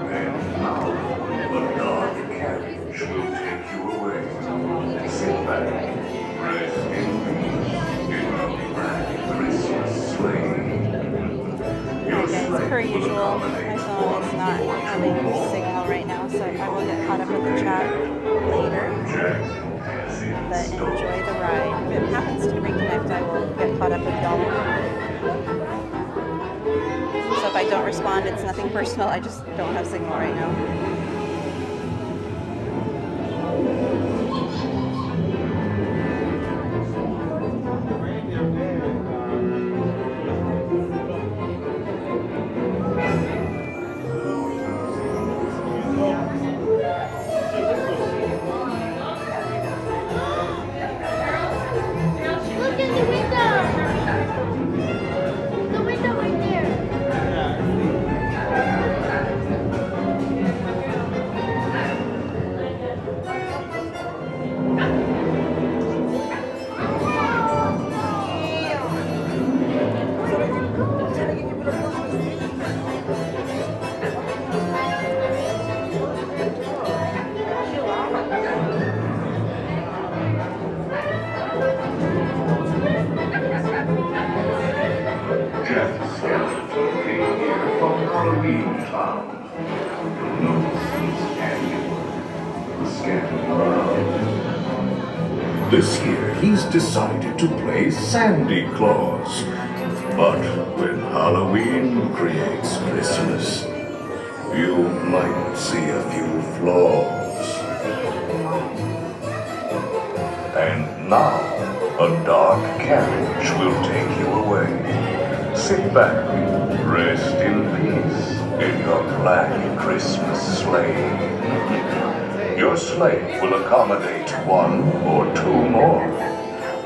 And now, a dark carriage will take you away. Sit back, rest in peace in a black Christmas sleigh. Okay, so per usual, my phone is not having signal right now, so I will get caught up with the chat later. But enjoy the ride. If it happens to reconnect, I will get caught up with y'all. So if I don't respond, it's nothing personal. I just don't have signal right now. Look in the window. The window right there. Jack Skellington came here from Halloween Town. No, scanning around. This year he's decided to play Santa Claus. But when Halloween creates Christmas, you might see a few flaws. And now, a dark carriage will take you away. Sit back, rest in peace in your black Christmas sleigh. Your sleigh will accommodate one or two more.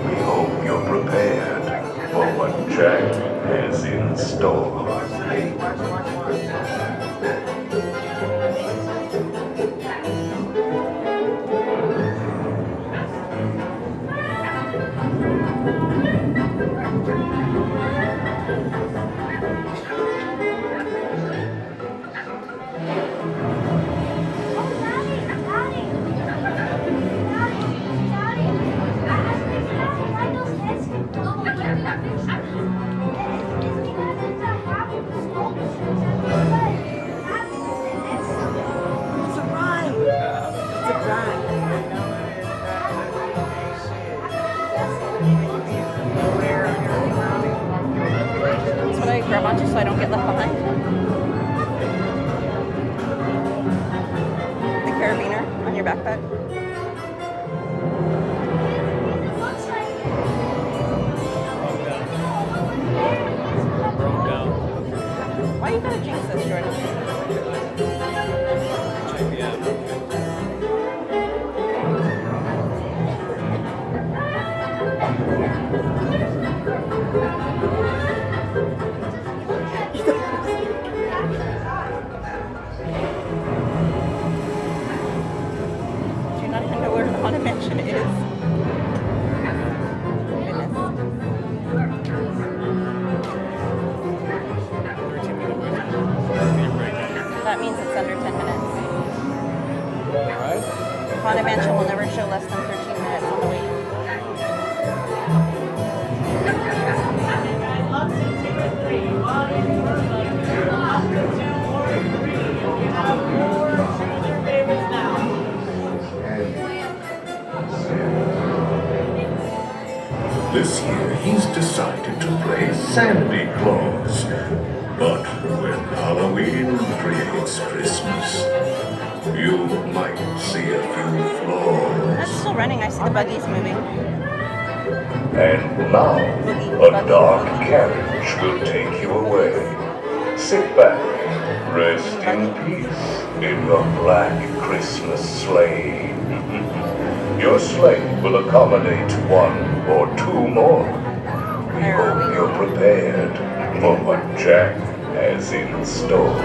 We hope you're prepared for what Jack has in store. That's what I grab onto so I don't get left behind. The carabiner on your backpack. Why you gotta jinx this, Jordan? Do you not even know where the Haunted Mansion is? That means it's under 10 minutes. Right? Haunted Mansion will never show less than 13 minutes on the wait. This year he's decided to play Santa Claus. But when Halloween creates Christmas, you might see a few flaws. That's still running. I see the buggies moving. And now, a dark carriage will take you away. Sit back, rest in peace in your black Christmas sleigh. Your sleigh will accommodate one or two more. We hope you're prepared for what Jack has in store.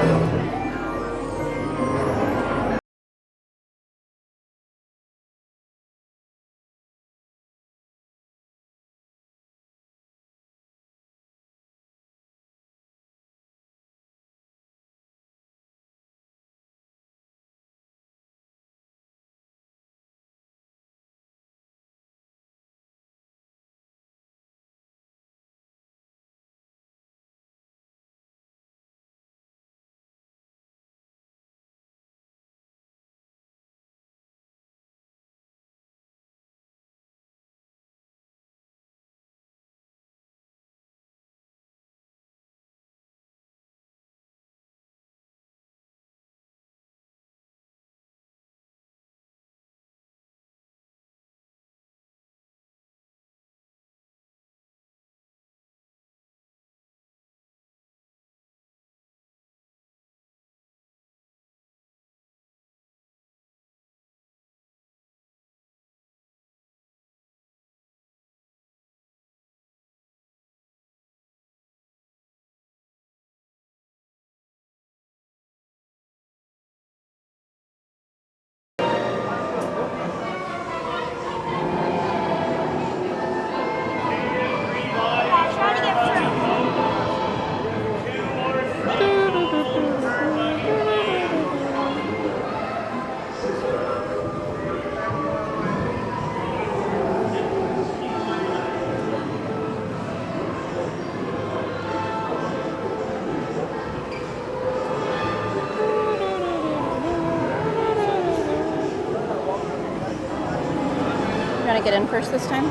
to get in first this time?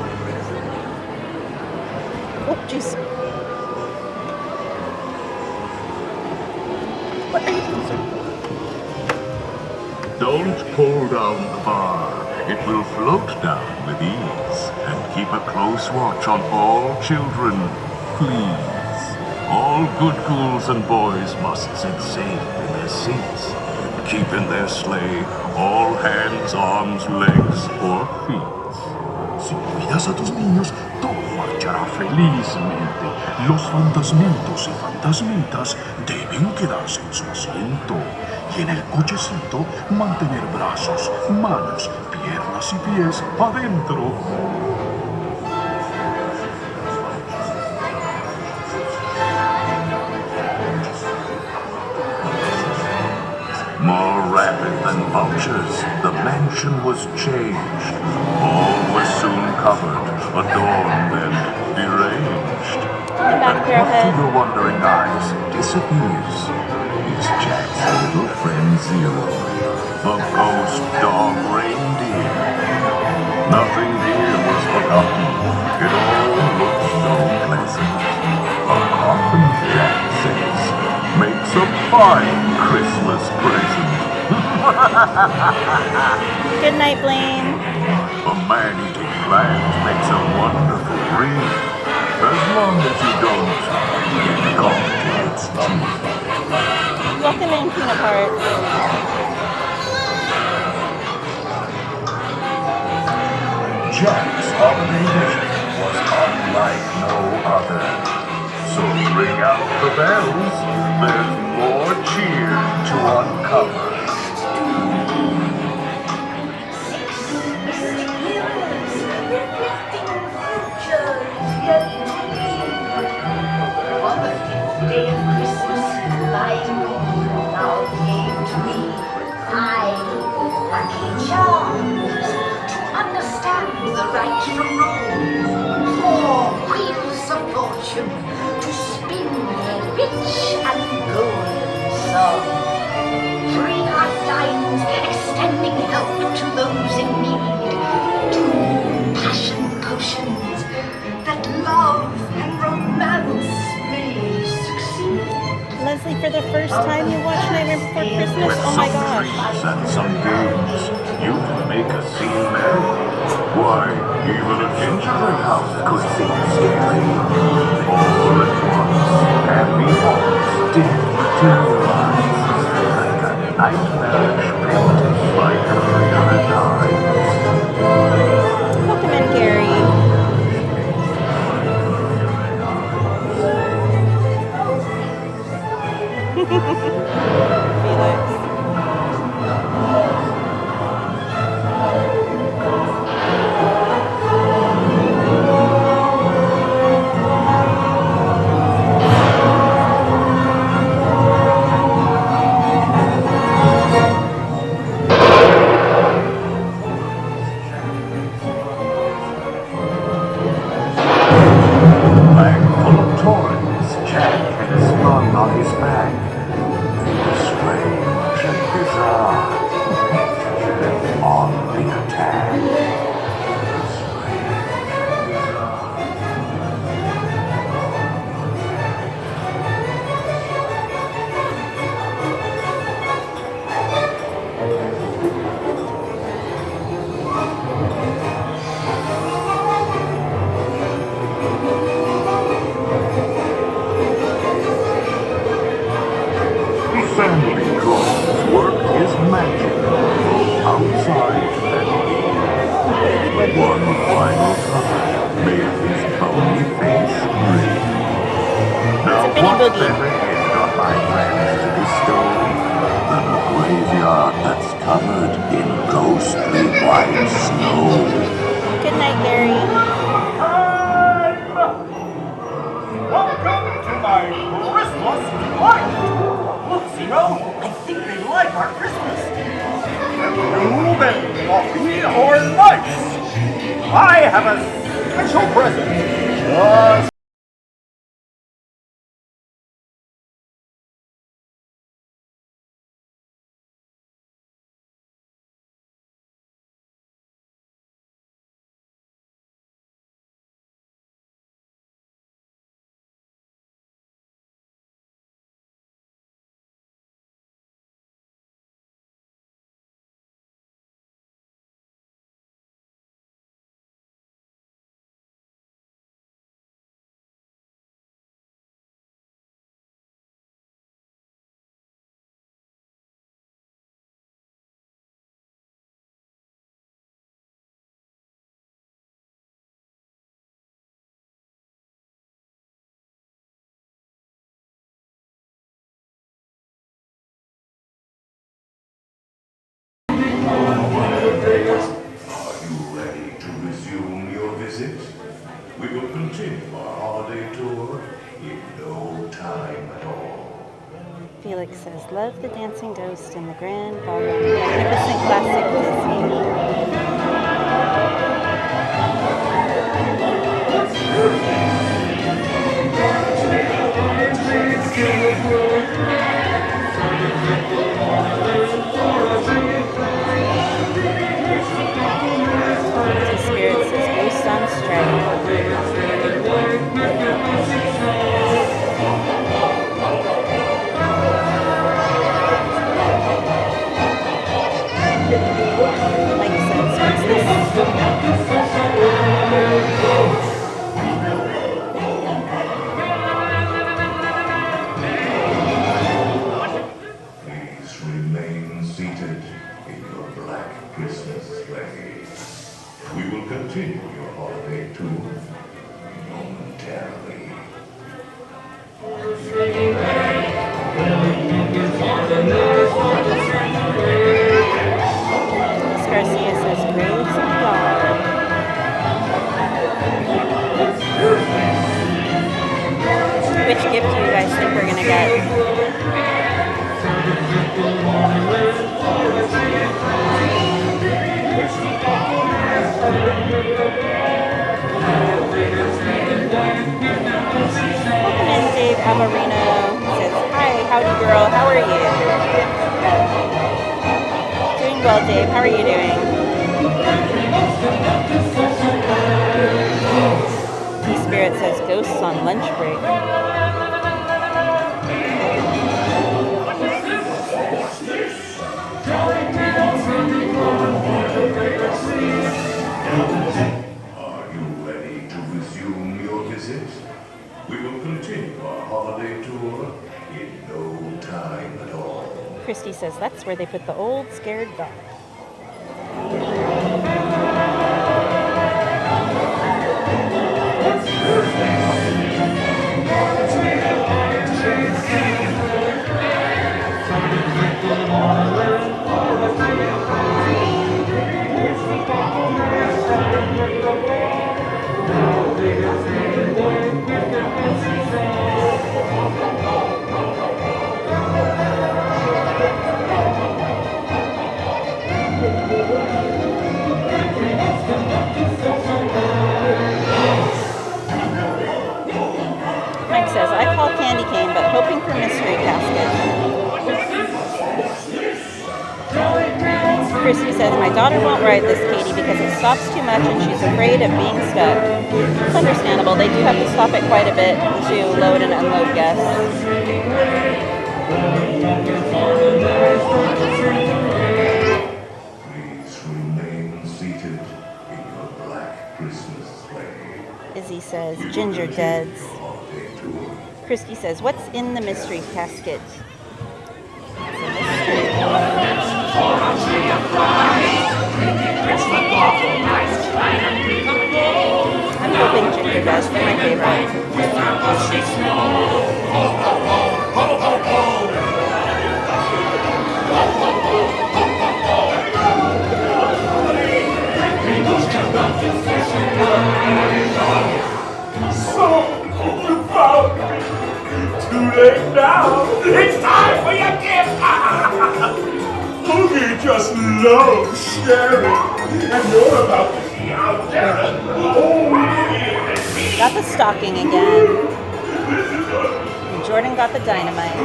Oh, jeez. What are you doing, sir? Don't pull down the bar. It will float down with ease. And keep a close watch on all children, please. All good ghouls and boys must sit safe in their seats. Keep in their sleigh all hands, arms, legs, or feet. Si cuidas a tus niños, todo marchará felizmente. Los fantasmitos y fantasmitas deben quedarse en su asiento. Y en el cochecito mantener brazos, manos, piernas y pies adentro. More rapid than vultures, the mansion was changed. All was soon covered, adorned, and deranged. And what to your wondering eyes disappears is Jack's little friend Zero, the ghost dog reindeer. Nothing here was forgotten. It all looked so pleasant. A coffin, Jack says, makes a fine Christmas present. Good night, Blaine. A man-eating plant makes a wonderful wreath, as long as you don't get caught in its teeth. Welcome in, Peanut Heart. Jack's holiday vision was unlike no other. So ring out the bells, there's more cheer to uncover. Day of Christmas, my now came to me. Lucky charms to understand the right from wrong. 4 wheels of fortune to spin a rich and golden song. 3 lifelines extending help to those in need. 2 passion potions that love and romance may succeed. Leslie, for the first time you watched Nightmare Before Christmas? Oh my gosh. And some games, you can make a scene merry. Why, even a gingerbread house could seem scary. All at once, happy thoughts dim to your eyes, like a nightmarish painting by clear eyes. Welcome in, Gary. Felix. Bag full of toys, Jack had slung on his back. Strange and bizarre. On the attack. Family Claus worked his magic both outside and in. One final touch made his bony face grin. Now what better end on my plans to bestow than a graveyard that's covered in ghostly white snow? Good night, Gary. Welcome to my Christmas light. Look, Zero, I think they like our Christmas. Blue and coffee or nice. I have a special present just Felix says, love the dancing ghost and the grand ballroom. Magnificent classic Spirit says, ghost on strike. Mike says, what's this? Please remain seated in your black Christmas sleigh. We will continue your holiday tour momentarily. Garcia says, graves and yard. Which gift do you guys think we're gonna get? Welcome in, Dave Amarino. Says, hi, howdy girl, how are you? Doing well, Dave. How are you doing? T-Spirit says, ghosts on lunch break. Are you ready to resume your visit? We will continue our holiday tour in no time at all. Christy says, that's where they put the old scared dog. Mike says, I call candy cane, but hoping for mystery casket. Christy says, my daughter won't ride this, Katie, because it stops too much and she's afraid of being stuck. It's understandable. They do have to stop it quite a bit to load and unload guests. Please remain seated in your black Christmas sleigh. Izzy says, ginger deads. Christy says, what's in the mystery casket? I'm hoping ginger deads. They're my favorite. So, you found me. Too late now. It's time for your gift. Boogie just loves sharing. And you're about to see how Darren Got the stocking again. And Jordan got the dynamite.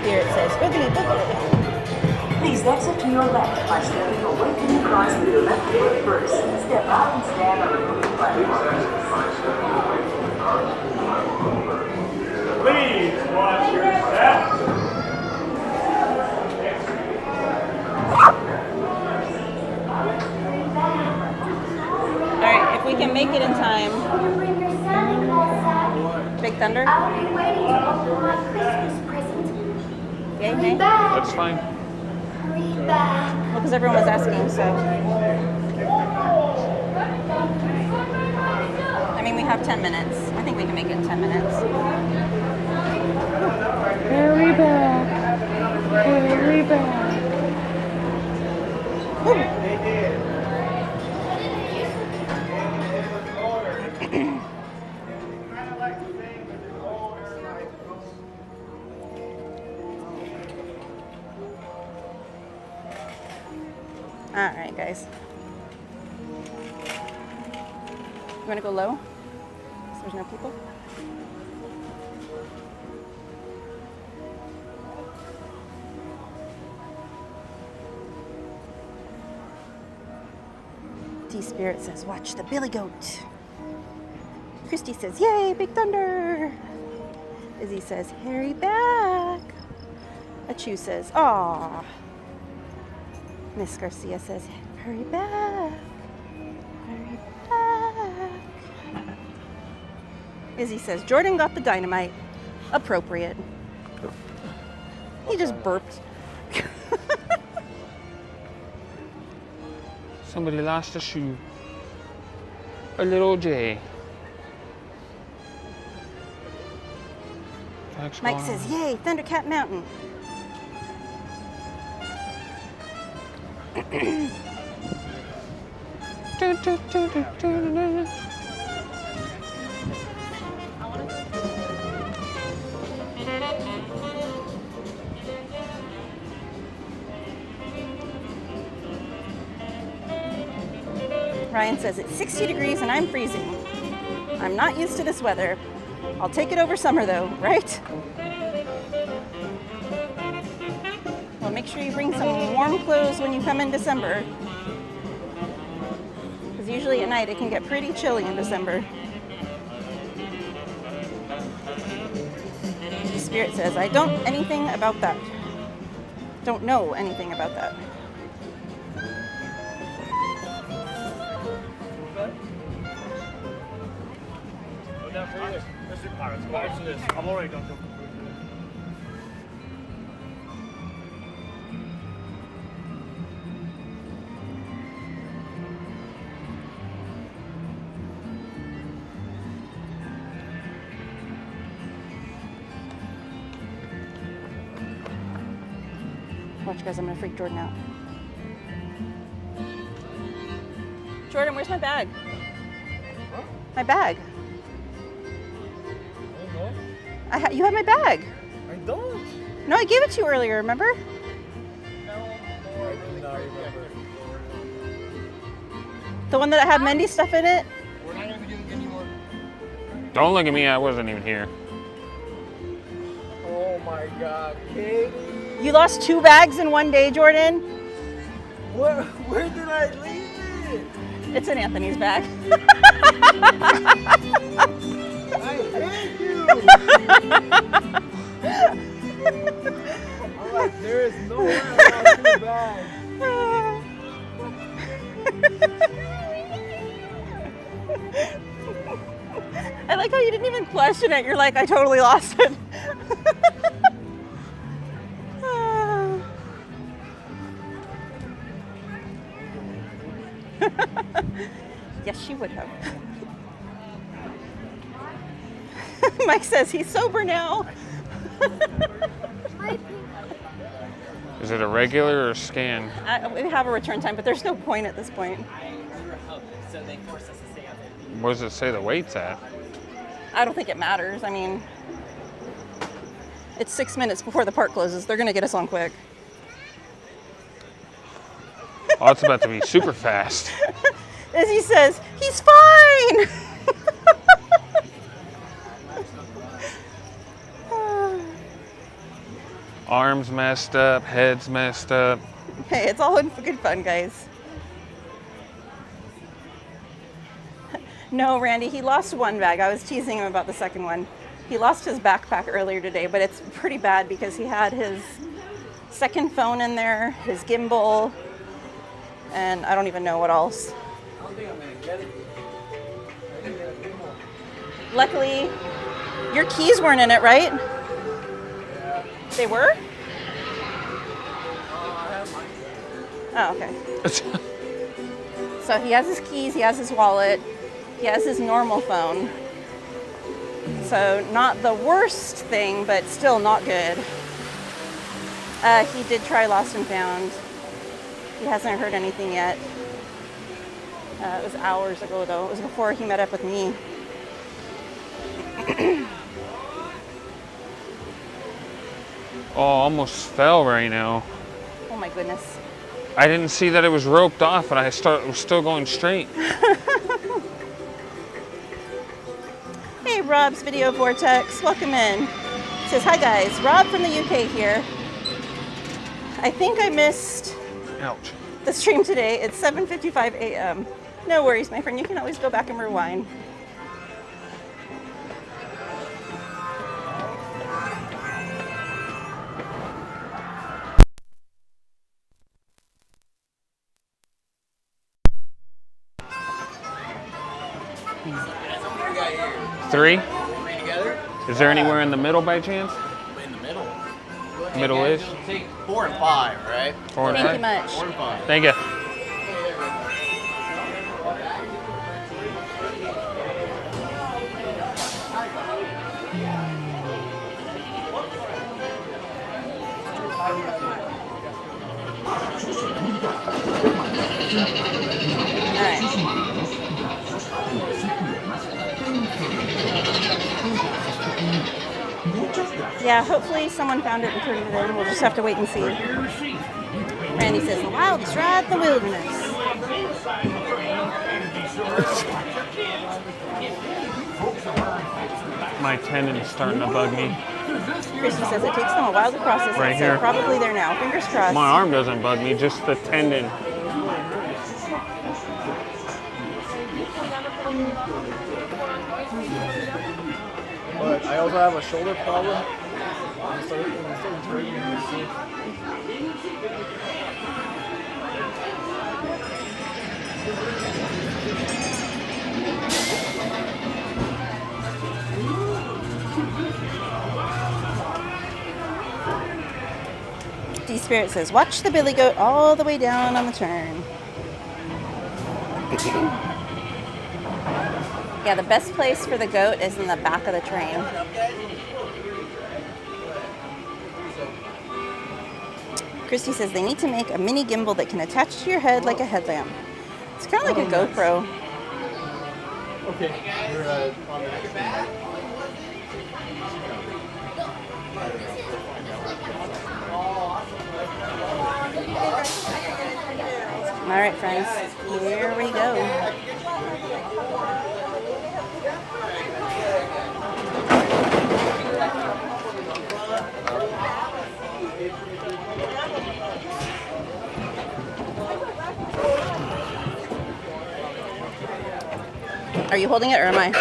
Spirit says, boogity boogity. Please exit to your left by stepping away from the cars with your left foot first. Step out and stand on the moving platform. Please watch your step. Alright, if we can make it in time. Big Thunder? I'll be waiting to open my Christmas present. Yay, Hurry nay? back. That's fine. Hurry back. Well, because everyone was asking, so. I mean, we have 10 minutes. I think we can make it in 10 minutes. Hurry back. Hurry back. They did. All right, guys. You want to go low? So there's no people? T-Spirit says, watch the Billy Goat. Christy says, yay, Big Thunder. Izzy says, Harry back. Achu says, aw. Miss Garcia says, hurry back. Hurry back. Izzy says, Jordan got the dynamite. Appropriate. He just burped. Somebody lost a shoe. A little J. Mike says, yay, Thundercat Mountain. Ryan says it's 60 degrees and I'm freezing. I'm not used to this weather. I'll take it over summer though, right? Well, make sure you bring some warm clothes when you come in December. Because usually at night it can get pretty chilly in December. Spirit says, I don't anything about that. Don't know anything about that. I'm already done. Watch, guys, I'm gonna freak Jordan out. Jordan, where's my bag? What? My bag. I don't know. You have my bag. I don't. No, I gave it to you earlier, remember? I do not remember. The one that had Mendy's stuff in it? We're not going to be doing any more. Don't look at me, I wasn't even here. Oh my God, Katie. You lost 2 bags in one day, Jordan? Where did I leave it? It's in Anthony's bag. I hate you. I'm like, there is no way I'm out of bag. I like how you didn't even question it. You're like, I totally lost it. Yes, she would have. Mike says he's sober now. Is it a regular or scan? We have a return time, but there's no point at this point. So they forced us to stay out there. What does it say the weight's at? I don't think it matters. I mean, it's 6 minutes before the park closes. They're going to get us on quick. Oh, it's about to be super fast. As he says, he's fine. Arms messed up, head's messed up. Hey, it's all in good fun, guys. No, Randy, he lost 1 bag. I was teasing him about the second one. He lost his backpack earlier today, but it's pretty bad because he had his second phone in there, his gimbal, and I don't even know what else. I don't think I'm going to get it. I didn't get a gimbal. Luckily, your keys weren't in it, right? Yeah. They were? I have mine. Oh, okay. So he has his keys, he has his wallet, he has his normal phone. So not the worst thing, but still not good. He did try Lost and Found. He hasn't heard anything yet. It was hours ago, though. It was before he met up with me. Oh, almost fell right now. Oh my goodness. I didn't see that it was roped off, and it was still going straight. Hey, Rob's Video Vortex. Welcome in. Says, hi guys. Rob from the UK here. I think I missed the stream today. It's 7:55 a.m. No worries, my friend. You can always go back and rewind. Three? Three together? Is there anywhere in the middle by chance? In the middle. Middle-ish? Take 4 and 5, right? 4 and 5? Thank you much. 4 and 5. Thank you. Yeah, hopefully someone found it and turned it in. We'll just have to wait and see. Randy says, the wildest ride in the wilderness. My tendon is starting to bug me. Christy says it takes them a while to process Right it, here. so probably there now. Fingers crossed. My arm doesn't bug me, just the tendon. But I also have a shoulder problem. D-Spirit says, watch the billy goat all the way down on the turn. Yeah, the best place for the goat is in the back of the train. Christy says they need to make a mini gimbal that can attach to your head like a headlamp. It's kind of like a GoPro. Okay. We're on the next one. All right, friends, here we go. Are you holding it or am I?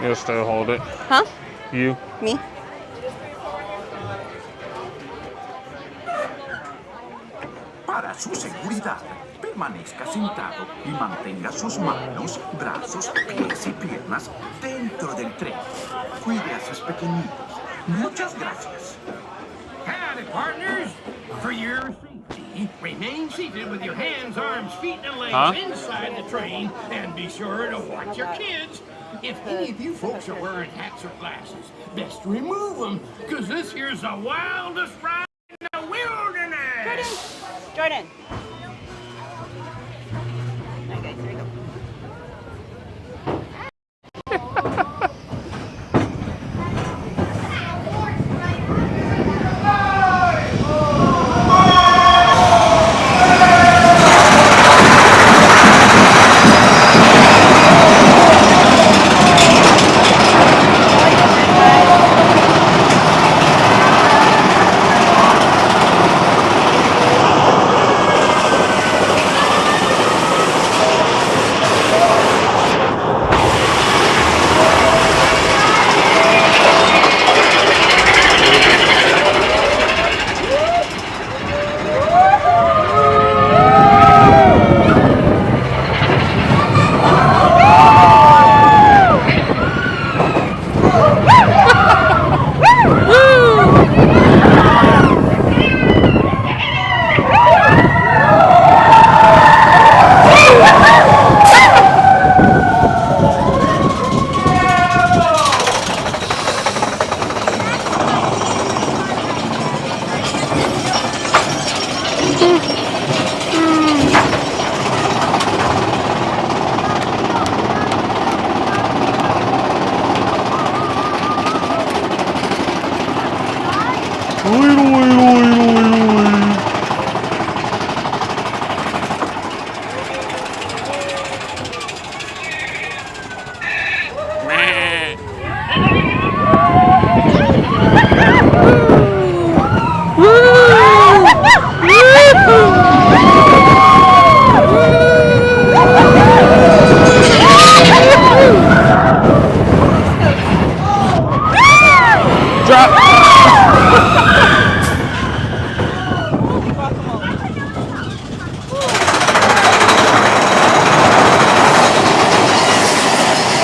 You'll still hold it. Huh? You? Me? Para su seguridad, permanezca sentado y mantenga sus manos, brazos, pies y piernas dentro del tren. Cuide a sus pequeñitos. Muchas gracias. Howdy, partners. For your safety, remain seated with your hands, arms, feet, and legs inside the train, and be sure to watch your kids. If any of you folks are wearing hats or glasses, best remove them, because this here's the wildest ride in the wilderness. Jordan. Okay, here we go.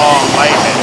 Oh, lightheaded.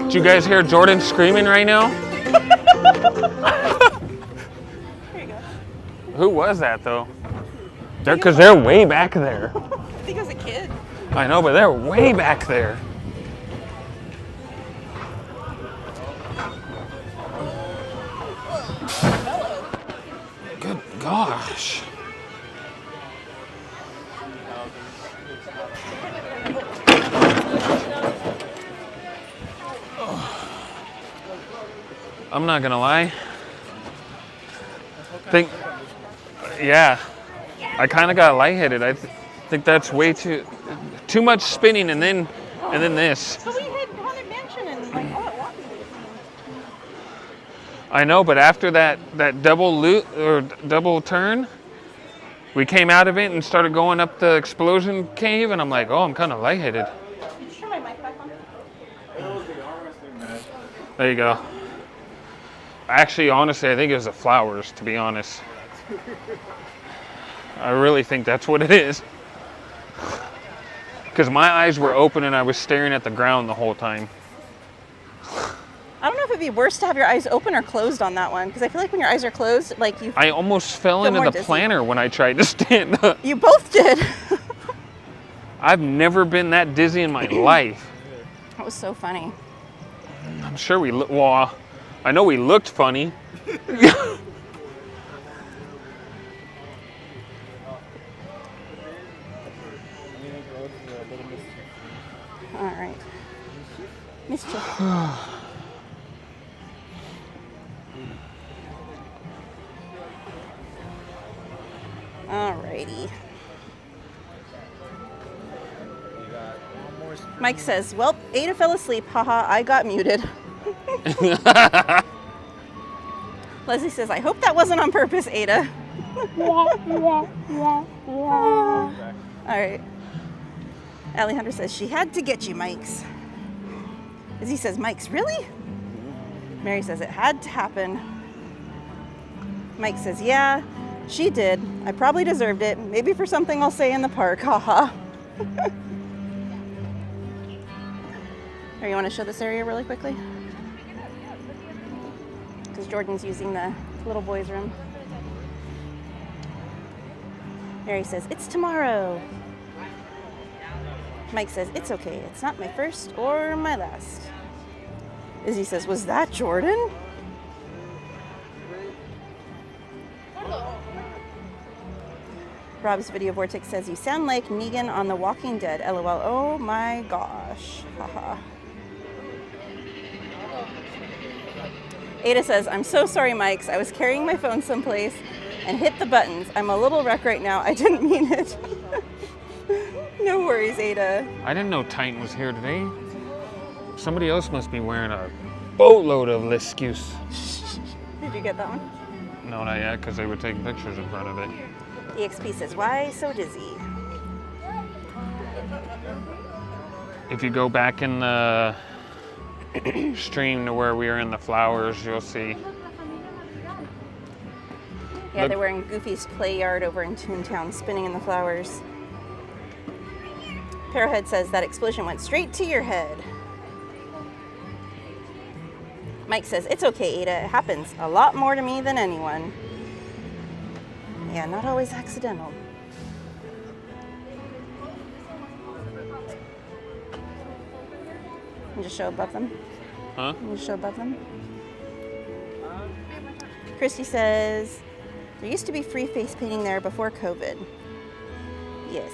Did you guys hear Jordan screaming right now? Who was that though? Because they're way back there. I think it was a kid. I know, but they're way back there. Good gosh. I'm not gonna lie. Yeah, I kind of got lightheaded. I think that's way too much spinning, and then this. But we hit Haunted Mansion and like all at once. I know, but after that double loop or double turn, we came out of it and started going up the explosion cave, and I'm like, oh, I'm kind of lightheaded. Did you turn my mic back on? There you go. Actually, honestly, I think it was the flowers, to be honest. I really think that's what it is. Because my eyes were open and I was staring at the ground the whole time. I don't know if it'd be worse to have your eyes open or closed on that one, because I feel like when your eyes are closed, like you. I almost fell into the planter when I tried to stand up. You both did. I've never been that dizzy in my life. That was so funny. I'm sure well, I know we looked funny. All right. Missed you. Alrighty. Mike says, well, Ada fell asleep. Haha, I got muted. Leslie says, I hope that wasn't on purpose, Ada. All right. Alejandra says, she had to get you, Mike's. Izzy says, Mike's, really? Mary says, it had to happen. Mike says, yeah, she did. I probably deserved it. Maybe for something I'll say in the park, haha. Here, you want to show this area really quickly? Because Jordan's using the little boy's room. Mary says, it's tomorrow. Mike says, it's okay. It's not my first or my last. Izzy says, was that Jordan? Rob's Video Vortex says, you sound like Negan on The Walking Dead. LOL. Oh my gosh. Haha. Ada says, I'm so sorry, Mike's. I was carrying my phone someplace and hit the buttons. I'm a little wreck right now. I didn't mean it. No worries, Ada. I didn't know Titan was here today. Somebody else must be wearing a boatload of excuse. Did you get that one? No, not yet, because they were taking pictures in front of it. EXP says, why so dizzy? If you go back in the stream to where we are in the flowers, you'll see. Yeah, Look. they're wearing Goofy's play yard over in Toontown, spinning in the flowers. Parrowhead says, that explosion went straight to your head. Mike says, it's okay, Ada. It happens a lot more to me than anyone. Yeah, not always accidental. Can you just show above them? Huh? Can you just show above them? Christy says, there used to be free face painting there before COVID. Yes.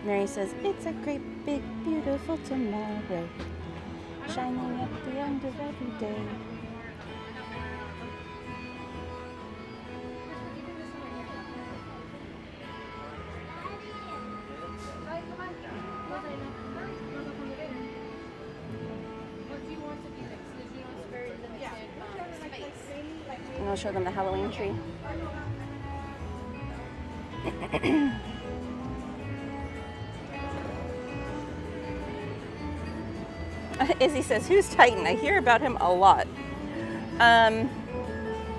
Mary says, it's a great, big, beautiful tomorrow, shining at the end of every day. And I'll show them the Halloween tree. Izzy says, who's Titan? I hear about him a lot.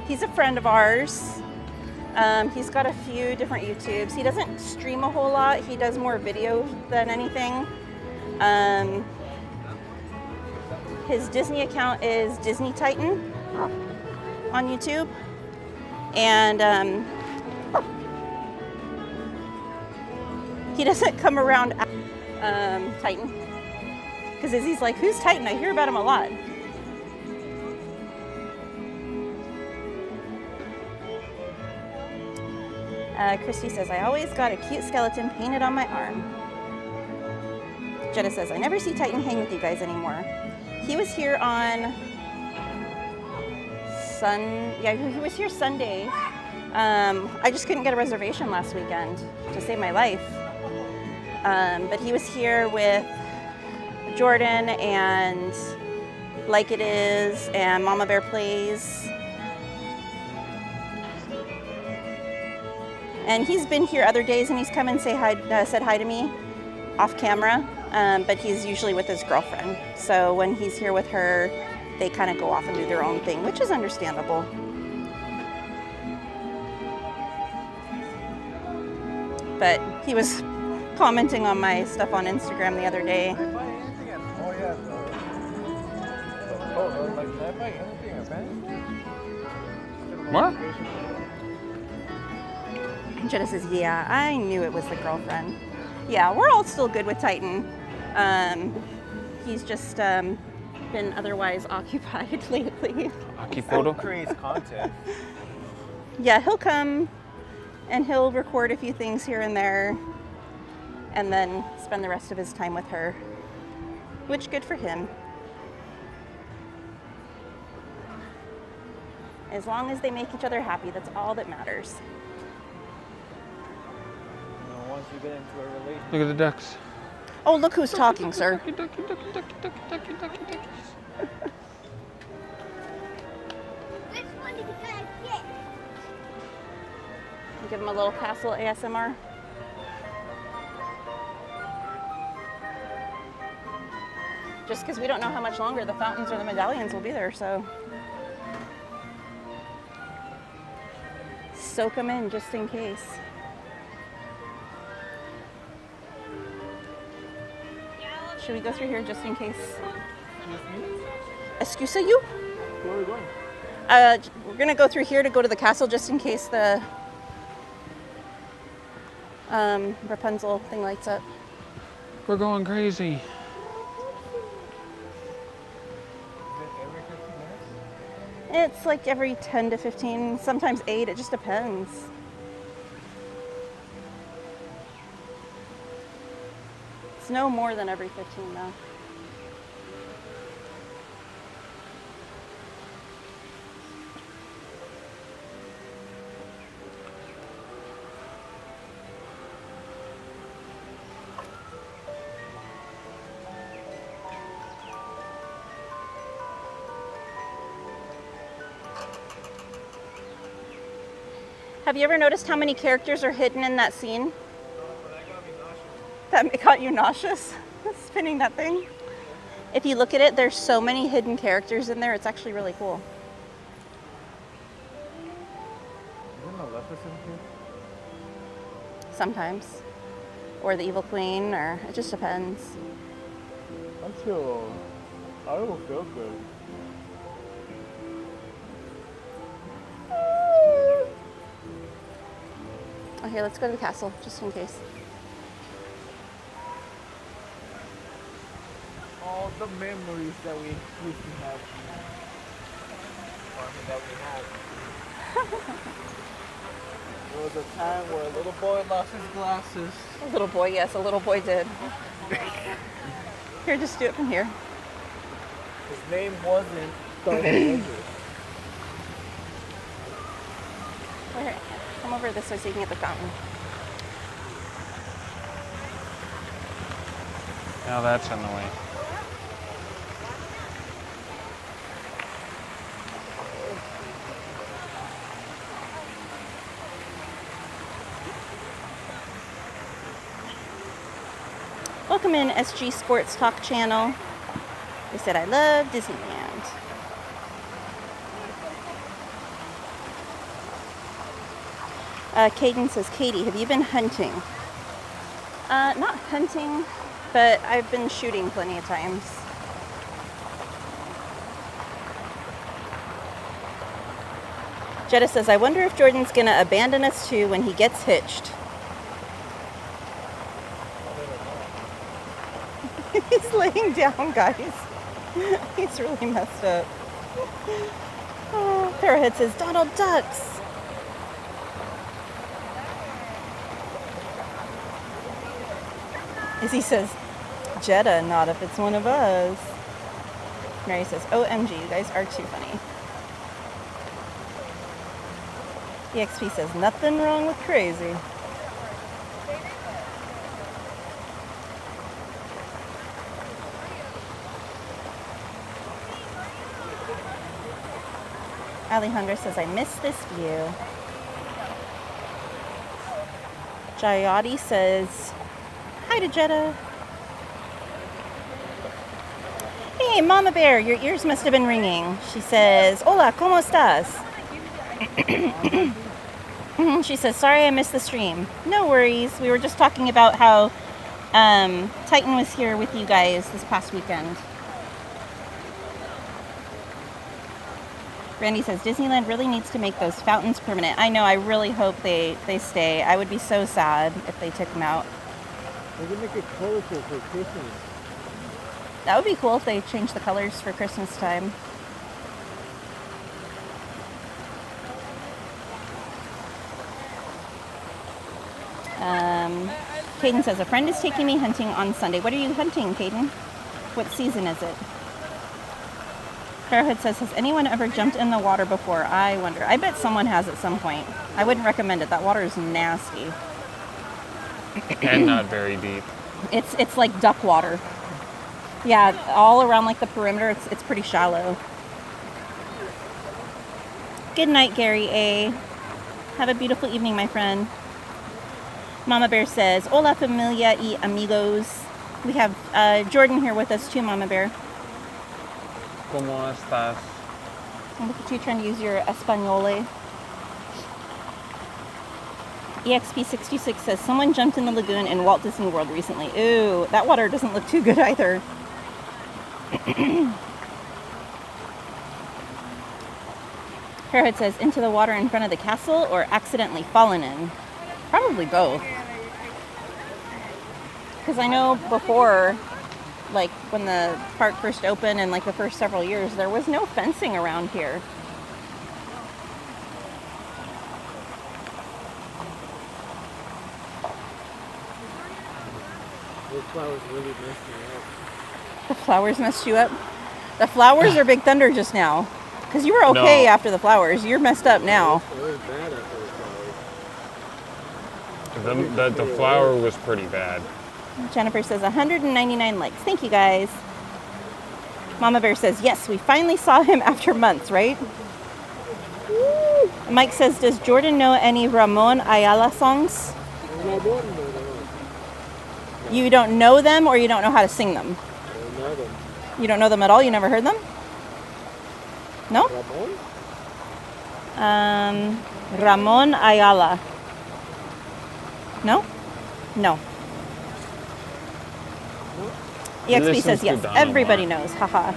He's a friend of ours. He's got a few different YouTubes. He doesn't stream a whole lot. He does more video than anything. His Disney account is Disney Titan on YouTube. And he doesn't come around Titan. Because Izzy's like, who's Titan? I hear about him a lot. Christy says, I always got a cute skeleton painted on my arm. Jetta says, I never see Titan hang with you guys anymore. He was here on he was here Sunday. I just couldn't get a reservation last weekend to save my life. But he was here with Jordan and Like It Is and Mama Bear Plays. And he's been here other days and he's come and said hi to me off camera, but he's usually with his girlfriend. So when he's here with her, they kind of go off and do their own thing, which is understandable. But he was commenting on my stuff on Instagram the other day. What? Jenna says, yeah, I knew it was the girlfriend. Yeah, we're all still good with Titan. He's just been otherwise occupied lately. Occupied? Creates content. Yeah, he'll come and he'll record a few things here and there and then spend the rest of his time with her, which good for him. As long as they make each other happy, that's all that matters. Once you get into a relationship. Look at the ducks. Oh, look who's talking, sir. Ducky. Give him a little castle ASMR. Just because we don't know how much longer the fountains or the medallions will be there, so. Soak them in just in case. Should we go through here just in case? Excuse you? Where are we going? We're gonna go through here to go to the castle just in case the Rapunzel thing lights up. We're going crazy. Is it every 15 minutes? It's like every 10 to 15, sometimes 8, it just depends. It's no more than every 15 though. Have you ever noticed how many characters are hidden in that scene? That got you nauseous? Spinning that thing? If you look at it, there's so many hidden characters in there, it's actually really cool. Isn't Maleficent here? Sometimes. Or the Evil Queen, or it just depends. I don't feel good. Oh, here, let's go to the castle, just in case. All the memories that we used to have. Or that we have. There was a time where a little boy lost his glasses. A little boy, yes, a little boy did. Here, just do it from here. His name wasn't Darth Vader. Where? Come over this way so you can get the fountain. Now that's in the way. Welcome in SG Sports Talk channel. They said I love Disneyland. Caden says, Katie, have you been hunting? Not hunting, but I've been shooting plenty of times. Jetta says, I wonder if Jordan's gonna abandon us too when he gets hitched. He's laying down, guys. He's really messed up. Oh, Parrot says, Donald Ducks. As he says, Jetta, not if it's one of us. Mary says, OMG, you guys are too funny. EXP says, nothing wrong with crazy. Alejandra says, I miss this view. Jayati says, hi to Jetta. Hey, Mama Bear, your ears must have been ringing. She says, hola, ¿cómo estás? She says, sorry I missed the stream. No worries. We were just talking about how Titan was here with you guys this past weekend. Randy says, Disneyland really needs to make those fountains permanent. I know, I really hope they stay. I would be so sad if they took them out. They can make it colorful for Christmas. That would be cool if they changed the colors for Christmas time. Caden says, a friend is taking me hunting on Sunday. What are you hunting, Caden? What season is it? Fairhood says, has anyone ever jumped in the water before? I wonder. I bet someone has at some point. I wouldn't recommend it. That water is nasty. And not very deep. It's like duck water. Yeah, all around like the perimeter, it's pretty shallow. Good night, Gary A. Have a beautiful evening, my friend. Mama Bear says, hola familia y amigos. We have Jordan here with us too, Mama Bear. ¿Cómo estás? And look at you trying to use your Españole. EXP66 says, someone jumped in the lagoon in Walt Disney World recently. Ooh, that water doesn't look too good either. Fairhead says, into the water in front of the castle or accidentally fallen in? Probably both. Because I know before, like when the park first opened and like the first several years, there was no fencing around here. Those flowers really messed me up. The flowers messed you up? The flowers or Big Thunder just now? Because you were okay after the flowers. You're messed up now. It was bad after the flowers. The flower was pretty bad. Jennifer says 199 likes. Thank you, guys. Mama Bear says, yes, we finally saw him after months, right? Woo. Mike says, does Jordan know any Ramon Ayala songs? You don't know them or you don't know how to sing them? I don't know them. You don't know them at all? You never heard them? No? Ramon Ayala. No? No. EXP says yes. Everybody knows. Haha.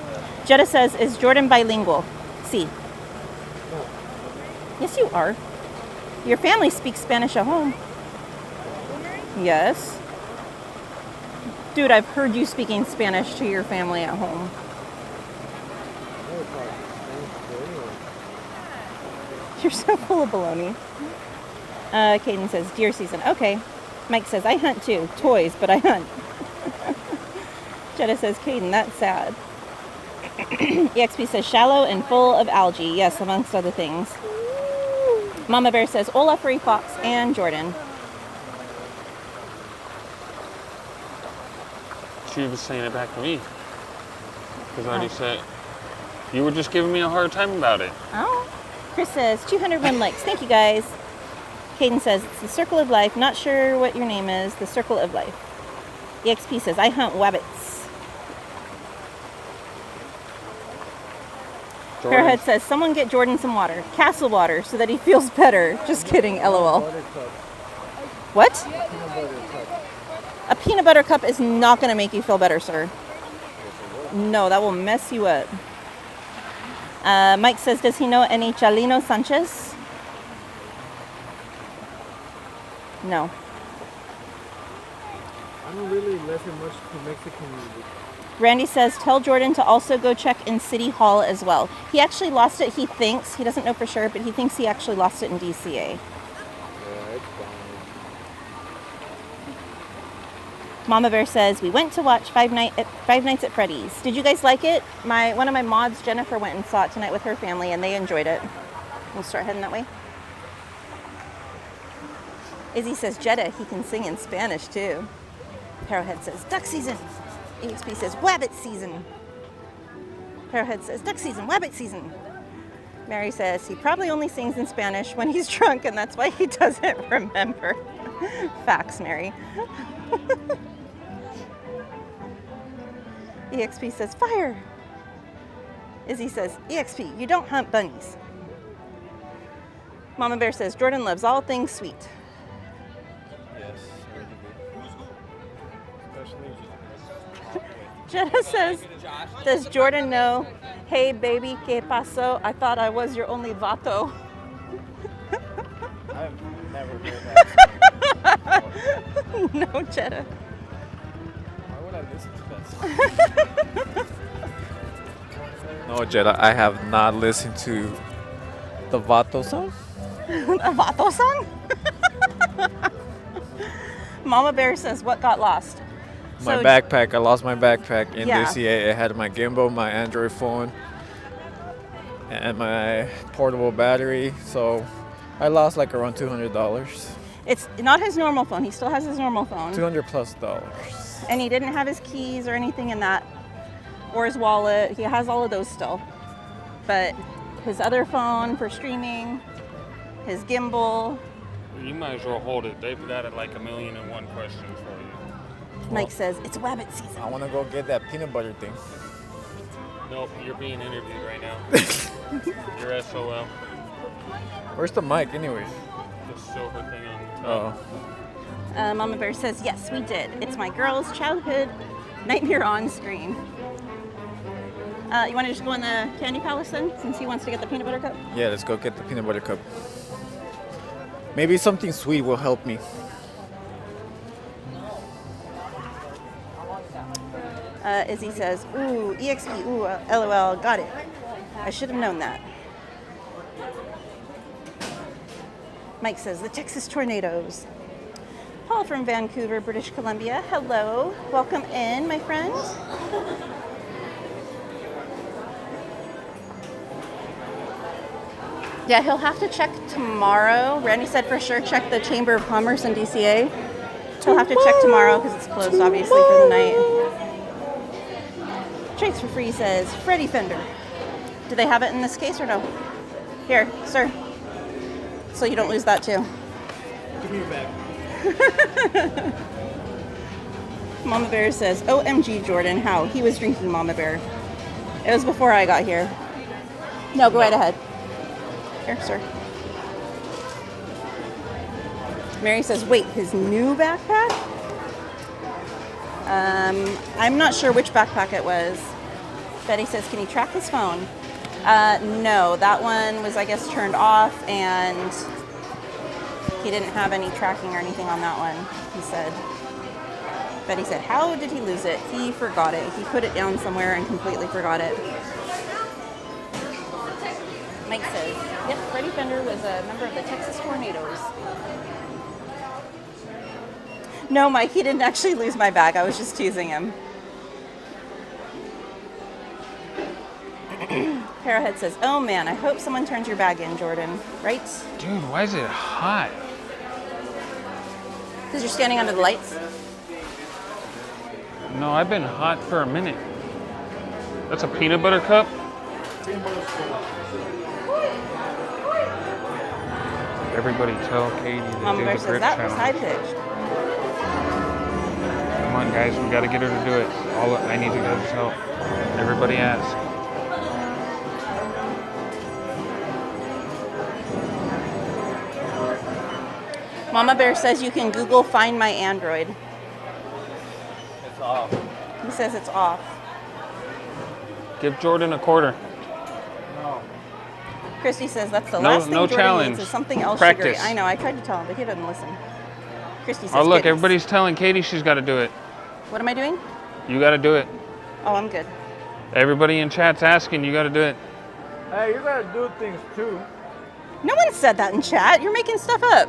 Jetta says, is Jordan bilingual? See. Yes, you are. Your family speaks Spanish at home. Yes. Dude, I've heard you speaking Spanish to your family at home. You're so full of baloney. Caden says, deer season. Okay. Mike says, I hunt too. Toys, but I hunt. Jetta says, Caden, that's sad. EXP says, shallow and full of algae. Yes, amongst other things. Mama Bear says, Olaf, Furry Fox, and Jordan. She was saying it back to me. Because I already said, you were just giving me a hard time about it. Oh. Chris says, 201 likes. Thank you, guys. Caden says, it's the circle of life. Not sure what your name is. The circle of life. EXP says, I hunt wabbits. Fairhead says, someone get Jordan some water. Castle water, so that he feels better. Just kidding, LOL. What? A peanut butter cup is not going to make you feel better, sir. No, that will mess you up. Mike says, does he know any Chalino Sanchez? No. I don't really listen much to Mexican music. Randy says, tell Jordan to also go check in City Hall as well. He actually lost it, he thinks. He doesn't know for sure, but he thinks he actually lost it in DCA. Yeah, it's fine. Mama Bear says, we went to watch Five Nights at Freddy's. Did you guys like it? One of my mods, Jennifer, went and saw it tonight with her family, and they enjoyed it. We'll start heading that way. Izzy says, Jetta, he can sing in Spanish too. Arrowhead says, duck season. EXP says, wabbit season. Arrowhead says, duck season, wabbit season. Mary says, he probably only sings in Spanish when he's drunk, and that's why he doesn't remember. Facts, Mary. EXP says, fire. Izzy says, EXP, you don't hunt bunnies. Mama Bear says, Jordan loves all things sweet. Jenna says, does Jordan know, hey baby, ¿qué pasó? I thought I was your only vato. I've never heard that. No, Jetta. Why would I listen to that song? No, Jetta, I have not listened to the Vato song. A vato song? Mama Bear says, what got lost? My backpack. I lost my backpack in DCA. It had my gimbal, my Android phone, and my portable battery. So I lost like around $200. It's not his normal phone. He still has his normal phone. $200+. And he didn't have his keys or anything in that, or his wallet. He has all of those still. But his other phone for streaming, his gimbal. You might as well hold it. They've got it like 1,000,001 questions for you. Mike says, it's wabbit season. I want to go get that peanut butter thing. Nope, you're being interviewed right now. You're SOL. Where's the mic anyways? The silver thing on the top. Oh. Mama Bear says, yes, we did. It's my girl's childhood nightmare on screen. You want to just go in the Candy Palace then, since he wants to get the peanut butter cup? Yeah, let's go get the peanut butter cup. Maybe something sweet will help me. Izzy says, ooh, EXP, ooh, LOL, got it. I should have known that. Mike says, the Texas tornadoes. Paul from Vancouver, British Columbia. Hello. Welcome in, my friend. Yeah, he'll have to check tomorrow. Randy said for sure check the Chamber of Commerce in DCA. He'll have to check tomorrow because it's closed, obviously, for the night. Trades for Free says, Freddy Fender. Do they have it in this case or no? Here, sir. So you don't lose that too. Give me your bag. Mama Bear says, OMG Jordan, how? He was drinking Mama Bear. It was before I got here. No, go right ahead. Here, sir. Mary says, wait, his new backpack? I'm not sure which backpack it was. Betty says, can he track his phone? No, that one was, I guess, turned off, and he didn't have any tracking or anything on that one, he said. Betty said, how did he lose it? He forgot it. He put it down somewhere and completely forgot it. Mike says, Yep, Freddie Fender was a member of the Texas Tornadoes. No, Mike, he didn't actually lose my bag. I was just teasing him. Arrowhead says, oh man, I hope someone turns your bag in, Jordan. Right? Dude, why is it hot? Because you're standing under the lights? No, I've been hot for a minute. That's a peanut butter cup? Everybody tell Katie to Mom do Bear the says grip that was high challenge. pitched. Come on, guys, we gotta get her to do it. I need you guys' help. Everybody ask. Mama Bear says you can Google Find My Android. It's off. He says it's off. Give Jordan a quarter. No. Christy says that's the No- last thing no Jordan challenge. needs is something else Practice. sugary. I know, I tried to tell him, but he doesn't listen. Christy says Oh, look, goodness. everybody's telling Katie she's gotta do it. What am I doing? You gotta do it. Oh, I'm good. Everybody in chat's asking, you gotta do it. Hey, you gotta do things too. No one said that in chat. You're making stuff up.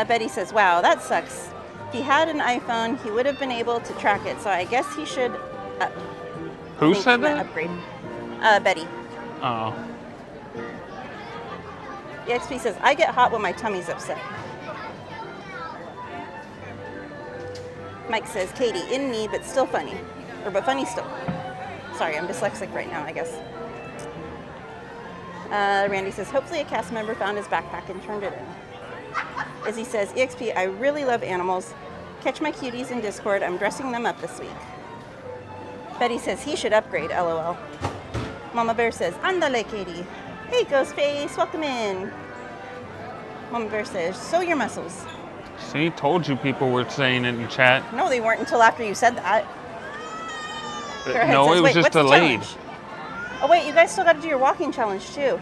Betty says, wow, that sucks. If he had an iPhone, he would have been able to track it, so I guess he should Who think said he meant that? upgrade. Betty. Oh. EXP says, I get hot when my tummy's upset. Mike says, Katie, in me, but still funny. But funny still. Sorry, I'm dyslexic right now, I guess. Randy says, hopefully a cast member found his backpack and turned it in. Izzy says, EXP, I really love animals. Catch my cuties in Discord. I'm dressing them up this week. Betty says, he should upgrade, LOL. Mama Bear says, Andale, Katie. Hey, Ghostface, welcome in. Mama Bear says, show your muscles. See, told you people were saying it in chat. No, they weren't until after you said that. Fairhead No, says, it was wait, just what's the delayed. challenge? Oh, wait, you guys still got to do your walking challenge, too.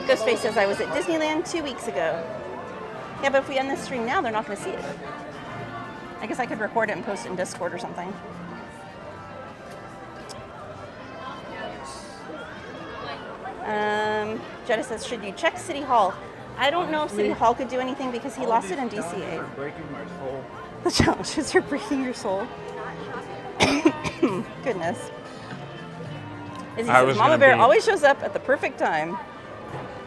Ghostface says, I was at Disneyland 2 weeks ago. Yeah, but if we end this stream now, they're not going to see it. I guess I could record it and post it in Discord or something. Jetta says, should you check City Hall? I don't know if City Hall could do anything because he lost it in DCA. Breaking my soul. The challenges are breaking your soul. Goodness. Izzy I says, was Mama gonna Bear be- always shows up at the perfect time.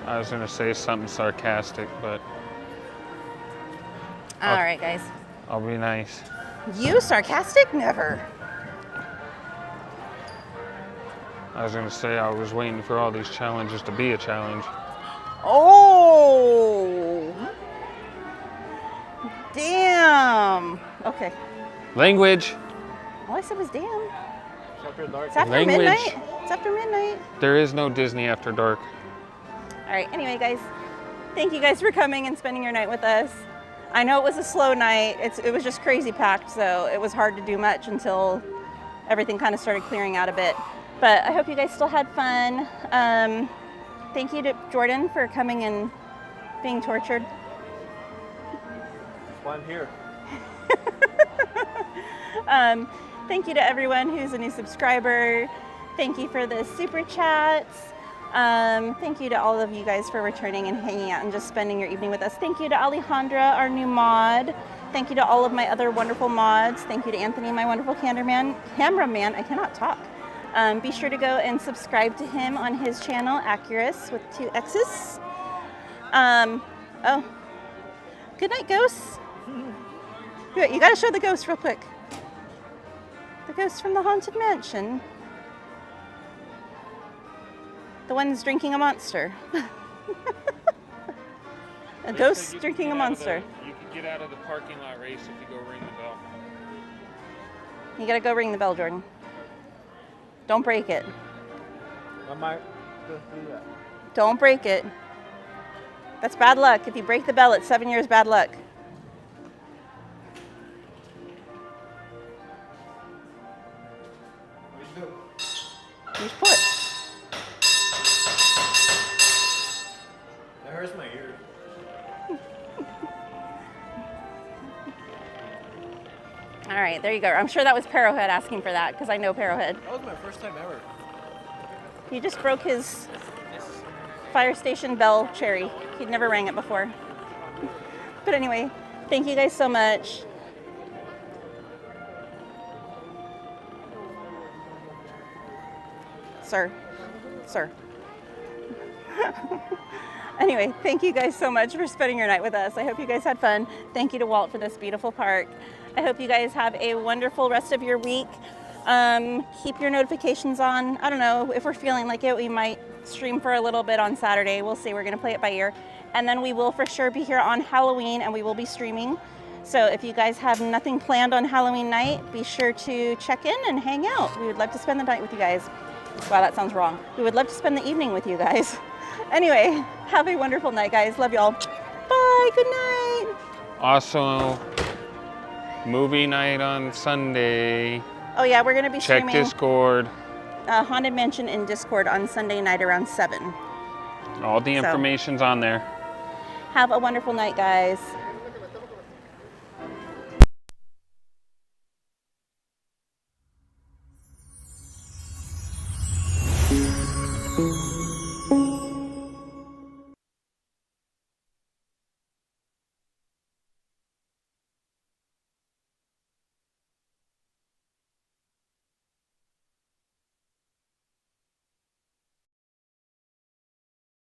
I was gonna say something sarcastic, but All right, guys. I'll be nice. You sarcastic? Never. I was gonna say I was waiting for all these challenges to be a challenge. Oh. Damn. Okay. Language. All I said was damn. It's after dark. It's after Language. midnight. It's after midnight. There is no Disney after dark. All right. Anyway, guys, thank you guys for coming and spending your night with us. I know it was a slow night. It was just crazy packed, so it was hard to do much until everything kind of started clearing out a bit. But I hope you guys still had fun. Thank you to Jordan for coming and being tortured. That's why I'm here. Thank you to everyone who's a new subscriber. Thank you for the super chats. Thank you to all of you guys for returning and hanging out and just spending your evening with us. Thank you to Alejandra, our new mod. Thank you to all of my other wonderful mods. Thank you to Anthony, my wonderful cameraman. I cannot talk. Be sure to go and subscribe to him on his channel, Accurus with 2 X's. Oh, good night, ghosts. You gotta show the ghost real quick. The ghost from the Haunted Mansion. The one's drinking a monster. A ghost drinking a monster. You can get out of the parking lot race if you go ring the bell. You gotta go ring the bell, Jordan. Don't break it. I might just do that. Don't break it. That's bad luck. If you break the bell, it's 7 years bad luck. You just pull it. That hurts my ear. All right, there you go. I'm sure that was Parrowhead asking for that because I know Parrowhead. That was my first time ever. He just broke his fire station bell cherry. He'd never rang it before. But anyway, thank you guys so much. Sir. Anyway, thank you guys so much for spending your night with us. I hope you guys had fun. Thank you to Walt for this beautiful park. I hope you guys have a wonderful rest of your week. Keep your notifications on. I don't know, if we're feeling like it, we might stream for a little bit on Saturday. We'll see. We're going to play it by ear. And then we will for sure be here on Halloween, and we will be streaming. So if you guys have nothing planned on Halloween night, be sure to check in and hang out. We would love to spend the night with you guys. Wow, that sounds wrong. We would love to spend the evening with you guys. Anyway, have a wonderful night, guys. Love y'all. Bye. Good night. Also, movie night on Sunday. Oh yeah, we're going to be Check streaming Discord. Haunted Mansion in Discord on Sunday night around 7. All the information's on there. Have a wonderful night, guys.